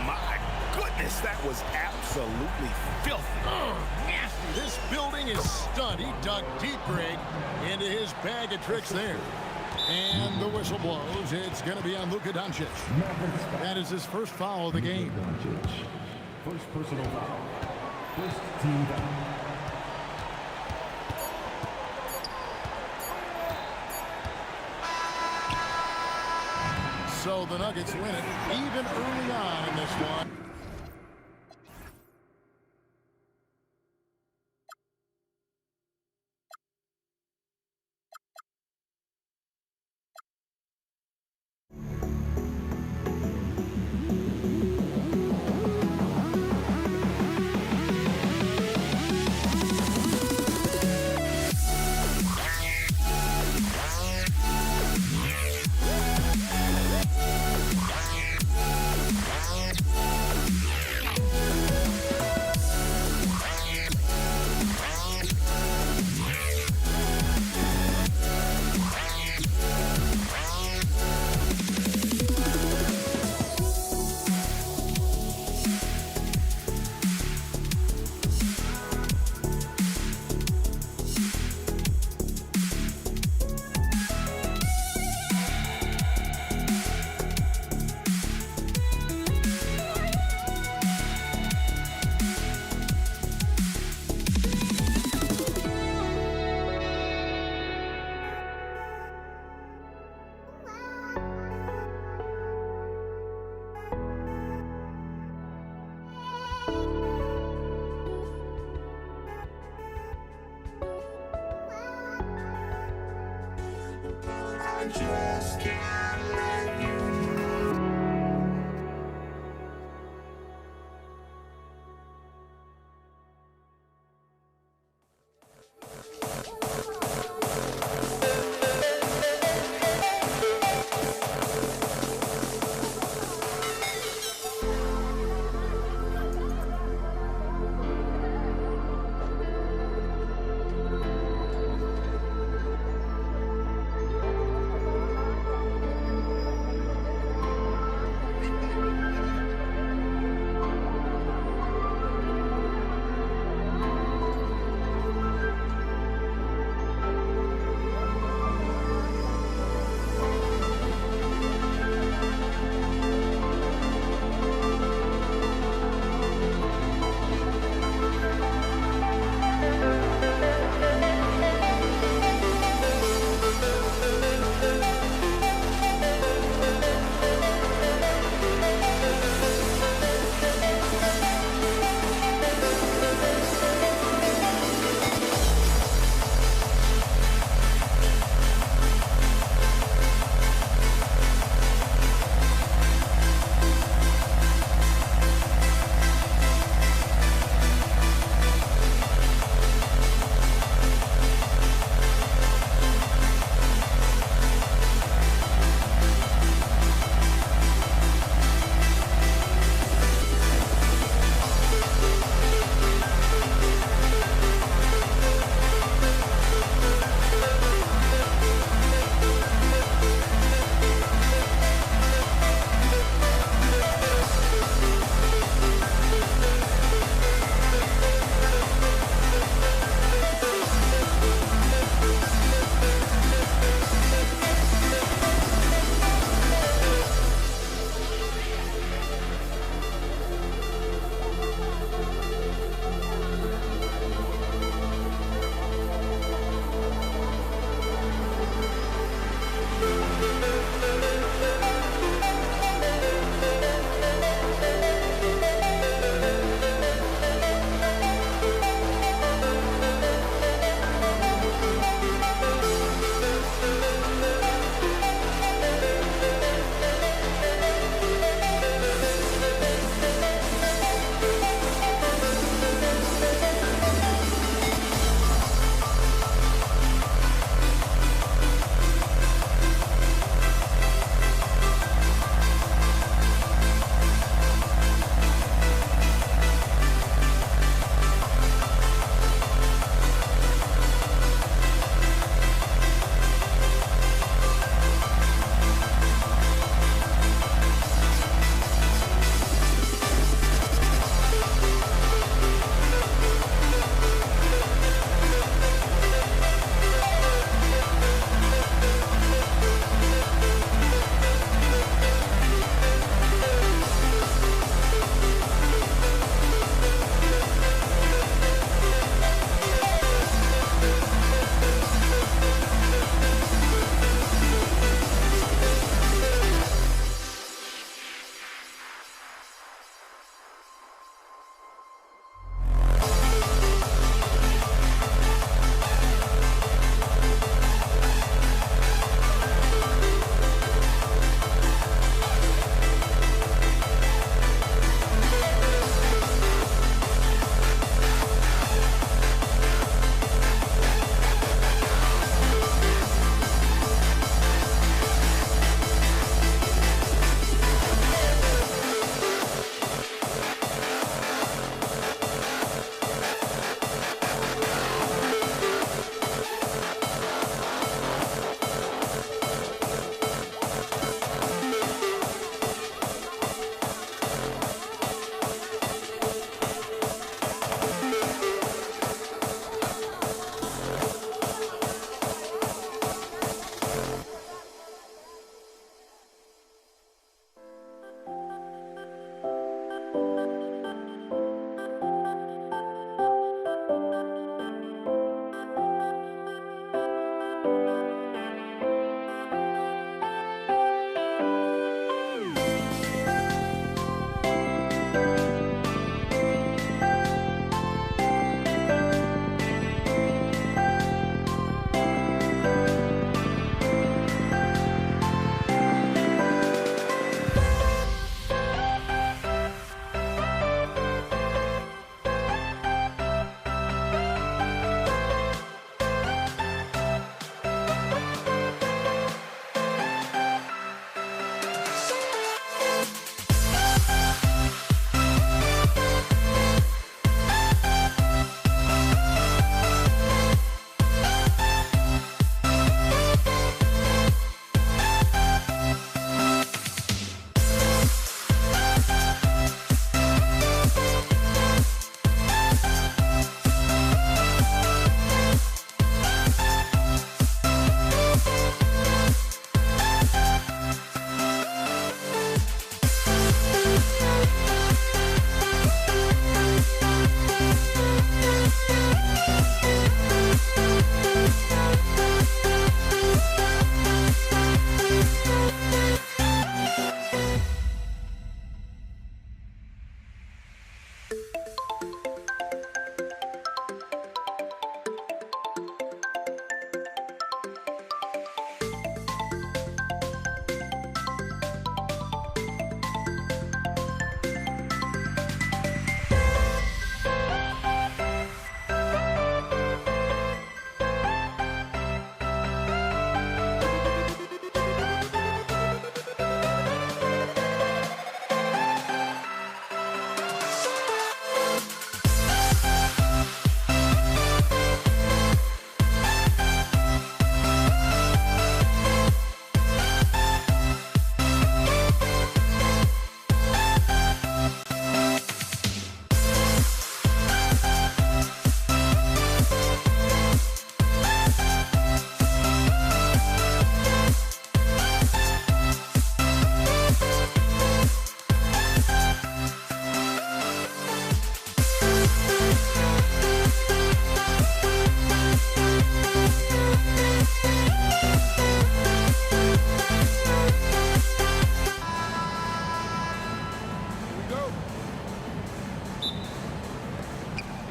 My goodness, that was absolutely filthy. Nasty. This building is stunned. He dug deep, Greg, into his bag of tricks there. And the whistle blows. It's going to be on Luka Doncic. That is his first foul of the game. First personal foul. First team foul. So the Nuggets win it even early on in this one. just can't let you know.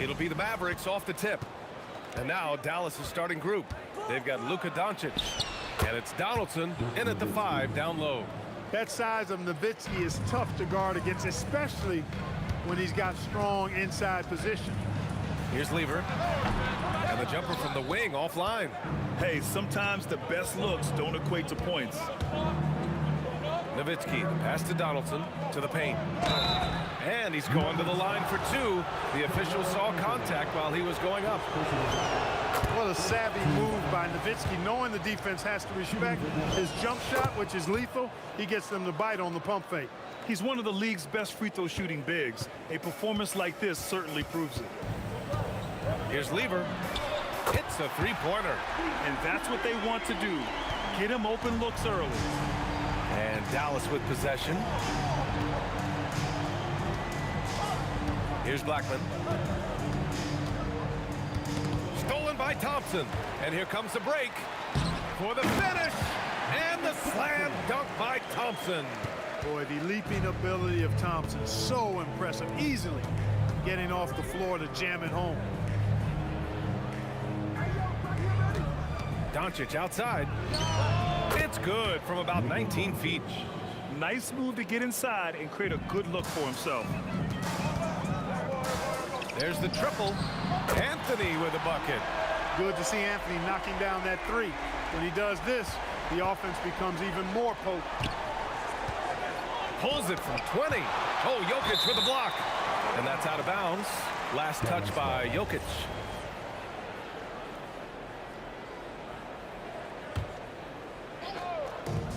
It'll be the Mavericks off the tip. And now Dallas' starting group. They've got Luka Doncic. And it's Donaldson in at the 5 down low. That size of Nowitzki is tough to guard against, especially when he's got strong inside position. Here's Lever. And the jumper from the wing offline. Hey, sometimes the best looks don't equate to points. Nowitzki, the pass to Donaldson, to the paint. And he's going to the line for 2. The official saw contact while he was going up. What a savvy move by Nowitzki, knowing the defense has to respect his jump shot, which is lethal. He gets them to bite on the pump fake. He's one of the league's best free throw shooting bigs. A performance like this certainly proves it. Here's Lever. Hits a three-pointer. And that's what they want to do. Get him open looks early. And Dallas with possession. Here's Blackman. Stolen by Thompson. And here comes the break for the finish. And the slam dunk by Thompson. Boy, the leaping ability of Thompson, so impressive. Easily getting off the floor to jam it home. Doncic outside. It's good from about 19 feet. Nice move to get inside and create a good look for himself. There's the triple. Anthony with a bucket. Good to see Anthony knocking down that 3. When he does this, the offense becomes even more potent. Pulls it from 20. Oh, Jokic with a block. And that's out of bounds. Last touch by Jokic.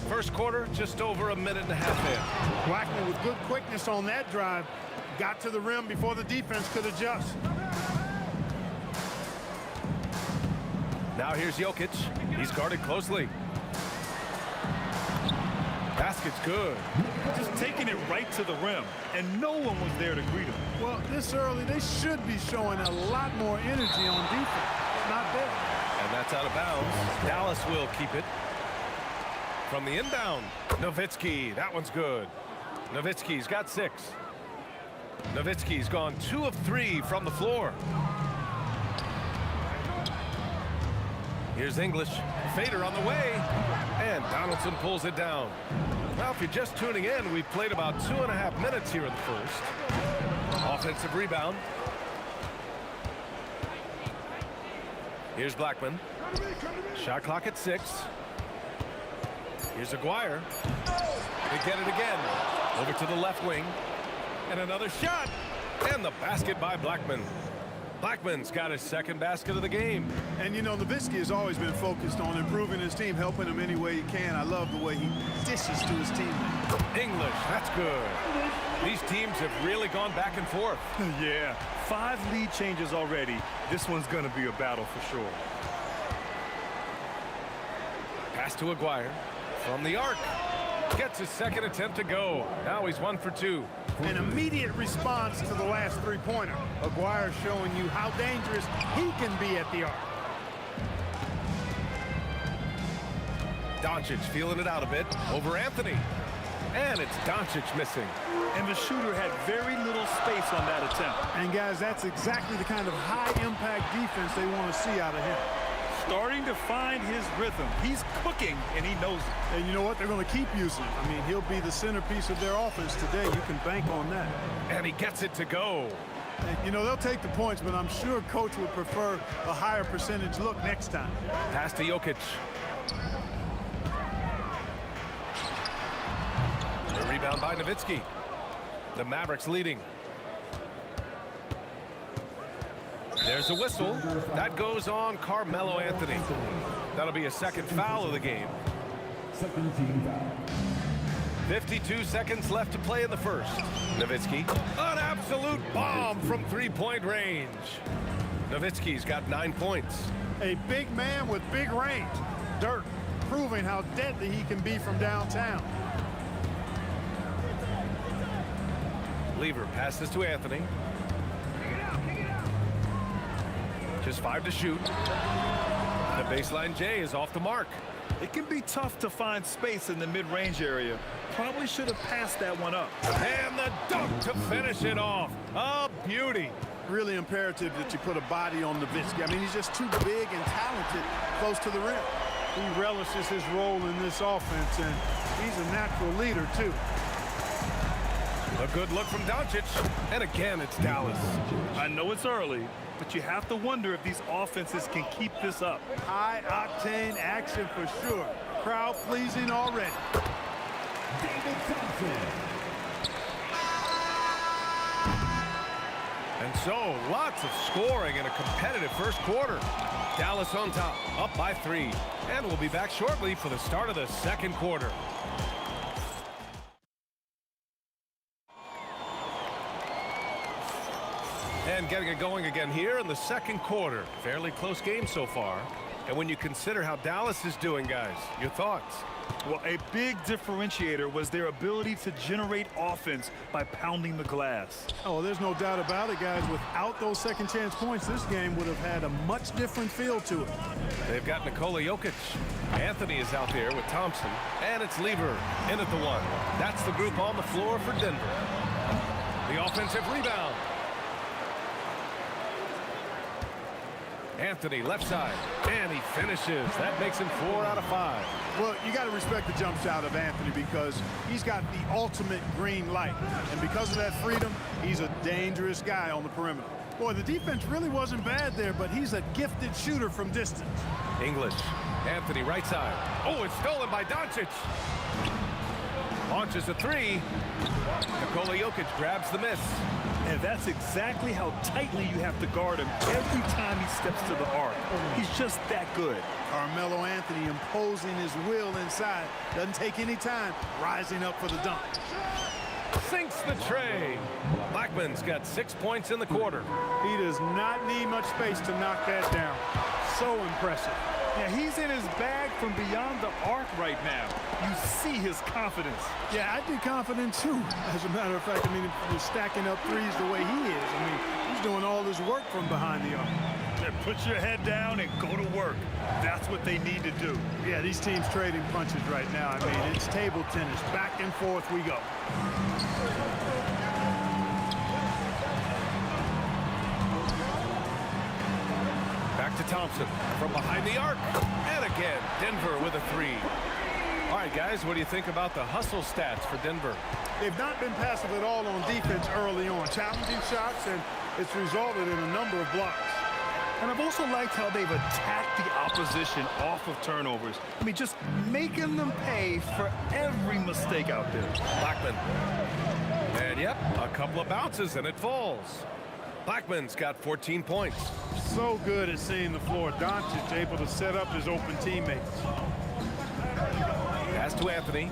First quarter, just over a minute and a half in. Blackman with good quickness on that drive. Got to the rim before the defense could adjust. Now here's Jokic. He's guarded closely. Basket's good. Just taking it right to the rim, and no one was there to greet him. Well, this early, they should be showing a lot more energy on defense. It's not there. And that's out of bounds. Dallas will keep it. From the inbound, Nowitzki. That one's good. Nowitzki's got 6. Nowitzki's gone 2 of 3 from the floor. Here's English. Fader on the way. And Donaldson pulls it down. Now, if you're just tuning in, we've played about 2.5 minutes here in the first. Offensive rebound. Here's Blackman. Shot clock at 6. Here's Aguirre. They get it again. Over to the left wing. And another shot. And the basket by Blackman. Blackman's got his second basket of the game. And, you know, Nowitzki has always been focused on improving his team, helping him any way he can. I love the way he dishes to his teammates. English, that's good. These teams have really gone back and forth. Yeah, 5 lead changes already. This one's going to be a battle for sure. Pass to Aguirre. From the arc. Gets his second attempt to go. Now he's 1 for 2. An immediate response to the last 3-pointer. Aguirre showing you how dangerous he can be at the arc. Doncic feeling it out a bit over Anthony. And it's Doncic missing. And the shooter had very little space on that attempt. And guys, that's exactly the kind of high-impact defense they want to see out of him. Starting to find his rhythm. He's cooking, and he knows it. And you know what? They're going to keep using him. I mean, he'll be the centerpiece of their offense today. You can bank on that. And he gets it to go. And, you know, they'll take the points, but I'm sure Coach would prefer a higher percentage look next time. Pass to Jokic. The rebound by Nowitzki. The Mavericks leading. There's a whistle. That goes on Carmelo Anthony. That'll be a second foul of the game. 52 seconds left to play in the first. Nowitzki, an absolute bomb from 3-point range. Nowitzki's got 9 points. A big man with big range. Dirk proving how deadly he can be from downtown. Lever passes to Anthony. Just 5 to shoot. The baseline J is off the mark. It can be tough to find space in the mid-range area. Probably should have passed that one up. And the dunk to finish it off. A beauty. Really imperative that you put a body on Nowitzki. I mean, he's just too big and talented close to the rim. He relishes his role in this offense, and he's a natural leader, too. A good look from Doncic. And again, it's Dallas. I know it's early, but you have to wonder if these offenses can keep this up. High-octane action for sure. Crowd-pleasing already. David Thompson. And so, lots of scoring in a competitive first quarter. Dallas on top, up by 3. And we'll be back shortly for the start of the second quarter. And getting it going again here in the second quarter. Fairly close game so far. And when you consider how Dallas is doing, guys, your thoughts? Well, a big differentiator was their ability to generate offense by pounding the glass. Oh, there's no doubt about it, guys. Without those second chance points, this game would have had a much different feel to it. They've got Nikola Jokic. Anthony is out there with Thompson. And it's Lever in at the 1. That's the group on the floor for Denver. The offensive rebound. Anthony left side, and he finishes. That makes him 4 out of 5. Well, you got to respect the jump shot of Anthony because he's got the ultimate green light. And because of that freedom, he's a dangerous guy on the perimeter. Boy, the defense really wasn't bad there, but he's a gifted shooter from distance. English, Anthony right side. Oh, it's stolen by Doncic. Launches a 3. Nikola Jokic grabs the miss. And that's exactly how tightly you have to guard him every time he steps to the arc. He's just that good. Carmelo Anthony imposing his will inside. Doesn't take any time, rising up for the dunk. Sinks the tray. Blackman's got 6 points in the quarter. He does not need much space to knock that down. So impressive. Yeah, he's in his bag from beyond the arc right now. You see his confidence. Yeah, I'd be confident too. As a matter of fact, I mean, if you're stacking up threes the way he is, I mean, he's doing all his work from behind the arc. Then put your head down and go to work. That's what they need to do. Yeah, these teams trading punches right now. I mean, it's table tennis. Back and forth we go. Back to Thompson from behind the arc. And again, Denver with a 3. All right, guys, what do you think about the hustle stats for Denver? They've not been passive at all on defense early on. Challenging shots, and it's resulted in a number of blocks. And I've also liked how they've attacked the opposition off of turnovers. I mean, just making them pay for every mistake out there. Blackman. And yep, a couple of bounces and it falls. Blackman's got 14 points. So good at seeing the floor. Doncic able to set up his open teammates. Pass to Anthony.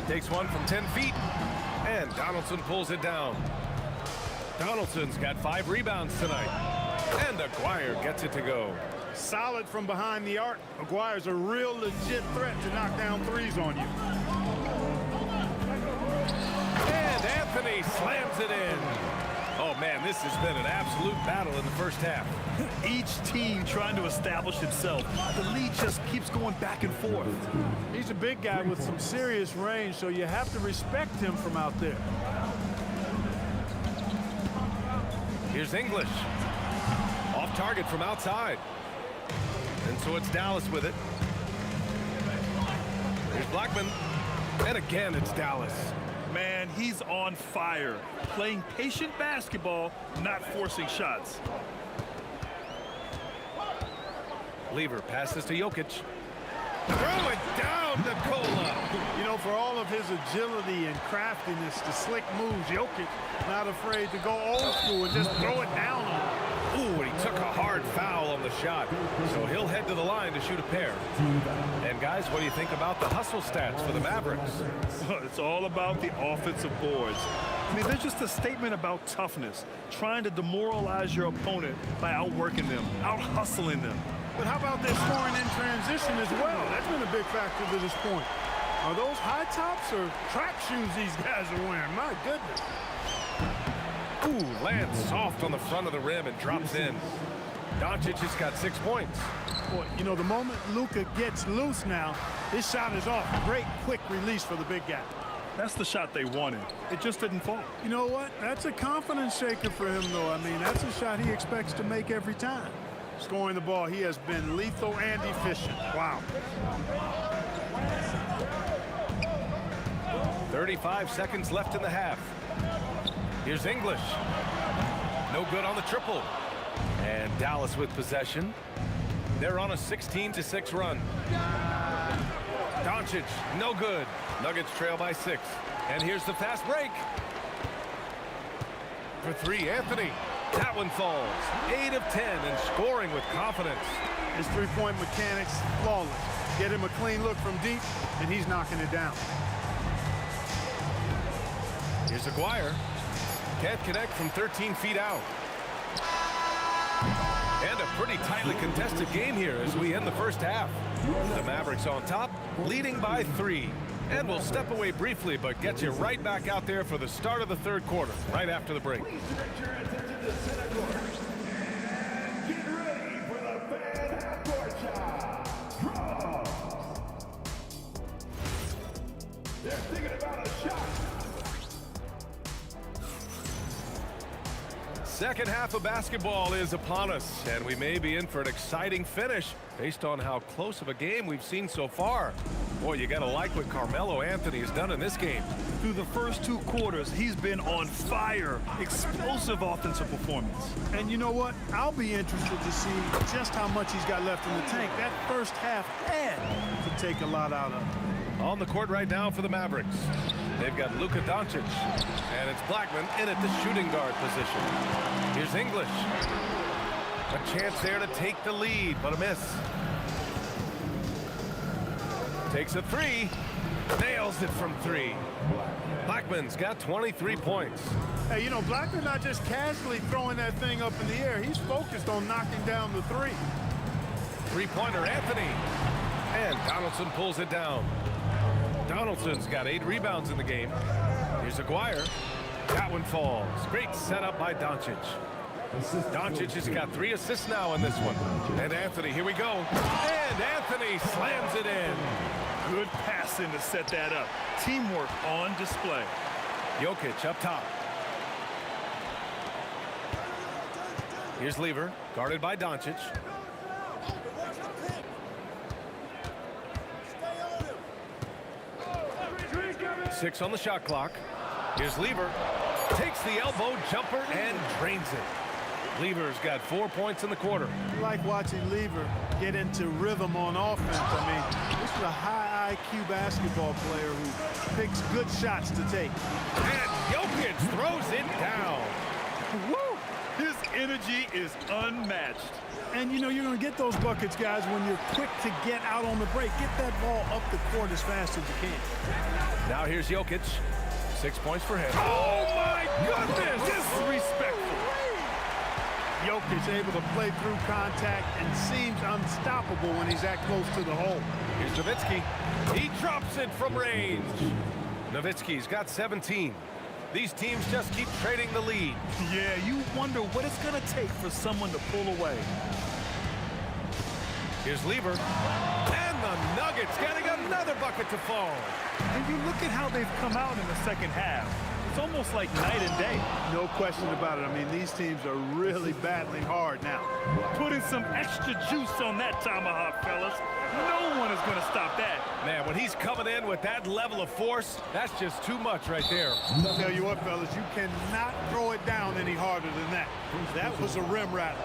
Takes one from 10 feet. And Donaldson pulls it down. Donaldson's got 5 rebounds tonight. And Aguirre gets it to go. Solid from behind the arc. Aguirre's a real legit threat to knock down threes on you. And Anthony slams it in. Oh, man, this has been an absolute battle in the first half. Each team trying to establish itself. The lead just keeps going back and forth. He's a big guy with some serious range, so you have to respect him from out there. Here's English. Off target from outside. And so it's Dallas with it. Here's Blackman. And again, it's Dallas. Man, he's on fire. Playing patient basketball, not forcing shots. Lever passes to Jokic. Throw it down, Nikola. You know, for all of his agility and craftiness, the slick moves, Jokic not afraid to go old school and just throw it down on him. Ooh, and he took a hard foul on the shot. So he'll head to the line to shoot a pair. And guys, what do you think about the hustle stats for the Mavericks? It's all about the offensive boards. I mean, they're just a statement about toughness, trying to demoralize your opponent by outworking them, out-hustling them. But how about their scoring in transition as well? That's been a big factor to this point. Are those high tops or track shoes these guys are wearing? My goodness. Ooh, lands soft on the front of the rim and drops in. Doncic has got 6 points. Boy, you know, the moment Luka gets loose now, his shot is off. Great quick release for the big guy. That's the shot they wanted. It just didn't fall. You know what? That's a confidence shaker for him, though. I mean, that's a shot he expects to make every time. Scoring the ball, he has been lethal and efficient. Wow. 35 seconds left in the half. Here's English. No good on the triple. And Dallas with possession. They're on a 16-6 run. Doncic, no good. Nuggets trail by 6. And here's the fast break. For 3, Anthony. That one falls. 8 of 10 and scoring with confidence. His three-point mechanics, flawless. Get him a clean look from deep, and he's knocking it down. Here's Aguirre. Can't connect from 13 feet out. And a pretty tightly contested game here as we end the first half. The Mavericks on top, leading by 3. And we'll step away briefly, but get you right back out there for the start of the third quarter, right after the break. Please direct your attention to center court. And get ready for the fan half-court shot. Draw. They're thinking about a shot. Second half of basketball is upon us, and we may be in for an exciting finish based on how close of a game we've seen so far. Boy, you gotta like what Carmelo Anthony has done in this game. Through the first 2 quarters, he's been on fire. Explosive offensive performance. And you know what? I'll be interested to see just how much he's got left in the tank. That first half had to take a lot out of him. On the court right now for the Mavericks. They've got Luka Doncic, and it's Blackman in at the shooting guard position. Here's English. A chance there to take the lead, but a miss. Takes a 3, nails it from 3. Blackman's got 23 points. Hey, you know, Blackman not just casually throwing that thing up in the air. He's focused on knocking down the 3. Three-pointer, Anthony. And Donaldson pulls it down. Donaldson's got 8 rebounds in the game. Here's Aguirre. That one falls. Great setup by Doncic. Doncic has got 3 assists now in this one. And Anthony, here we go. And Anthony slams it in. Good passing to set that up. Teamwork on display. Jokic up top. Here's Lever, guarded by Doncic. Six on the shot clock. Here's Lever. Takes the elbow jumper and drains it. Lever's got 4 points in the quarter. I like watching Lever get into rhythm on offense. I mean, this is a high IQ basketball player who picks good shots to take. And Jokic throws it down. Woo! His energy is unmatched. And, you know, you're going to get those buckets, guys, when you're quick to get out on the break. Get that ball up the court as fast as you can. Now here's Jokic. 6 points for him. Oh, my goodness! Disrespectful. Jokic able to play through contact and seems unstoppable when he's that close to the hole. Here's Nowitzki. He drops it from range. Nowitzki's got 17. These teams just keep trading the lead. Yeah, you wonder what it's going to take for someone to pull away. Here's Lever. And the Nuggets getting another bucket to fall. And you look at how they've come out in the second half. It's almost like night and day. No question about it. I mean, these teams are really battling hard now. Putting some extra juice on that tomahawk, fellas. No one is going to stop that. Man, when he's coming in with that level of force, that's just too much right there. I'll tell you what, fellas, you cannot throw it down any harder than that. That was a rim rattler.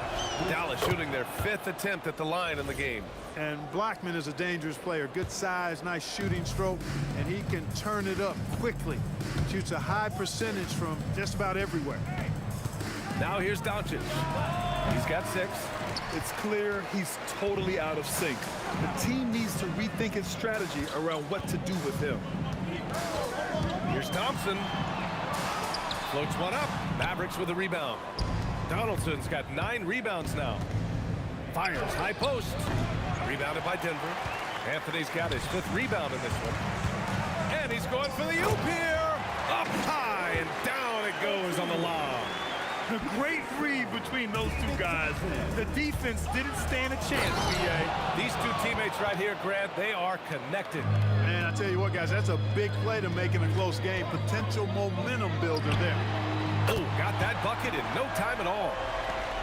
Dallas shooting their 5th attempt at the line in the game. And Blackman is a dangerous player. Good size, nice shooting stroke, and he can turn it up quickly. Shoots a high percentage from just about everywhere. Now here's Doncic. He's got 6. It's clear he's totally out of sync. The team needs to rethink its strategy around what to do with him. Here's Thompson. Floats one up. Mavericks with a rebound. Donaldson's got 9 rebounds now. Fires high post. Rebounded by Denver. Anthony's got his 5th rebound in this one. And he's going for the oop here. Up high and down it goes on the lob. a great read between those two guys. The defense didn't stand a chance, B.A. These two teammates right here, Grant, they are connected. Man, I tell you what, guys, that's a big play to make in a close game. Potential momentum builder there. Oh, got that bucket in no time at all.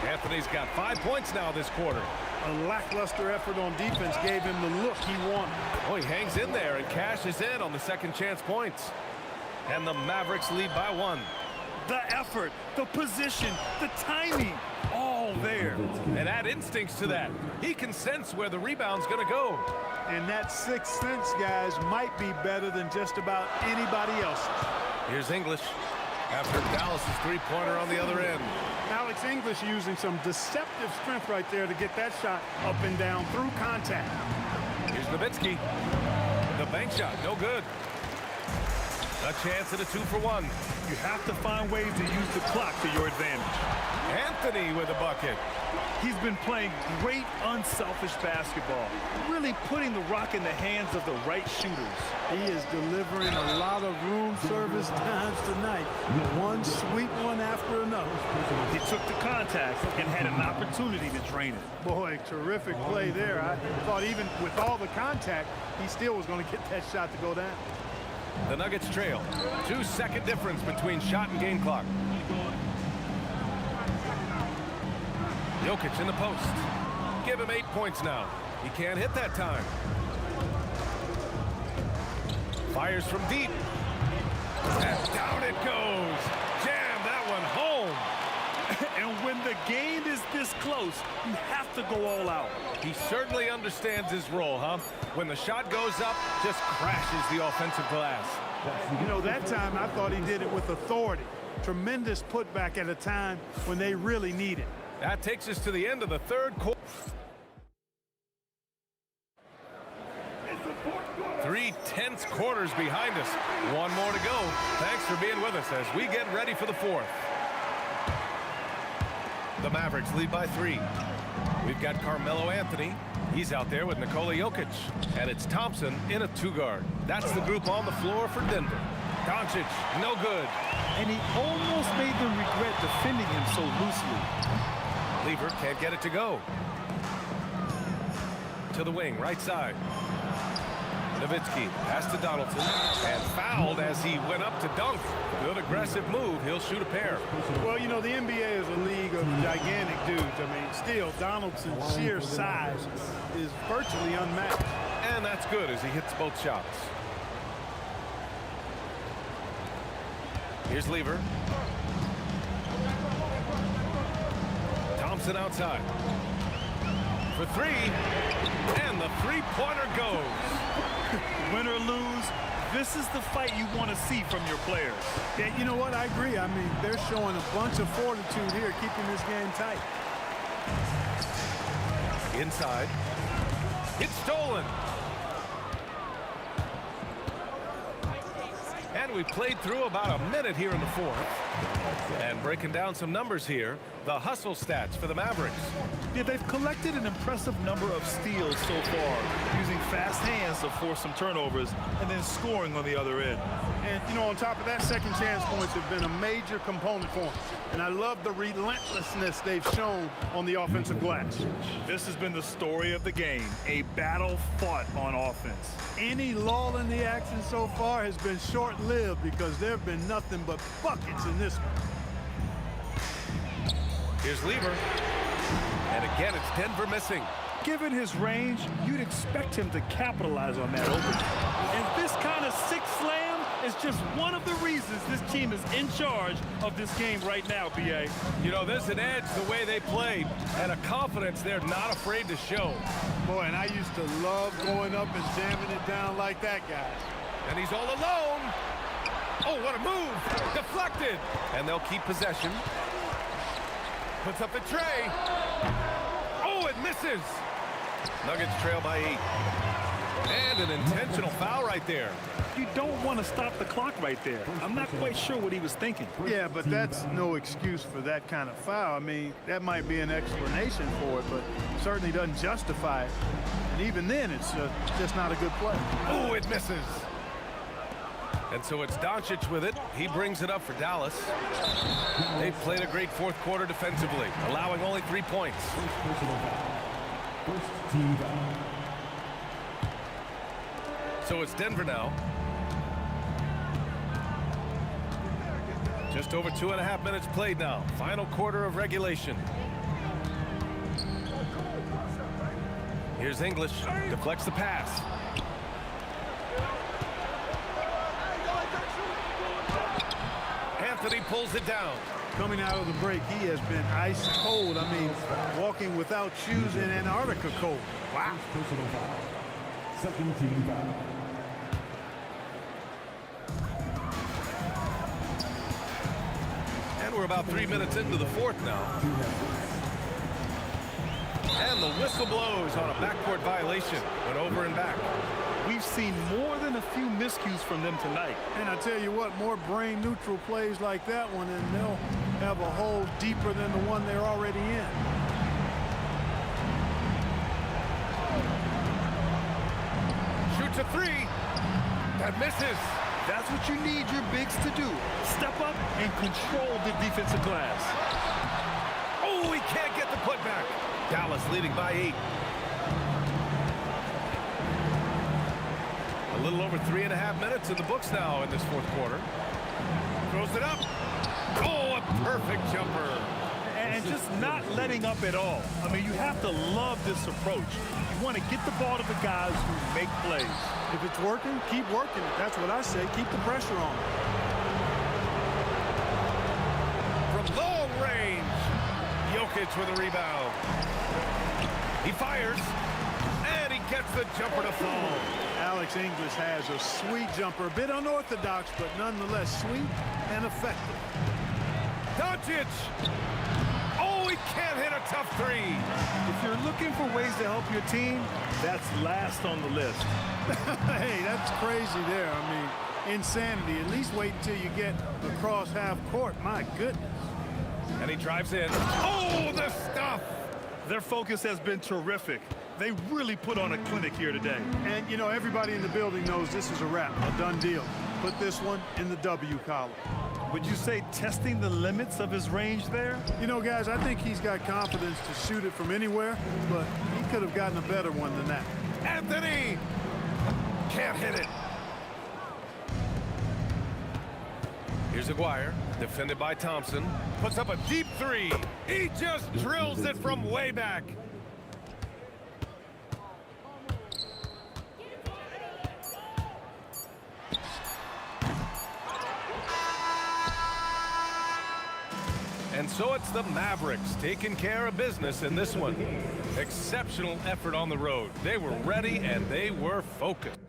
Anthony's got 5 points now this quarter. A lackluster effort on defense gave him the look he wanted. Oh, he hangs in there and cashes in on the second chance points. And the Mavericks lead by 1. The effort, the position, the timing, all there. And add instincts to that. He can sense where the rebound's going to go. And that sixth sense, guys, might be better than just about anybody else's. Here's English after Dallas's three-pointer on the other end. Alex English using some deceptive strength right there to get that shot up and down through contact. Here's Nowitzki. The bank shot, no good. A chance at a 2-for-1. You have to find ways to use the clock to your advantage. Anthony with a bucket. He's been playing great, unselfish basketball, really putting the rock in the hands of the right shooters. He is delivering a lot of room service times tonight. One sweet one after another. He took the contact and had an opportunity to drain it. Boy, terrific play there. I thought even with all the contact, he still was going to get that shot to go down. The Nuggets trail. 2-second difference between shot and game clock. Jokic in the post. Give him 8 points now. He can't hit that time. Fires from deep. And down it goes. Jam that one home. And when the game is this close, you have to go all out. He certainly understands his role, huh? When the shot goes up, just crashes the offensive glass. You know, that time I thought he did it with authority. Tremendous putback at a time when they really need it. That takes us to the end of the third quarter. 3 tense quarters behind us. One more to go. Thanks for being with us as we get ready for the fourth. The Mavericks lead by 3. We've got Carmelo Anthony. He's out there with Nikola Jokic. And it's Thompson in a 2-guard. That's the group on the floor for Denver. Doncic, no good. And he almost made them regret defending him so loosely. Lever can't get it to go. To the wing, right side. Nowitzki, pass to Donaldson, and fouled as he went up to dunk. Good aggressive move. He'll shoot a pair. Well, you know, the NBA is a league of gigantic dudes. I mean, still, Donaldson's sheer size is virtually unmatched. And that's good as he hits both shots. Here's Lever. Thompson outside. For 3. And the three-pointer goes. Win or lose, this is the fight you want to see from your players. Yeah, you know what? I agree. I mean, they're showing a bunch of fortitude here, keeping this game tight. Inside. It's stolen. And we played through about a minute here in the fourth. And breaking down some numbers here, the hustle stats for the Mavericks. Yeah, they've collected an impressive number of steals so far, using fast hands to force some turnovers and then scoring on the other end. And, you know, on top of that, second chance points have been a major component for them. And I love the relentlessness they've shown on the offensive glass. This has been the story of the game, a battle fought on offense. Any lull in the action so far has been short-lived because there have been nothing but buckets in this one. Here's Lever. And again, it's Denver missing. Given his range, you'd expect him to capitalize on that opening. And this kind of six slam is just one of the reasons this team is in charge of this game right now, B.A. You know, there's an edge the way they played and a confidence they're not afraid to show. Boy, and I used to love going up and jamming it down like that guy. And he's all alone. Oh, what a move. Deflected. And they'll keep possession. Puts up the tray. Oh, it misses. Nuggets trail by 8. And an intentional foul right there. You don't want to stop the clock right there. I'm not quite sure what he was thinking. Yeah, but that's no excuse for that kind of foul. I mean, that might be an explanation for it, but certainly doesn't justify it. And even then, it's just not a good play. Oh, it misses. And so it's Doncic with it. He brings it up for Dallas. They've played a great fourth quarter defensively, allowing only 3 points. First team foul. So it's Denver now. Just over 2.5 minutes played now. Final quarter of regulation. Here's English. Deflects the pass. Anthony pulls it down. Coming out of the break, he has been ice cold. I mean, walking without shoes in Antarctica cold. Wow. Personal foul. Second team foul. And we're about 3 minutes into the fourth now. And the whistle blows on a backcourt violation. Went over and back. We've seen more than a few miscues from them tonight. And I tell you what, more brain-neutral plays like that one, and they'll have a hole deeper than the one they're already in. Shoots a three. That misses. That's what you need your bigs to do. Step up and control the defensive glass. Oh, he can't get the putback. Dallas leading by 8. A little over 3.5 minutes in the books now in this fourth quarter. Throws it up. Oh, a perfect jumper. And just not letting up at all. I mean, you have to love this approach. You want to get the ball to the guys who make plays. If it's working, keep working it. That's what I say. Keep the pressure on. From long range, Jokic with a rebound. He fires, and he gets the jumper to fall. Alex English has a sweet jumper, a bit unorthodox, but nonetheless sweet and effective. Doncic! Oh, he can't hit a tough three. If you're looking for ways to help your team, that's last on the list. Hey, that's crazy there. I mean, insanity. At least wait until you get across half court. My goodness. And he drives in. Oh, the stuff! Their focus has been terrific. They really put on a clinic here today. And, you know, everybody in the building knows this is a wrap, a done deal. Put this one in the W column. Would you say testing the limits of his range there? You know, guys, I think he's got confidence to shoot it from anywhere, but he could have gotten a better one than that. Anthony! Can't hit it. Here's Aguirre, defended by Thompson. Puts up a deep three. He just drills it from way back. And so it's the Mavericks taking care of business in this one. Exceptional effort on the road. They were ready and they were focused.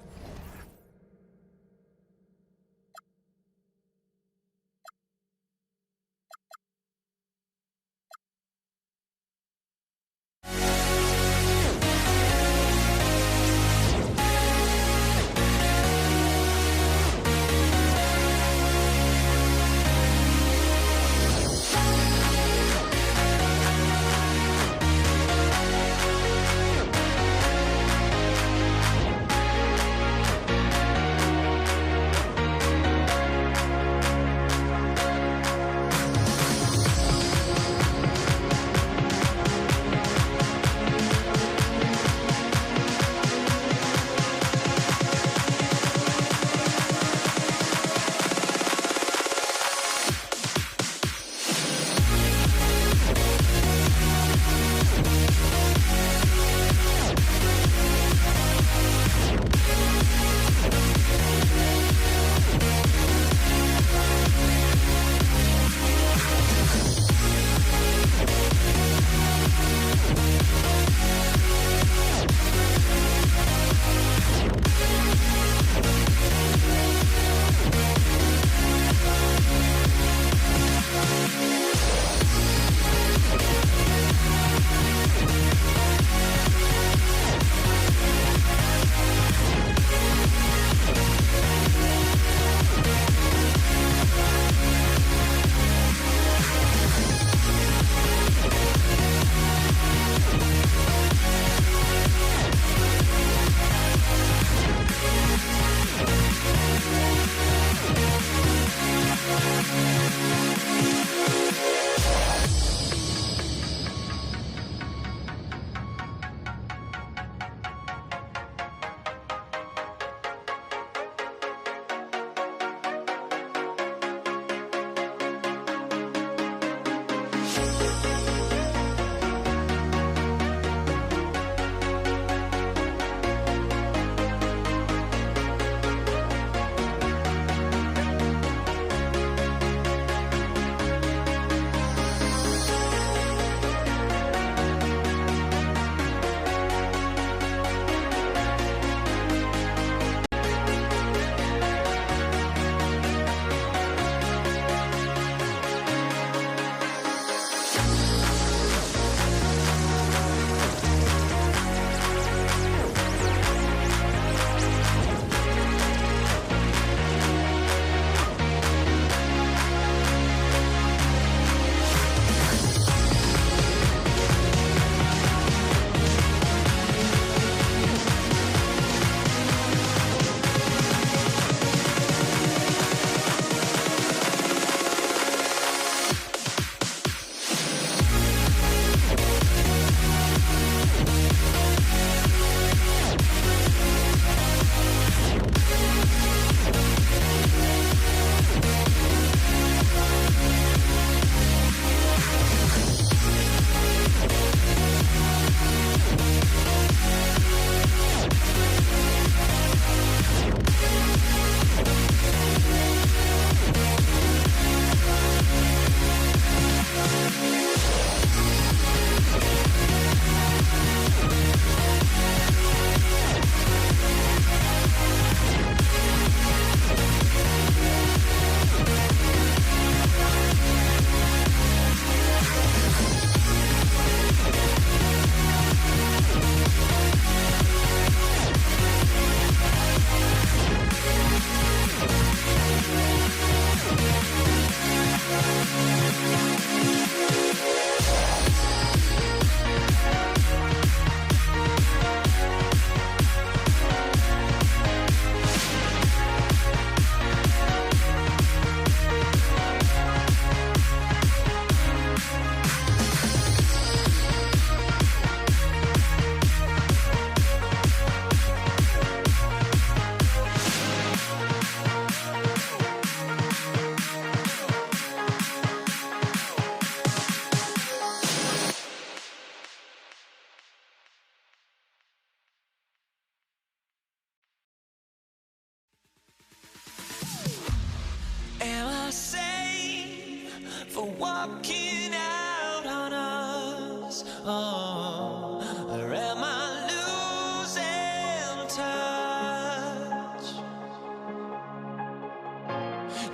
for walking out on us? Oh, or am I losing touch?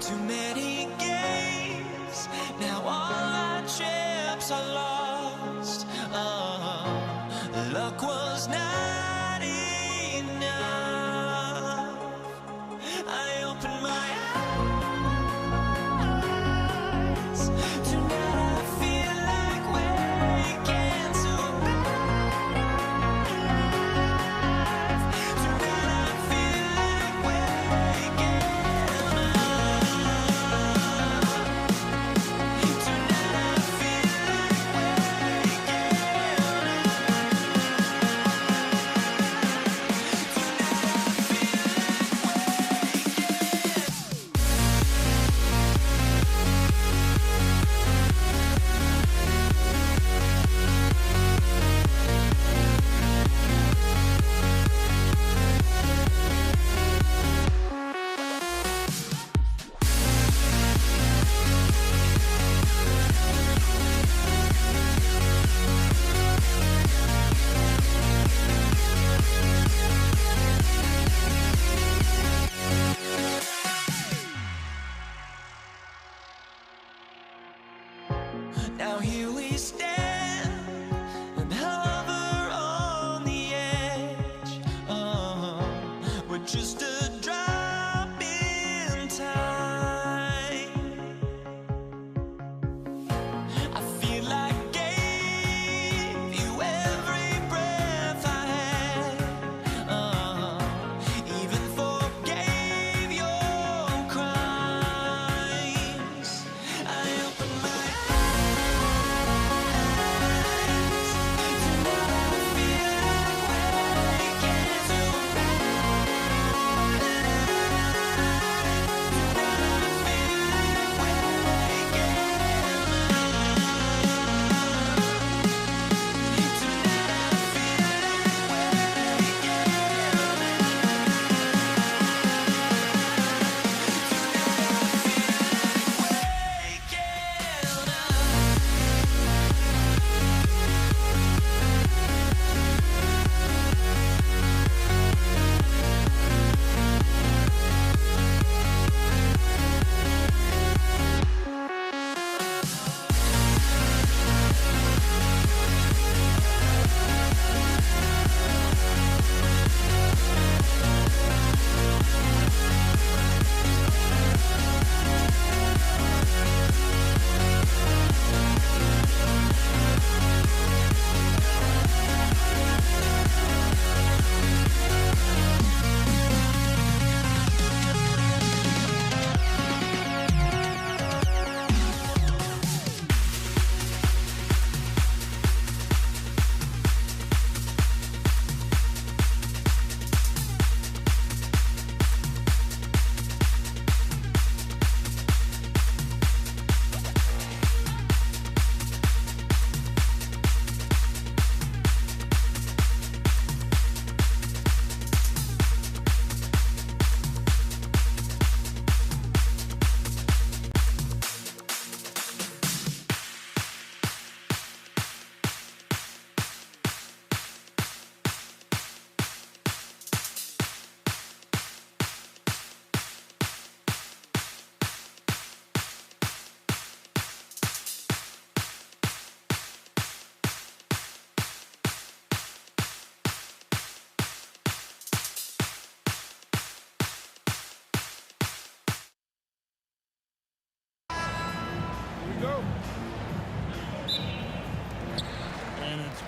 Too many games, now all our chips are lost. Oh, luck was not enough. I opened my eyes, tonight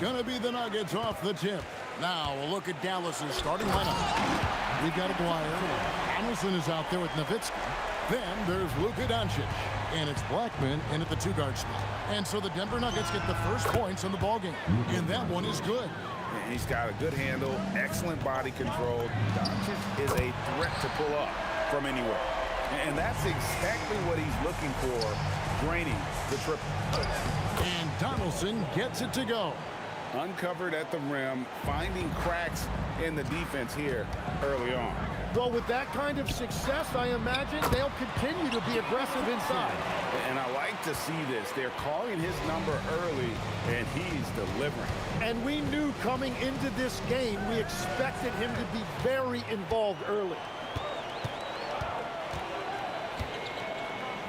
going to be the Nuggets off the tip. Now we'll look at Dallas's starting lineup. We've got Aguirre. Anderson is out there with Nowitzki. Then there's Luka Doncic. And it's Blackman in at the two-guard spot. And so the Denver Nuggets get the first points in the ballgame. And that one is good. And he's got a good handle, excellent body control. Doncic is a threat to pull up from anywhere. And that's exactly what he's looking for, draining the triple. And Donaldson gets it to go. Uncovered at the rim, finding cracks in the defense here early on. Well, with that kind of success, I imagine they'll continue to be aggressive inside. And I like to see this. They're calling his number early, and he's delivering. And we knew coming into this game, we expected him to be very involved early.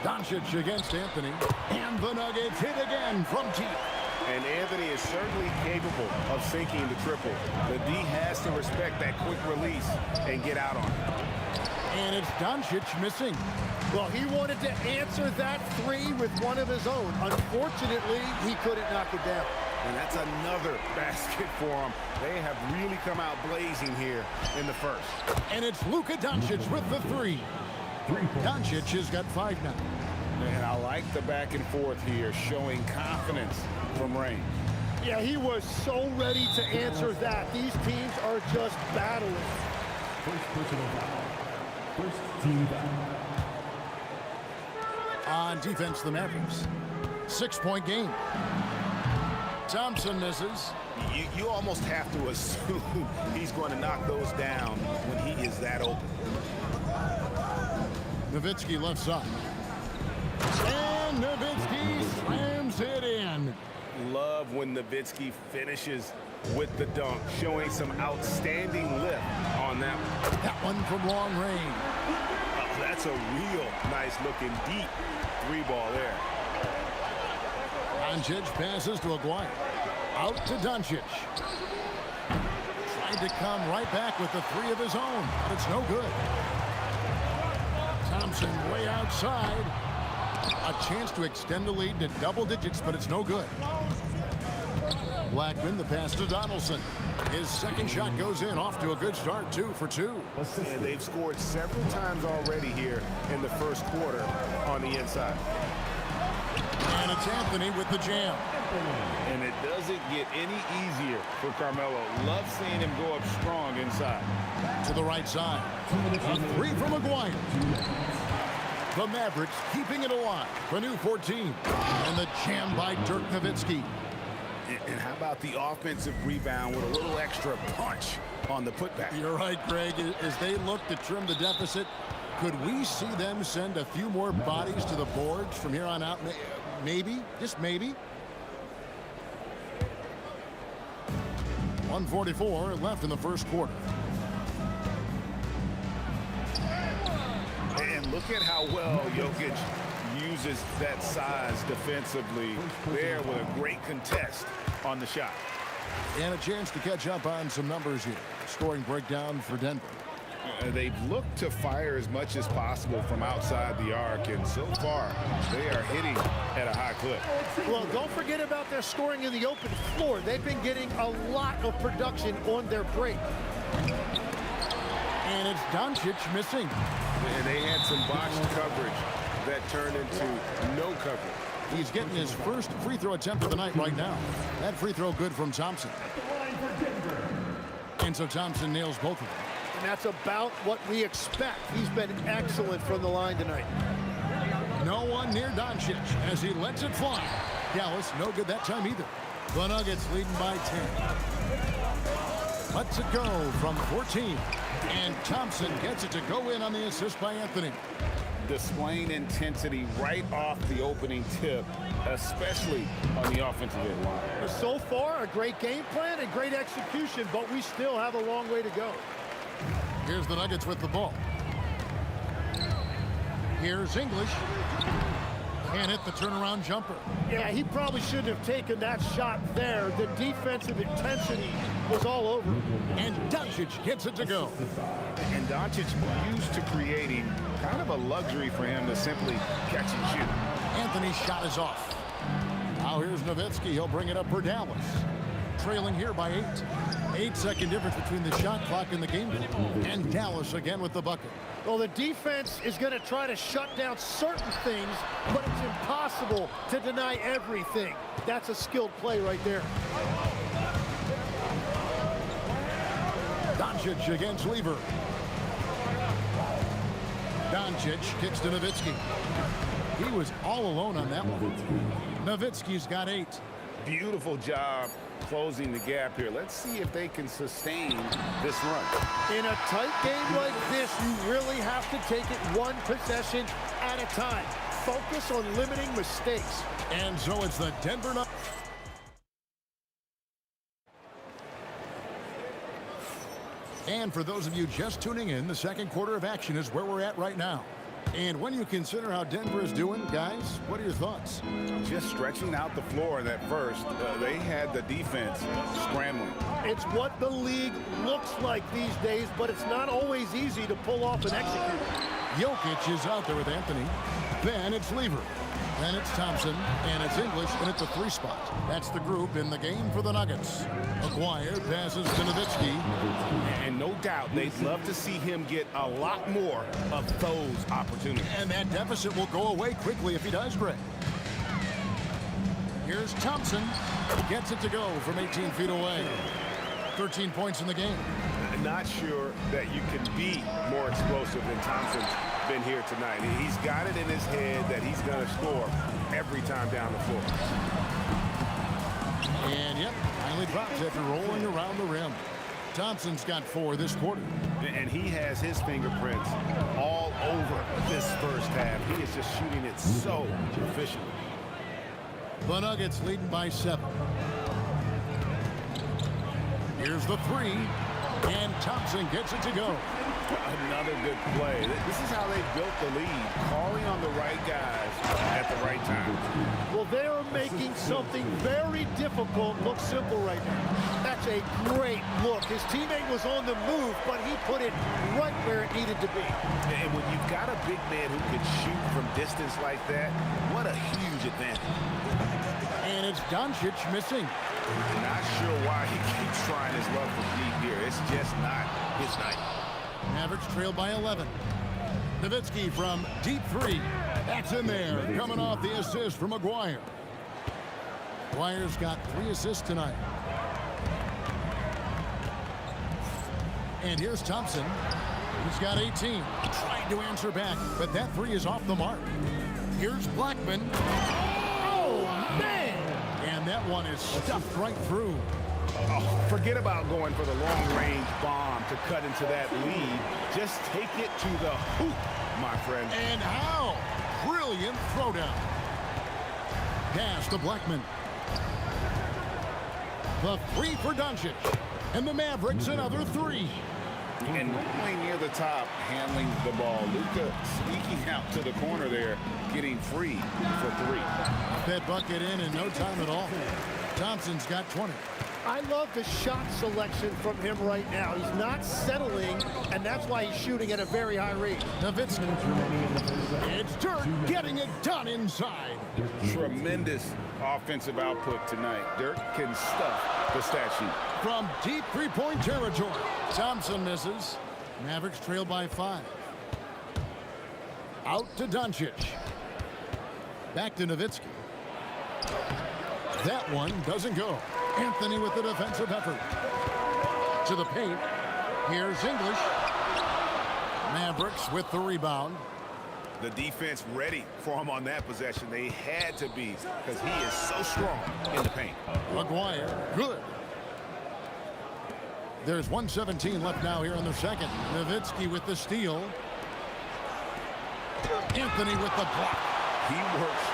Doncic against Anthony. And the Nuggets hit again from deep. And Anthony is certainly capable of sinking the triple. The D has to respect that quick release and get out on it. And it's Doncic missing. Well, he wanted to answer that three with one of his own. Unfortunately, he couldn't knock it down. And that's another basket for him. They have really come out blazing here in the first. And it's Luka Doncic with the three. Doncic has got 5 now. And I like the back and forth here, showing confidence from range. Yeah, he was so ready to answer that. These teams are just battling. First personal foul. First team foul. On defense, the Mavericks. 6-point game. Thompson misses. You almost have to assume he's going to knock those down when he is that open. Nowitzki left side. And Nowitzki slams it in. Love when Nowitzki finishes with the dunk, showing some outstanding lift on that one. That one from long range. Oh, that's a real nice looking deep three ball there. Doncic passes to Aguirre. Out to Doncic. Tried to come right back with the three of his own, but it's no good. Thompson way outside. A chance to extend the lead to double digits, but it's no good. Blackman, the pass to Donaldson. His second shot goes in, off to a good start, 2 for 2. And they've scored several times already here in the first quarter on the inside. And it's Anthony with the jam. And it doesn't get any easier for Carmelo. Love seeing him go up strong inside. To the right side. A three from Aguirre. The Mavericks keeping it alive. The new 14. And the jam by Dirk Nowitzki. And how about the offensive rebound with a little extra punch on the putback? You're right, Greg. As they look to trim the deficit, could we see them send a few more bodies to the boards from here on out? Maybe, just maybe. 1:44 left in the first quarter. And look at how well Jokic uses that size defensively there with a great contest on the shot. And a chance to catch up on some numbers here. Scoring breakdown for Denver. They've looked to fire as much as possible from outside the arc, and so far they are hitting at a high clip. Well, don't forget about their scoring in the open floor. They've been getting a lot of production on their break. And it's Doncic missing. And they had some botched coverage that turned into no coverage. He's getting his first free throw attempt of the night right now. That free throw good from Thompson. And so Thompson nails both of them. And that's about what we expect. He's been excellent from the line tonight. No one near Doncic as he lets it fly. Dallas no good that time either. The Nuggets leading by 10. Lets it go from 14. And Thompson gets it to go in on the assist by Anthony. Displaying intensity right off the opening tip, especially on the offensive end line. So far, a great game plan and great execution, but we still have a long way to go. Here's the Nuggets with the ball. Here's English. Can't hit the turnaround jumper. Yeah, he probably shouldn't have taken that shot there. The defensive intensity was all over. And Doncic gets it to go. And Doncic used to creating kind of a luxury for him to simply catch and shoot. Anthony's shot is off. Now here's Nowitzki. He'll bring it up for Dallas. trailing here by 8. 8-second difference between the shot clock and the game clock. And Dallas again with the bucket. Well, the defense is going to try to shut down certain things, but it's impossible to deny everything. That's a skilled play right there. Doncic against Lever. Doncic kicks to Nowitzki. He was all alone on that one. Nowitzki's got 8. Beautiful job closing the gap here. Let's see if they can sustain this run. In a tight game like this, you really have to take it one possession at a time. Focus on limiting mistakes. And so it's the Denver Nuggets. And for those of you just tuning in, the second quarter of action is where we're at right now. And when you consider how Denver is doing, guys, what are your thoughts? Just stretching out the floor in that first. They had the defense scrambling. It's what the league looks like these days, but it's not always easy to pull off and execute. Jokic is out there with Anthony. Then it's Lever. Then it's Thompson, and it's English, and it's a 3 spot. That's the group in the game for the Nuggets. McGuire passes to Nowitzki. And no doubt they'd love to see him get a lot more of those opportunities. And that deficit will go away quickly if he does, Greg. Here's Thompson. Gets it to go from 18 feet away. 13 points in the game. Not sure that you can be more explosive than Thompson's been here tonight. He's got it in his head that he's going to score every time down the floor. And yep, finally drops after rolling around the rim. Thompson's got 4 this quarter. And he has his fingerprints all over this first half. He is just shooting it so efficiently. The Nuggets leading by 7. Here's the 3. And Thompson gets it to go. Another good play. This is how they built the lead, calling on the right guys at the right time. Well, they're making something very difficult look simple right now. That's a great look. His teammate was on the move, but he put it right where it needed to be. And when you've got a big man who can shoot from distance like that, what a huge advantage. And it's Doncic missing. Not sure why he keeps trying his luck from deep here. It's just not his night. Mavericks trail by 11. Nowitzki from deep 3. That's in there. Coming off the assist from McGuire. McGuire's got 3 assists tonight. And here's Thompson. He's got 18. Trying to answer back, but that 3 is off the mark. Here's Blackman. Oh, man! And that one is stuffed right through. Oh, forget about going for the long-range bomb to cut into that lead. Just take it to the hoop, my friend. And how? Brilliant throwdown. Pass to Blackman. The 3 for Doncic. And the Mavericks another 3. And normally near the top, handling the ball. Luka sneaking out to the corner there, getting free for 3. That bucket in no time at all. Thompson's got 20. I love the shot selection from him right now. He's not settling, and that's why he's shooting at a very high rate. Nowitzki. It's Dirk getting it done inside. Tremendous offensive output tonight. Dirk can stuff the stat sheet. From deep 3-point territory. Thompson misses. Mavericks trail by 5. Out to Doncic. Back to Nowitzki. That one doesn't go. Anthony with the defensive effort. To the paint. Here's English. Mavericks with the rebound. The defense ready for him on that possession. They had to be, because he is so strong in the paint. McGuire, good. There's 1:17 left now here in the second. Nowitzki with the steal. Anthony with the block. He works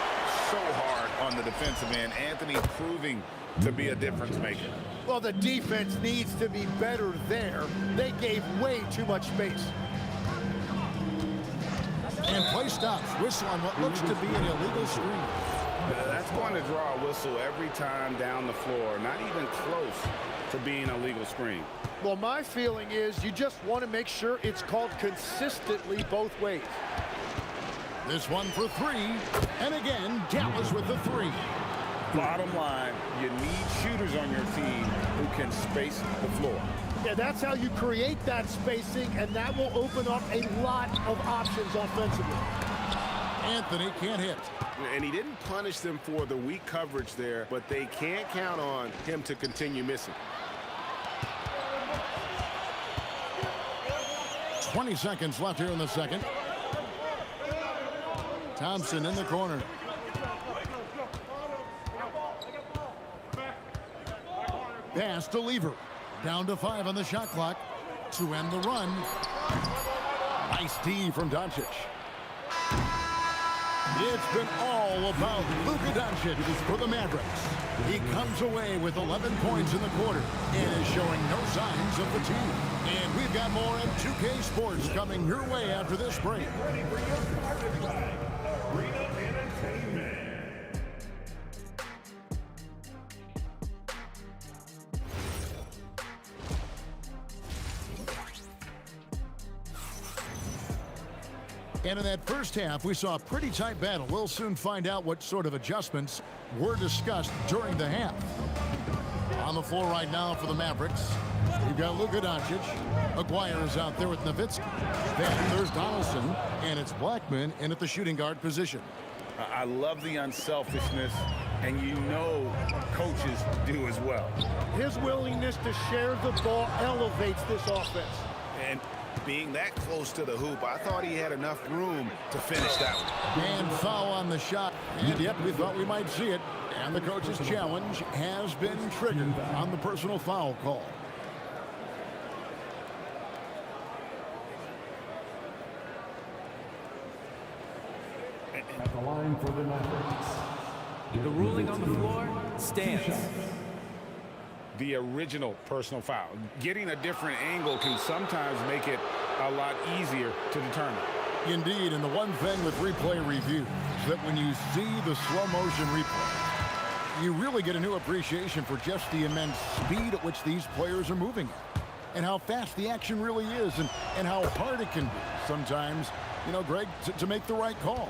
so hard on the defensive end. Anthony proving to be a difference maker. Well, the defense needs to be better there. They gave way too much space. And play stops. Whistle on what looks to be an illegal screen. That's going to draw a whistle every time down the floor. Not even close to being a legal screen. Well, my feeling is you just want to make sure it's called consistently both ways. This one for 3. And again, Dallas with the 3. Bottom line, you need shooters on your team who can space the floor. Yeah, that's how you create that spacing, and that will open up a lot of options offensively. Anthony can't hit. And he didn't punish them for the weak coverage there, but they can't count on him to continue missing. 20 seconds left here in the second. Thompson in the corner. Pass to Lever. Down to 5 on the shot clock to end the run. Nice D from Doncic. It's been all about Luka Doncic for the Mavericks. He comes away with 11 points in the quarter and is showing no signs of fatigue. And we've got more of 2K Sports coming your way after this break. Ready for your target by Arena Entertainment. And in that first half, we saw a pretty tight battle. We'll soon find out what sort of adjustments were discussed during the half. On the floor right now for the Mavericks, we've got Luka Doncic. Aguirre is out there with Nowitzki. Then there's Donaldson, and it's Blackman in at the shooting guard position. I love the unselfishness, and you know coaches do as well. His willingness to share the ball elevates this offense. And being that close to the hoop, I thought he had enough room to finish that one. And foul on the shot. And yet we thought we might see it. And the coach's challenge has been triggered on the personal foul call. At the line for the Mavericks. The ruling on the floor stands. The original personal foul. Getting a different angle can sometimes make it a lot easier to determine. Indeed, and the one thing with replay review is that when you see the slow motion replay, you really get a new appreciation for just the immense speed at which these players are moving at, and how fast the action really is, and how hard it can be sometimes, you know, Greg, to make the right call.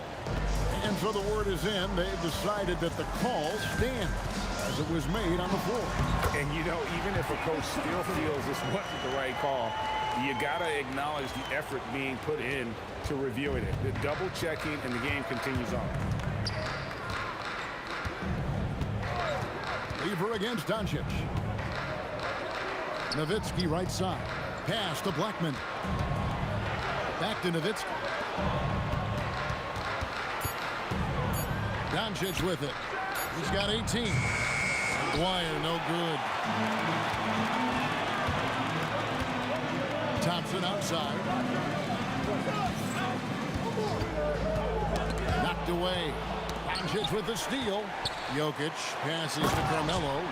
And so the word is in. They've decided that the call stands as it was made on the floor. And, you know, even if a coach still feels this wasn't the right call, you got to acknowledge the effort being put in to reviewing it. The double checking, and the game continues on. Lever against Doncic. Nowitzki right side. Pass to Blackman. Back to Nowitzki. Doncic with it. He's got 18. Dwyer, no good. Thompson outside. Knocked away. Doncic with the steal. Jokic passes to Carmelo.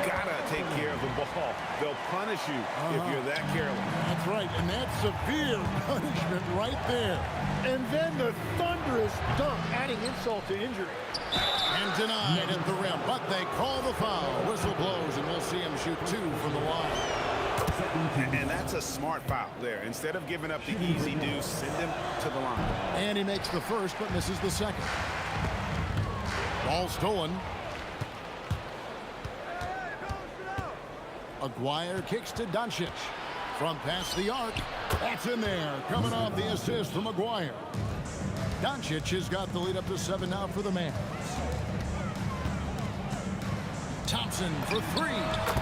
Gotta take care of the ball. They'll punish you if you're that careless. That's right, and that's severe punishment right there. And then the thunderous dunk, adding insult to injury. And denied at the rim, but they call the foul. Whistle blows, and we'll see him shoot 2 from the line. And that's a smart foul there. Instead of giving up the easy deuce, send him to the line. And he makes the first, but misses the second. Ball stolen. Aguirre kicks to Doncic. From past the arc. That's in there. Coming off the assist from Aguirre. Doncic has got the lead up to 7 now for the Mavs. Thompson for 3.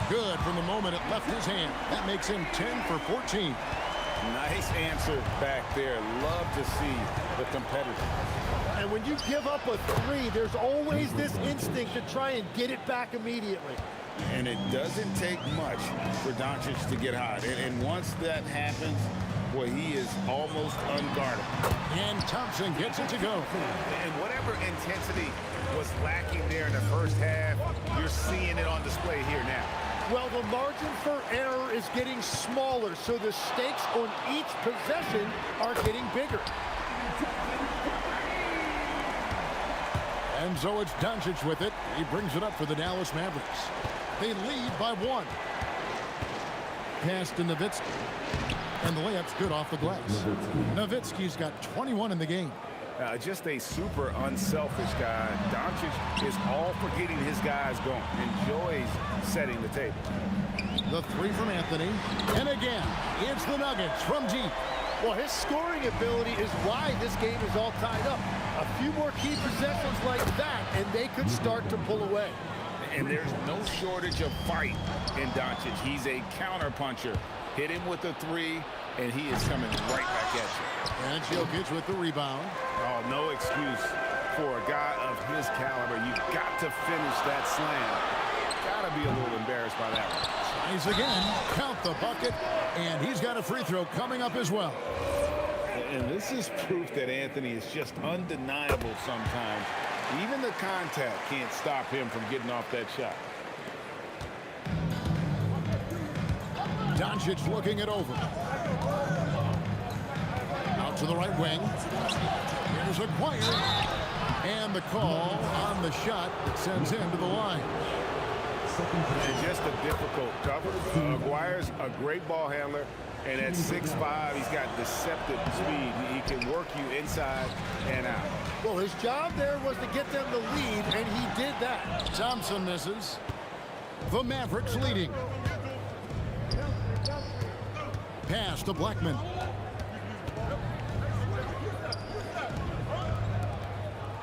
Good from the moment it left his hand. That makes him 10 for 14. Nice answer back there. Love to see the competitor. And when you give up a 3, there's always this instinct to try and get it back immediately. And it doesn't take much for Doncic to get hot. And once that happens, well, he is almost unguardable. And Thompson gets it to go. And whatever intensity was lacking there in the first half, you're seeing it on display here now. Well, the margin for error is getting smaller, so the stakes on each possession are getting bigger. And so it's Doncic with it. He brings it up for the Dallas Mavericks. They lead by 1. Pass to Nowitzki. And the layup's good off the glass. Nowitzki's got 21 in the game. Just a super unselfish guy. Doncic is all for getting his guys going. Enjoys setting the table. The three from Anthony. And again, it's the Nuggets from deep. Well, his scoring ability is why this game is all tied up. A few more key possessions like that, and they could start to pull away. And there's no shortage of fight in Doncic. He's a counterpuncher. Hit him with a three, and he is coming right back at you. And Jokic with the rebound. Oh, no excuse for a guy of his caliber. You've got to finish that slam. Got to be a little embarrassed by that one. Tries again. Count the bucket. And he's got a free throw coming up as well. And this is proof that Anthony is just undeniable sometimes. Even the contact can't stop him from getting off that shot. Doncic looking it over. Out to the right wing. Here's acquired. And the call on the shot that sends him to the line. And just a difficult cover. Aguirre's a great ball handler. And at 6'5", he's got deceptive speed. He can work you inside and out. Well, his job there was to get them the lead, and he did that. Thompson misses. The Mavericks leading. Pass to Blackman.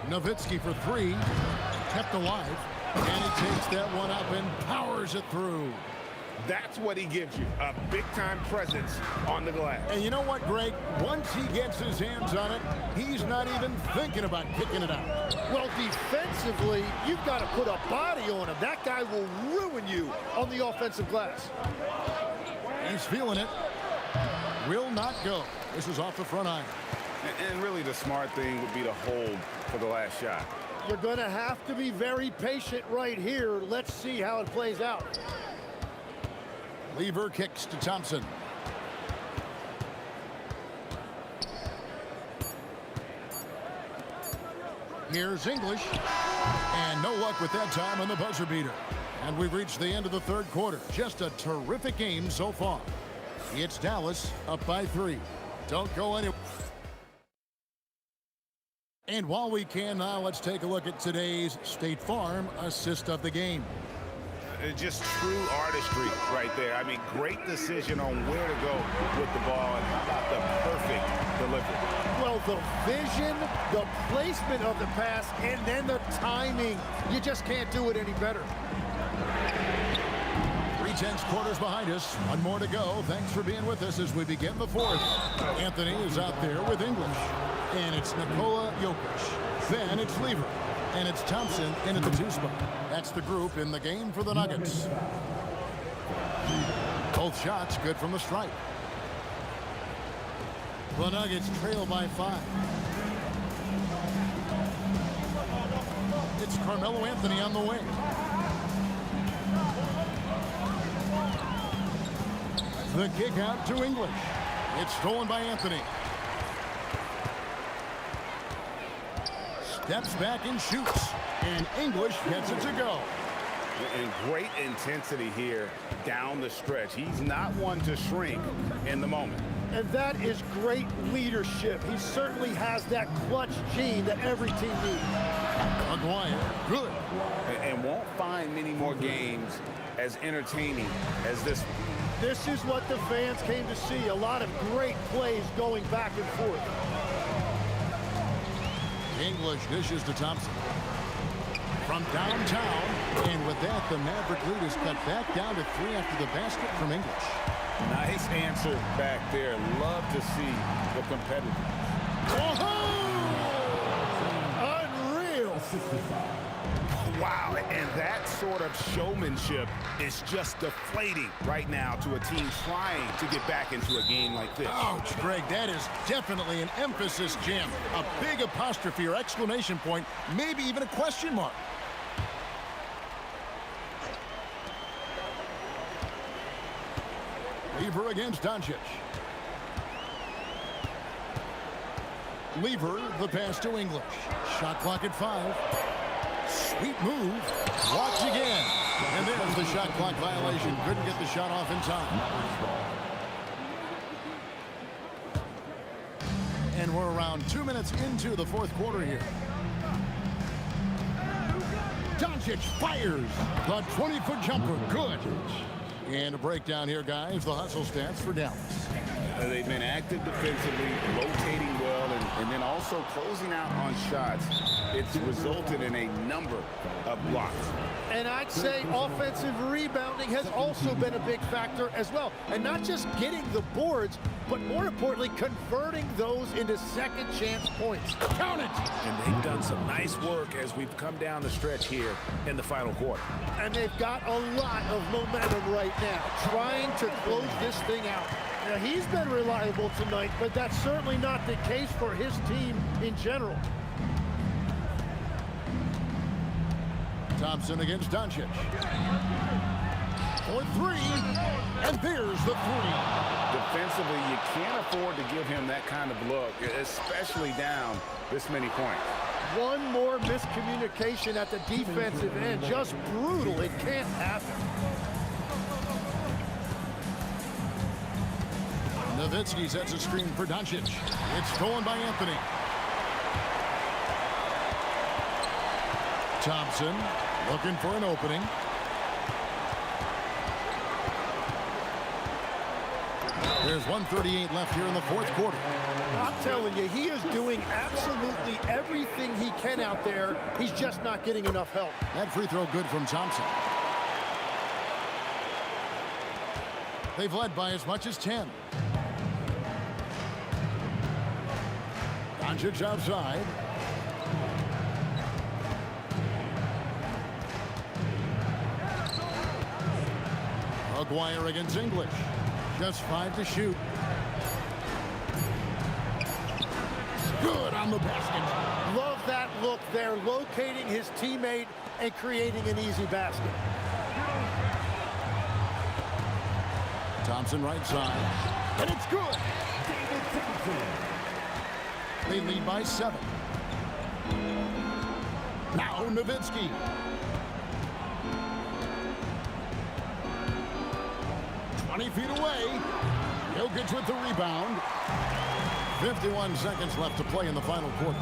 Nowitzki for three. Kept alive. And he takes that one up and powers it through. That's what he gives you, a big-time presence on the glass. And you know what, Greg? Once he gets his hands on it, he's not even thinking about kicking it out. Well, defensively, you've got to put a body on him. That guy will ruin you on the offensive glass. He's feeling it. Will not go. This is off the front iron. And really the smart thing would be to hold for the last shot. You're going to have to be very patient right here. Let's see how it plays out. Lever kicks to Thompson. Here's English. And no luck with that time on the buzzer beater. And we've reached the end of the third quarter. Just a terrific game so far. It's Dallas up by 3. Don't go anywhere. And while we can now, let's take a look at today's State Farm assist of the game. Just true artistry right there. I mean, great decision on where to go with the ball, and how about the perfect delivery? Well, the vision, the placement of the pass, and then the timing. You just can't do it any better. 3/10 quarters behind us. One more to go. Thanks for being with us as we begin the fourth. Anthony is out there with English. And it's Nikola Jokic. Then it's Lever. And it's Thompson into the 2 spot. That's the group in the game for the Nuggets. Both shots good from the stripe. The Nuggets trail by 5. It's Carmelo Anthony on the wing. The kick out to English. It's stolen by Anthony. Steps back and shoots. And English gets it to go. And great intensity here down the stretch. He's not one to shrink in the moment. And that is great leadership. He certainly has that clutch gene that every team needs. Aguirre, good. And won't find many more games as entertaining as this one. This is what the fans came to see. A lot of great plays going back and forth. English dishes to Thompson. From downtown. And with that, the Maverick lead is cut back down to 3 after the basket from English. Nice answer back there. Love to see the competitors. Unreal. Wow, and that sort of showmanship is just deflating right now to a team trying to get back into a game like this. Ouch, Greg, that is definitely an emphasis jam. A big apostrophe or exclamation point, maybe even a question mark. Lever against Doncic. Lever, the pass to English. Shot clock at 5. Sweet move. Blocked again. And there's the shot clock violation. Couldn't get the shot off in time. And And we're around 2 minutes into the fourth quarter here. Doncic fires the 20-foot jumper. Good. And a breakdown here, guys. The hustle stats for Dallas. They've been active defensively, rotating well, and then also closing out on shots. It's resulted in a number of blocks. And I'd say offensive rebounding has also been a big factor as well. And not just getting the boards, but more importantly, converting those into second chance points. Count it! And they've done some nice work as we've come down the stretch here in the final quarter. And they've got a lot of momentum right now, trying to close this thing out. Now, he's been reliable tonight, but that's certainly not the case for his team in general. Thompson against Doncic. For three, and there's the three. Defensively, you can't afford to give him that kind of look, especially down this many points. One more miscommunication at the defensive end. Just brutal. It can't happen. Nowitzki sets a screen for Doncic. It's stolen by Anthony. Thompson looking for an opening. There's 1:38 left here in the fourth quarter. I'm telling you, he is doing absolutely everything he can out there. He's just not getting enough help. That free throw good from Thompson. They've led by as much as 10. Doncic outside. Maguire against English. Just 5 to shoot. Good on the basket. Love that look there, locating his teammate and creating an easy basket. Thompson right side. And it's good. They lead by 7. Now Nowitzki. Feet away. Jokic with the rebound. 51 seconds left to play in the final quarter.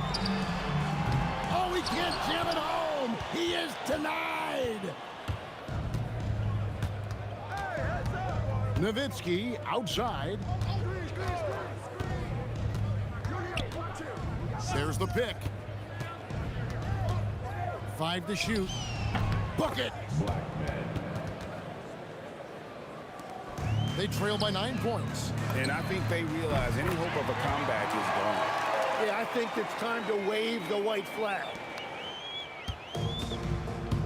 Oh, he can't jam it home. He is denied. Nowitzki outside. There's the pick. 5 to shoot. Bucket. They trail by 9 points. And I think they realize any hope of a comeback is gone. Yeah, I think it's time to wave the white flag.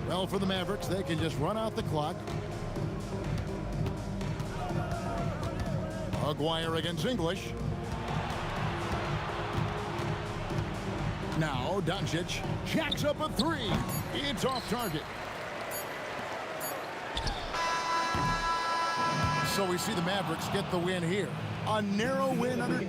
Well, for the Mavericks, they can just run out the clock. Maguire against English. Now Doncic jacks up a 3. It's off target. So we see the Mavericks get the win here. A narrow win under